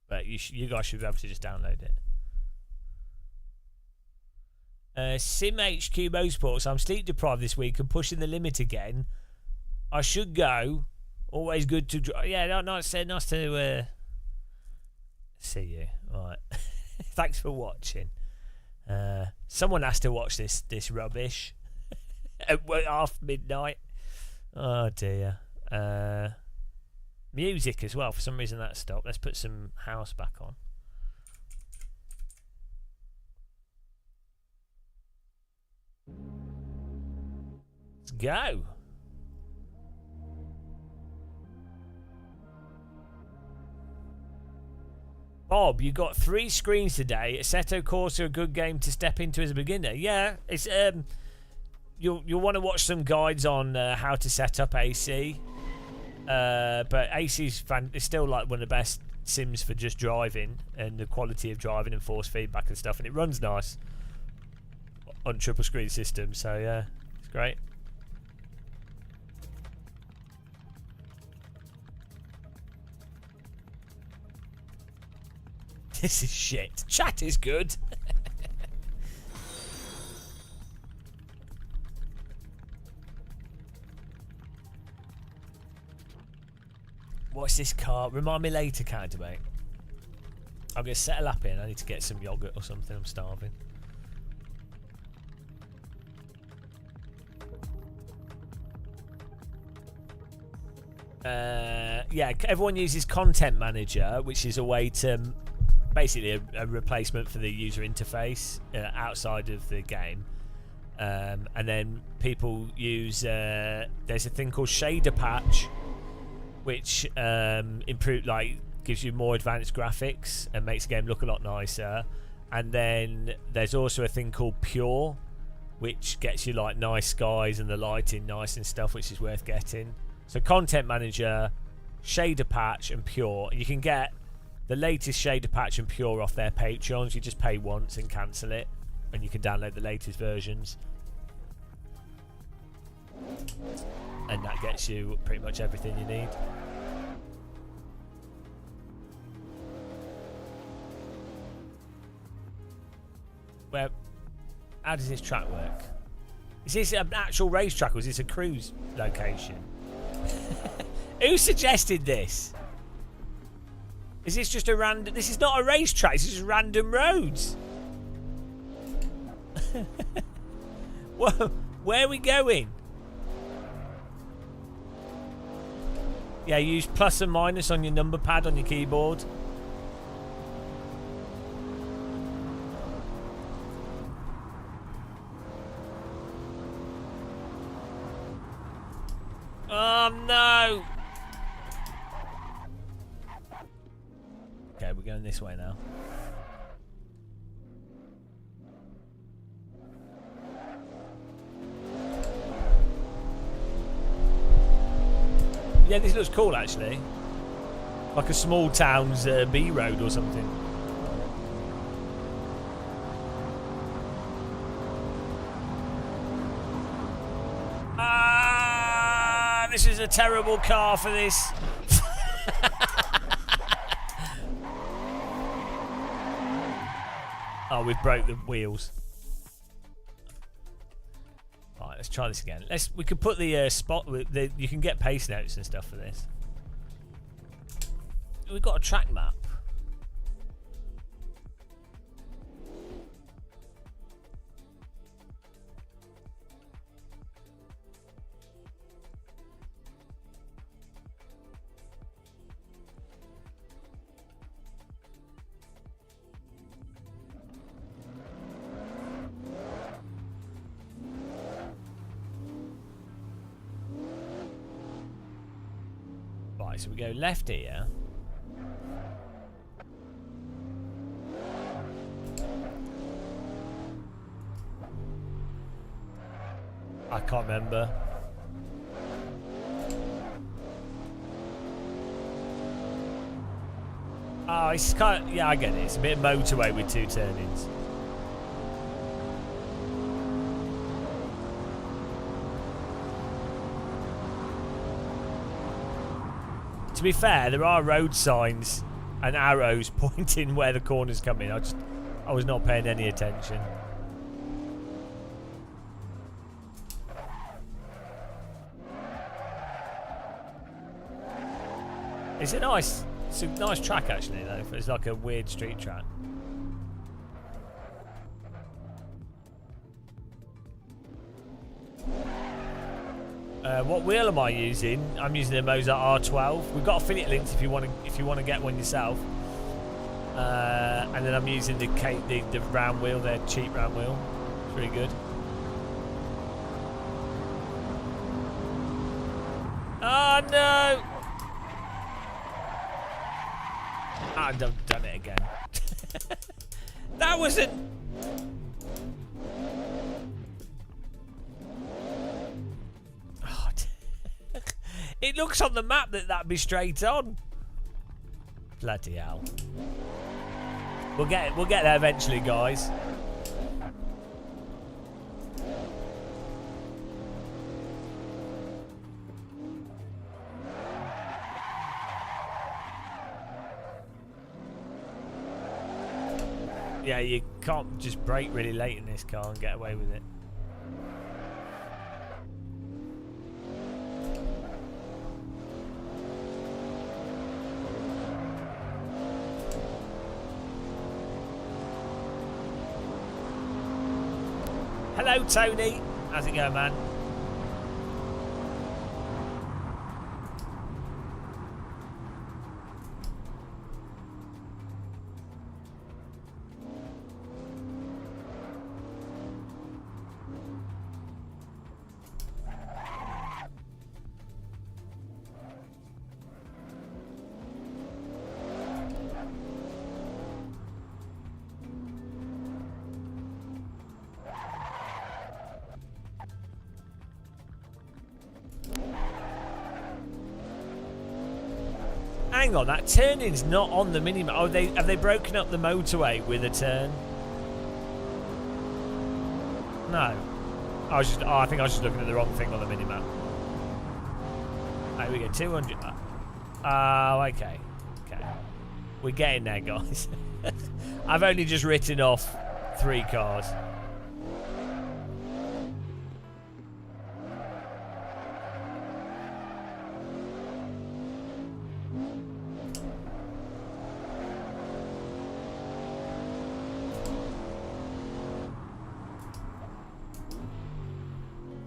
But you guys should be able to just download it. Sim HQ Motorsports. I'm sleep deprived this week and pushing the limit again. I should go. Always good to drive. Yeah, nice to see you. Right. Thanks for watching. Someone has to watch this rubbish at half midnight. Oh dear. Music as well. For some reason that stopped. Let's put some house back on. Let's go. Bob, you got 3 screens today. Assetto Corsa, a good game to step into as a beginner. Yeah, it's you'll want to watch some guides on how to set up AC. But AC is still like one of the best sims for just driving and the quality of driving and force feedback and stuff, and it runs nice on triple screen system. So yeah, it's great. This is shit. Chat is good. What's this car? Remind me later, kind of, mate. I'm going to set a lap in. I need to get some yogurt or something. I'm starving. Yeah, everyone uses Content Manager, which is a way to basically a replacement for the user interface outside of the game. And then people use there's a thing called Shader Patch, which gives you more advanced graphics and makes the game look a lot nicer. And then there's also a thing called Pure, which gets you like nice skies and the lighting nice and stuff, which is worth getting. So Content Manager, Shader Patch and Pure. You can get the latest Shader Patch and Pure off their Patreons. You just pay once and cancel it, and you can download the latest versions. And that gets you pretty much everything you need. Well, how does this track work? Is this an actual racetrack or is this a cruise location? Who suggested this? Is this just a random... This is not a racetrack, this is just random roads. Whoa, where are we going? Yeah, use plus and minus on your number pad on your keyboard. Oh no! Okay, we're going this way now. Yeah, this looks cool actually. Like a small town's B road or something. Ah, this is a terrible car for this. Oh, we've broke the wheels. Alright, let's try this again. We could put the spot. You can get pace notes and stuff for this. We've got a track map. Right, so we go left here. I can't remember. Oh, it's kind of, yeah, I get it. It's a bit of motorway with 2 turnings. To be fair, there are road signs and arrows pointing where the corners come in. I was not paying any attention. It's a nice track actually though. It's like a weird street track. What wheel am I using? I'm using a Mozart R12. We've got affiliate links if you want to get one yourself. And then I'm using the round wheel, their cheap round wheel. It's really good. Oh no! I've done it again. That wasn't. Oh, it looks on the map that'd be straight on. Bloody hell. We'll get there eventually, guys. Yeah, you can't just brake really late in this car and get away with it. Hello, Tony. How's it going, man? Hang on, that turning's not on the minimap. Oh, have they broken up the motorway with a turn? No. I think I was just looking at the wrong thing on the minimap. There we go, 200. Oh, okay. Okay. We're getting there, guys. I've only just written off 3 cars.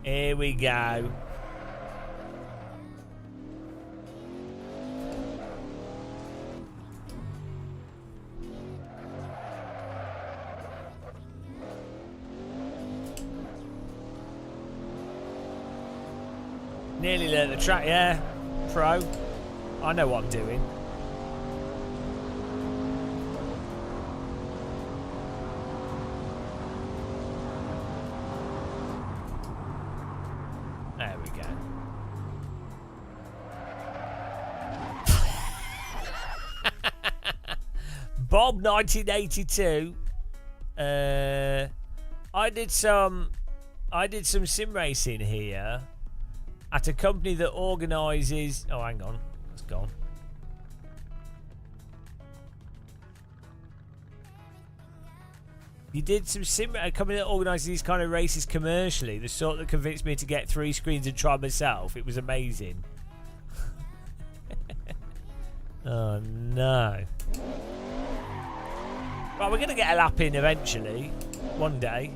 Here we go. Nearly learnt the track, yeah. Pro. I know what I'm doing. There we go. Bob 1982. I did some sim racing here at a company that organises. Oh, hang on, it's gone. You did some a company that organises these kind of races commercially, the sort that convinced me to get 3 screens and try myself. It was amazing. Oh no. Right, we're going to get a lap in eventually. One day.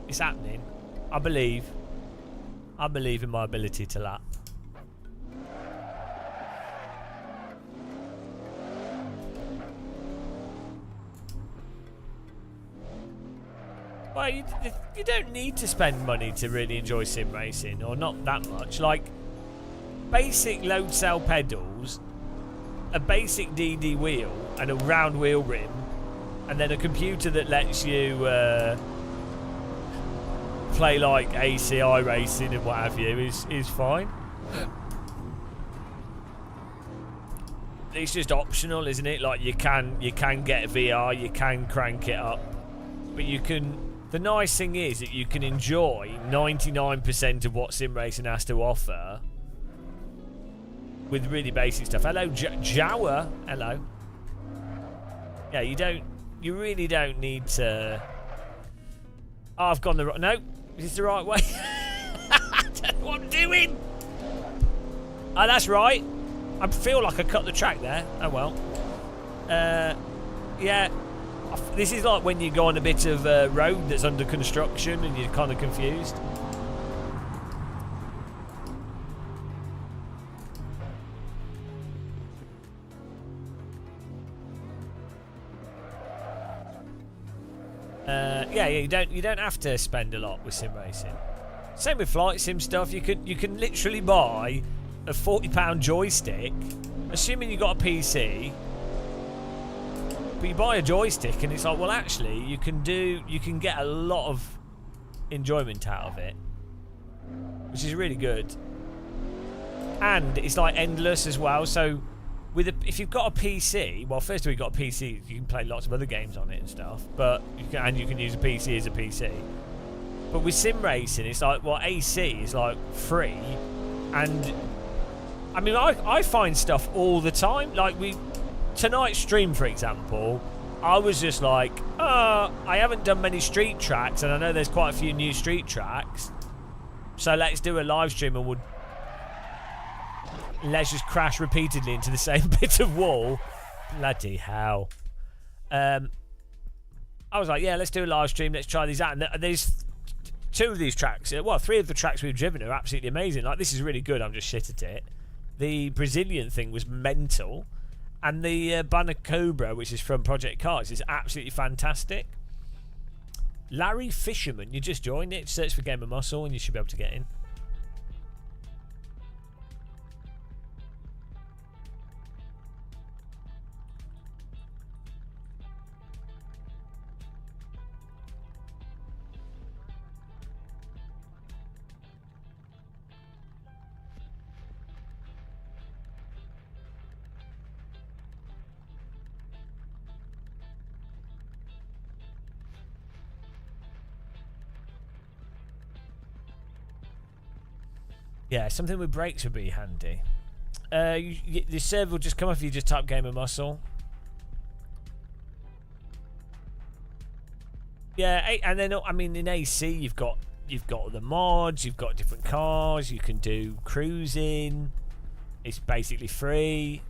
It's happening. I believe. I believe in my ability to lap. Well, you don't need to spend money to really enjoy sim racing, or not that much. Like, basic load cell pedals, a basic DD wheel, and a round wheel rim, and then a computer that lets you play like ACI racing and what have you is fine. It's just optional, isn't it? Like you can get VR, you can crank it up, but you can. The nice thing is that you can enjoy 99% of what sim racing has to offer with really basic stuff. Hello, Jawa. Hello. Yeah, you really don't need to. Oh, I've gone the right. No, is this the right way? I don't know what I'm doing. Oh, that's right. I feel like I cut the track there. Oh well. Yeah. This is like when you go on a bit of road that's under construction and you're kind of confused. Yeah, you don't have to spend a lot with sim racing. Same with flight sim stuff. You can literally buy a £40 joystick, assuming you got a PC. But you buy a joystick and it's like, well, actually, you can get a lot of enjoyment out of it, which is really good. And it's like endless as well. So, if you've got a PC, well, first of all, you've got a PC, you can play lots of other games on it and stuff. But you can use a PC as a PC. But with sim racing, it's like, well, AC is like free, and I mean, I find stuff all the time. Like tonight's stream, for example, I was just like, I haven't done many street tracks, and I know there's quite a few new street tracks, so let's do a live stream and let's just crash repeatedly into the same bit of wall. Bloody hell. I was like, yeah, let's do a live stream, let's try these out. And there's 2 of these tracks, well, 3 of the tracks we've driven are absolutely amazing. Like, this is really good, I'm just shit at it. The Brazilian thing was mental. And the Banner Cobra, which is from Project Cars, is absolutely fantastic. Larry Fisherman, you just joined it. Search for Game of Muscle and you should be able to get in. Yeah, something with brakes would be handy. The server will just come up if you just type Game of Muscle. Yeah, and then I mean in AC you've got the mods, you've got different cars, you can do cruising. It's basically free.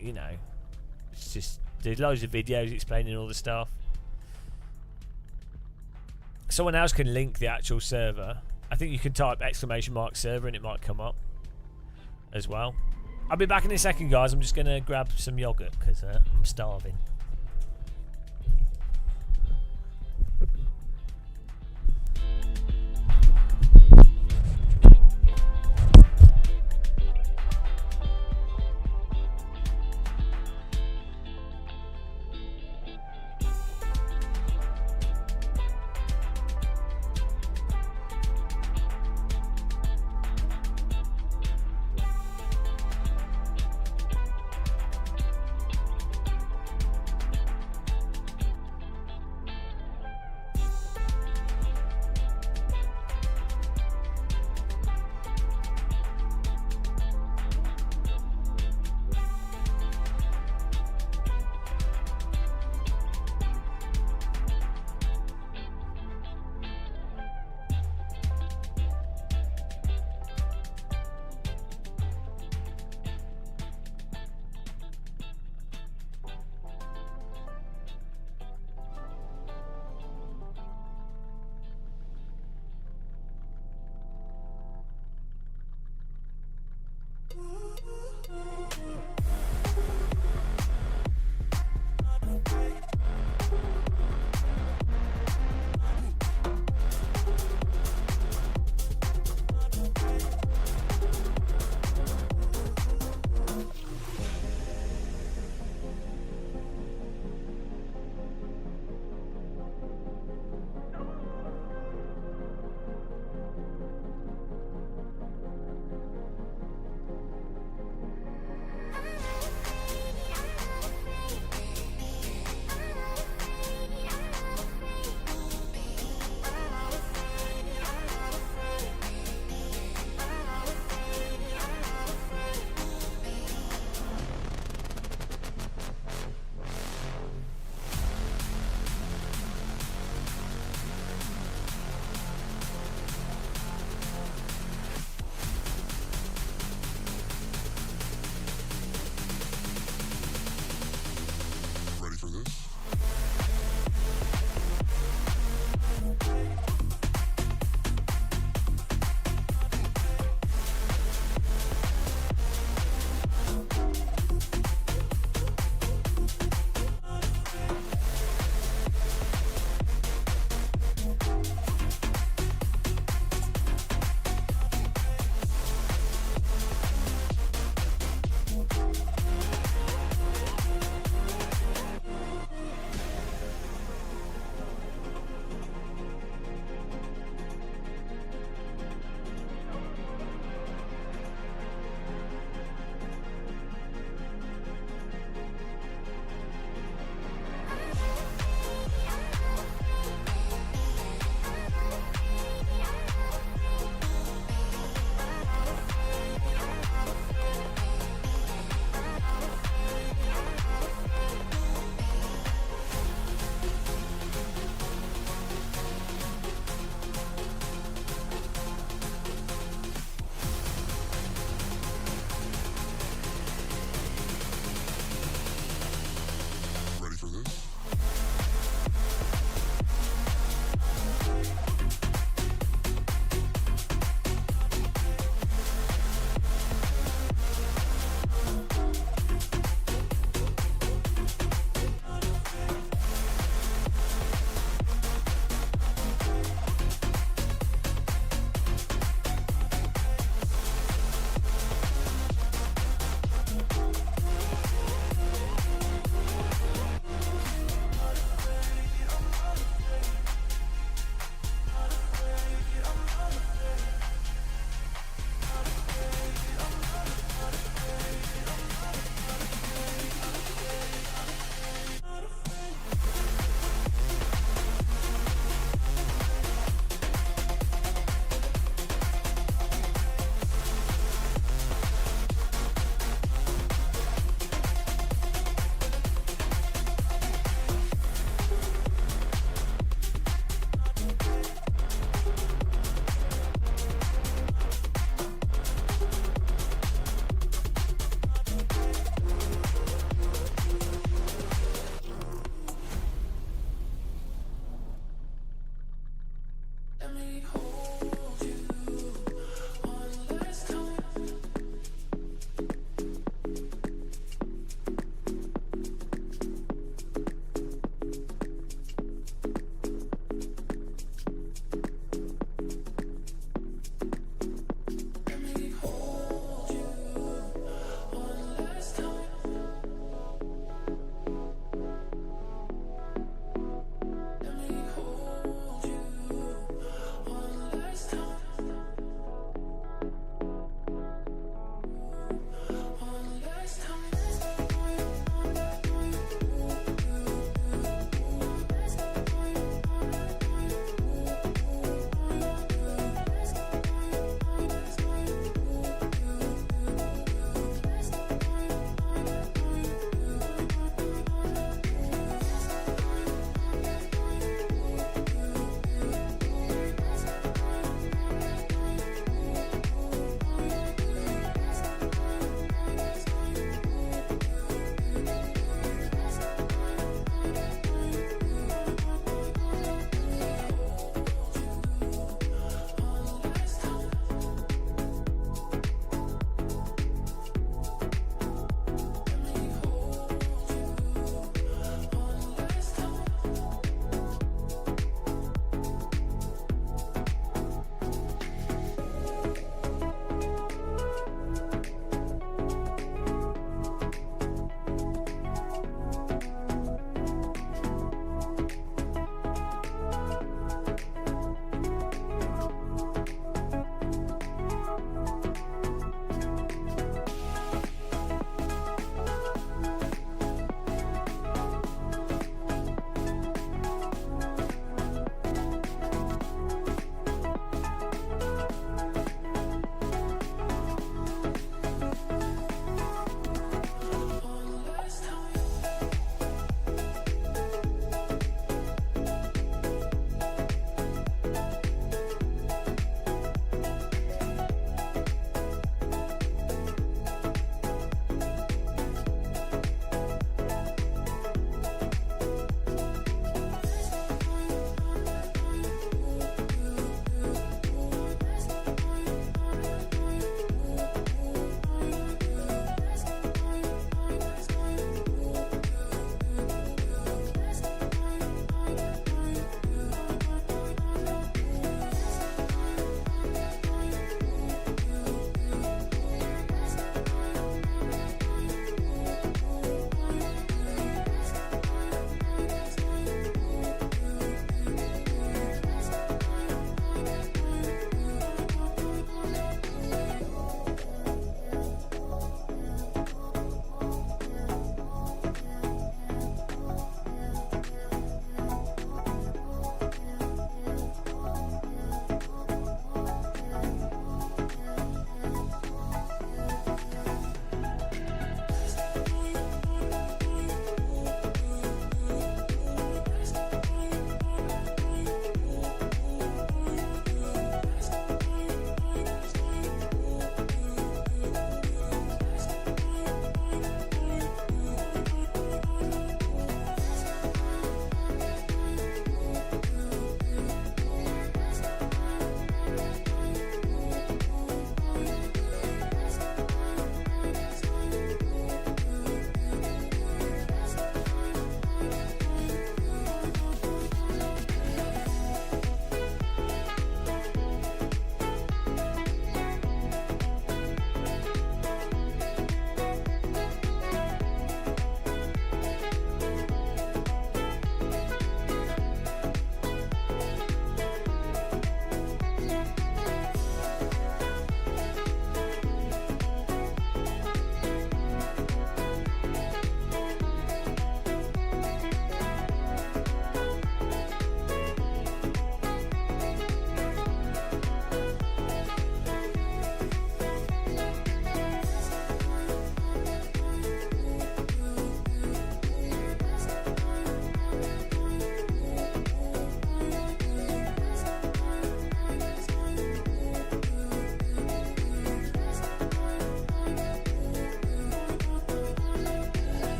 You know, it's just there's loads of videos explaining all the stuff. Someone else can link the actual server. I think you can type !server and it might come up as well. I'll be back in a second, guys. I'm just going to grab some yogurt because I'm starving.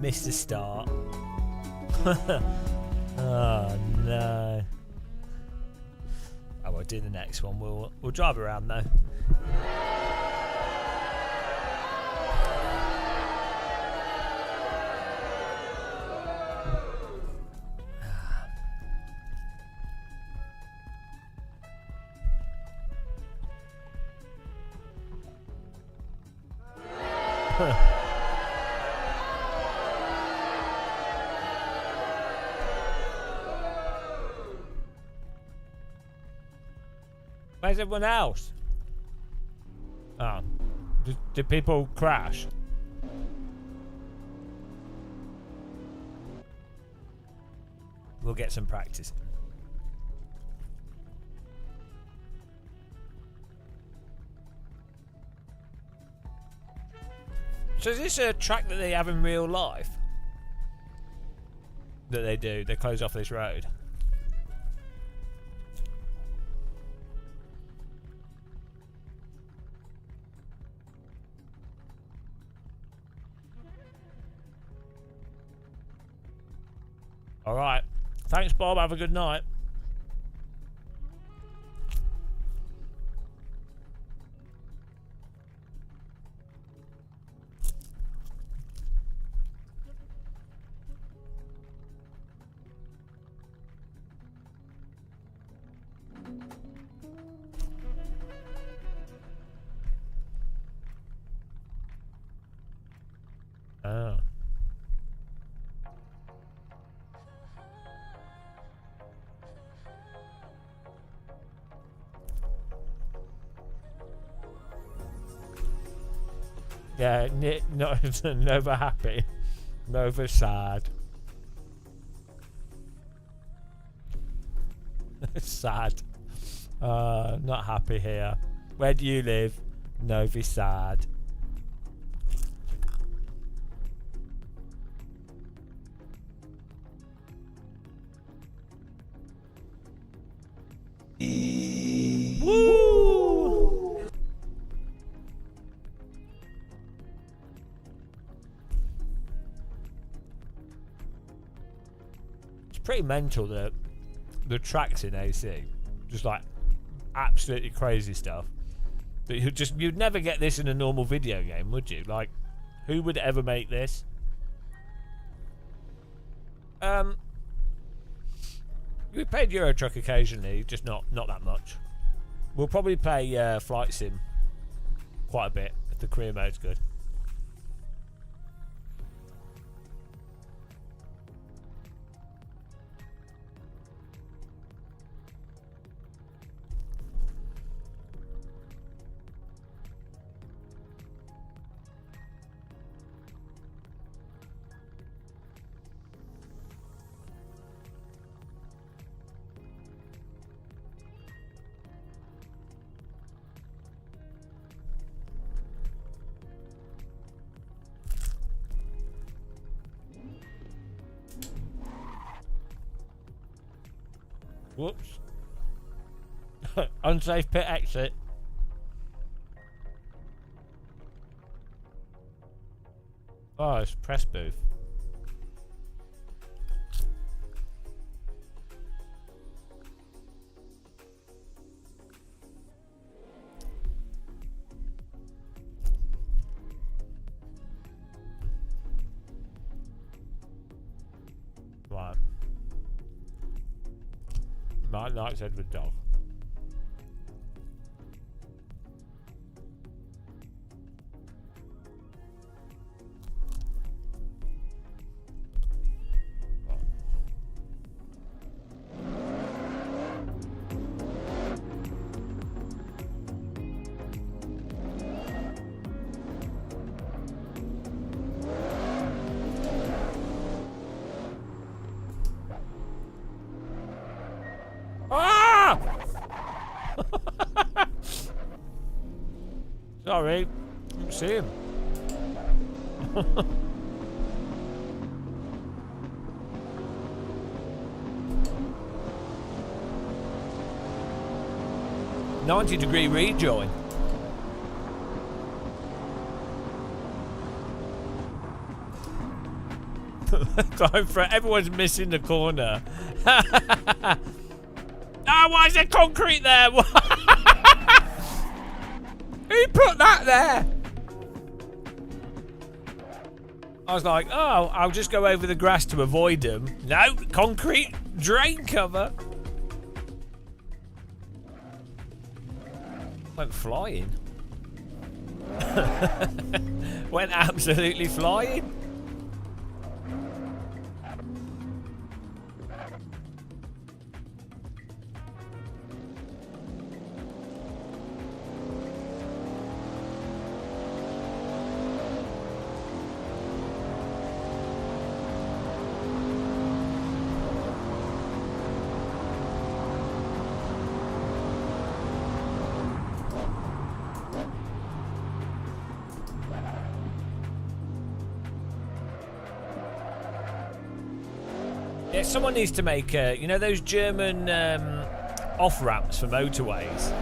missed the start. Oh no. Oh, we'll do the next one. We'll drive around though. Where's everyone else? Oh. Did people crash? We'll get some practice. So is this a track that they have in real life? That they do? They close off this road? Alright. Thanks, Bob. Have a good night. Oh. Yeah, Nova happy. Nova sad. Sad. Not happy here. Where do you live? Novi sad. Woo! It's pretty mental that the tracks in AC, just like absolutely crazy stuff. But you'd never get this in a normal video game, would you? Like, who would ever make this? We played Euro Truck occasionally, just not that much. We'll probably play Flight Sim quite a bit if the career mode's good. Whoops. Unsafe pit exit. Oh, it's press booth. Right. Mark likes Edward Dog. Sorry, didn't see him. "90-degree rejoin." Everyone's missing the corner. Oh, why is there concrete there? Who put that there? I was like, oh, I'll just go over the grass to avoid them. No, concrete drain cover. Went flying. Went absolutely flying. Yeah, someone needs to make, you know, those German off-ramps for motorways.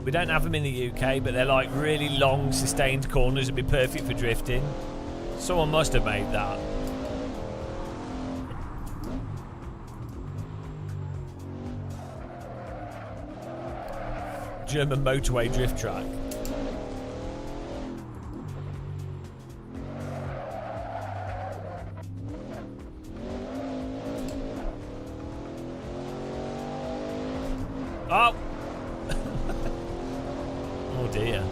We don't have them in the UK, but they're like really long, sustained corners that'd be perfect for drifting. Someone must have made that. German motorway drift track. Oh! Oh dear.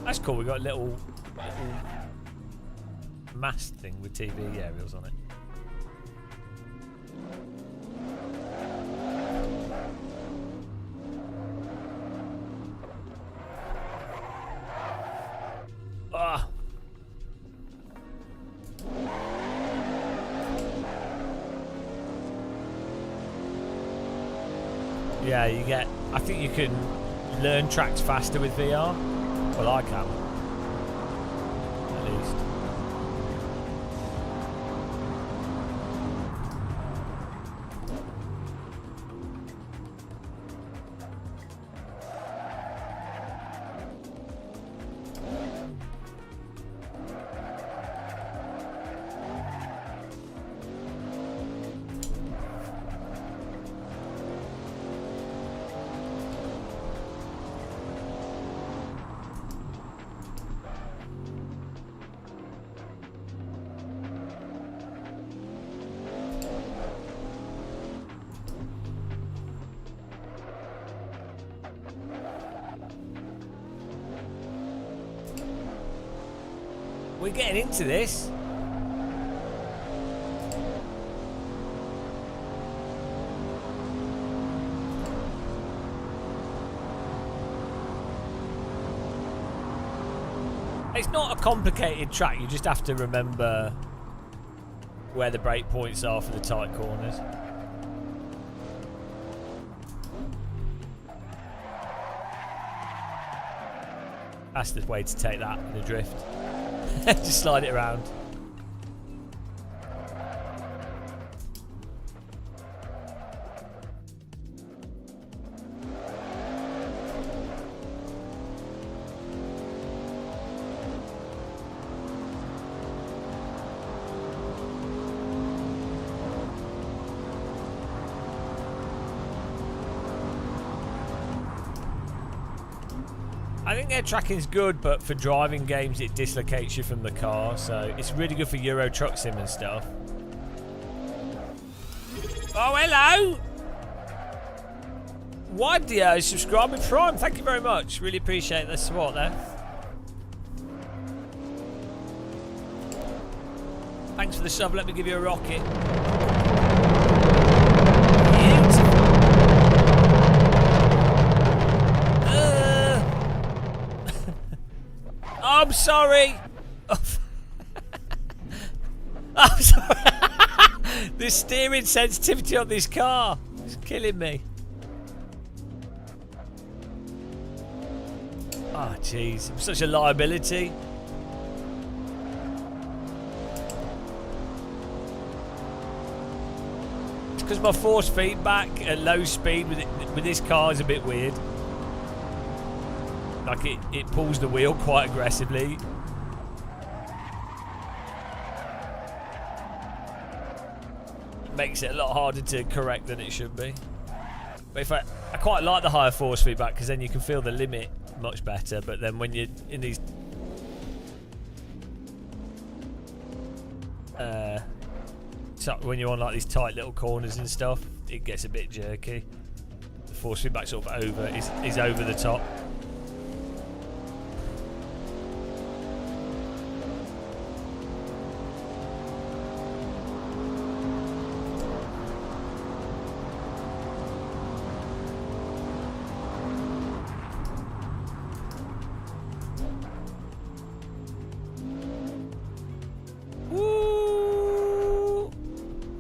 That's cool, we got a little mast thing with TV aerials on it. Ah. Yeah, you get. I think you can learn tracks faster with VR. Well, I can. At least. We're getting into this. It's not a complicated track, you just have to remember where the brake points are for the tight corners. That's the way to take that in a drift. Just slide it around. I think their tracking's good, but for driving games it dislocates you from the car, so it's really good for Euro Truck Sim and stuff. Oh, hello! Wadio, subscribe and Prime, thank you very much. Really appreciate the support there. Thanks for the sub, let me give you a rocket. I'm sorry. I'm sorry. The steering sensitivity on this car is killing me. Oh, jeez. I'm such a liability. because my force feedback at low speed with this car is a bit weird. Like it pulls the wheel quite aggressively. Makes it a lot harder to correct than it should be. But if I quite like the higher force feedback because then you can feel the limit much better. But then when you're in these when you're on like these tight little corners and stuff, it gets a bit jerky. The force feedback sort of is over the top.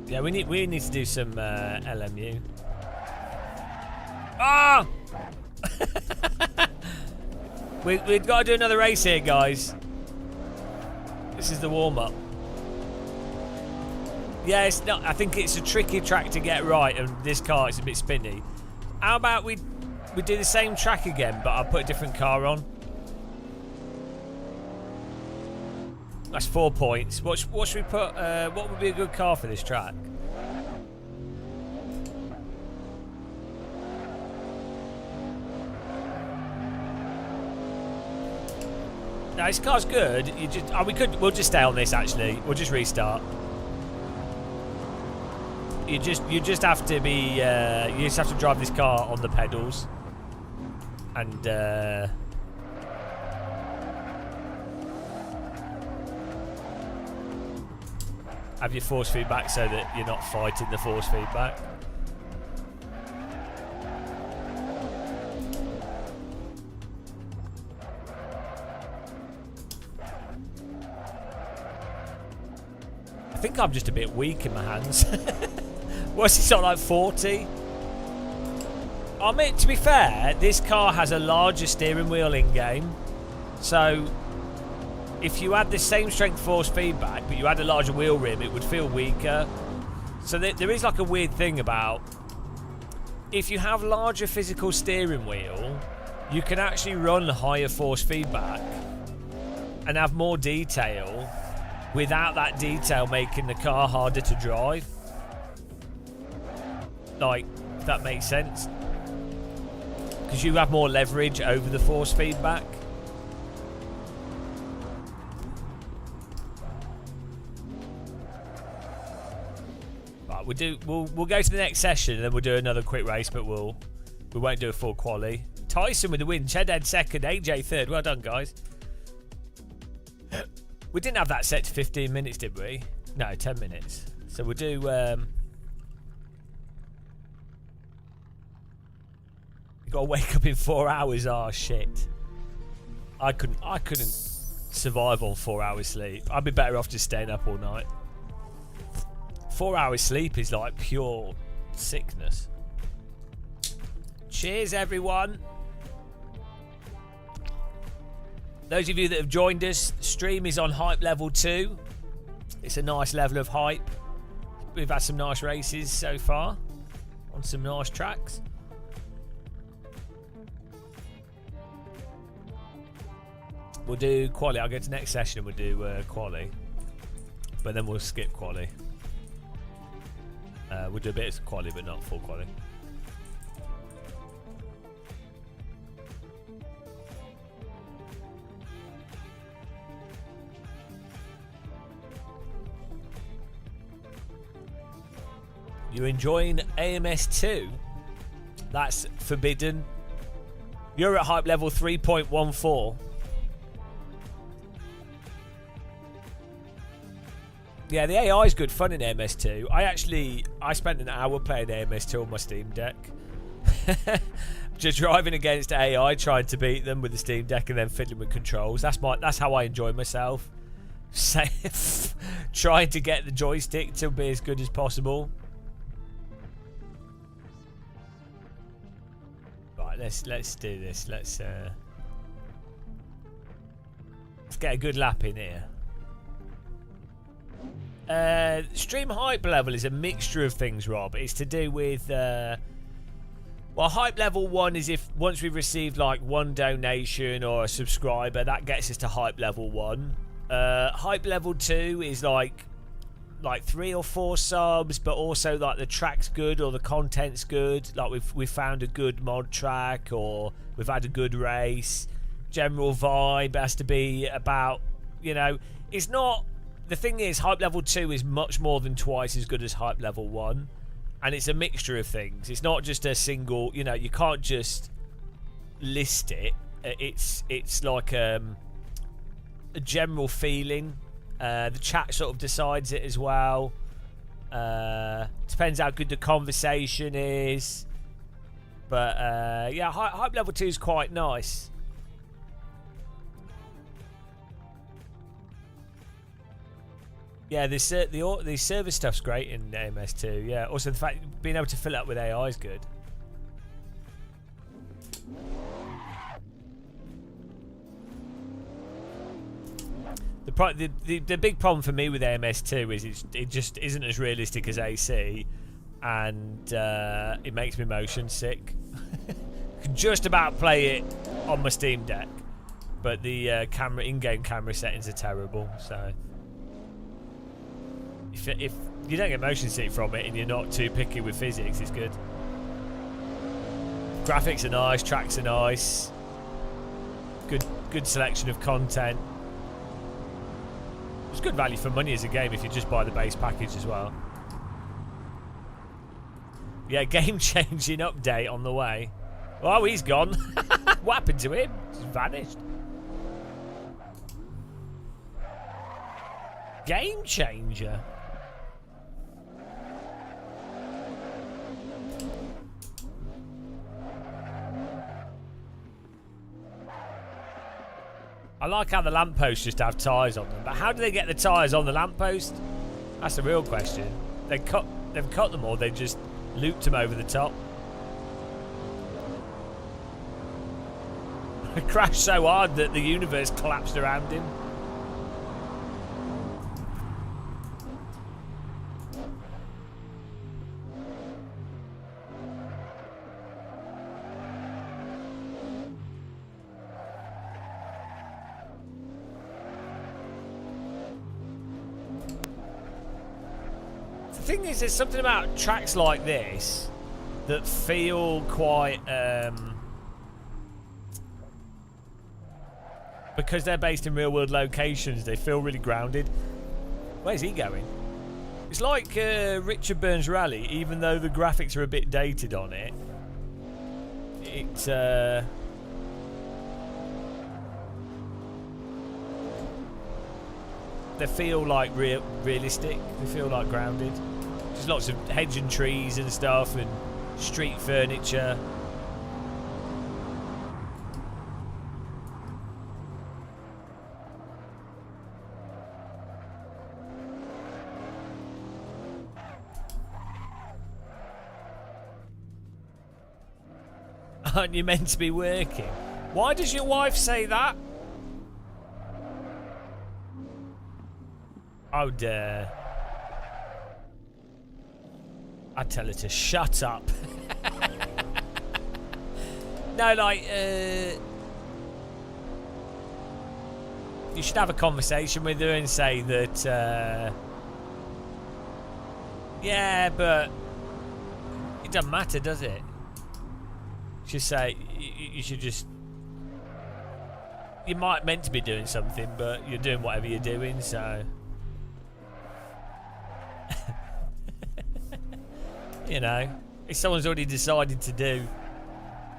Yeah, we need to do some LMU. Ah! We've got to do another race here, guys. This is the warm-up. Yeah, it's not. I think it's a tricky track to get right, and this car is a bit spinny. How about we do the same track again, but I'll put a different car on. That's 4 points. What should we put? What would be a good car for this track? No, this car's good. You just we'll just stay on this actually. We'll just restart. You just have to be you just have to drive this car on the pedals and have your force feedback so that you're not fighting the force feedback. I think I'm just a bit weak in my hands. What's this on, like 40? I mean, to be fair, this car has a larger steering wheel in game, so if you had the same strength force feedback but you had a larger wheel rim, it would feel weaker. So there is like a weird thing about if you have larger physical steering wheel, you can actually run higher force feedback and have more detail without that detail making the car harder to drive. Like, if that makes sense. Because you have more leverage over the force feedback. We'll go to the next session and then we'll do another quick race, but we won't do a full quali. Tyson with the win, Chedhead second, AJ third. Well done, guys. We didn't have that set to 15 minutes, did we? No, 10 minutes. So we'll do you gotta wake up in 4 hours. Oh shit. I couldn't survive on 4 hours sleep. I'd be better off just staying up all night. 4 hours sleep is like pure sickness. Cheers, everyone. Those of you that have joined us, stream is on hype level 2. It's a nice level of hype. We've had some nice races so far on some nice tracks. We'll do quali. I'll go to next session and we'll do quali. But then we'll skip quali. We'll do a bit of quali, but not full quali. You're enjoying AMS2? That's forbidden. You're at hype level 3.14. Yeah, the AI is good fun in AMS2. I spent an hour playing AMS2 on my Steam Deck. Just driving against AI, trying to beat them with the Steam Deck and then fiddling with controls. That's how I enjoy myself. Trying to get the joystick to be as good as possible. Right, let's do this. Let's get a good lap in here. Stream hype level is a mixture of things, Rob. It's to do with well, hype level 1 is if once we've received like 1 donation or a subscriber, that gets us to hype level 1. Hype level 2 is like 3 or 4 subs, but also like the track's good or the content's good, like we've found a good mod track or we've had a good race. General vibe has to be about, you know, it's not, the thing is hype level 2 is much more than twice as good as hype level 1, and it's a mixture of things. It's not just a single, you know, you can't just list it. It's like a general feeling. The chat sort of decides it as well. Depends how good the conversation is. But yeah, hype level 2 is quite nice. Yeah, the server stuff's great in MS2. Yeah, also the fact being able to fill it up with AI is good. The big problem for me with MS2 is it just isn't as realistic as AC, and it makes me motion sick. I can just about play it on my Steam Deck, but the in-game camera settings are terrible. So if you don't get motion sick from it and you're not too picky with physics, it's good. Graphics are nice, tracks are nice, good selection of content. It's good value for money as a game if you just buy the base package as well. Yeah, game-changing update on the way. Oh, he's gone. What happened to him? He's vanished. Game changer. I like how the lampposts just have tyres on them, but how do they get the tyres on the lamppost? That's the real question. They've cut them, or they just looped them over the top. It crashed so hard that the universe collapsed around him. The thing is, there's something about tracks like this that feel quite because they're based in real world locations, they feel really grounded. Where's he going? It's like Richard Burns Rally, even though the graphics are a bit dated on it. They feel like realistic. They feel like grounded. There's lots of hedge and trees and stuff, and street furniture. Aren't you meant to be working? Why does your wife say that? Oh dear. I'd tell her to shut up. No, like, you should have a conversation with her and say that, yeah, but it doesn't matter, does it? Just say, you should just, you might meant to be doing something, but you're doing whatever you're doing, so. You know, if someone's already decided to do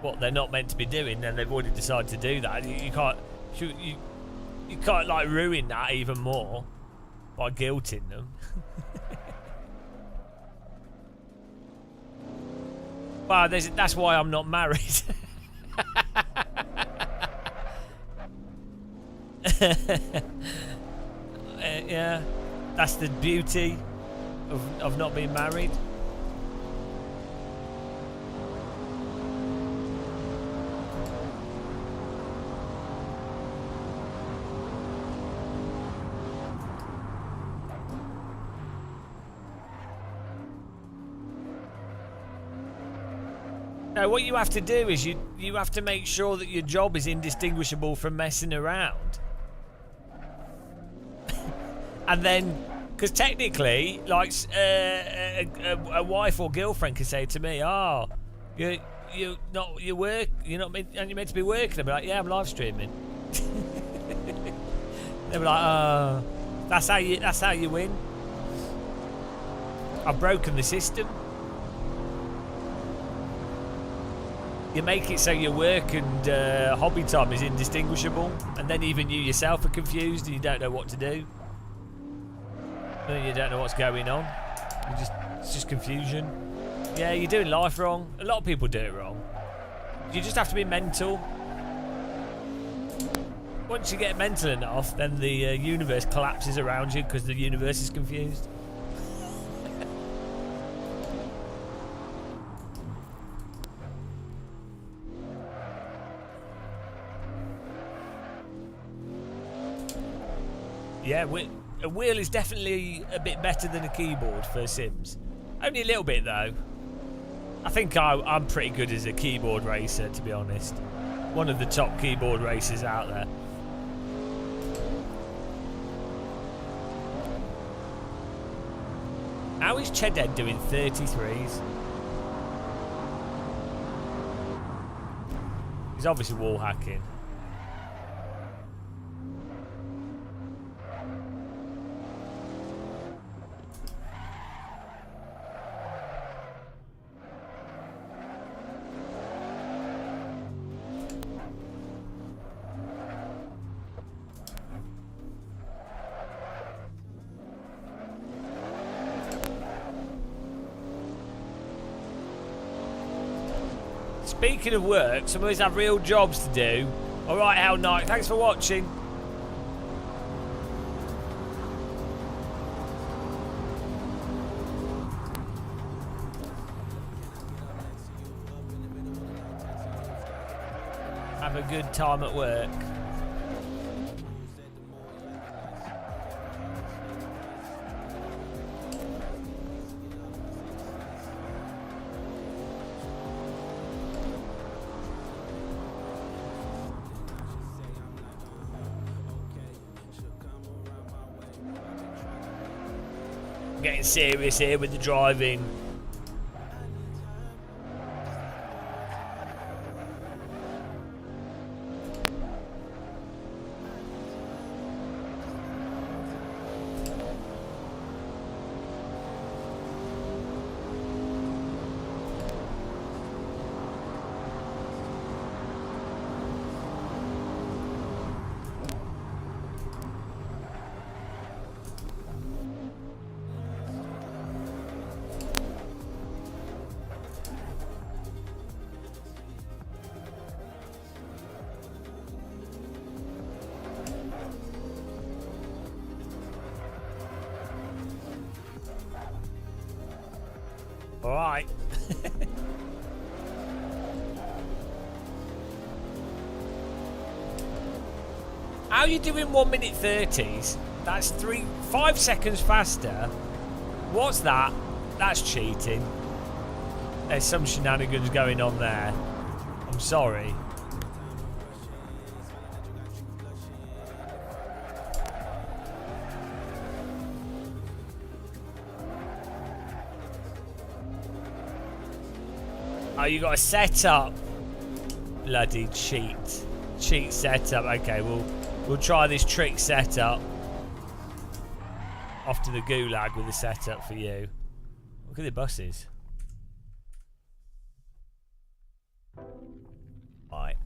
what they're not meant to be doing, then they've already decided to do that. You can't like ruin that even more by guilting them. Well, that's why I'm not married. Yeah, that's the beauty of not being married. No, what you have to do is you have to make sure that your job is indistinguishable from messing around. And then, because technically, like a wife or girlfriend can say to me, "Oh, you're not meant to be working." I'll be like, "Yeah, I'm live streaming." They'll be like, "Oh, that's how you win." I've broken the system. You make it so your work and hobby time is indistinguishable, and then even you yourself are confused and you don't know what to do. You don't know what's going on. It's just confusion. Yeah, you're doing life wrong. A lot of people do it wrong. You just have to be mental. Once you get mental enough, then the universe collapses around you because the universe is confused. Yeah, a wheel is definitely a bit better than a keyboard for Sims. Only a little bit though. I think I'm pretty good as a keyboard racer, to be honest. One of the top keyboard racers out there. How is Chedhead doing 33s? He's obviously wall hacking. Speaking of work, some of us have real jobs to do. Alright, Hell Knight, thanks for watching. Have a good time at work. Getting serious here with the driving. Alright. How are you doing 1 minute 30s? That's 5 seconds faster. What's that? That's cheating. There's some shenanigans going on there. I'm sorry. Oh, you got a setup. Bloody cheat. Cheat setup. Okay, we'll try this trick setup. Off to the gulag with the setup for you. Look at the buses. Right.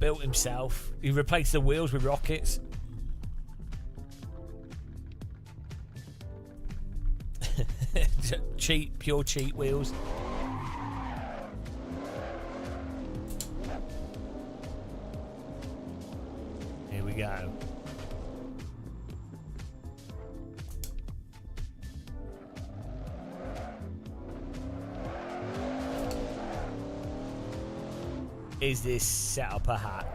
Built himself. He replaced the wheels with rockets. Cheat, pure cheat wheels. Here we go. Is this setup a hack?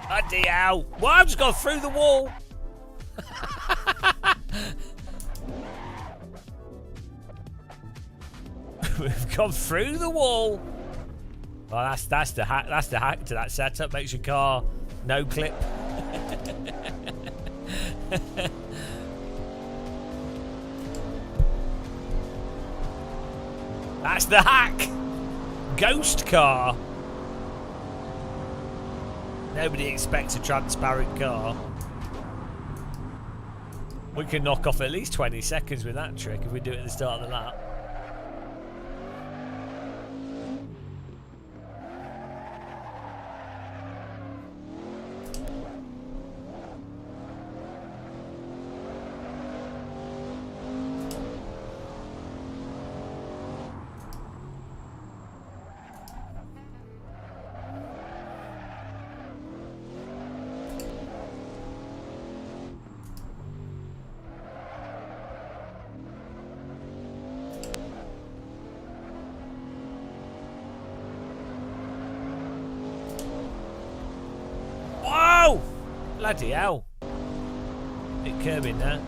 Bloody hell. Well, I've just gone through the wall. We've gone through the wall. Well, that's the hack. That's the hack to that setup. Makes your car no clip. That's the hack. Ghost car. Nobody expects a transparent car. We can knock off at least 20 seconds with that trick if we do it at the start of the lap. Bloody hell. Bit curbing there.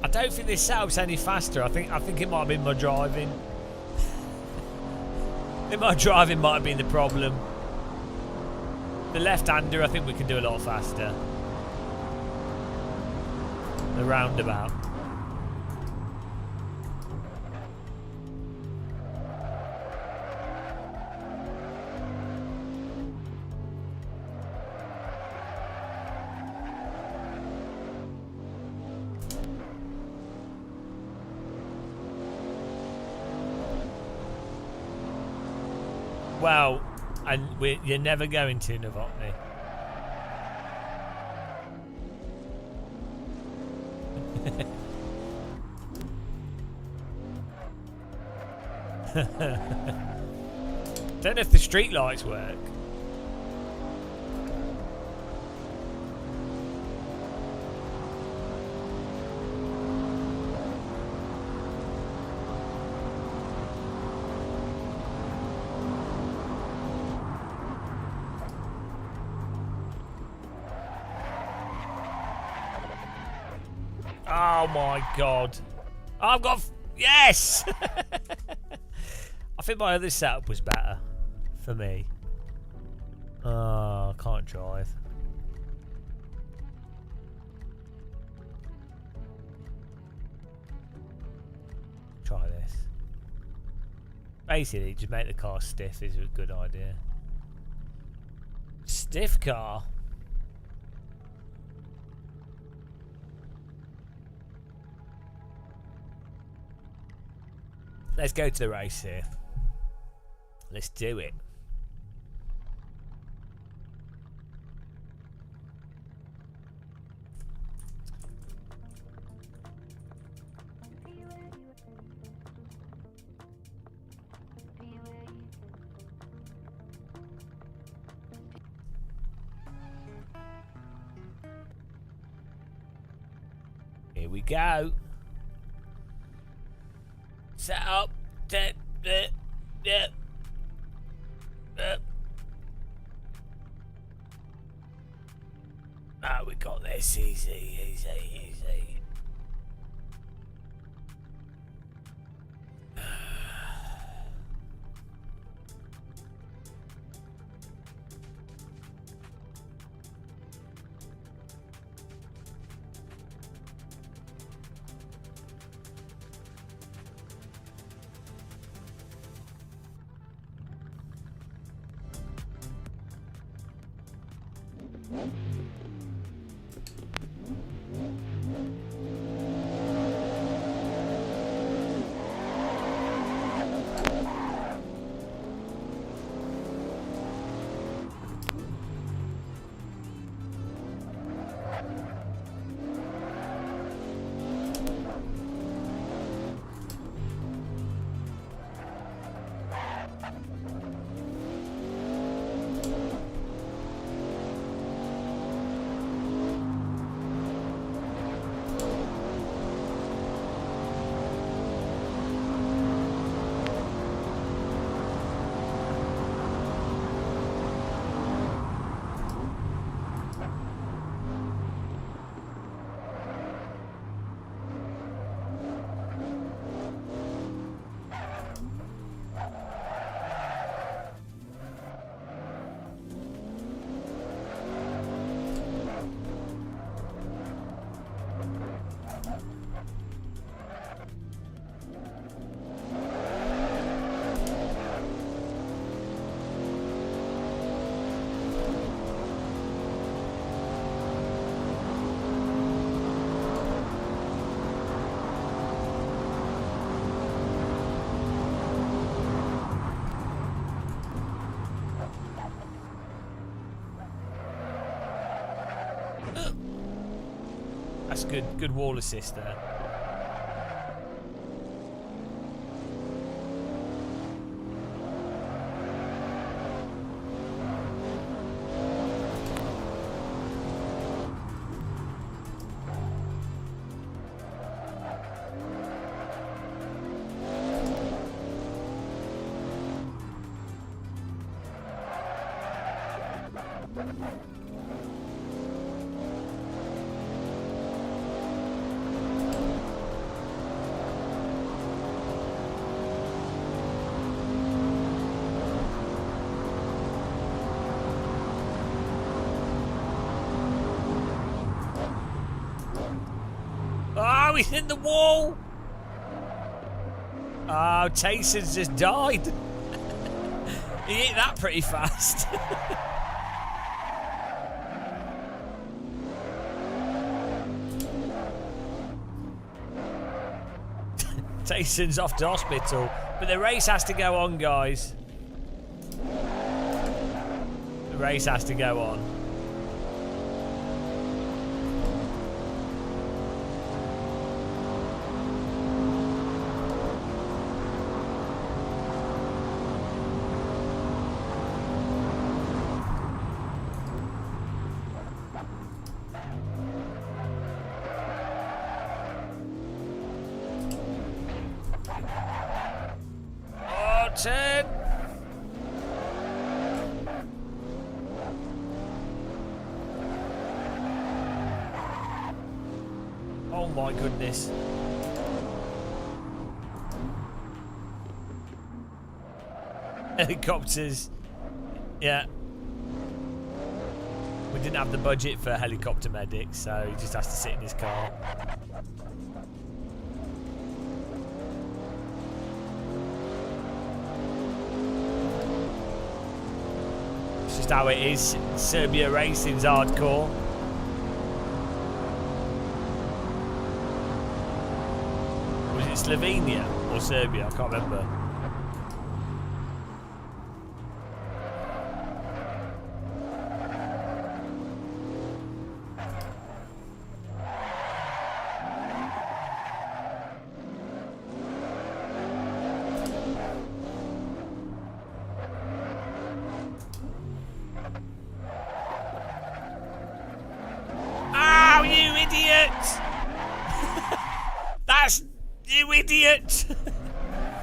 I don't think this setup's any faster. I think it might have been my driving. I think my driving might have been the problem. The left-hander, I think we can do a lot faster. The roundabout. Well, and you're never going to, Novotny. Don't know if the street lights work. Oh my god. I've got... Yes! I think my other setup was better. For me. Oh, I can't drive. Try this. Basically, just make the car stiff is a good idea. Stiff car? Let's go to the race here. Let's do it. Here we go. Set up. Ah, we got this. Easy, easy, easy. That's good wall assist there. Oh, he's in the wall! Oh, Tayson's just died. He hit that pretty fast. Tayson's off to hospital. But the race has to go on, guys. The race has to go on. Turn. Oh my goodness. Helicopters. Yeah. We didn't have the budget for helicopter medics, so he just has to sit in his car. Just how it is. Serbia racing's hardcore. Was it Slovenia or Serbia? I can't remember.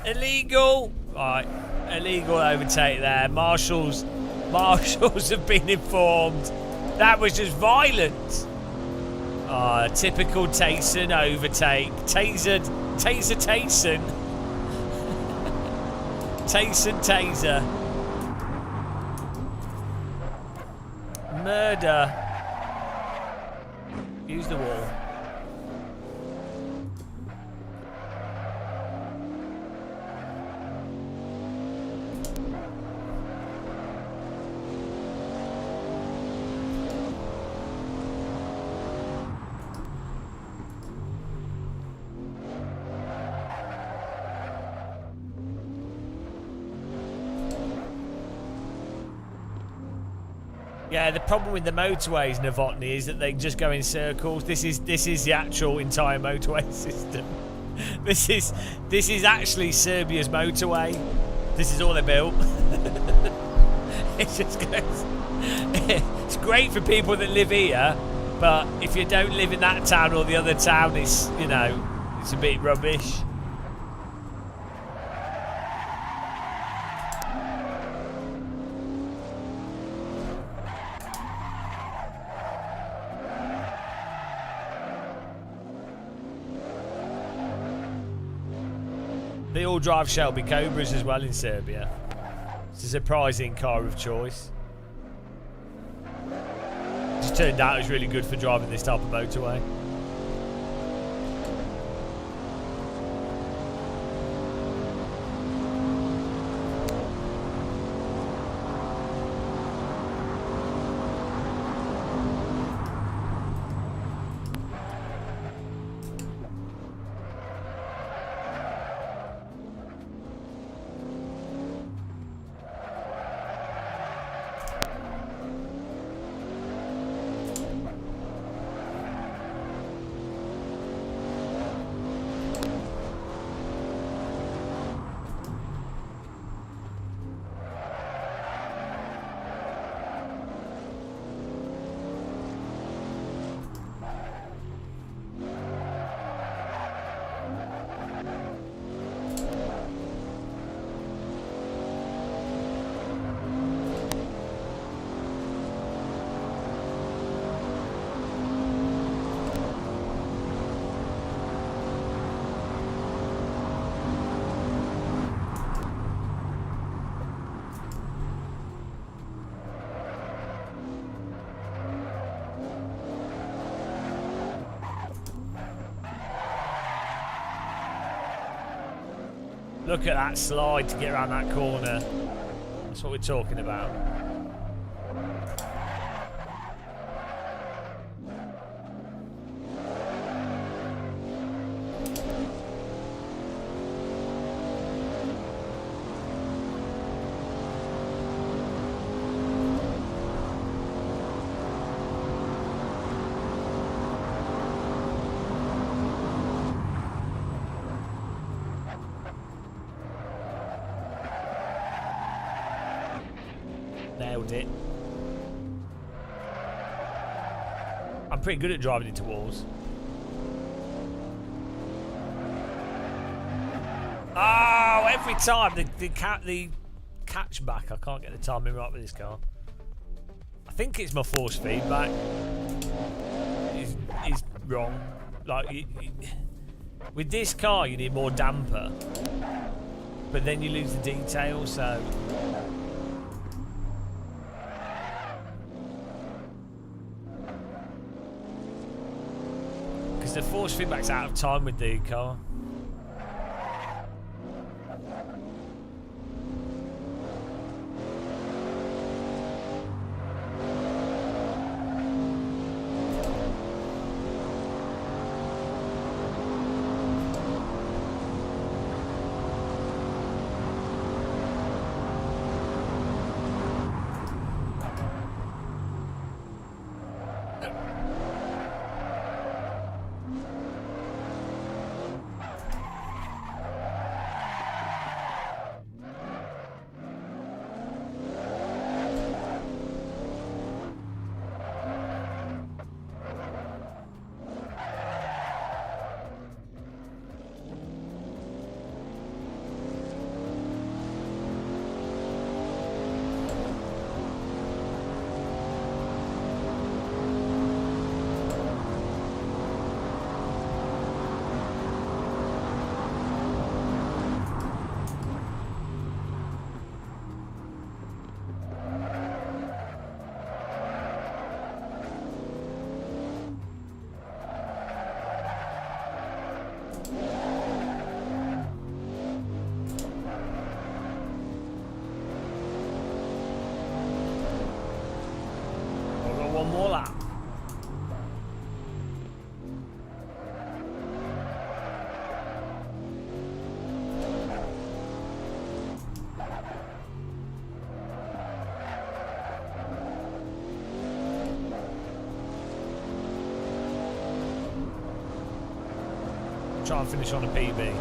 Illegal. Right, illegal overtake there. Marshals have been informed. That was just violent. Typical Tayson overtake. Tayson. Taser. Murder. Use the wall. Yeah, the problem with the motorways, Novotny, is that they just go in circles. This is the actual entire motorway system. This is actually Serbia's motorway. This is all they built. It just goes. It's great for people that live here, but if you don't live in that town or the other town, it's it's a bit rubbish. They all drive Shelby Cobras as well in Serbia. It's a surprising car of choice. Just turned out it was really good for driving this type of motorway. Look at that slide to get around that corner. That's what we're talking about. Nailed it. I'm pretty good at driving into walls. Oh, every time the catchback, I can't get the timing right with this car. I think it's my force feedback. Is wrong. Like with this car, you need more damper, but then you lose the detail. So. The force feedback's out of time with the car. One more lap. Try and finish on a PB.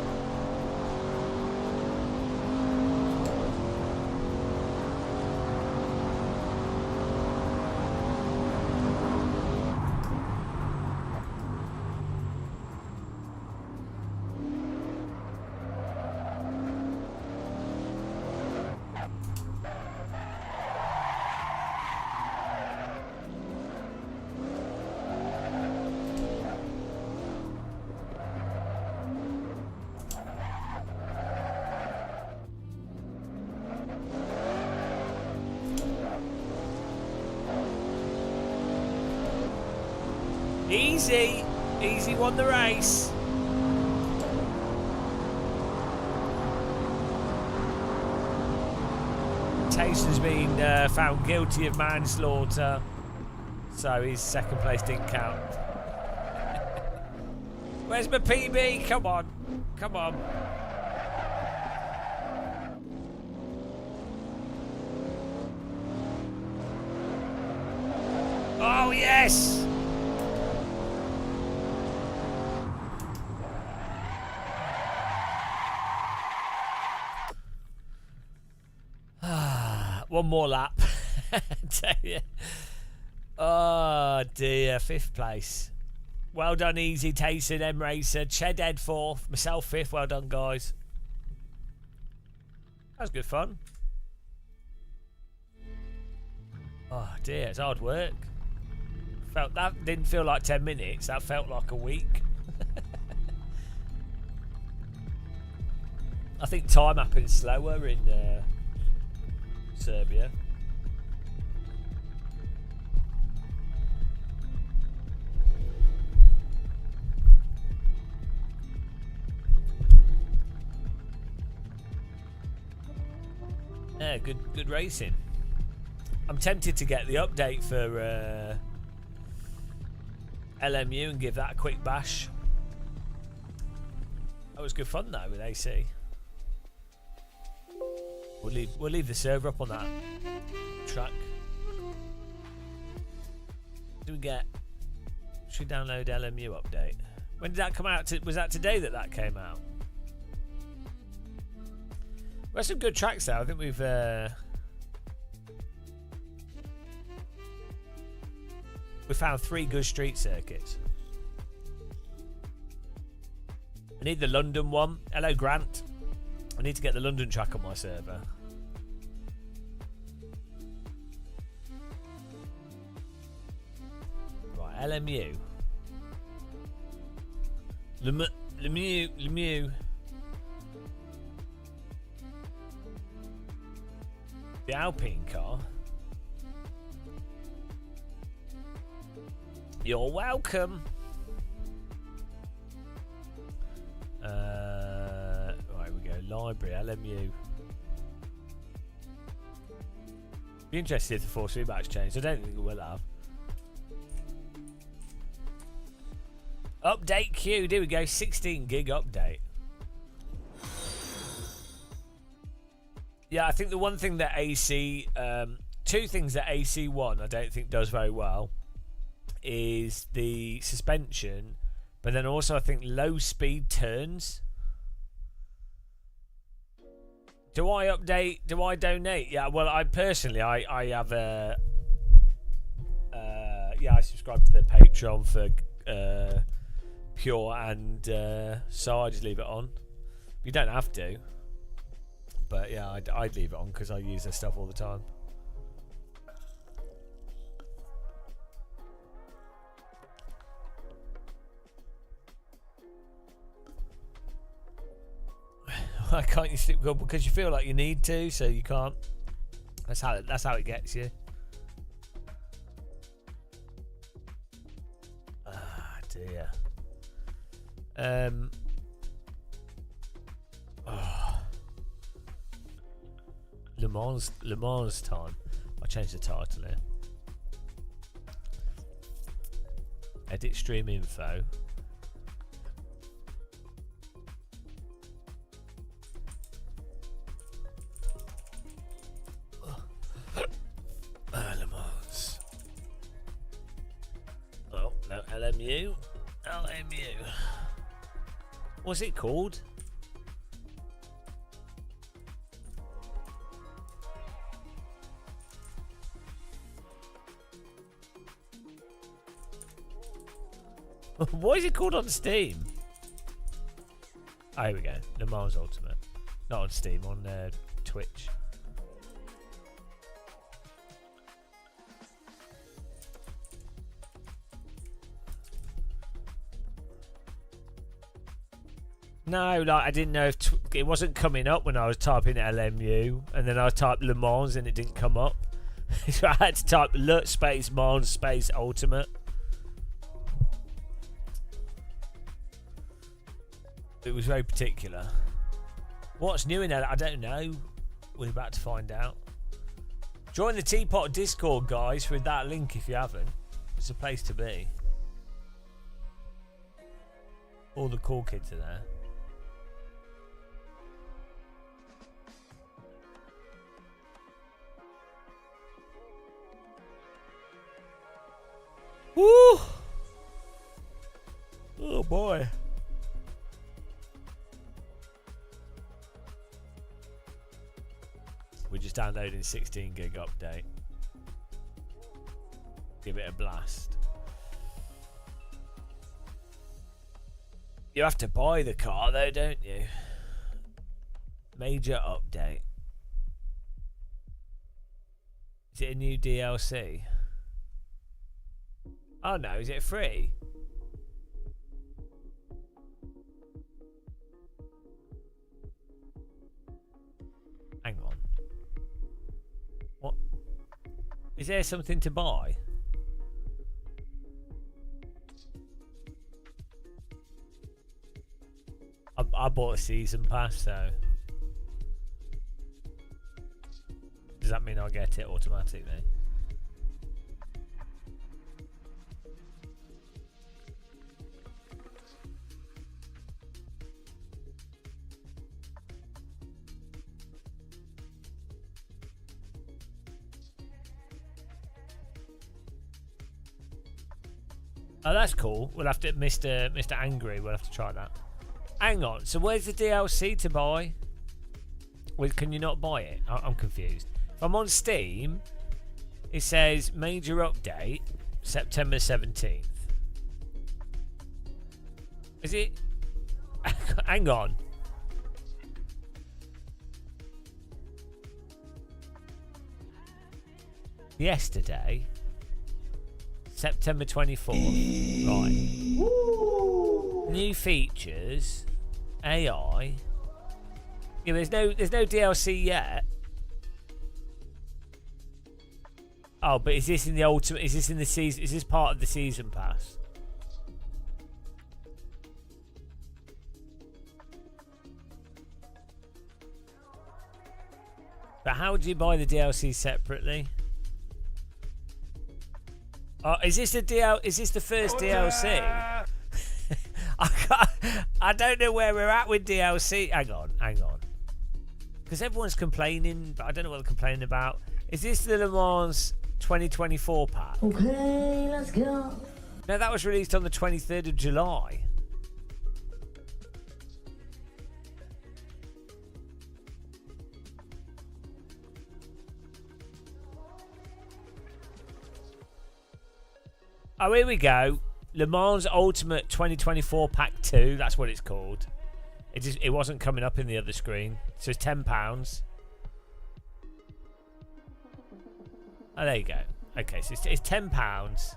Easy. Easy won the race. Tayson's been found guilty of manslaughter, so his second place didn't count. Where's my PB? Come on. Come on. Oh, yes! One more lap. Tell you. Oh dear, 5th place. Well done, Easy, Tayson, M Racer, Chedhead 4th, myself 5th. Well done, guys. That was good fun. Oh dear, it's hard work. That didn't feel like 10 minutes. That felt like a week. I think time happens slower in Serbia. yeah, good racing. I'm tempted to get the update for LMU and give that a quick bash. That was good fun though with AC. We'll leave the server up on that track. Do we get? Should we download LMU update? When did that come out? Was that today that came out? Well, some good tracks there. I think we've we found 3 good street circuits. I need the London one. Hello, Grant. I need to get the London track on my server. Right, LMU. Lemieux. The Alpine car. You're welcome. Right, we go. Library, LMU. Be interested if the Force Feedback's changed. I don't think it will have. Update queue. There we go. 16 gig update. Yeah, I think the one thing that AC, 2 things that AC1 I don't think does very well is the suspension, but then also I think low speed turns. Do I update? Do I donate? Yeah, well, I personally, I have a, yeah, I subscribe to the Patreon for Pure, and so I just leave it on. You don't have to, but yeah, I'd leave it on because I use their stuff all the time. Why can't you sleep good? Because you feel like you need to, so you can't. That's how it gets you. Ah, dear. Le Mans time. I'll change the title here. Edit stream info. Le Mans. Oh, no, LMU. What's it called? What is it called on Steam? Oh, here we go. Le Mans Ultimate. Not on Steam, on Twitch. No, like I didn't know if it wasn't coming up when I was typing LMU, and then I typed Le Mans and it didn't come up. So I had to type Le space Mans space Ultimate. It was very particular. What's new in that? I don't know. We're about to find out. Join the Teapot Discord, guys, with that link if you haven't. It's a place to be. All the cool kids are there. Woo! Oh boy. We're just downloading 16 gig update. Give it a blast. You have to buy the car though, don't you? Major update. Is it a new DLC? Oh no, is it free? Hang on. What? Is there something to buy? I bought a season pass, so Does that mean I'll get it automatically? Oh, that's cool. We'll have to, Mr. Angry, we'll have to try that. Hang on, so where's the DLC to buy? Well, can you not buy it? I'm confused. If I'm on Steam, it says major update, September 17th. Is it? Hang on. Yesterday, September 24th. Right. New features, AI. Yeah, there's no DLC yet. Oh, but is this in the ultimate? Is this in the season? Is this part of the season pass? But how do you buy the DLC separately? Oh, is this the Is this the first DLC? I don't know where we're at with DLC. Hang on. Because everyone's complaining, but I don't know what they're complaining about. Is this the Le Mans 2024 pack? Okay, let's go. No, that was released on the 23rd of July. Oh, here we go. Le Mans Ultimate 2024 Pack 2. That's what it's called. It wasn't coming up in the other screen. So it's £10. Oh, there you go. Okay, so it's £10.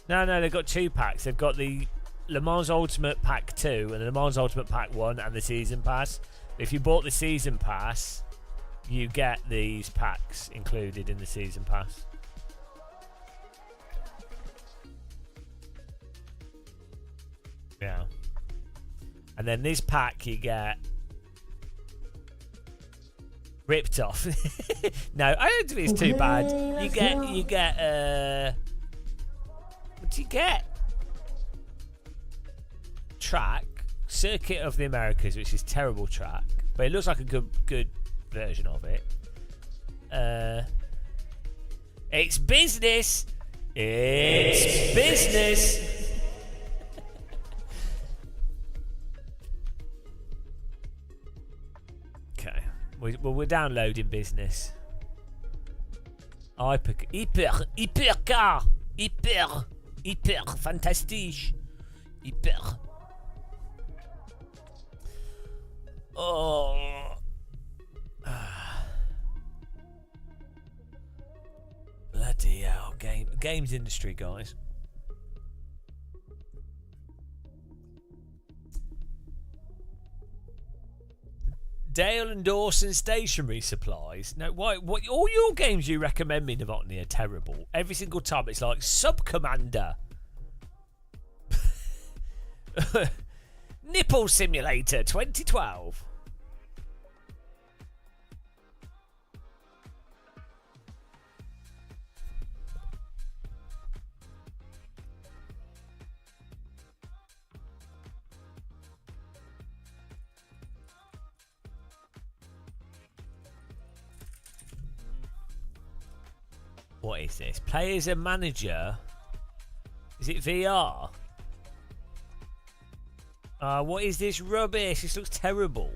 No, they've got 2 packs. They've got the Le Mans Ultimate Pack 2 and the Le Mans Ultimate Pack 1 and the Season Pass. If you bought the Season Pass, you get these packs included in the Season Pass. Yeah. And then this pack you get ripped off. No, I don't think it's too bad. You get what do you get? Track Circuit of the Americas, which is terrible track, but it looks like a good version of it. It's business. It's business. Okay. Well, we're downloading business. Hyper car. Hyper fantastique. Hyper. Oh. Bloody hell. Games industry, guys. Dale and Dawson stationery supplies. No, why? What? All your games you recommend me, Novotny, are terrible. Every single time it's like Sub Commander, Nipple Simulator 2012. What is this? Play as a manager? Is it VR? What is this rubbish? This looks terrible.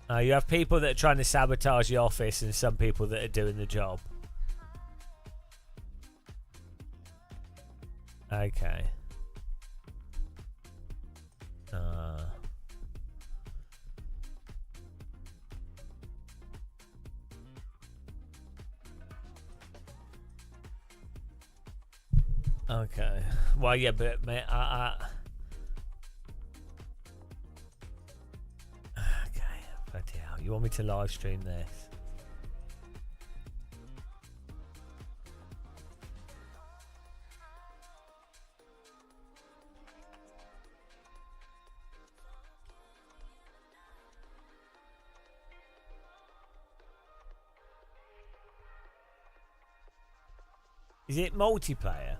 You have people that are trying to sabotage the office and some people that are doing the job. Okay. Okay. Well, yeah, but mate, okay. Bloody hell. You want me to live stream this? Is it multiplayer?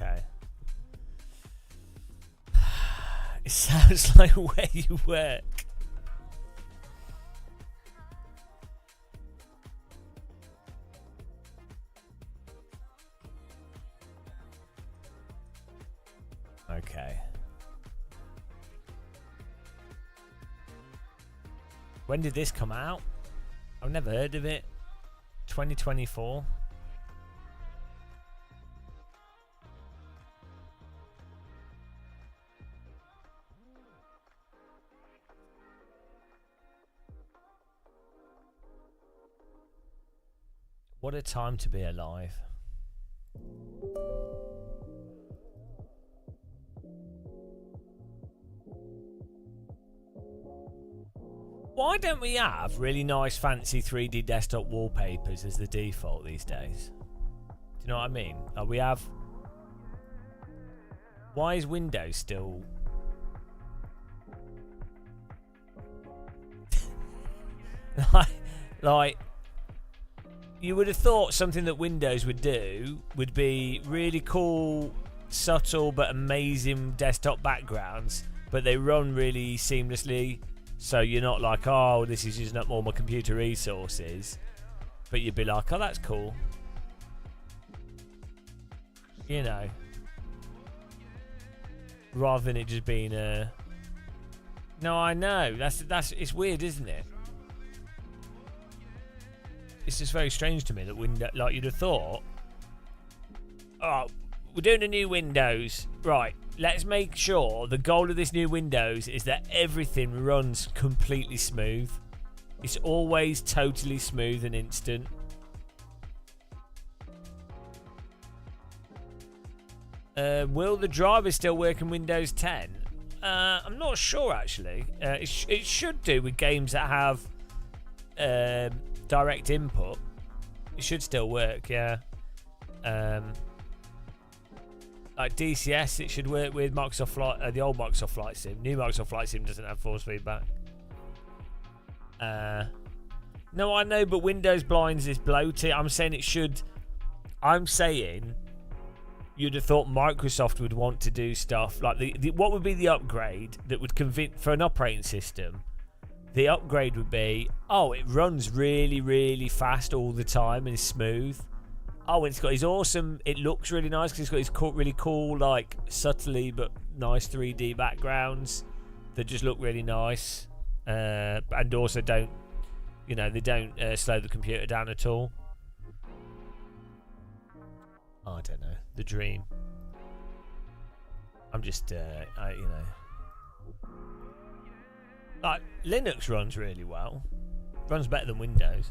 Okay. It sounds like where you work. Okay. When did this come out? I've never heard of it. 2024. What a time to be alive. Why don't we have really nice fancy 3D desktop wallpapers as the default these days? Do you know what I mean? Like we have... Why is Windows still... like you would have thought something that Windows would do would be really cool, subtle but amazing desktop backgrounds, but they run really seamlessly, so you're not like, oh, this is using up all my computer resources, but you'd be like, oh, that's cool, you know, rather than it just being a... No, I know, that's it's weird, isn't it? It's just very strange to me that Windows, like you'd have thought, oh, we're doing a new Windows, right, let's make sure the goal of this new Windows is that everything runs completely smooth. It's always totally smooth and instant. Will the driver still work in Windows 10? I'm not sure actually. It should do with games that have direct input. It should still work, yeah. Like DCS, it should work with Microsoft Flight, the old Microsoft Flight Sim. New Microsoft Flight Sim doesn't have force feedback. No, I know, but Windows blinds is bloated. I'm saying it should. I'm saying you'd have thought Microsoft would want to do stuff like the what would be the upgrade that would convince for an operating system? The upgrade would be, oh, it runs really, really fast all the time and is smooth. Oh, and it's got his awesome, it looks really nice because it's got his really cool, like, subtly but nice 3D backgrounds that just look really nice. And also don't, you know, they don't slow the computer down at all. Oh, I don't know. The dream. I'm just, you know. Like, Linux runs really well. Runs better than Windows.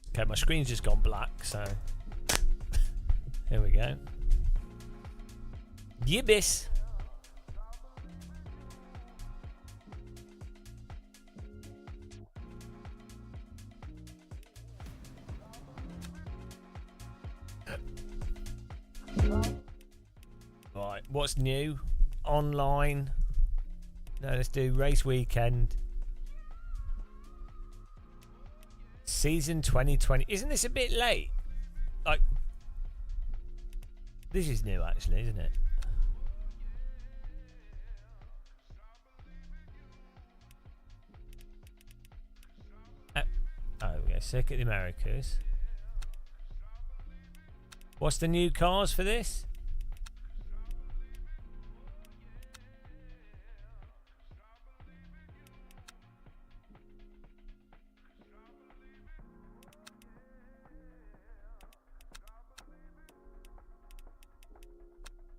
Okay, my screen's just gone black, so here we go. Yibbis. Right, what's new? Online. No, let's do race weekend. Season 2020. Isn't this a bit late? Like, this is new actually, isn't it? Oh, yeah, Circuit of the Americas. What's the new cars for this?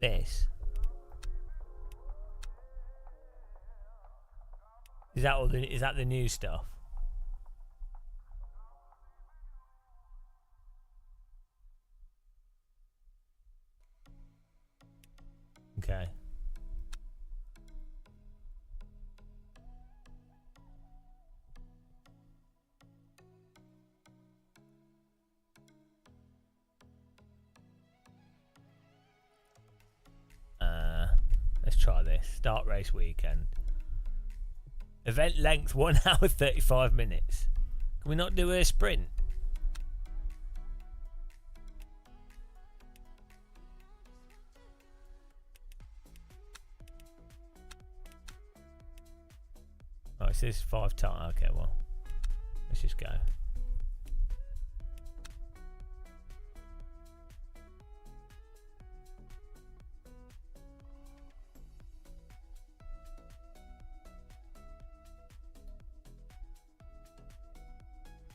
This. Is that all is that the new stuff? Okay. Let's try this. Start race weekend. Event length 1 hour 35 minutes. Can we not do a sprint? Oh, it says 5 times. Okay, well, let's just go.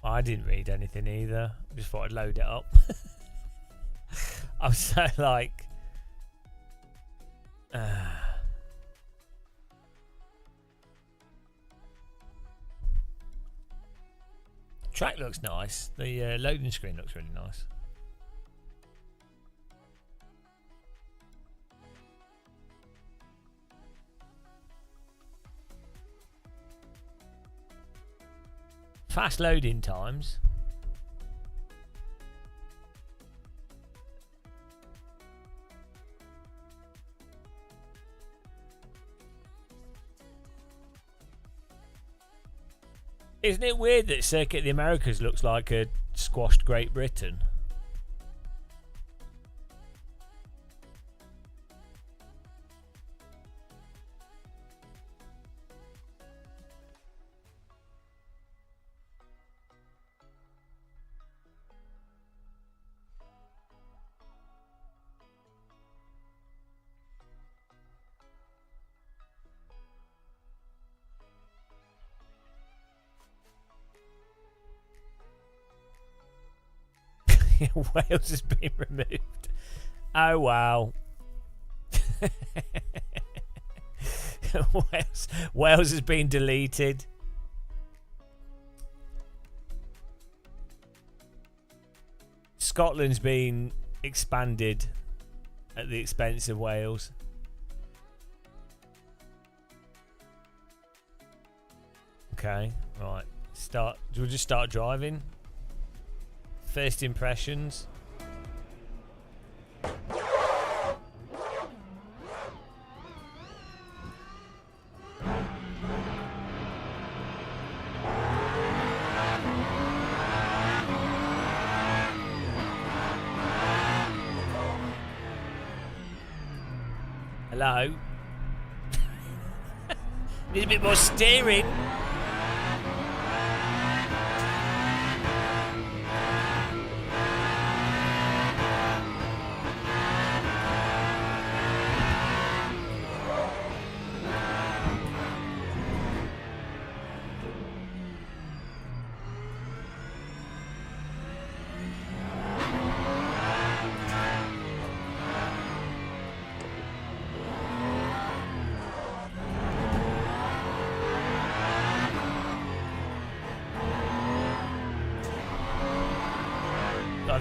I didn't read anything either. Just thought I'd load it up. I'm so like... Track looks nice. The loading screen looks really nice. Fast loading times. Isn't it weird that Circuit of the Americas looks like a squashed Great Britain? Wales has been removed. Oh wow. Wales has been deleted. Scotland's been expanded at the expense of Wales. Okay, right. We'll just start driving. First impressions. Hello. Need a bit more steering.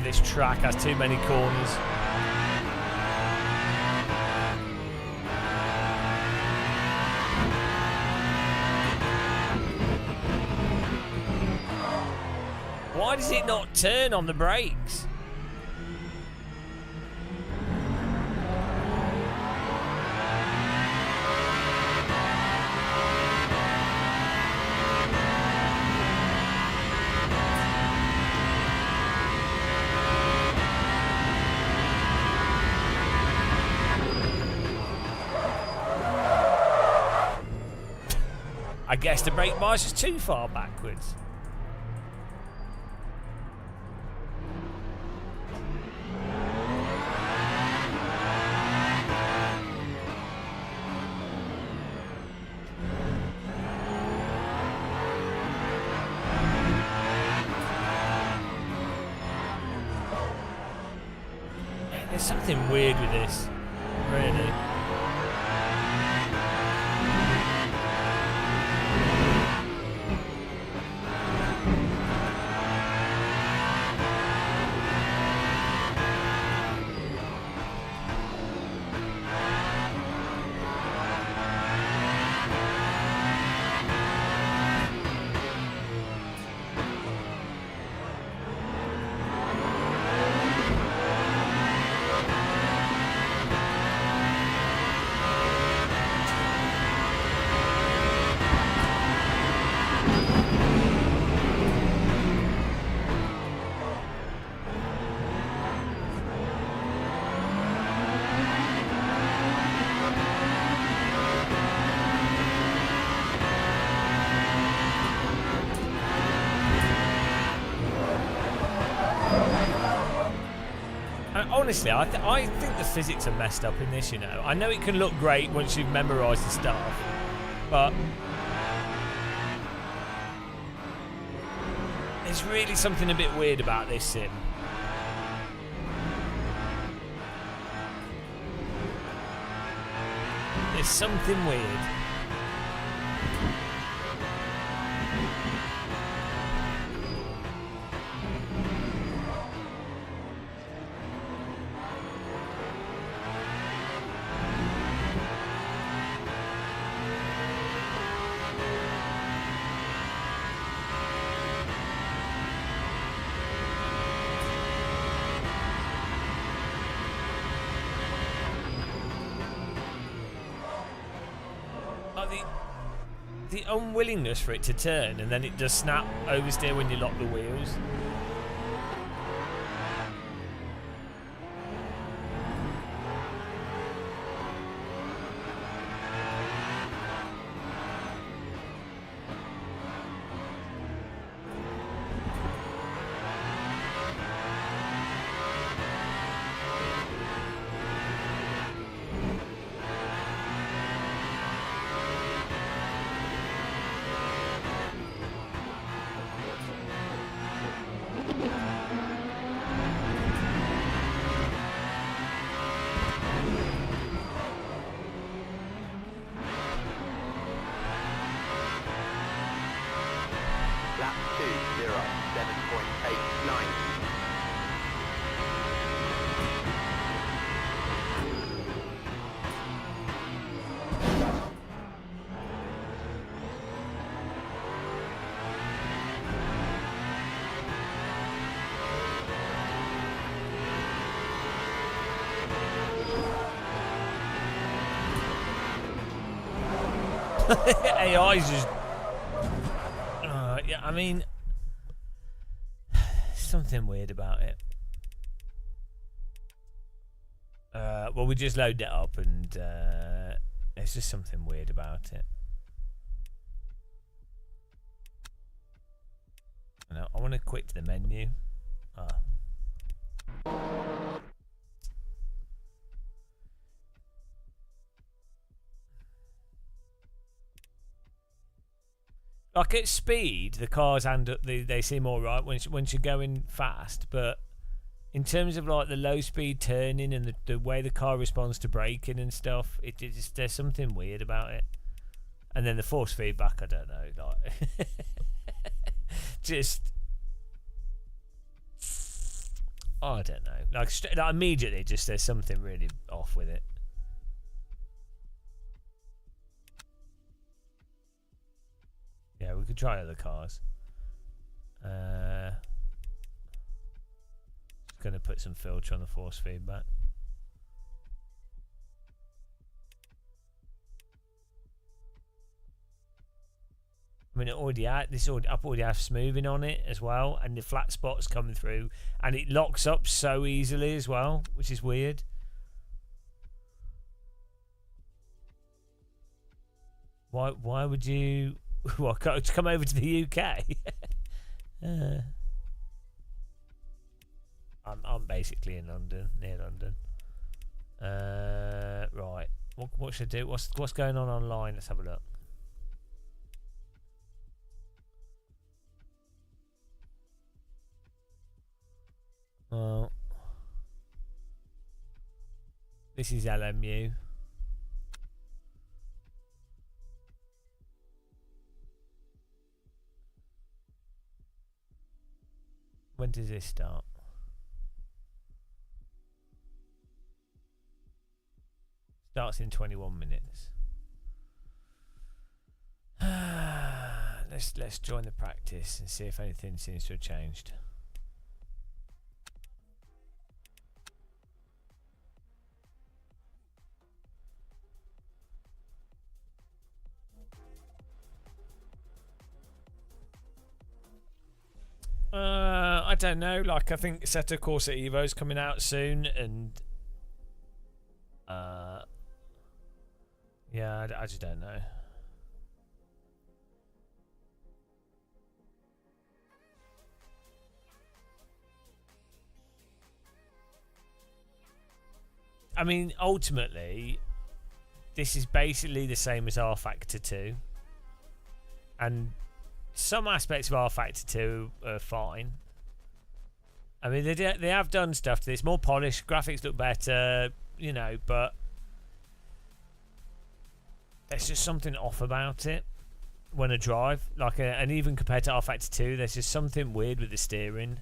This track has too many corners. Why does it not turn on the brakes? I guess the brake bias is too far backwards. There's something weird with this. really. Honestly, I think the physics are messed up in this, you know. I know it can look great once you've memorised the stuff, but there's really something a bit weird about this sim. There's something weird. The unwillingness for it to turn and then it does snap oversteer when you lock the wheels. Lap 2:07.89. AI's just... yeah, I mean... something weird about it. Well, we just load it up and there's just something weird about it. No, I want to quit to the menu. Like at speed, the cars they seem all right once you're going fast, but in terms of like the low speed turning and the way the car responds to braking and stuff, it just, there's something weird about it. And then the force feedback, I don't know, like just I don't know, like immediately just there's something really off with it. Yeah, we could try other cars. Just gonna put some filter on the force feedback. I mean, it already had this. I already have smoothing on it as well, and the flat spots coming through, and it locks up so easily as well, which is weird. Why would you? What, come over to the UK? I'm basically in London, near London. Right. What should I do? What's going on online? Let's have a look. Well, This is LMU. When does this start? Starts in 21 minutes. Let's join the practice and see if anything seems to have changed. I don't know. Like, I think Assetto Corsa Evo is coming out soon, and yeah, I just don't know. I mean, ultimately, this is basically the same as R Factor 2, and some aspects of R Factor 2 are fine. I mean, they have done stuff to this, more polished, graphics look better, you know, but there's just something off about it when I drive. Like, and even compared to R Factor 2, there's just something weird with the steering.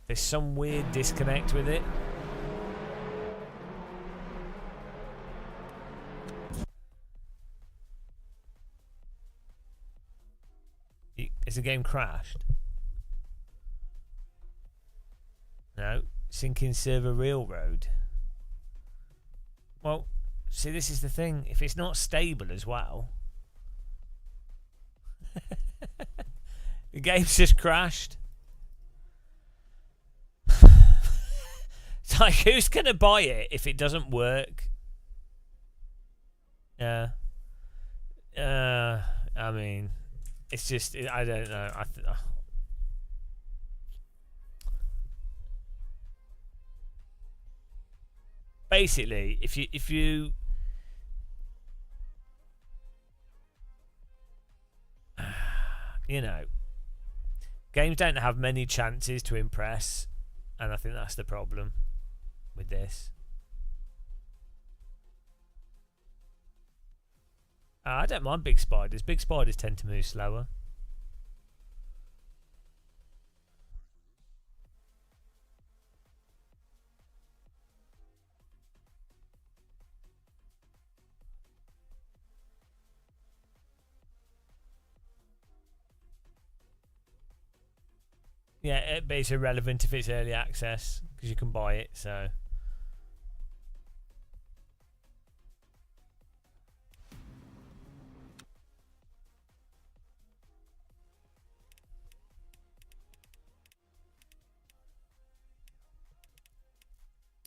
There's some weird disconnect with it. Has the game crashed? No. Sinking server railroad. Well, see, this is the thing. If it's not stable as well, the game's just crashed. It's like, who's gonna buy it if it doesn't work? Yeah. I mean, it's just, I don't know. Basically, if you you know, games don't have many chances to impress, and I think that's the problem with this. I don't mind big spiders. Big spiders tend to move slower. Yeah, but it's irrelevant if it's early access because you can buy it, so.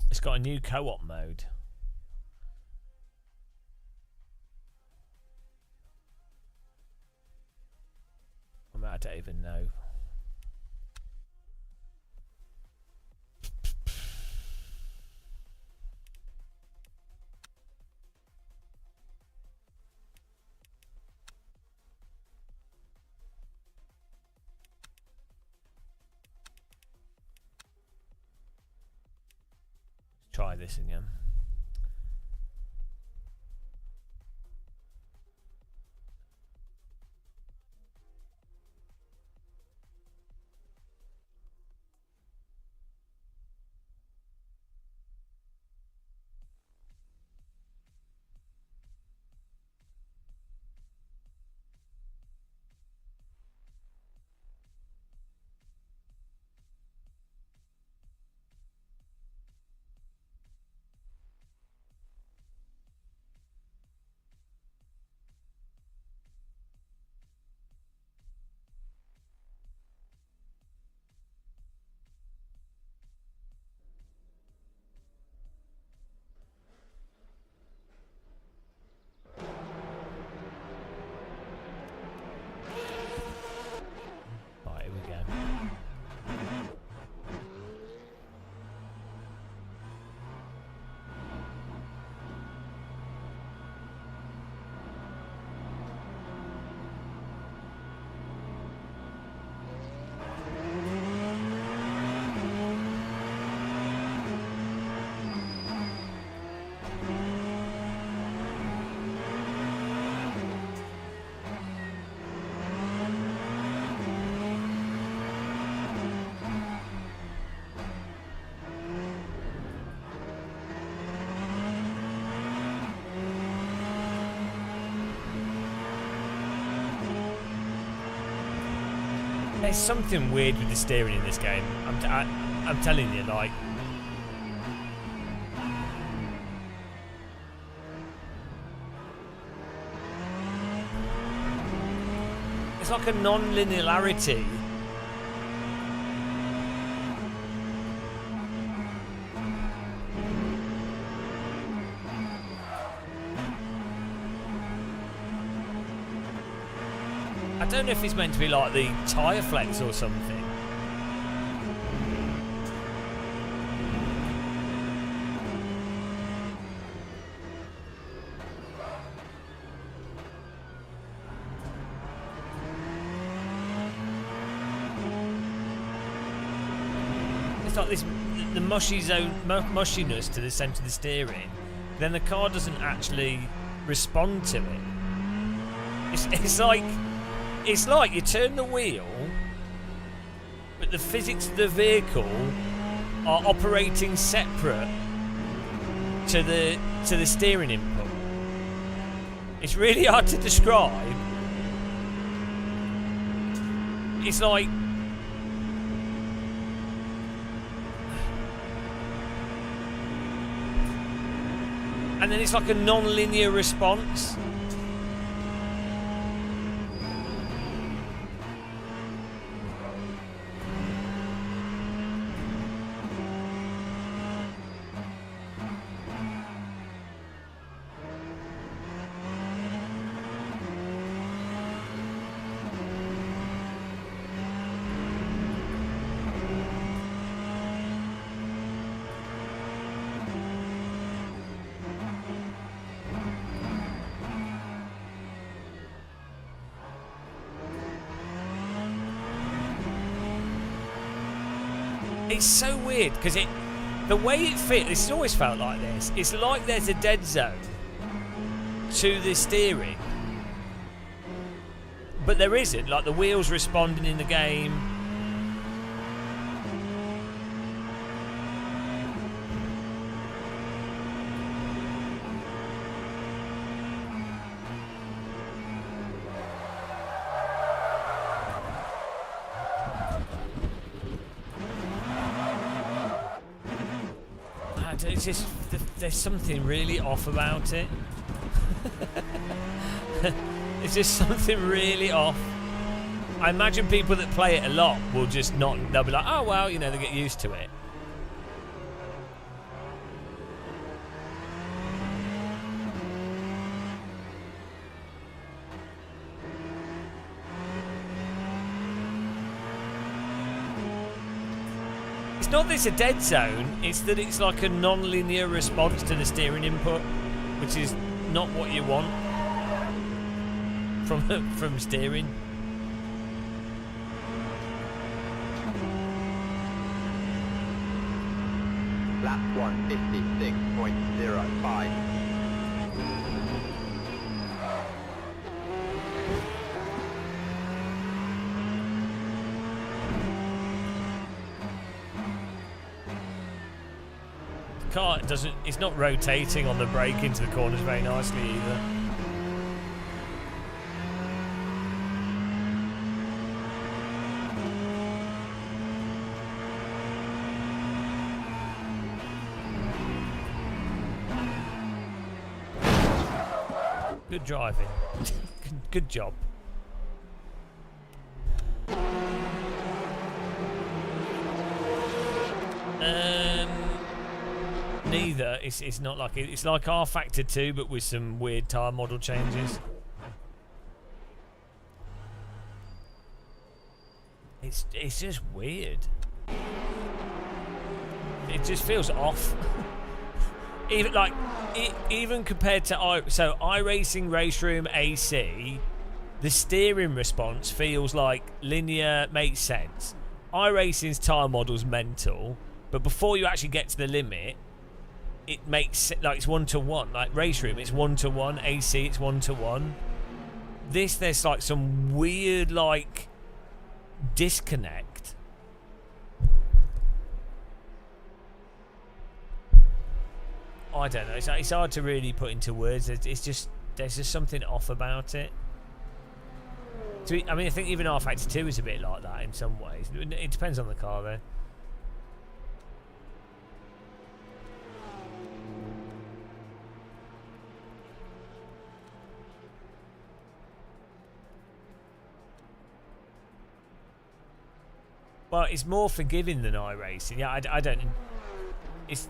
It's got a new co-op mode. I don't even know. Try this again. There's something weird with the steering in this game. I'm telling you, like. It's like a non-linearity. I don't know if it's meant to be like the tyre flex or something. It's like this, the mushiness to the centre of the steering. Then the car doesn't actually respond to it. It's like you turn the wheel, but the physics of the vehicle are operating separate to the steering input. It's really hard to describe. It's like and then it's like a non-linear response. It's so weird because the way it fits, it's always felt like this. It's like there's a dead zone to the steering, but there isn't. Like the wheels responding in the game. It's just, there's something really off about it. It's just something really off. I imagine people that play it a lot will just not, they'll be like, oh well, you know, they get used to it. It's not that it's a dead zone, it's that it's like a non-linear response to the steering input, which is not what you want from steering. Lap 156.05. Car doesn't, it's not rotating on the brake into the corners very nicely either. Good driving. Good job. Neither. It's not like it. It's like R Factor 2, but with some weird tyre model changes. It's just weird. It just feels off. Even compared to iRacing Race Room AC, the steering response feels like linear, makes sense. iRacing's tyre model's mental, but before you actually get to the limit, it makes like it's 1-to-1. Like Race Room, it's 1-to-1. AC, it's 1-to-1. This, there's like some weird like disconnect. I don't know. It's hard to really put into words. There's just something off about it. I mean, I think even R-Factor 2 is a bit like that in some ways. It depends on the car, though. Well, it's more forgiving than iRacing. Yeah, I don't... It's...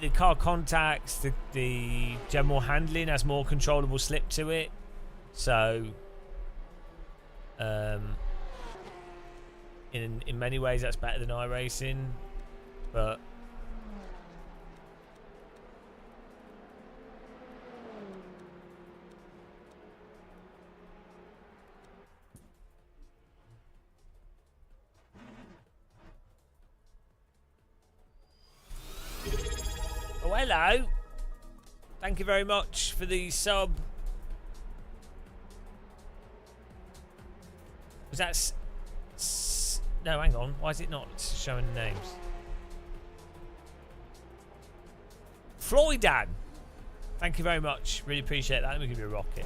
The car contacts, the general handling has more controllable slip to it. So... in many ways that's better than iRacing. But... Oh, hello. Thank you very much for the sub. Was that... No, hang on. Why is it not showing names? Floydan. Thank you very much. Really appreciate that. Let me give you a rocket.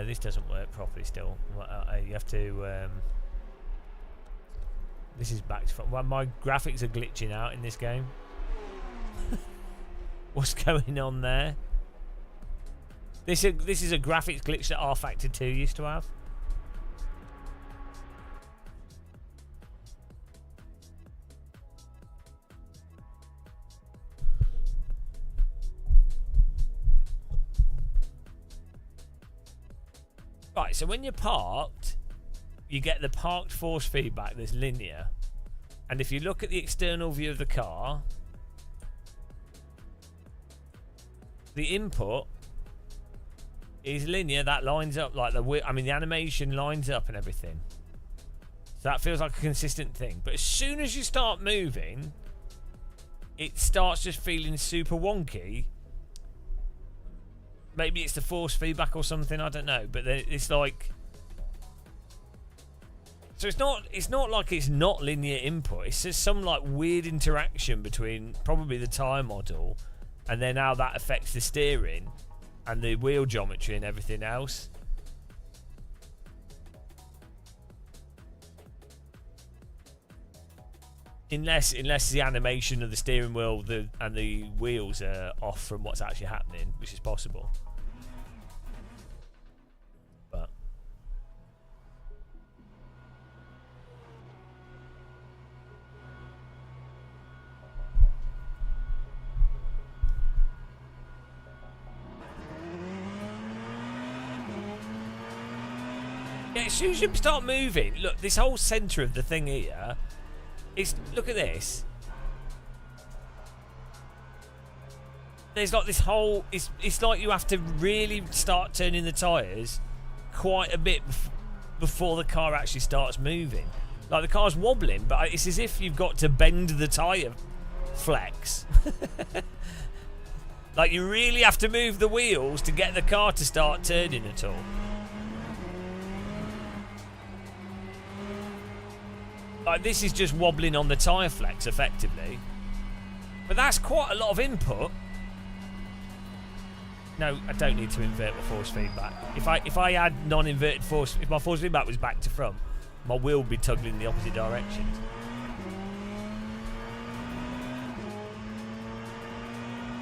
This doesn't work properly still. You have to... This is back to front. Well, my graphics are glitching out in this game. What's going on there? This is a graphics glitch that R-Factor 2 used to have. Right, so when you're parked, you get the parked force feedback that's linear. And if you look at the external view of the car, the input is linear. That lines up like the animation lines up and everything. So that feels like a consistent thing. But as soon as you start moving, it starts just feeling super wonky. Maybe it's the force feedback or something, I don't know. But it's like... So it's not like it's not linear input. It's just some like weird interaction between probably the tyre model and then how that affects the steering and the wheel geometry and everything else. Unless the animation of the steering wheel and the wheels are off from what's actually happening, which is possible. But yeah, as soon as you start moving, look, this whole centre of the thing here. Look at this. There's like this whole... It's like you have to really start turning the tyres quite a bit before the car actually starts moving. Like the car's wobbling, but it's as if you've got to bend the tyre flex. Like you really have to move the wheels to get the car to start turning at all. Like this is just wobbling on the tyre flex effectively. But that's quite a lot of input. No, I don't need to invert my force feedback. If I had non-inverted force, if my force feedback was back to front, my wheel would be tugging in the opposite direction.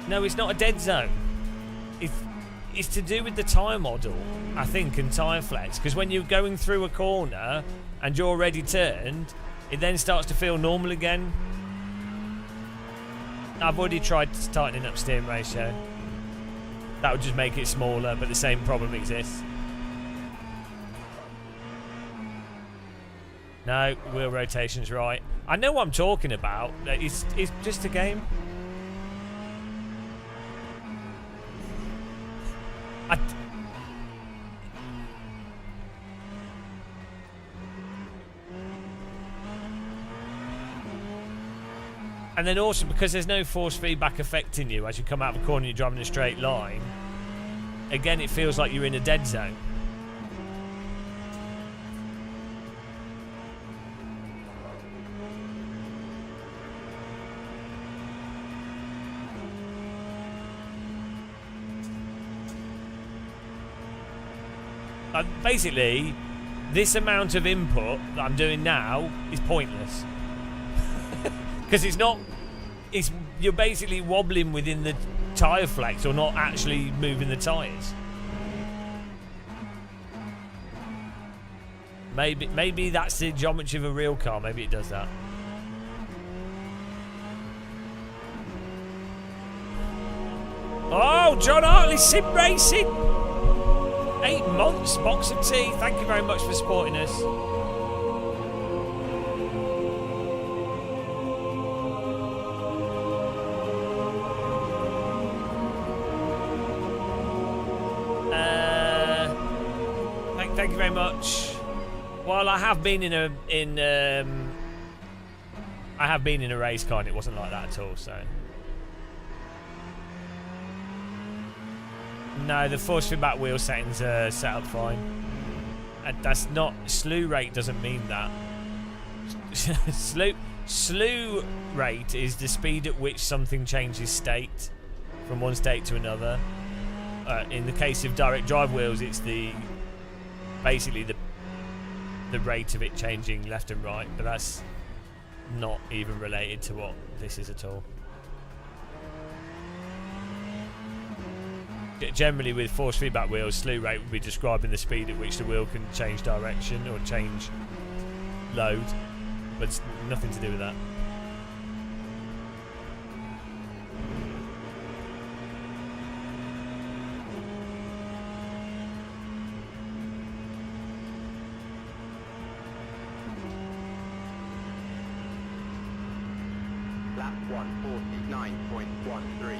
No, it's not a dead zone. It's to do with the tyre model, I think, and tyre flex. Because when you're going through a corner and you're already turned, it then starts to feel normal again. I've already tried tightening up steering ratio. That would just make it smaller, but the same problem exists. No, wheel rotation's right. I know what I'm talking about. It's just a game. And then also, because there's no force feedback affecting you as you come out of a corner and you're driving in a straight line, again, it feels like you're in a dead zone. Basically, this amount of input that I'm doing now is pointless. Because you're basically wobbling within the tyre flex or not actually moving the tyres. Maybe that's the geometry of a real car. Maybe it does that. Oh, John Hartley Sim Racing! 8 months, box of tea. Thank you very much for supporting us. Thank you very much. While I have been in a race car, and it wasn't like that at all. So. No, the force feedback wheel settings are set up fine. And that's not... Slew rate doesn't mean that. Slew rate is the speed at which something changes state from one state to another. In the case of direct drive wheels, it's basically the rate of it changing left and right, but that's not even related to what this is at all. Generally, with force feedback wheels, slew rate would be describing the speed at which the wheel can change direction or change load, but it's nothing to do with that. Lap 149.13.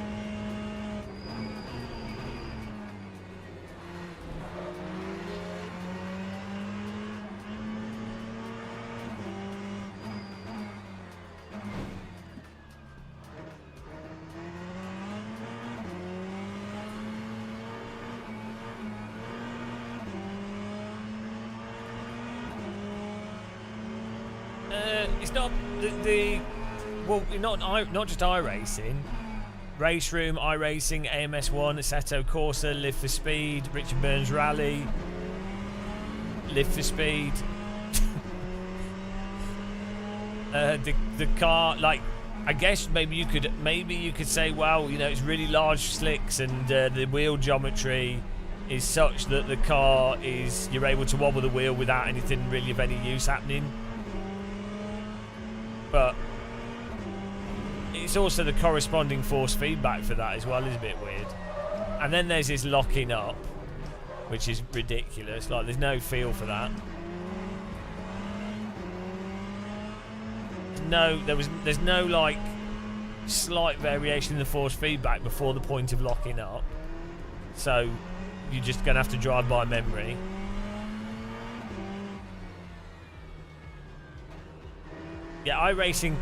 It's not well, not just iRacing. Race Room, iRacing, AMS1, Assetto Corsa, Live for Speed, Richard Burns Rally, Live for Speed. The car, like, I guess maybe you could say, well, you know, it's really large slicks and the wheel geometry is such that the car you're able to wobble the wheel without anything really of any use happening. But it's also the corresponding force feedback for that as well is a bit weird. And then there's this locking up, which is ridiculous. Like, there's no feel for that. There's no like slight variation in the force feedback before the point of locking up. So you're just gonna have to drive by memory. Yeah, iRacing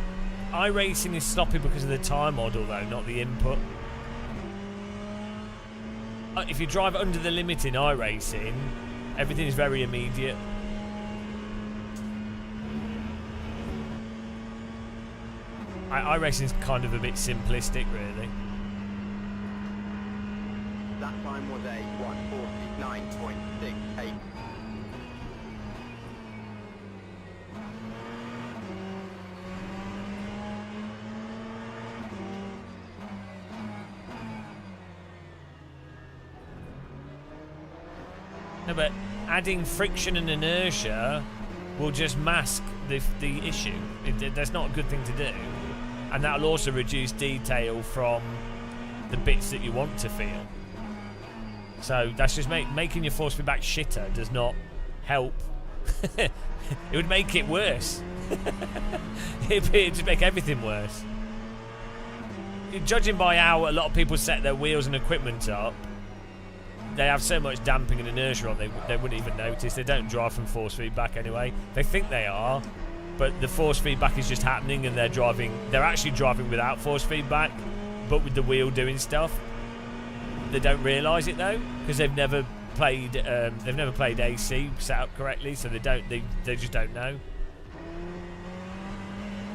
is sloppy because of the tyre model though, not the input. If you drive under the limit in iRacing, everything is very immediate. iRacing is kind of a bit simplistic, really. That time was a 149.68. No, but adding friction and inertia will just mask the issue. That's not a good thing to do. And that'll also reduce detail from the bits that you want to feel. So that's just making your force feedback shitter does not help. It would make it worse. It'd just make everything worse. Judging by how a lot of people set their wheels and equipment up, they have so much damping and inertia on, they wouldn't even notice. They don't drive from force feedback anyway. They think they are, but the force feedback is just happening and they're actually driving without force feedback, but with the wheel doing stuff. They don't realise it though, because they've never played AC set up correctly, so they just don't know.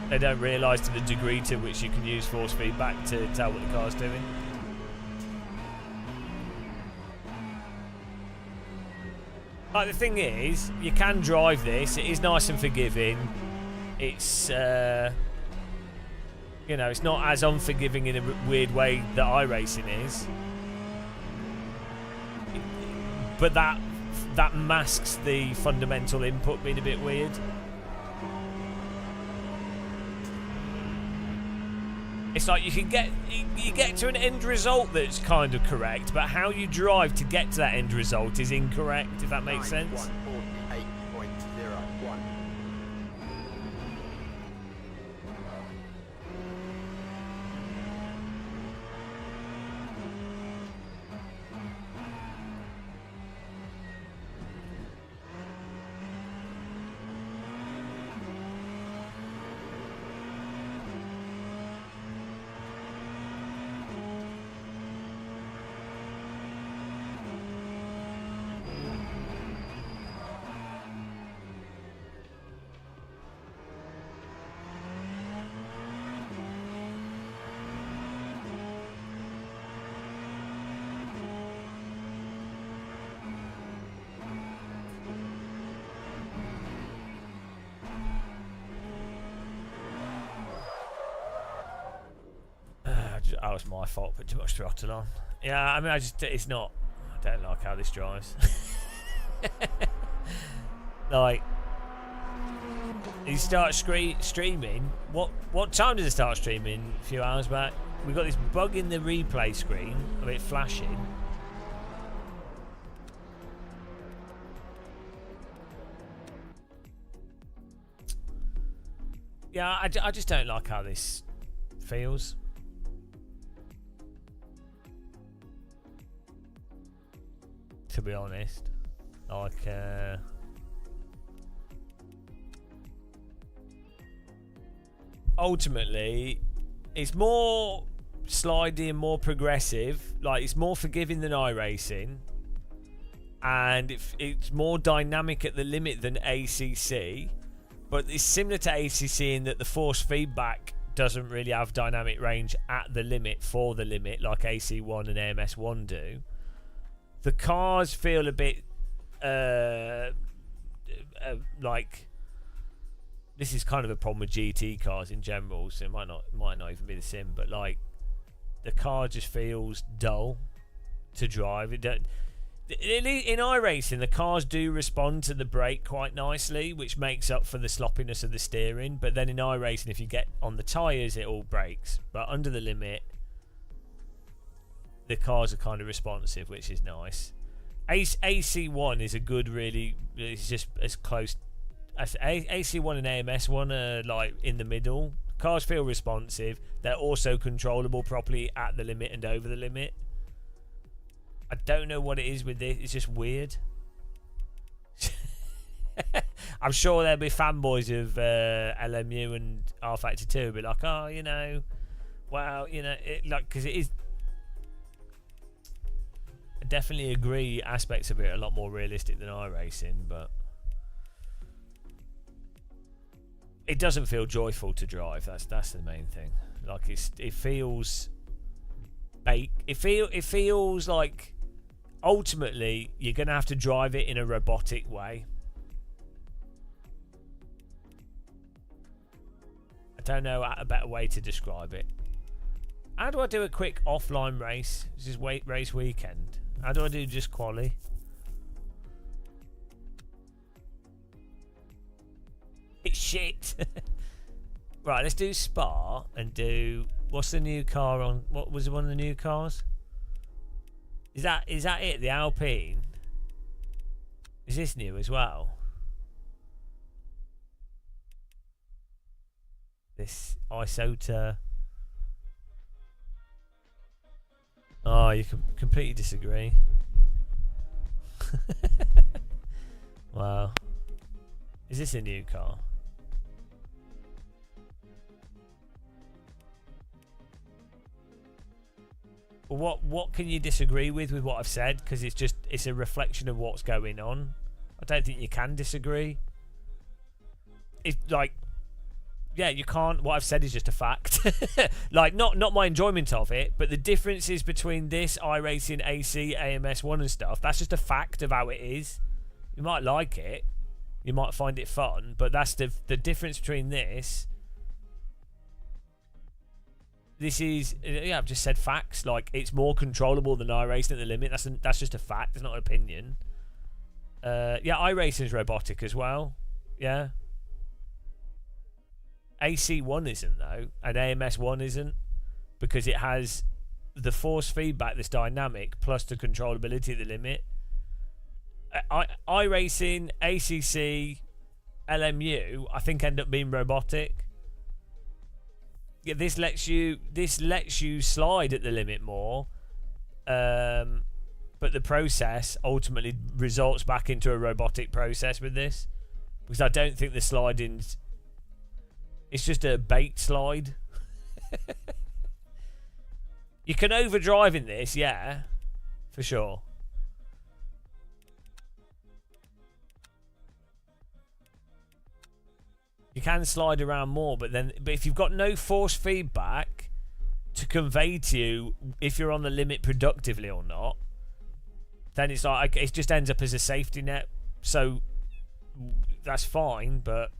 They don't realise to the degree to which you can use force feedback to tell what the car's doing. Like, the thing is, you can drive this. It is nice and forgiving. It's, you know, it's not as unforgiving in a weird way that iRacing is. But that masks the fundamental input being a bit weird. It's like you get to an end result that's kind of correct, but how you drive to get to that end result is incorrect, if that makes sense. 148.01. That was my fault, put too much throttle on. Yeah, I mean, it's not, I don't like how this drives. Like, you start streaming, what time does it start streaming? A few hours back? We got this bug in the replay screen of it flashing. Yeah, I just don't like how this feels. To be honest, like, ultimately, it's more slidey and more progressive. Like, it's more forgiving than iRacing, and it's more dynamic at the limit than ACC. But it's similar to ACC in that the force feedback doesn't really have dynamic range at the limit for the limit like AC1 and AMS1 do. The cars feel a bit like, this is kind of a problem with GT cars in general, so it might not even be the sim, but like, the car just feels dull to drive. In iRacing, the cars do respond to the brake quite nicely, which makes up for the sloppiness of the steering. But then in iRacing, if you get on the tyres, it all brakes. But under the limit, the cars are kind of responsive, which is nice. AC1 is a good, really, it's just as close as AC1 and AMS1 are like in the middle. Cars feel responsive. They're also controllable properly at the limit and over the limit. I don't know what it is with this. It's just weird. I'm sure there'll be fanboys of LMU and rFactor 2 be like, oh, you know, well, you know, like, because it is. I definitely agree. Aspects of it are a lot more realistic than iRacing, but it doesn't feel joyful to drive. That's the main thing. Like, it feels baked. It feels like ultimately you're gonna have to drive it in a robotic way. I don't know a better way to describe it. How do I do a quick offline race? This is race weekend. How do I do just quali? It's shit. Right, let's do Spa and do, what's the new car on? What was one of the new cars? Is that it? The Alpine? Is this new as well? This Isota. Oh, you can completely disagree. Wow. Is this a new car? Well, what can you disagree with what I've said? Because it's a reflection of what's going on. I don't think you can disagree. It's like, yeah, you can't. What I've said is just a fact. Like, not my enjoyment of it, but the differences between this, iRacing, AC, AMS1 and stuff, that's just a fact of how it is. You might like it. You might find it fun, but that's the difference between this. This is, yeah, I've just said facts. Like, it's more controllable than iRacing at the limit. That's just a fact. It's not an opinion. Yeah, iRacing is robotic as well. Yeah. AC1 isn't, though, and AMS1 isn't, because it has the force feedback that's dynamic plus the controllability at the limit. iRacing, ACC, LMU, I think end up being robotic. Yeah, this lets you slide at the limit more, but the process ultimately results back into a robotic process with this, because I don't think the sliding's, it's just a bait slide. You can overdrive in this, yeah, for sure. You can slide around more, but if you've got no force feedback to convey to you if you're on the limit productively or not, then it's like it just ends up as a safety net. So that's fine, but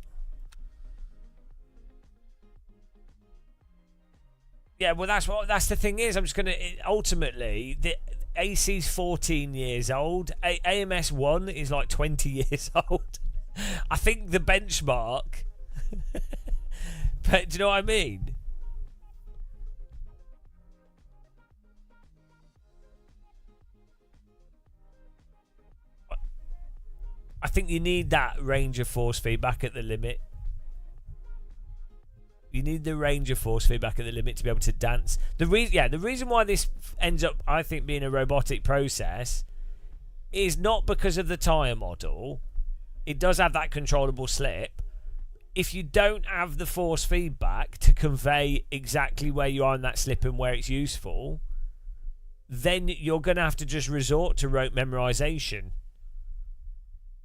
yeah, well that's the thing is, I'm just gonna ultimately the AC's 14 years old. AMS1 is like 20 years old. I think the benchmark. But do you know what I mean? I think you need that range of force feedback at the limit. You need the range of force feedback at the limit to be able to dance. The reason why this ends up, I think, being a robotic process is not because of the tyre model. It does have that controllable slip. If you don't have the force feedback to convey exactly where you are in that slip and where it's useful, then you're going to have to just resort to rote memorization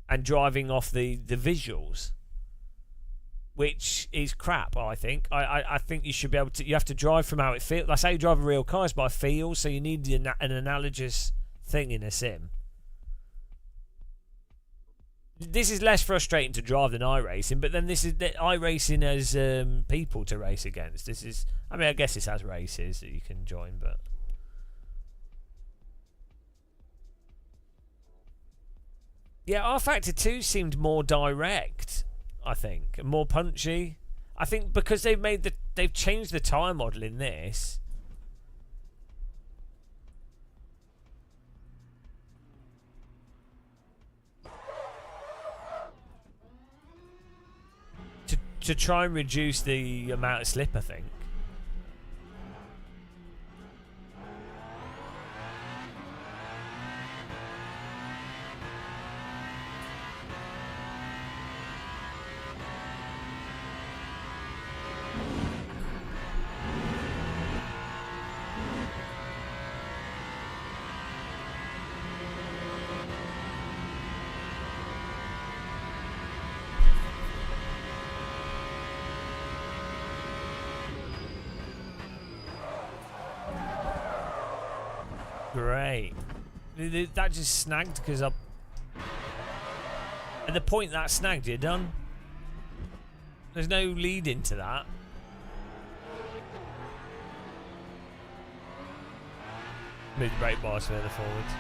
and driving off the visuals, which is crap, I think. I think you should be able to, you have to drive from how it feels. That's how you drive a real car, is by feel, so you need an analogous thing in a sim. This is less frustrating to drive than iRacing, but then this is iRacing as people to race against. This is, I mean, I guess this has races that you can join, but yeah, R-Factor 2 seemed more direct, I think, and more punchy. I think because they've changed the tyre model in this. To try and reduce the amount of slip, I think. Great. That just snagged because at the point that snagged, you're done. There's no lead into that. Move the brake bars further forwards.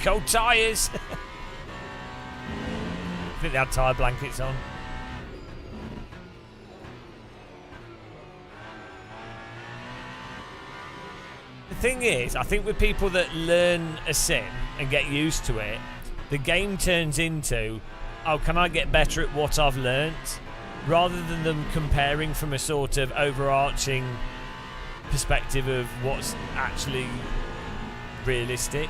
Cold tyres. I think they had tyre blankets on. The thing is, I think with people that learn a sim and get used to it, the game turns into, oh, can I get better at what I've learnt? Rather than them comparing from a sort of overarching perspective of what's actually realistic.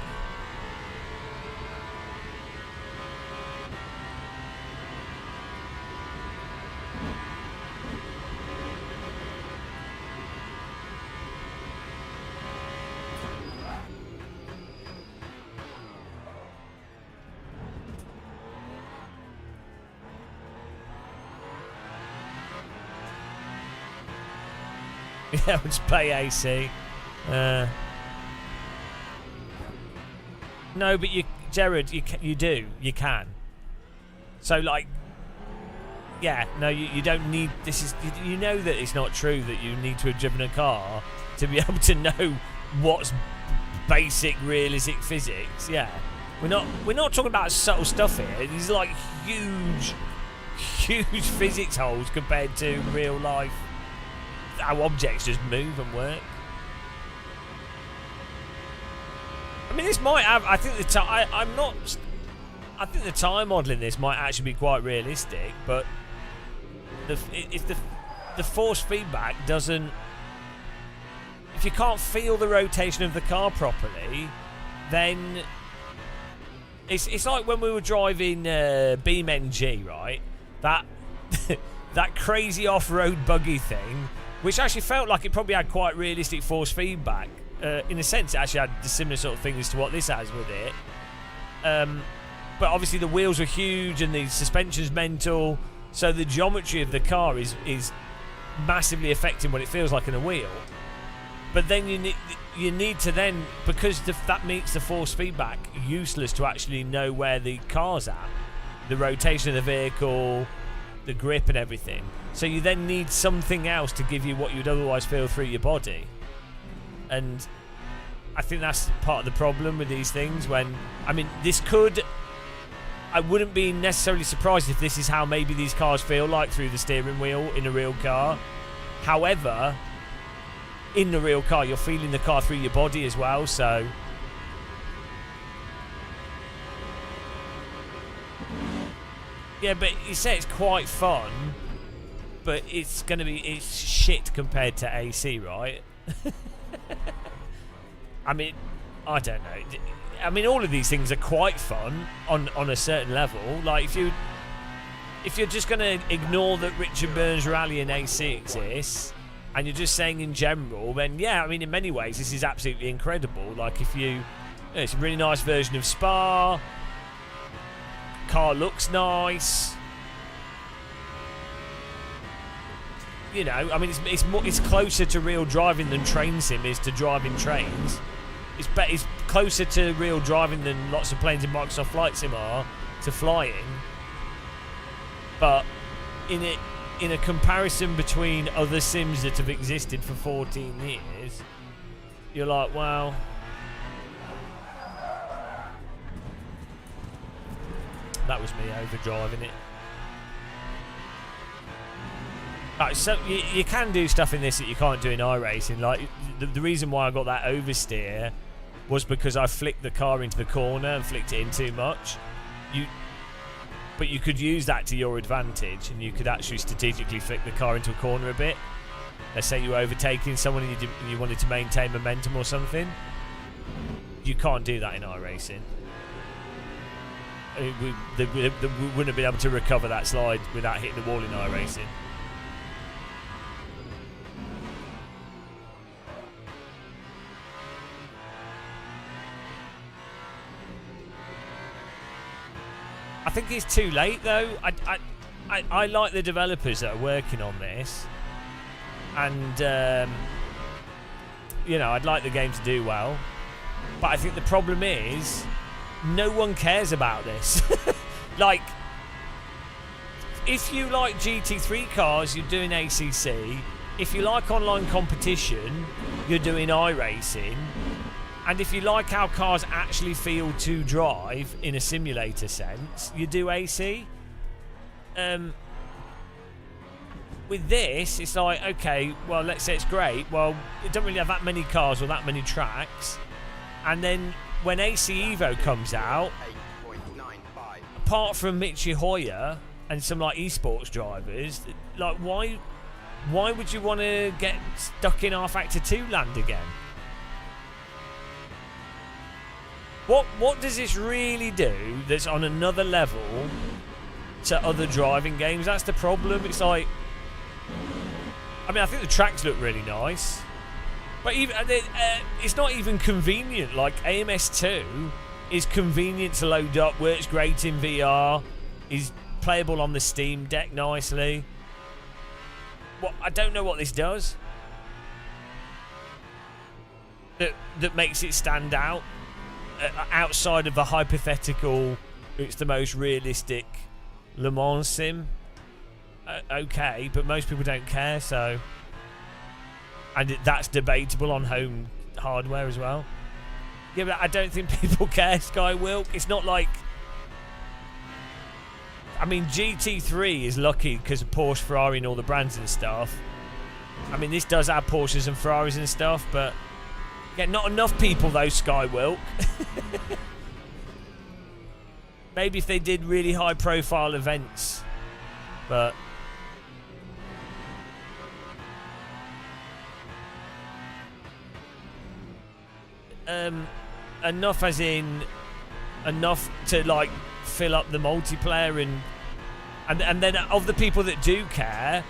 Yeah, we'll just play AC. No, but Jared, you can. So like, yeah, no, you don't need. This is you know that it's not true that you need to have driven a car to be able to know what's basic realistic physics. Yeah, we're not talking about subtle stuff here. These are like huge physics holes compared to real life. How objects just move and work. I mean, this might have. I think I think the time modelling this might actually be quite realistic, but if the force feedback doesn't. If you can't feel the rotation of the car properly, then it's like when we were driving BeamNG, right? That that crazy off-road buggy thing, which actually felt like it probably had quite realistic force feedback. In a sense, it actually had the similar sort of thing as to what this has with it. But obviously the wheels were huge and the suspension's mental, so the geometry of the car is massively affecting what it feels like in a wheel. But then you need to then, because that makes the force feedback useless to actually know where the car's at, the rotation of the vehicle, the grip and everything. So you then need something else to give you what you'd otherwise feel through your body. And I think that's part of the problem with these things. When, I mean, I wouldn't be necessarily surprised if this is how maybe these cars feel like through the steering wheel in a real car. However, in the real car, you're feeling the car through your body as well, so... Yeah, but you say it's quite fun, but it's shit compared to AC, right? I mean, I don't know. I mean, all of these things are quite fun on a certain level. Like, if you're just going to ignore that Richard Burns Rally and AC exists, and you're just saying in general, then yeah, I mean, in many ways, this is absolutely incredible. Like, it's a really nice version of Spa. Car looks nice. You know, I mean, it's closer to real driving than Train Sim is to driving trains. It's closer to real driving than lots of planes in Microsoft Flight Sim are to flying. But in a comparison between other sims that have existed for 14 years, you're like, well, that was me overdriving it. Right, so you can do stuff in this that you can't do in iRacing. Like the reason why I got that oversteer was because I flicked the car into the corner and flicked it in too much. But you could use that to your advantage, and you could actually strategically flick the car into a corner a bit. Let's say you were overtaking someone and you wanted to maintain momentum or something. You can't do that in iRacing. We wouldn't have been able to recover that slide without hitting the wall in iRacing. I think it's too late though. I like the developers that are working on this, and you know, I'd like the game to do well, but I think the problem is no one cares about this. Like, if you like GT3 cars, you're doing ACC. If you like online competition, you're doing iRacing. And if you like how cars actually feel to drive in a simulator sense, you do AC. With this, it's like, okay, well, let's say it's great. Well, it doesn't really have that many cars or that many tracks. And then when AC Evo comes out, 8.95. apart from Michi Hoyer and some like esports drivers, like why would you want to get stuck in R-Factor 2 land again? What does this really do that's on another level to other driving games? That's the problem. It's like, I mean, I think the tracks look really nice, but even it's not even convenient. Like, AMS2 is convenient to load up, works great in VR, is playable on the Steam Deck nicely. I don't know what this does. that makes it stand out outside of a hypothetical. It's the most realistic Le Mans sim. Okay, but most people don't care, so. And that's debatable on home hardware as well. Yeah, but I don't think people care, Sky Wilk. It's not like... I mean, GT3 is lucky because of Porsche, Ferrari and all the brands and stuff. I mean, this does have Porsches and Ferraris and stuff, but... Yeah, not enough people, though, Sky Wilk. Maybe if they did really high-profile events. But... enough as in enough to like fill up the multiplayer and then of the people that do care,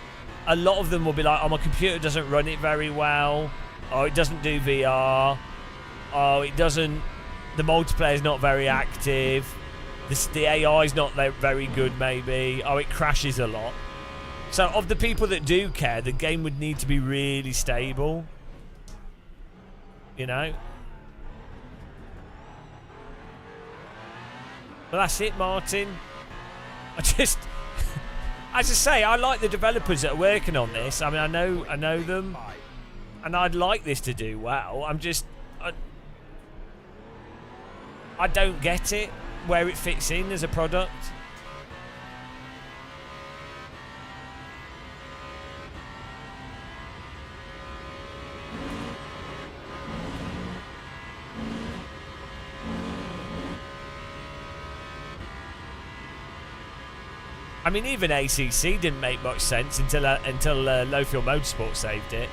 a lot of them will be like, oh, my computer doesn't run it very well, oh, it doesn't do VR, oh, it doesn't, the multiplayer is not very active, the AI is not very good maybe, oh, it crashes a lot. So of the people that do care, the game would need to be really stable, you know. Well, that's it, Martin. As I say, I like the developers that are working on this. I mean, I know them, and I'd like this to do well. I don't get it where it fits in as a product. I mean, even ACC didn't make much sense until Low Fuel Motorsport saved it.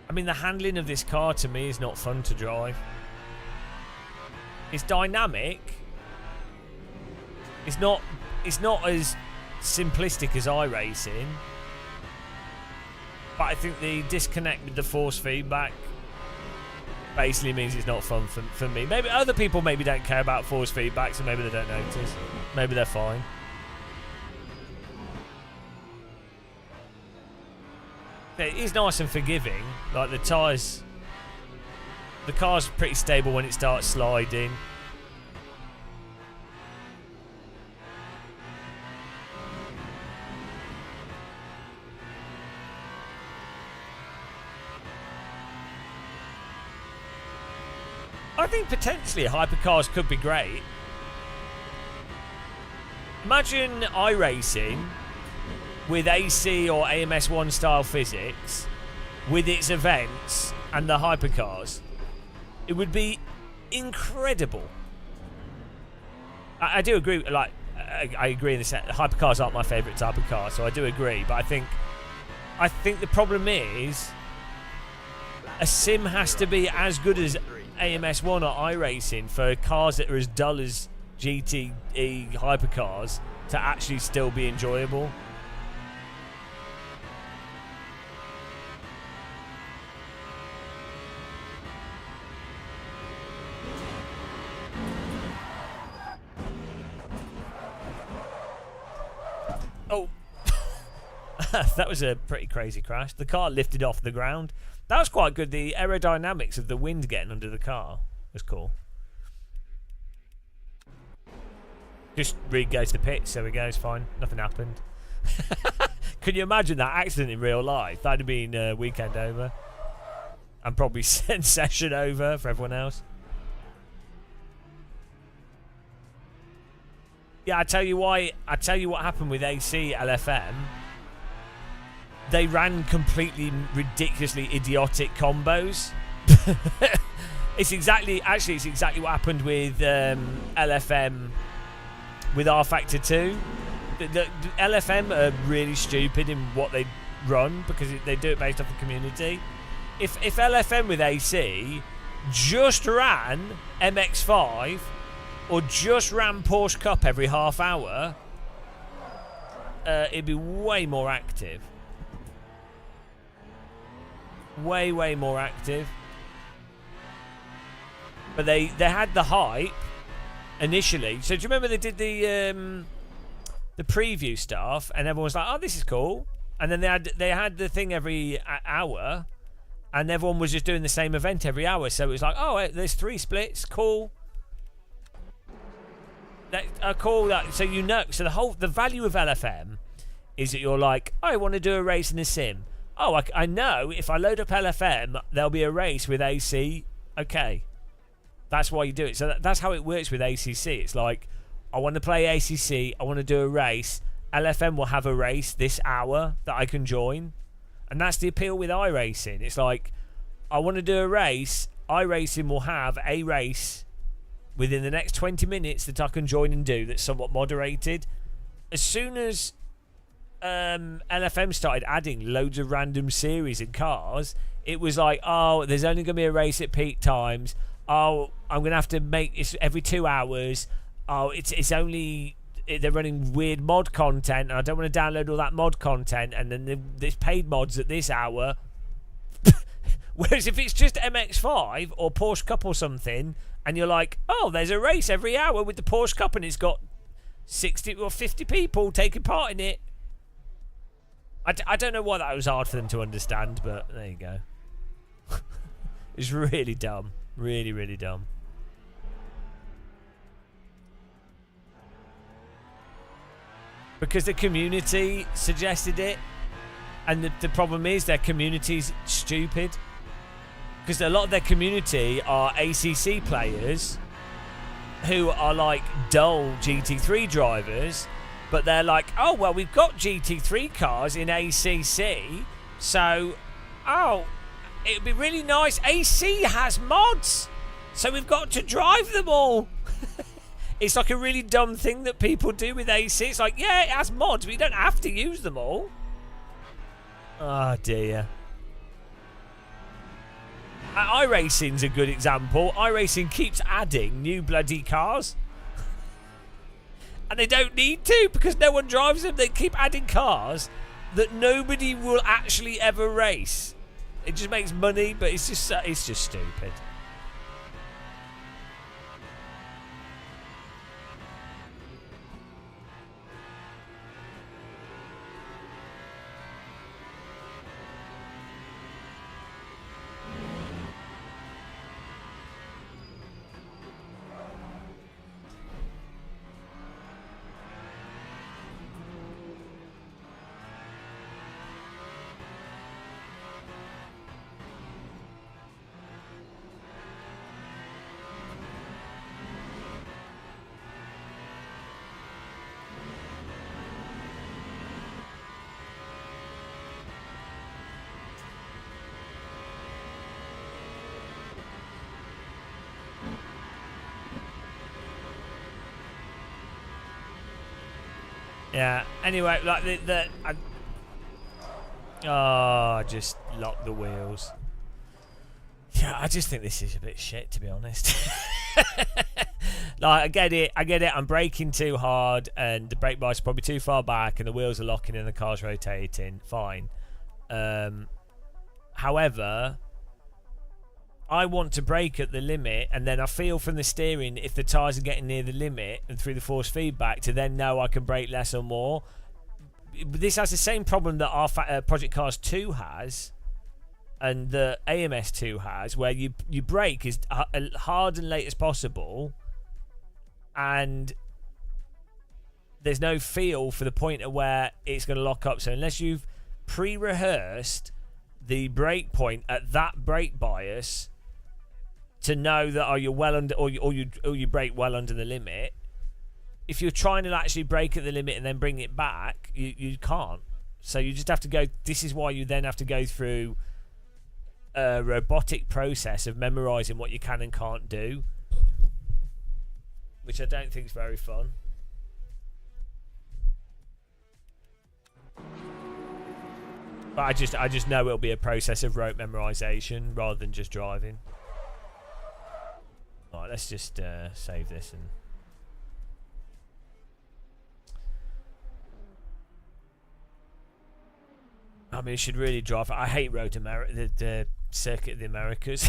I mean, the handling of this car to me is not fun to drive. It's dynamic. It's not as simplistic as iRacing, but I think the disconnect with the force feedback basically means it's not fun for me. Maybe other people maybe don't care about force feedback, so maybe they don't notice. Maybe they're fine. It is nice and forgiving. Like the tyres, the car's pretty stable when it starts sliding. I think potentially hypercars could be great. Imagine iRacing with AC or AMS1 style physics, with its events and the hypercars. It would be incredible. I do agree. Like, I agree in the sense hypercars aren't my favourite type of car, so I do agree. But I think the problem is a sim has to be as good as AMS1 or iRacing for cars that are as dull as GTE hypercars to actually still be enjoyable. Oh, that was a pretty crazy crash. The car lifted off the ground. That was quite good. The aerodynamics of the wind getting under the car was cool. Just Reed goes to the pits. There we go. It's fine. Nothing happened. Can you imagine that accident in real life? That'd have been weekend over. And probably session over for everyone else. Yeah, I tell you why. I tell you what happened with AC LFM. They ran completely ridiculously idiotic combos. It's exactly what happened with LFM with R Factor 2. The LFM are really stupid in what they run because they do it based off the community. If LFM with AC just ran MX5 or just ran Porsche Cup every half hour, it'd be way more active. way more active. But they had the hype initially. So do you remember they did the preview stuff, and everyone was like, "Oh, this is cool." And then they had the thing every hour, and everyone was just doing the same event every hour. So it was like, "Oh, there's 3 splits, cool." Cool. So so the value of LFM is that you're like, I want to do a race in a sim. Oh, I know if I load up LFM, there'll be a race with AC. Okay. That's why you do it. So that's how it works with ACC. It's like, I want to play ACC, I want to do a race. LFM will have a race this hour that I can join. And that's the appeal with iRacing. It's like, I want to do a race. iRacing will have a race within the next 20 minutes that I can join and do that's somewhat moderated. As soon as LFM started adding loads of random series in cars, it was like, oh, there's only going to be a race at peak times. Oh, I'm going to have to make it every 2 hours. Oh, it's only... They're running weird mod content, and I don't want to download all that mod content, and then there's paid mods at this hour. Whereas if it's just MX-5 or Porsche Cup or something, and you're like, oh, there's a race every hour with the Porsche Cup, and it's got 60 or 50 people taking part in it. I don't know why that was hard for them to understand, but there you go. It's really dumb. Really, really dumb. Because the community suggested it, and the problem is their community's stupid. Because a lot of their community are ACC players who are like dull GT3 drivers, but they're like, oh, well, we've got GT3 cars in ACC, so, oh, it'd be really nice. AC has mods, so we've got to drive them all. It's like a really dumb thing that people do with AC. It's like, yeah, it has mods, but you don't have to use them all. Oh, dear. iRacing's a good example. iRacing keeps adding new bloody cars. And they don't need to, because no one drives them. They keep adding cars that nobody will actually ever race. It just makes money, but it's just stupid. Yeah. Anyway, like I just locked the wheels. Yeah, I just think this is a bit shit, to be honest. Like, I get it. I'm braking too hard, and the brake bar's probably too far back, and the wheels are locking, and the car's rotating. Fine. However, I want to brake at the limit, and then I feel from the steering if the tyres are getting near the limit and through the force feedback to then know I can brake less or more. This has the same problem that our Project Cars 2 has, and the AMS 2 has, where you brake as hard and late as possible, and there's no feel for the point at where it's going to lock up. So unless you've pre-rehearsed the brake point at that brake bias to know that you're well under, or you brake well under the limit, if you're trying to actually brake at the limit and then bring it back, you can't. So you just have to go. This is why you then have to go through a robotic process of memorizing what you can and can't do, which I don't think is very fun. But I just know it'll be a process of rote memorization rather than just driving. Alright, let's just save this and... I mean, you should really drive. I hate the Circuit of the Americas.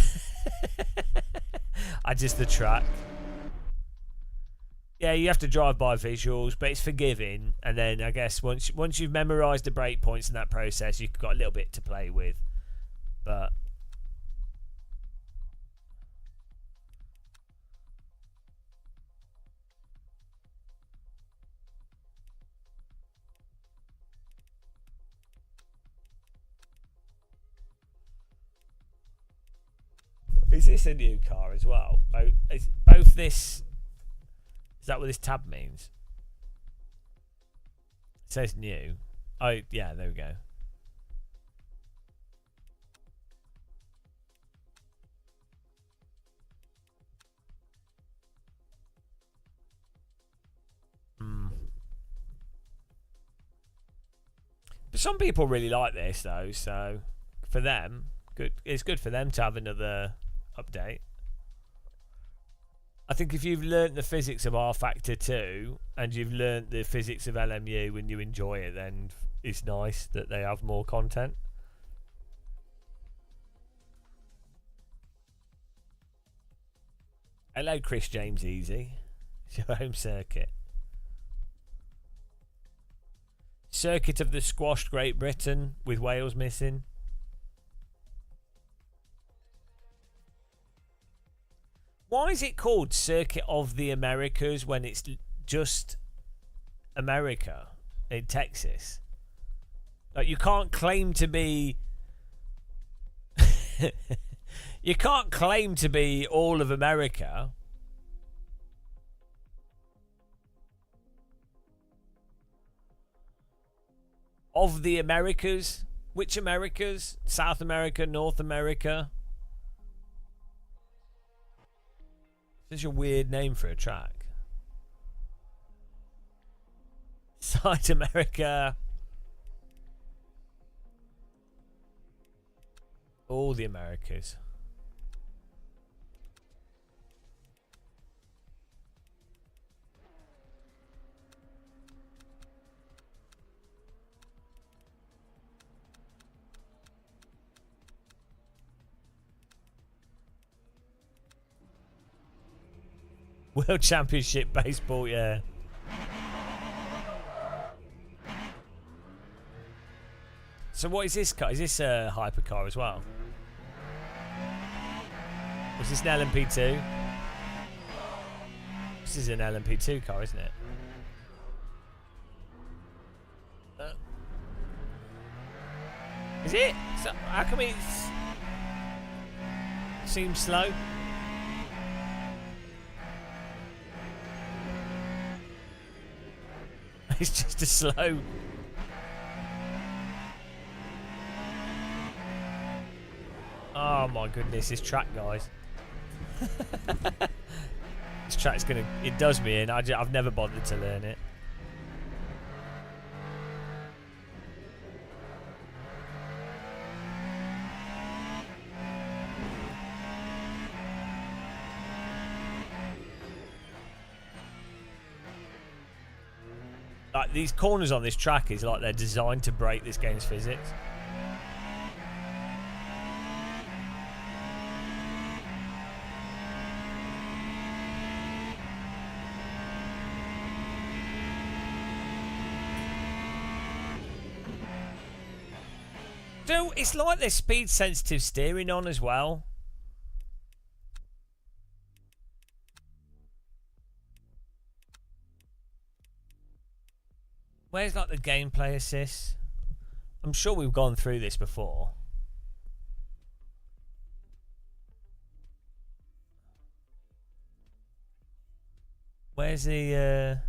The track. Yeah, you have to drive by visuals, but it's forgiving. And then I guess once you've memorised the breakpoints in that process, you've got a little bit to play with. But is this a new car as well? Both this. Is that what this tab means? It says new. Oh, yeah, there we go. But some people really like this, though, so for them, it's good for them to have another update. I think if you've learnt the physics of R Factor 2 and you've learnt the physics of LMU and you enjoy it, then it's nice that they have more content. Hello, Chris James Easy. It's your home circuit. Circuit of the squashed Great Britain with Wales missing. Why is it called Circuit of the Americas when it's just America in Texas? Like, you can't claim to be you can't claim to be all of America. Of the Americas? Which Americas? South America, North America? Such a weird name for a track. South America. All the Americas. World Championship baseball, yeah. So what is this car? Is this a hypercar as well? Was this an LMP2? This is an LMP2 car, isn't it? Is it? So, how come it seems slow? It's just a slow. Oh my goodness, this track, guys. This track's gonna. It does me in. I've never bothered to learn it. Like, these corners on this track is like they're designed to break this game's physics. So it's like there's speed sensitive steering on as well. Where's like the gameplay assist? I'm sure we've gone through this before. Where's the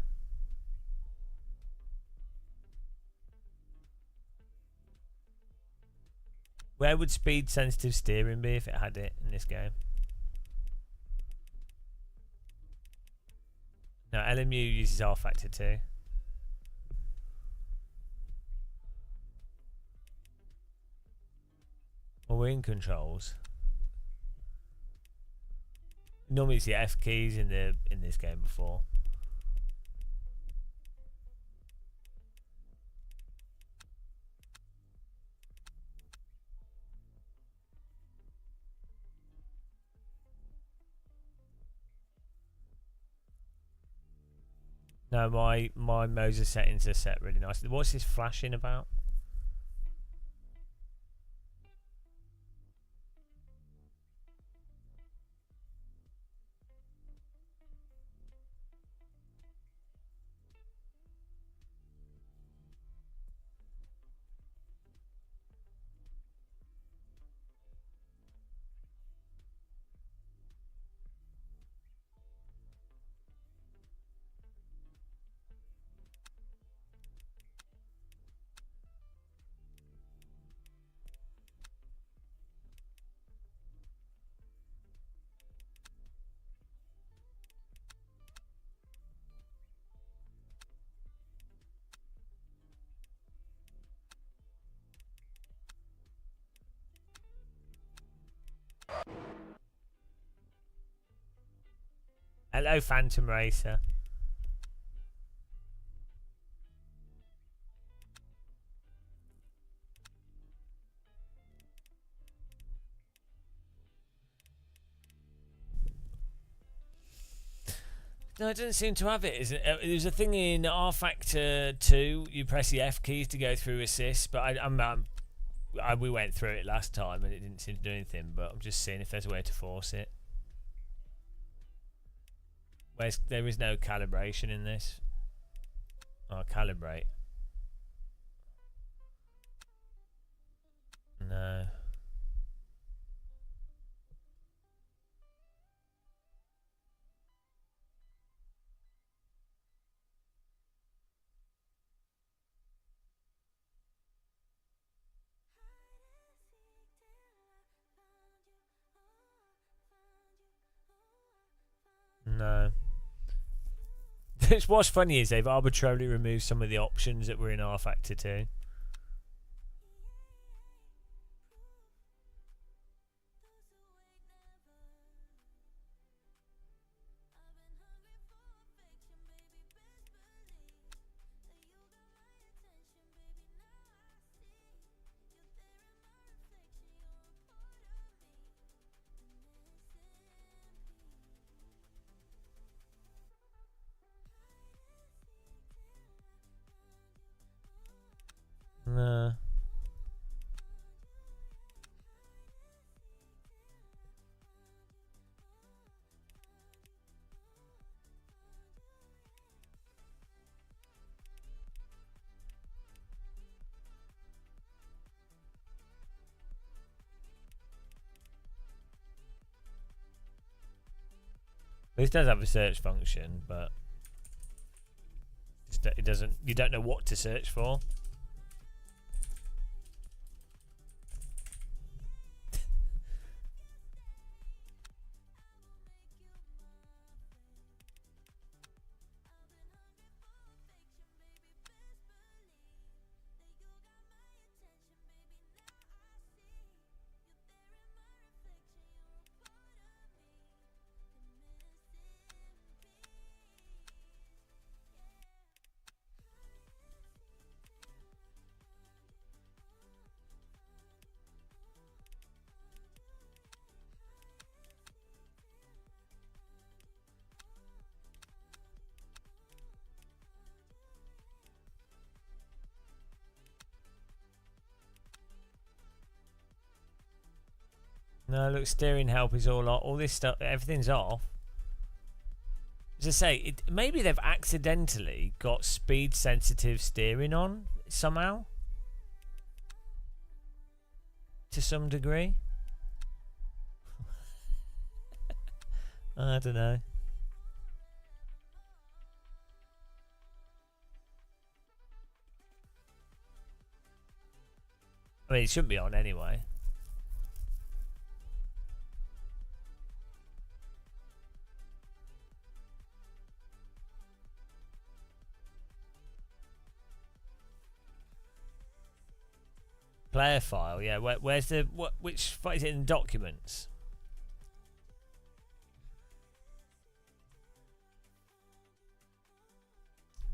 where would speed sensitive steering be if it had it in this game? No, LMU uses R Factor 2. Well, we're in controls. Normally it's the F keys in this game before. No, my Moses settings are set really nice. What's this flashing about? Hello, Phantom Racer. No, it doesn't seem to have it. Is it? There's a thing in R Factor 2. You press the F keys to go through assist, but we went through it last time and it didn't seem to do anything. But I'm just seeing if there's a way to force it. There is no calibration in this. Oh, calibrate. No. No. What's funny is they've arbitrarily removed some of the options that were in R Factor 2. No. This does have a search function, but it doesn't. You don't know what to search for. No, look, steering help is all this stuff, everything's off. As I say, maybe they've accidentally got speed sensitive steering on somehow. To some degree. I don't know. I mean, it shouldn't be on anyway. Player file, yeah. Where's the which is it in documents?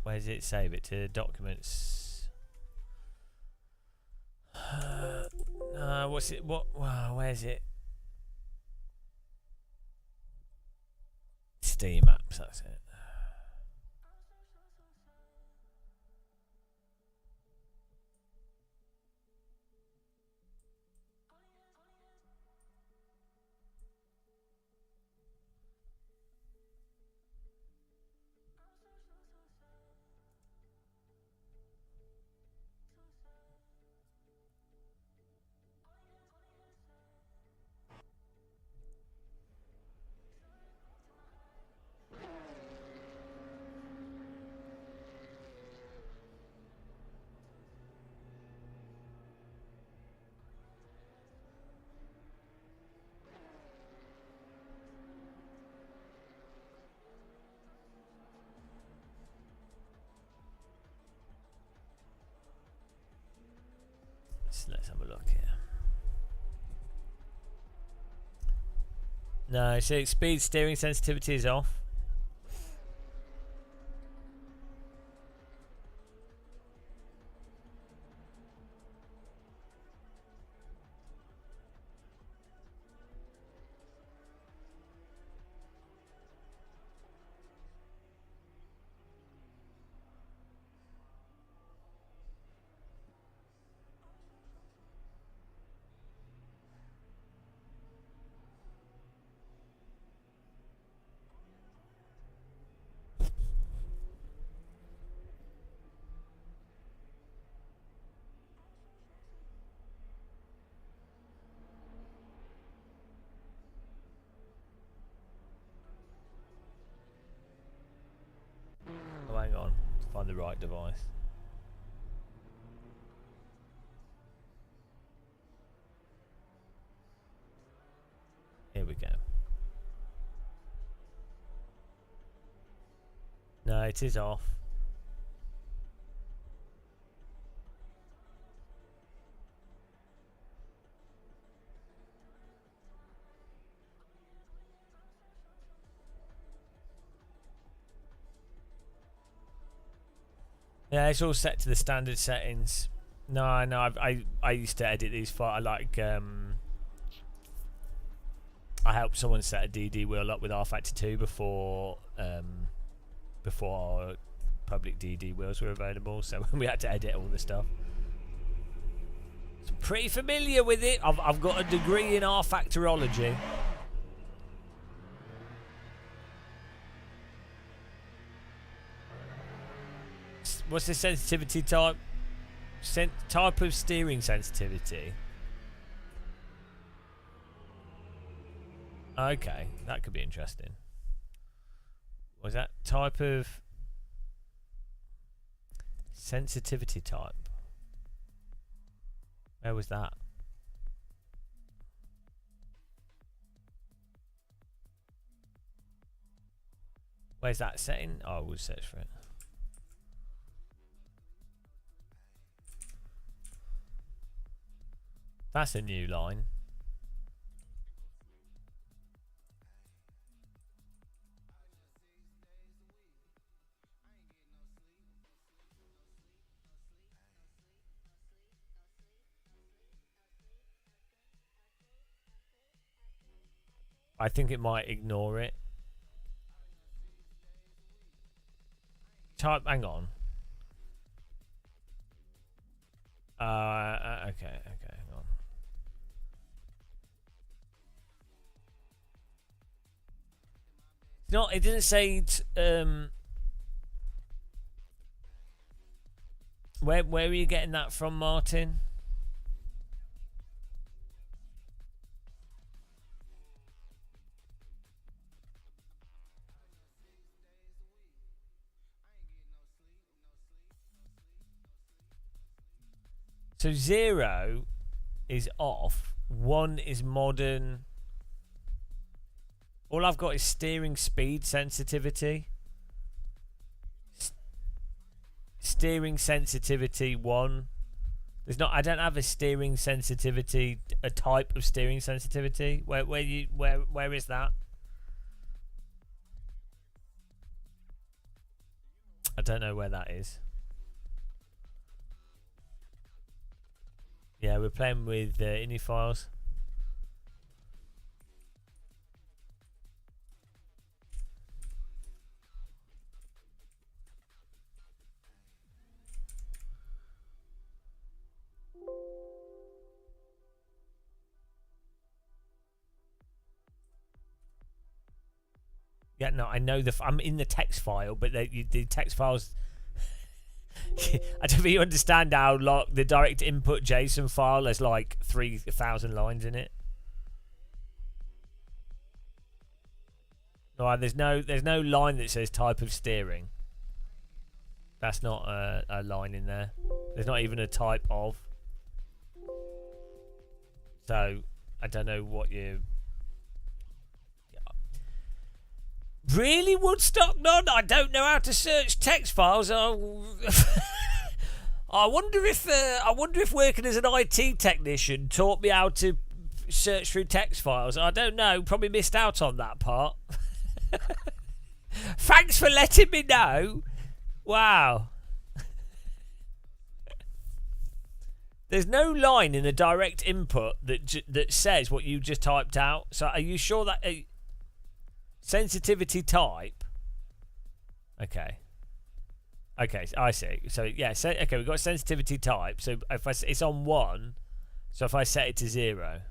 Where does it save it to documents? What's it? Where's it? Steam apps. That's it. look here. No, so speed steering sensitivity is off. Oh, hang on. Find the right device. Here we go. No, it is off. Yeah, it's all set to the standard settings. No, I used to edit these I like I helped someone set a DD wheel up with rFactor 2 before before public DD wheels were available, so we had to edit all the stuff. So pretty familiar with it. I've got a degree in rFactorology. What's the sensitivity type? Type of steering sensitivity. Okay, that could be interesting. Was that type of sensitivity type? Where was that? Where's that setting? Oh, we'll search for it. That's a new line. I think it might ignore it. Type, hang on. Okay, hang on. No, it didn't say where are you getting that from, Martin? So 0 is off, 1 is modern. All I've got is steering speed sensitivity. Steering sensitivity 1. There's not. I don't have a steering sensitivity, a type of steering sensitivity. Where is that? I don't know where that is. Yeah, we're playing with ini files. Yeah, no, I know I'm in the text file, but the text files. I don't think you understand how the direct input JSON file has like 3,000 lines in it. No, there's no line that says type of steering. That's not a line in there. There's not even a type of. So I don't know what you. Really, Woodstock None? I don't know how to search text files. Oh. I wonder if working as an IT technician taught me how to search through text files. I don't know. Probably missed out on that part. Thanks for letting me know. Wow. There's no line in the direct input that says what you just typed out. So are you sure that sensitivity type? Okay. Okay, I see. So yeah, okay, we've got sensitivity type. So if it's on 1, so if I set it to 0.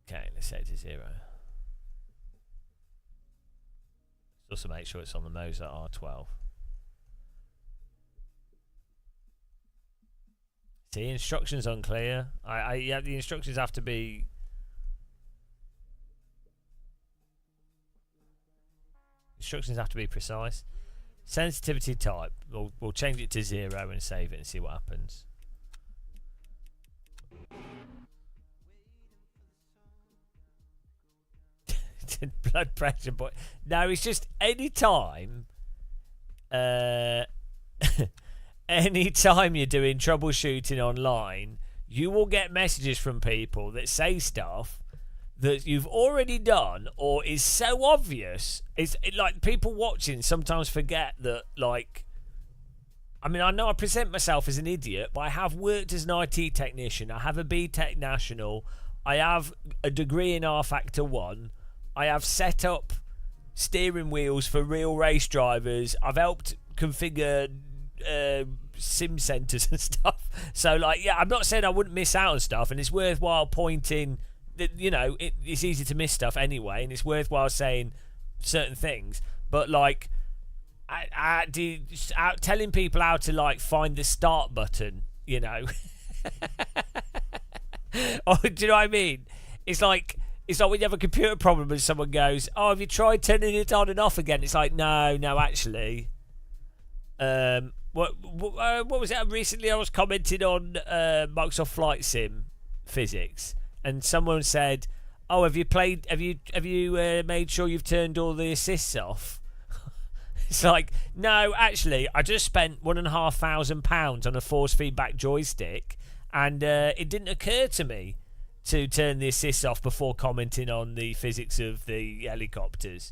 Okay, let's set it to 0. Let's also make sure it's on the Moser R12. See, instructions unclear. Yeah, the instructions have to be. Instructions have to be precise. Sensitivity type. We'll change it to 0 and save it and see what happens. Blood pressure, boy. No, it's just any time. Anytime you're doing troubleshooting online, you will get messages from people that say stuff that you've already done or is so obvious. Like people watching sometimes forget that, like, I mean, I know I present myself as an idiot, but I have worked as an IT technician. I have a BTEC National. I have a degree in R Factor 1. I have set up steering wheels for real race drivers. I've helped configure sim centers and stuff. So, like, yeah, I'm not saying I wouldn't miss out on stuff, and it's worthwhile pointing that, you know, it's easy to miss stuff anyway, and it's worthwhile saying certain things. But, like, telling people how to, like, find the start button, you know. Oh, do you know what I mean? It's like when you have a computer problem and someone goes, "Oh, have you tried turning it on and off again?" It's like, no, actually. What was it? Recently, I was commenting on Microsoft Flight Sim physics, and someone said, "Oh, have you made sure you've turned all the assists off?" It's like, no, actually, I just spent £1,500 on a force feedback joystick, and it didn't occur to me to turn the assists off before commenting on the physics of the helicopters.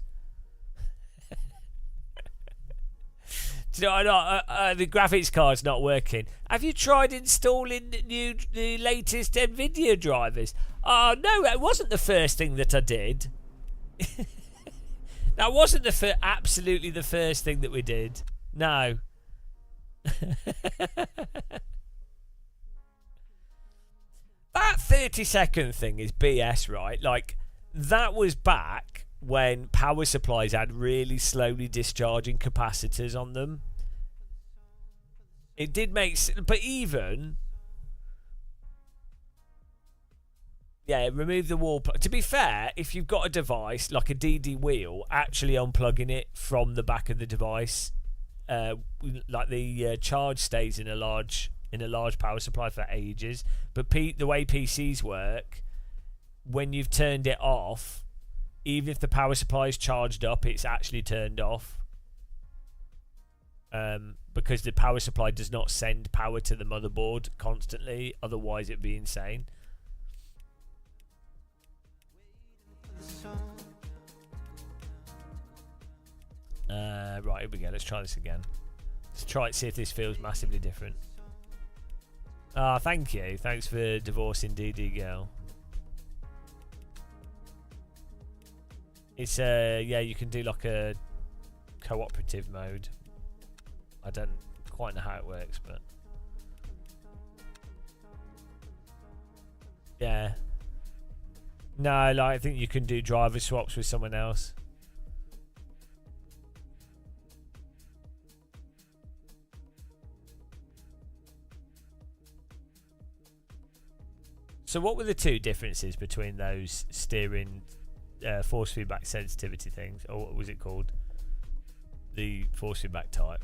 Do you know, the graphics card's not working. Have you tried installing the latest NVIDIA drivers? Oh, no, that wasn't the first thing that I did. That wasn't absolutely the first thing that we did. No. That 30-second thing is BS, right? Like, that was back when power supplies had really slowly discharging capacitors on them. It did make sense, but even... Yeah, remove the wall plug. To be fair, if you've got a device like a DD wheel, actually unplugging it from the back of the device, like the charge stays in a large power supply for ages. But the way PCs work, when you've turned it off, even if the power supply is charged up, it's actually turned off. Because the power supply does not send power to the motherboard constantly, otherwise it'd be insane. Right, here we go. Let's try this again. Let's try it, see if this feels massively different. Ah, thank you. Thanks for divorcing DD girl. It's yeah, you can do like a cooperative mode. I don't quite know how it works, but yeah. No, like I think you can do driver swaps with someone else. So what were the two differences between those steering force feedback sensitivity things, or what was it called? The force feedback type.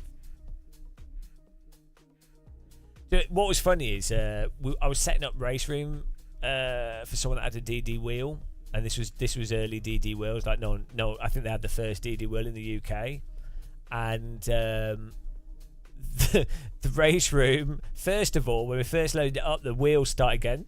So what was funny is I was setting up race room for someone that had a DD wheel, and this was early DD wheels. Like no, I think they had the first DD wheel in the UK, and the race room. First of all, when we first loaded it up, the wheels started going.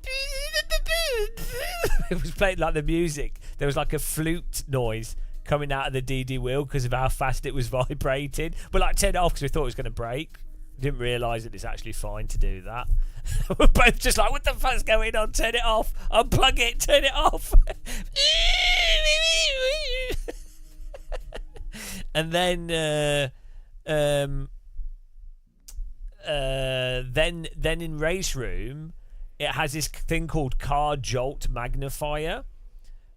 It was playing like the music. There was like a flute noise coming out of the DD wheel because of how fast it was vibrating. But like turned it off because we thought it was going to break. We didn't realise that it's actually fine to do that. We're both just like, what the fuck's going on? Turn it off. Unplug it. Turn it off. And then then in race room, it has this thing called car jolt magnifier,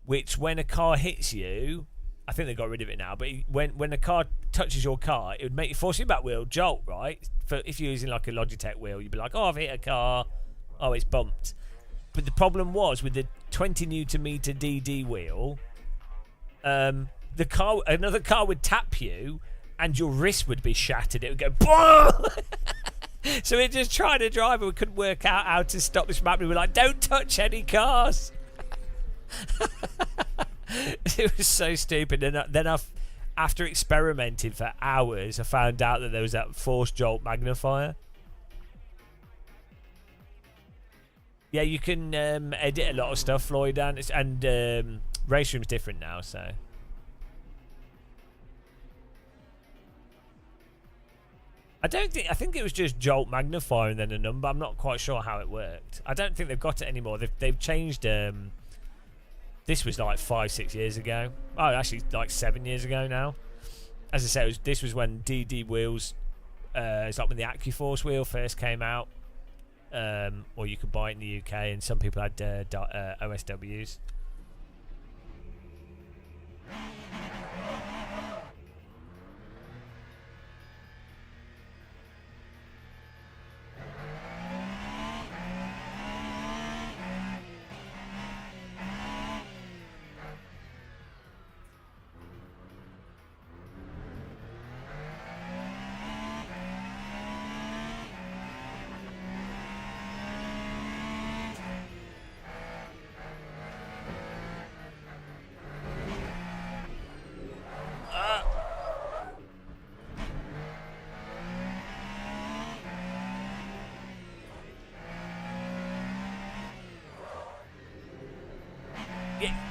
which when a car hits you, I think they got rid of it now, but when a car touches your car, it would make you force your back wheel jolt, right? For if you're using like a Logitech wheel, you'd be like, oh, I've hit a car, oh, it's bumped. But the problem was with the 20 Nm DD wheel, another car would tap you, and your wrist would be shattered. It would go boom. So we just tried to drive, and we couldn't work out how to stop this from happening. We were like, don't touch any cars. It was so stupid. And then after experimenting for hours, I found out that there was that force jolt magnifier. Yeah, you can edit a lot of stuff, Floyd, and race room's different now, so. I think it was just jolt magnifier and then a number. I'm not quite sure how it worked. I don't think they've got it anymore. They've changed. This was like 5-6 years ago. Oh, actually, like 7 years ago now. As I said, this was when DD wheels. It's like when the AccuForce wheel first came out, or you could buy it in the UK, and some people had OSWs.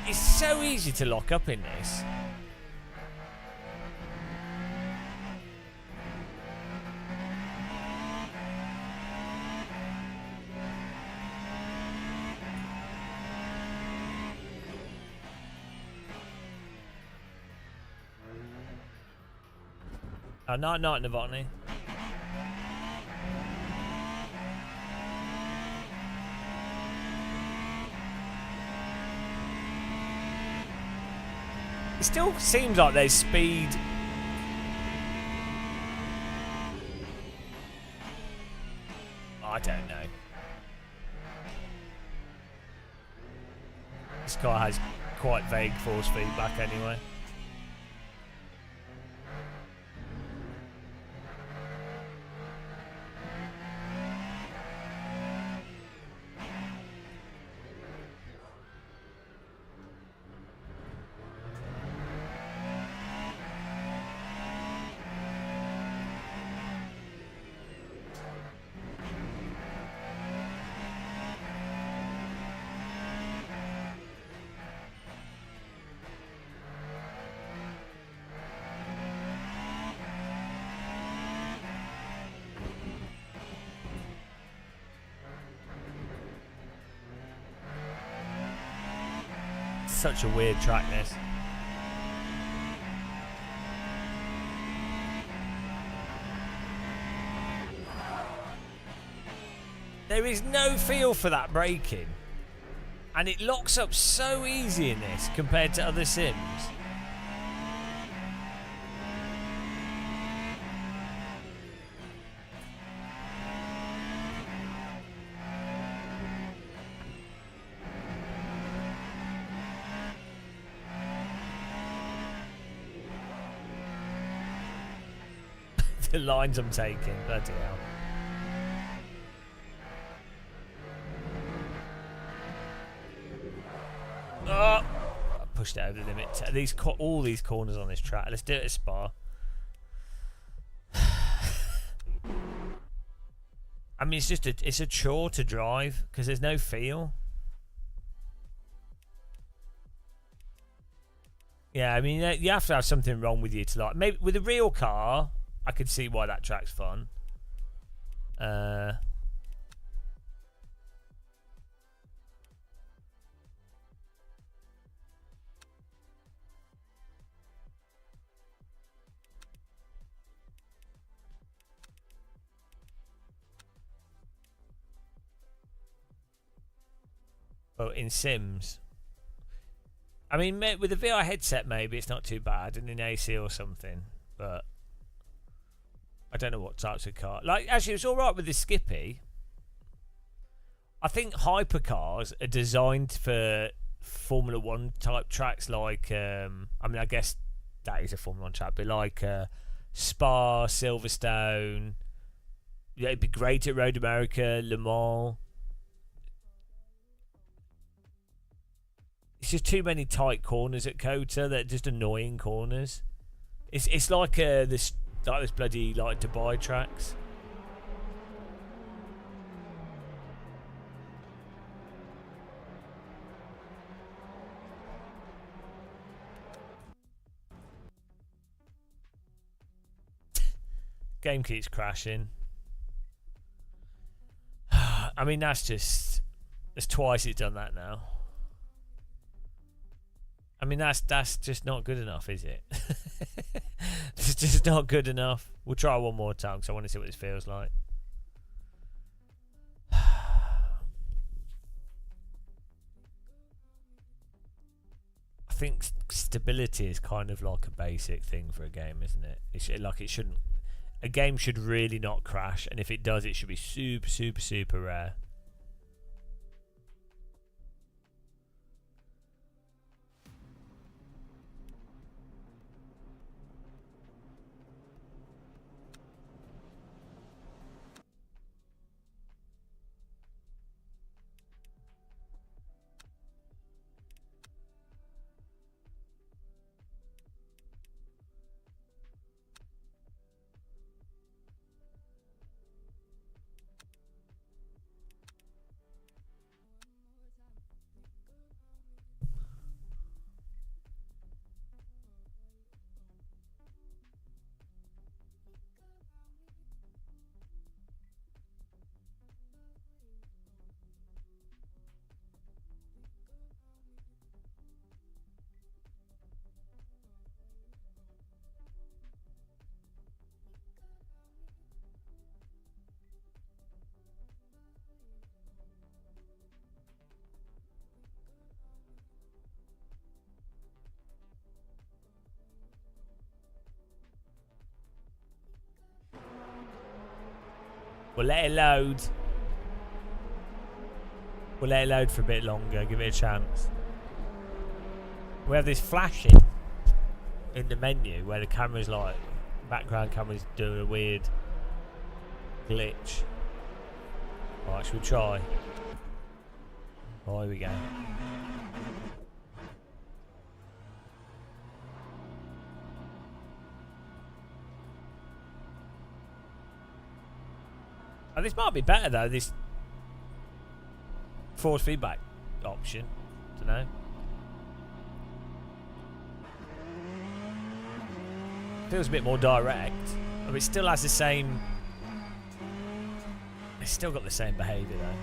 It's so easy to lock up in this. Oh, not Novotny. It still seems like there's speed. I don't know. This car has quite vague force feedback anyway. Such a weird track, this. There is no feel for that braking, and it locks up so easy in this compared to other sims. The lines I'm taking, bloody hell. Oh. pushed it over the limit. All these corners on this track. Let's do it at Spa. I mean, it's a chore to drive because there's no feel. Yeah, I mean, you have to have something wrong with you to like. Maybe with a real car, I could see why that track's fun. But in Sims, I mean, with a VR headset, maybe it's not too bad, and in AC or something. But I don't know what types of car. Like, actually, it's all right with the Skippy. I think hypercars are designed for Formula One type tracks. Like, I mean, I guess that is a Formula One track, but like Spa, Silverstone. Yeah, it'd be great at Road America, Le Mans. It's just too many tight corners at COTA. They're just annoying corners. It's like this bloody like Dubai tracks. Game keeps crashing. I mean, that's twice it's done that now. I mean, that's just not good enough, is it? It's just not good enough. We'll try one more time because I want to see what this feels like. I think stability is kind of like a basic thing for a game, isn't it? It shouldn't. A game should really not crash, and if it does, it should be super, super, super rare. We'll let it load. We'll let it load for a bit longer, give it a chance. We have this flashing in the menu where the camera's like, background camera's doing a weird glitch. Alright, should we try? Oh, here we go. Oh, this might be better though, this force feedback option. Don't know. Feels a bit more direct. I mean, it still has the same. It's still got the same behaviour though.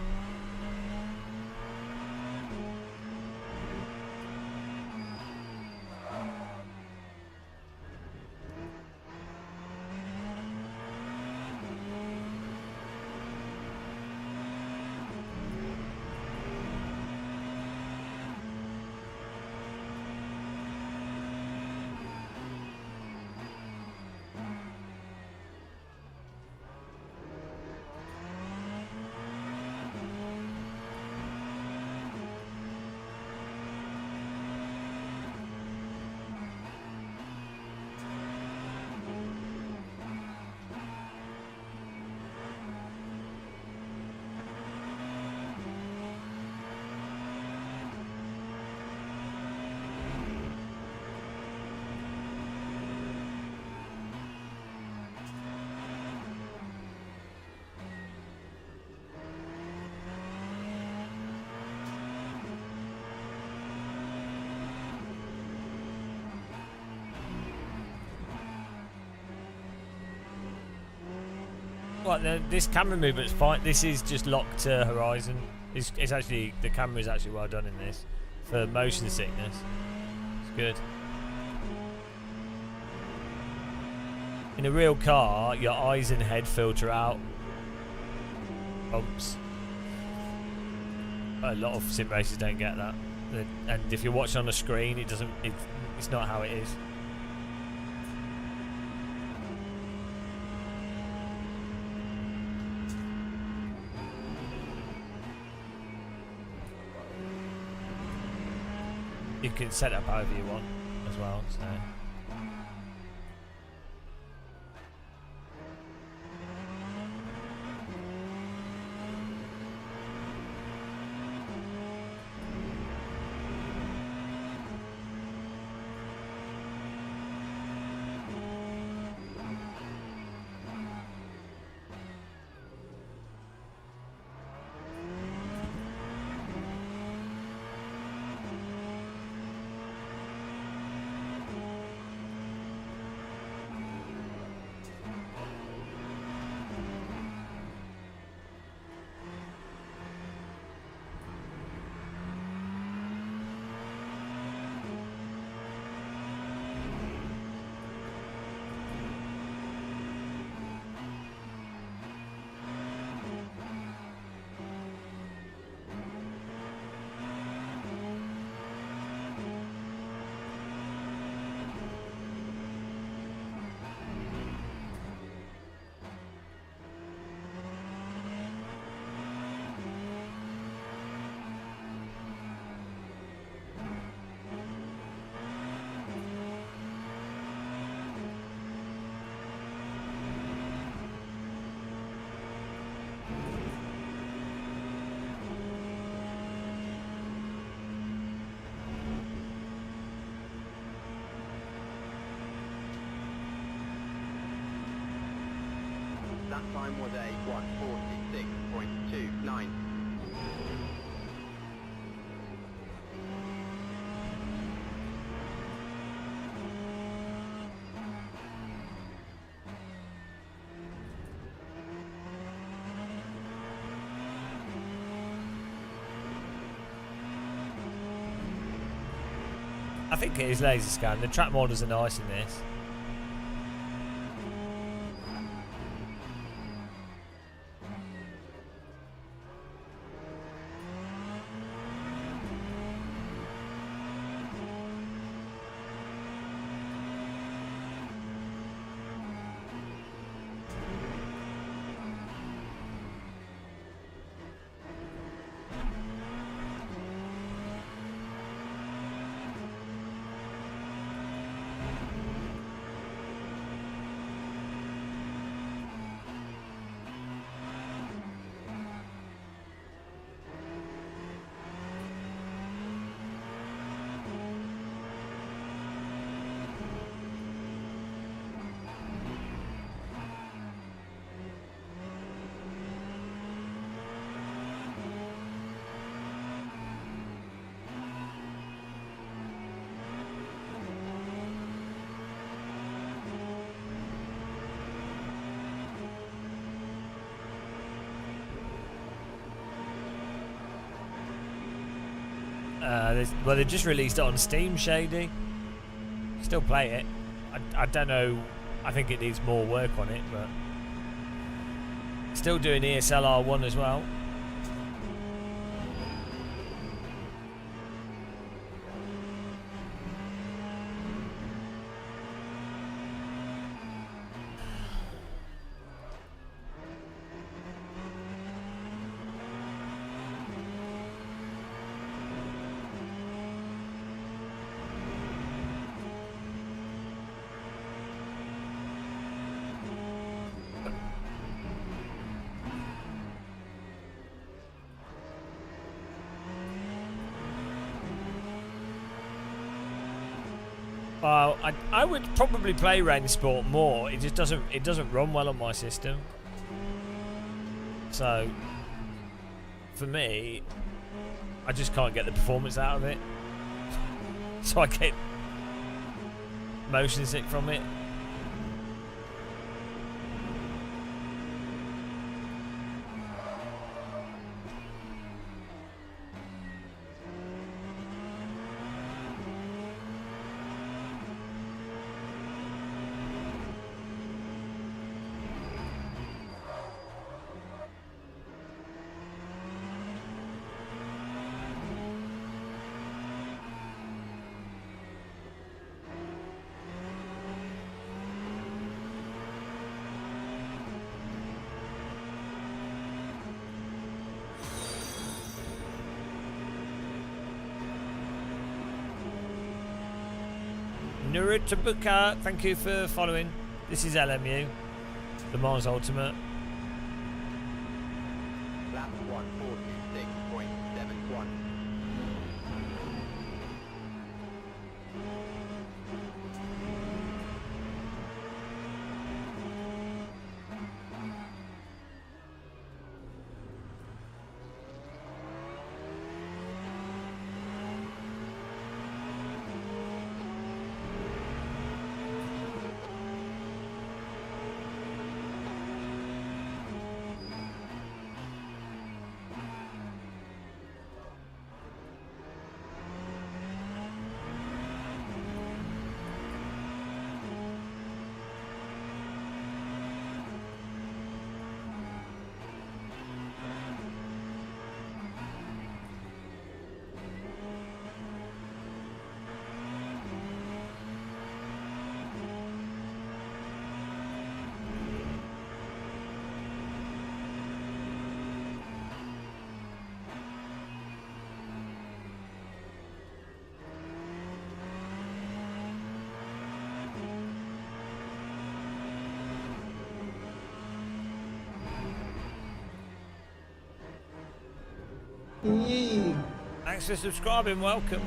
Well, this camera movement's fine. This is just locked to horizon. It's actually, the camera is actually well done in this for motion sickness. It's good. In a real car, your eyes and head filter out bumps. A lot of sim racers don't get that, and if you're watching on a screen, it doesn't. It's not how it is. You can set up however you want as well. So. That time was a 1:46.29. I think it is laser scan. The track models are nice in this. Well, they just released it on Steam, Shady. Still play it. I don't know. I think it needs more work on it, but still doing ESL R1 as well. Well, I would probably play Rain Sport more. It just doesn't run well on my system. So for me, I just can't get the performance out of it. So I get motion sick from it. Nurutabuka, thank you for following. This is LMU, Le Mans Ultimate. Lap 146.71. Thanks for subscribing, welcome.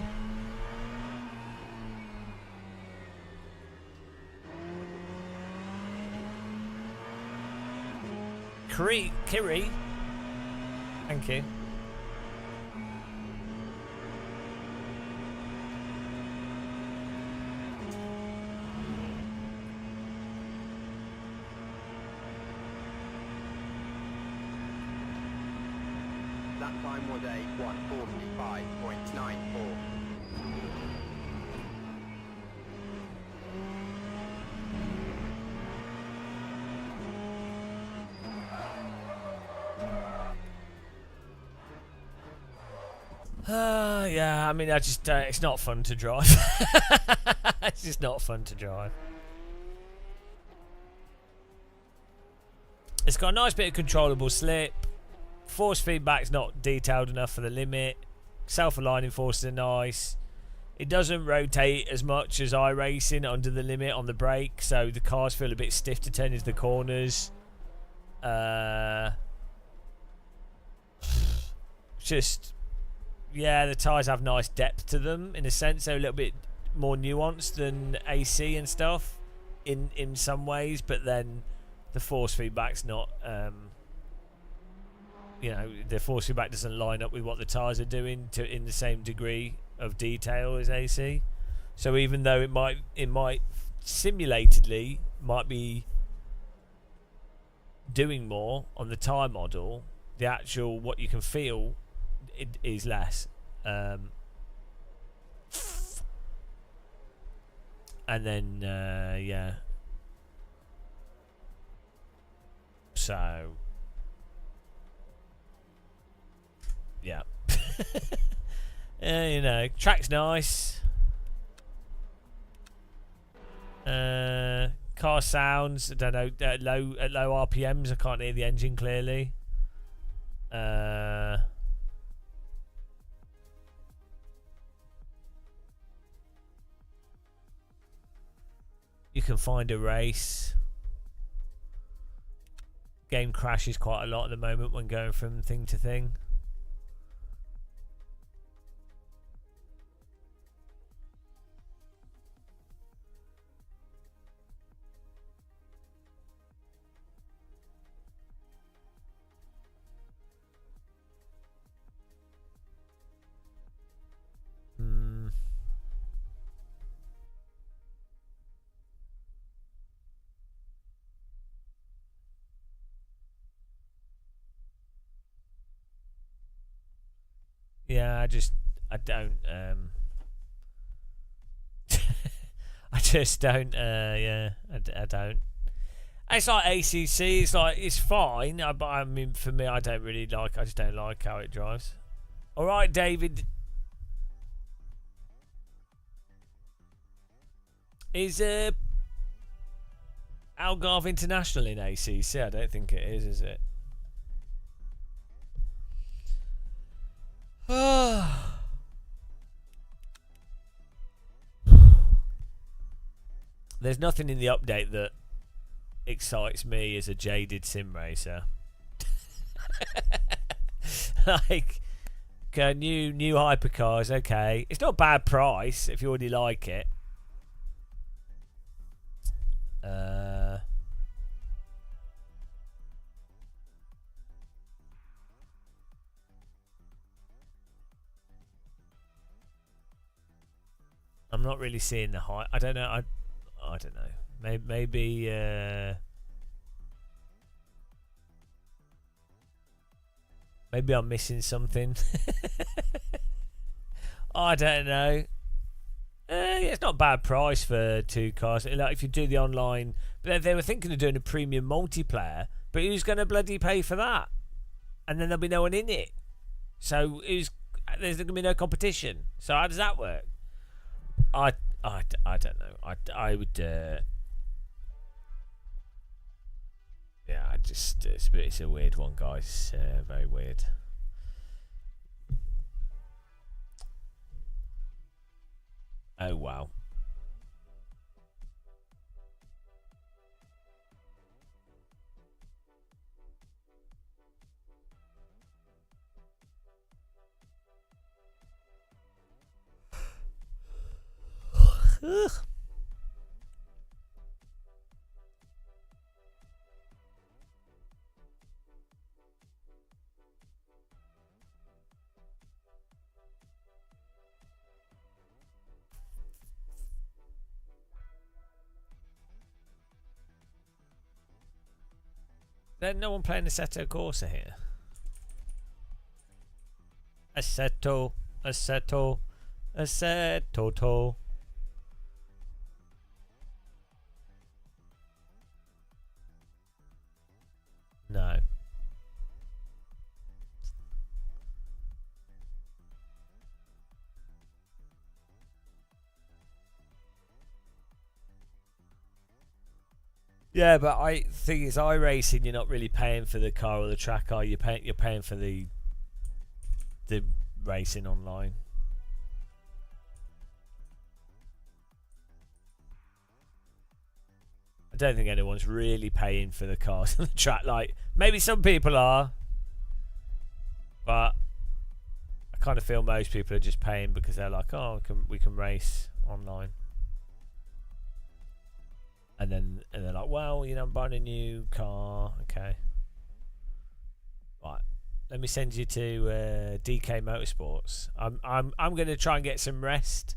Kiri, thank you. That time was a 145.94. Yeah, I mean, I just, it's not fun to drive. It's just not fun to drive. It's got a nice bit of controllable slip. Force feedback's not detailed enough for the limit. Self-aligning forces are nice. It doesn't rotate as much as iRacing under the limit on the brake, so the cars feel a bit stiff to turn into the corners. Just, yeah, the tyres have nice depth to them in a sense. They're a little bit more nuanced than AC and stuff in some ways, but then the force feedback's not, you know, the force feedback doesn't line up with what the tyres are doing in the same degree of detail as AC. So even though it might simulatedly might be doing more on the tyre model, the actual what you can feel it is less. And then yeah, so yeah. You know, track's nice. Car sounds, I don't know, at low RPMs I can't hear the engine clearly. You can find a race. Game crashes quite a lot at the moment when going from thing to thing. Yeah, I don't I just don't yeah, I don't. It's like ACC, it's like, it's fine, but I mean, for me, I just don't like how it drives. Alright, David. Is Algarve International in ACC? I don't think it is it? There's nothing in the update that excites me as a jaded sim racer. Like, okay, new hypercars, okay. It's not a bad price if you already like it. I'm not really seeing the hype. I don't know. I don't know. Maybe maybe I'm missing something. I don't know. It's not a bad price for 2 cars. Like if you do the online, but they were thinking of doing a premium multiplayer. But who's going to bloody pay for that? And then there'll be no one in it. So there's going to be no competition. So how does that work? I don't know. I would. Yeah, it's a weird one, guys. Very weird. Oh wow. Ugh. There's no one playing Assetto Corsa here. Assetto. No. Yeah, but I think it's iRacing. You're not really paying for the car or the track, are you? You're paying for the racing online. I don't think anyone's really paying for the cars on the track. Like maybe some people are, but I kind of feel most people are just paying because they're like, oh, we can race online. And they're like, well, you know, I'm buying a new car. Okay. Right. Let me send you to DK Motorsports. I'm going to try and get some rest,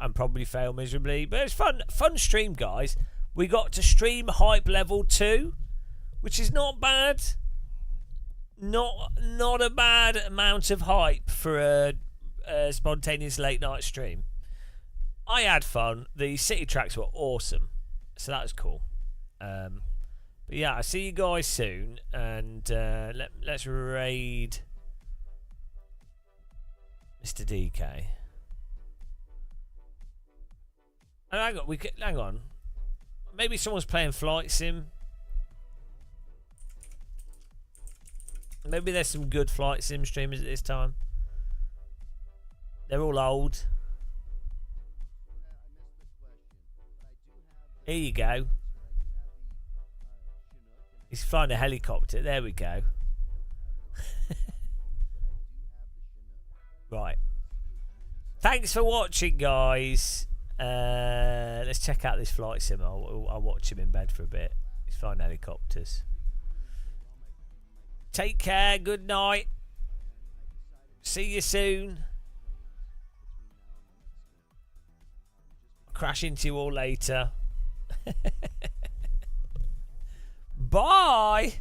and probably fail miserably. But it's fun stream, guys. We got to stream hype level 2, which is not bad. Not a bad amount of hype for a spontaneous late night stream. I had fun. The city tracks were awesome. So that was cool. But yeah, I'll see you guys soon, and let's raid Mr. DK. And hang on. Maybe someone's playing Flight Sim. Maybe there's some good Flight Sim streamers at this time. They're all old. Here you go. He's flying a helicopter. There we go. Right. Thanks for watching, guys. Let's check out this Flight Sim. I'll watch him in bed for a bit. He's flying helicopters. Take care. Good night. See you soon. I'll crash into you all later. Bye.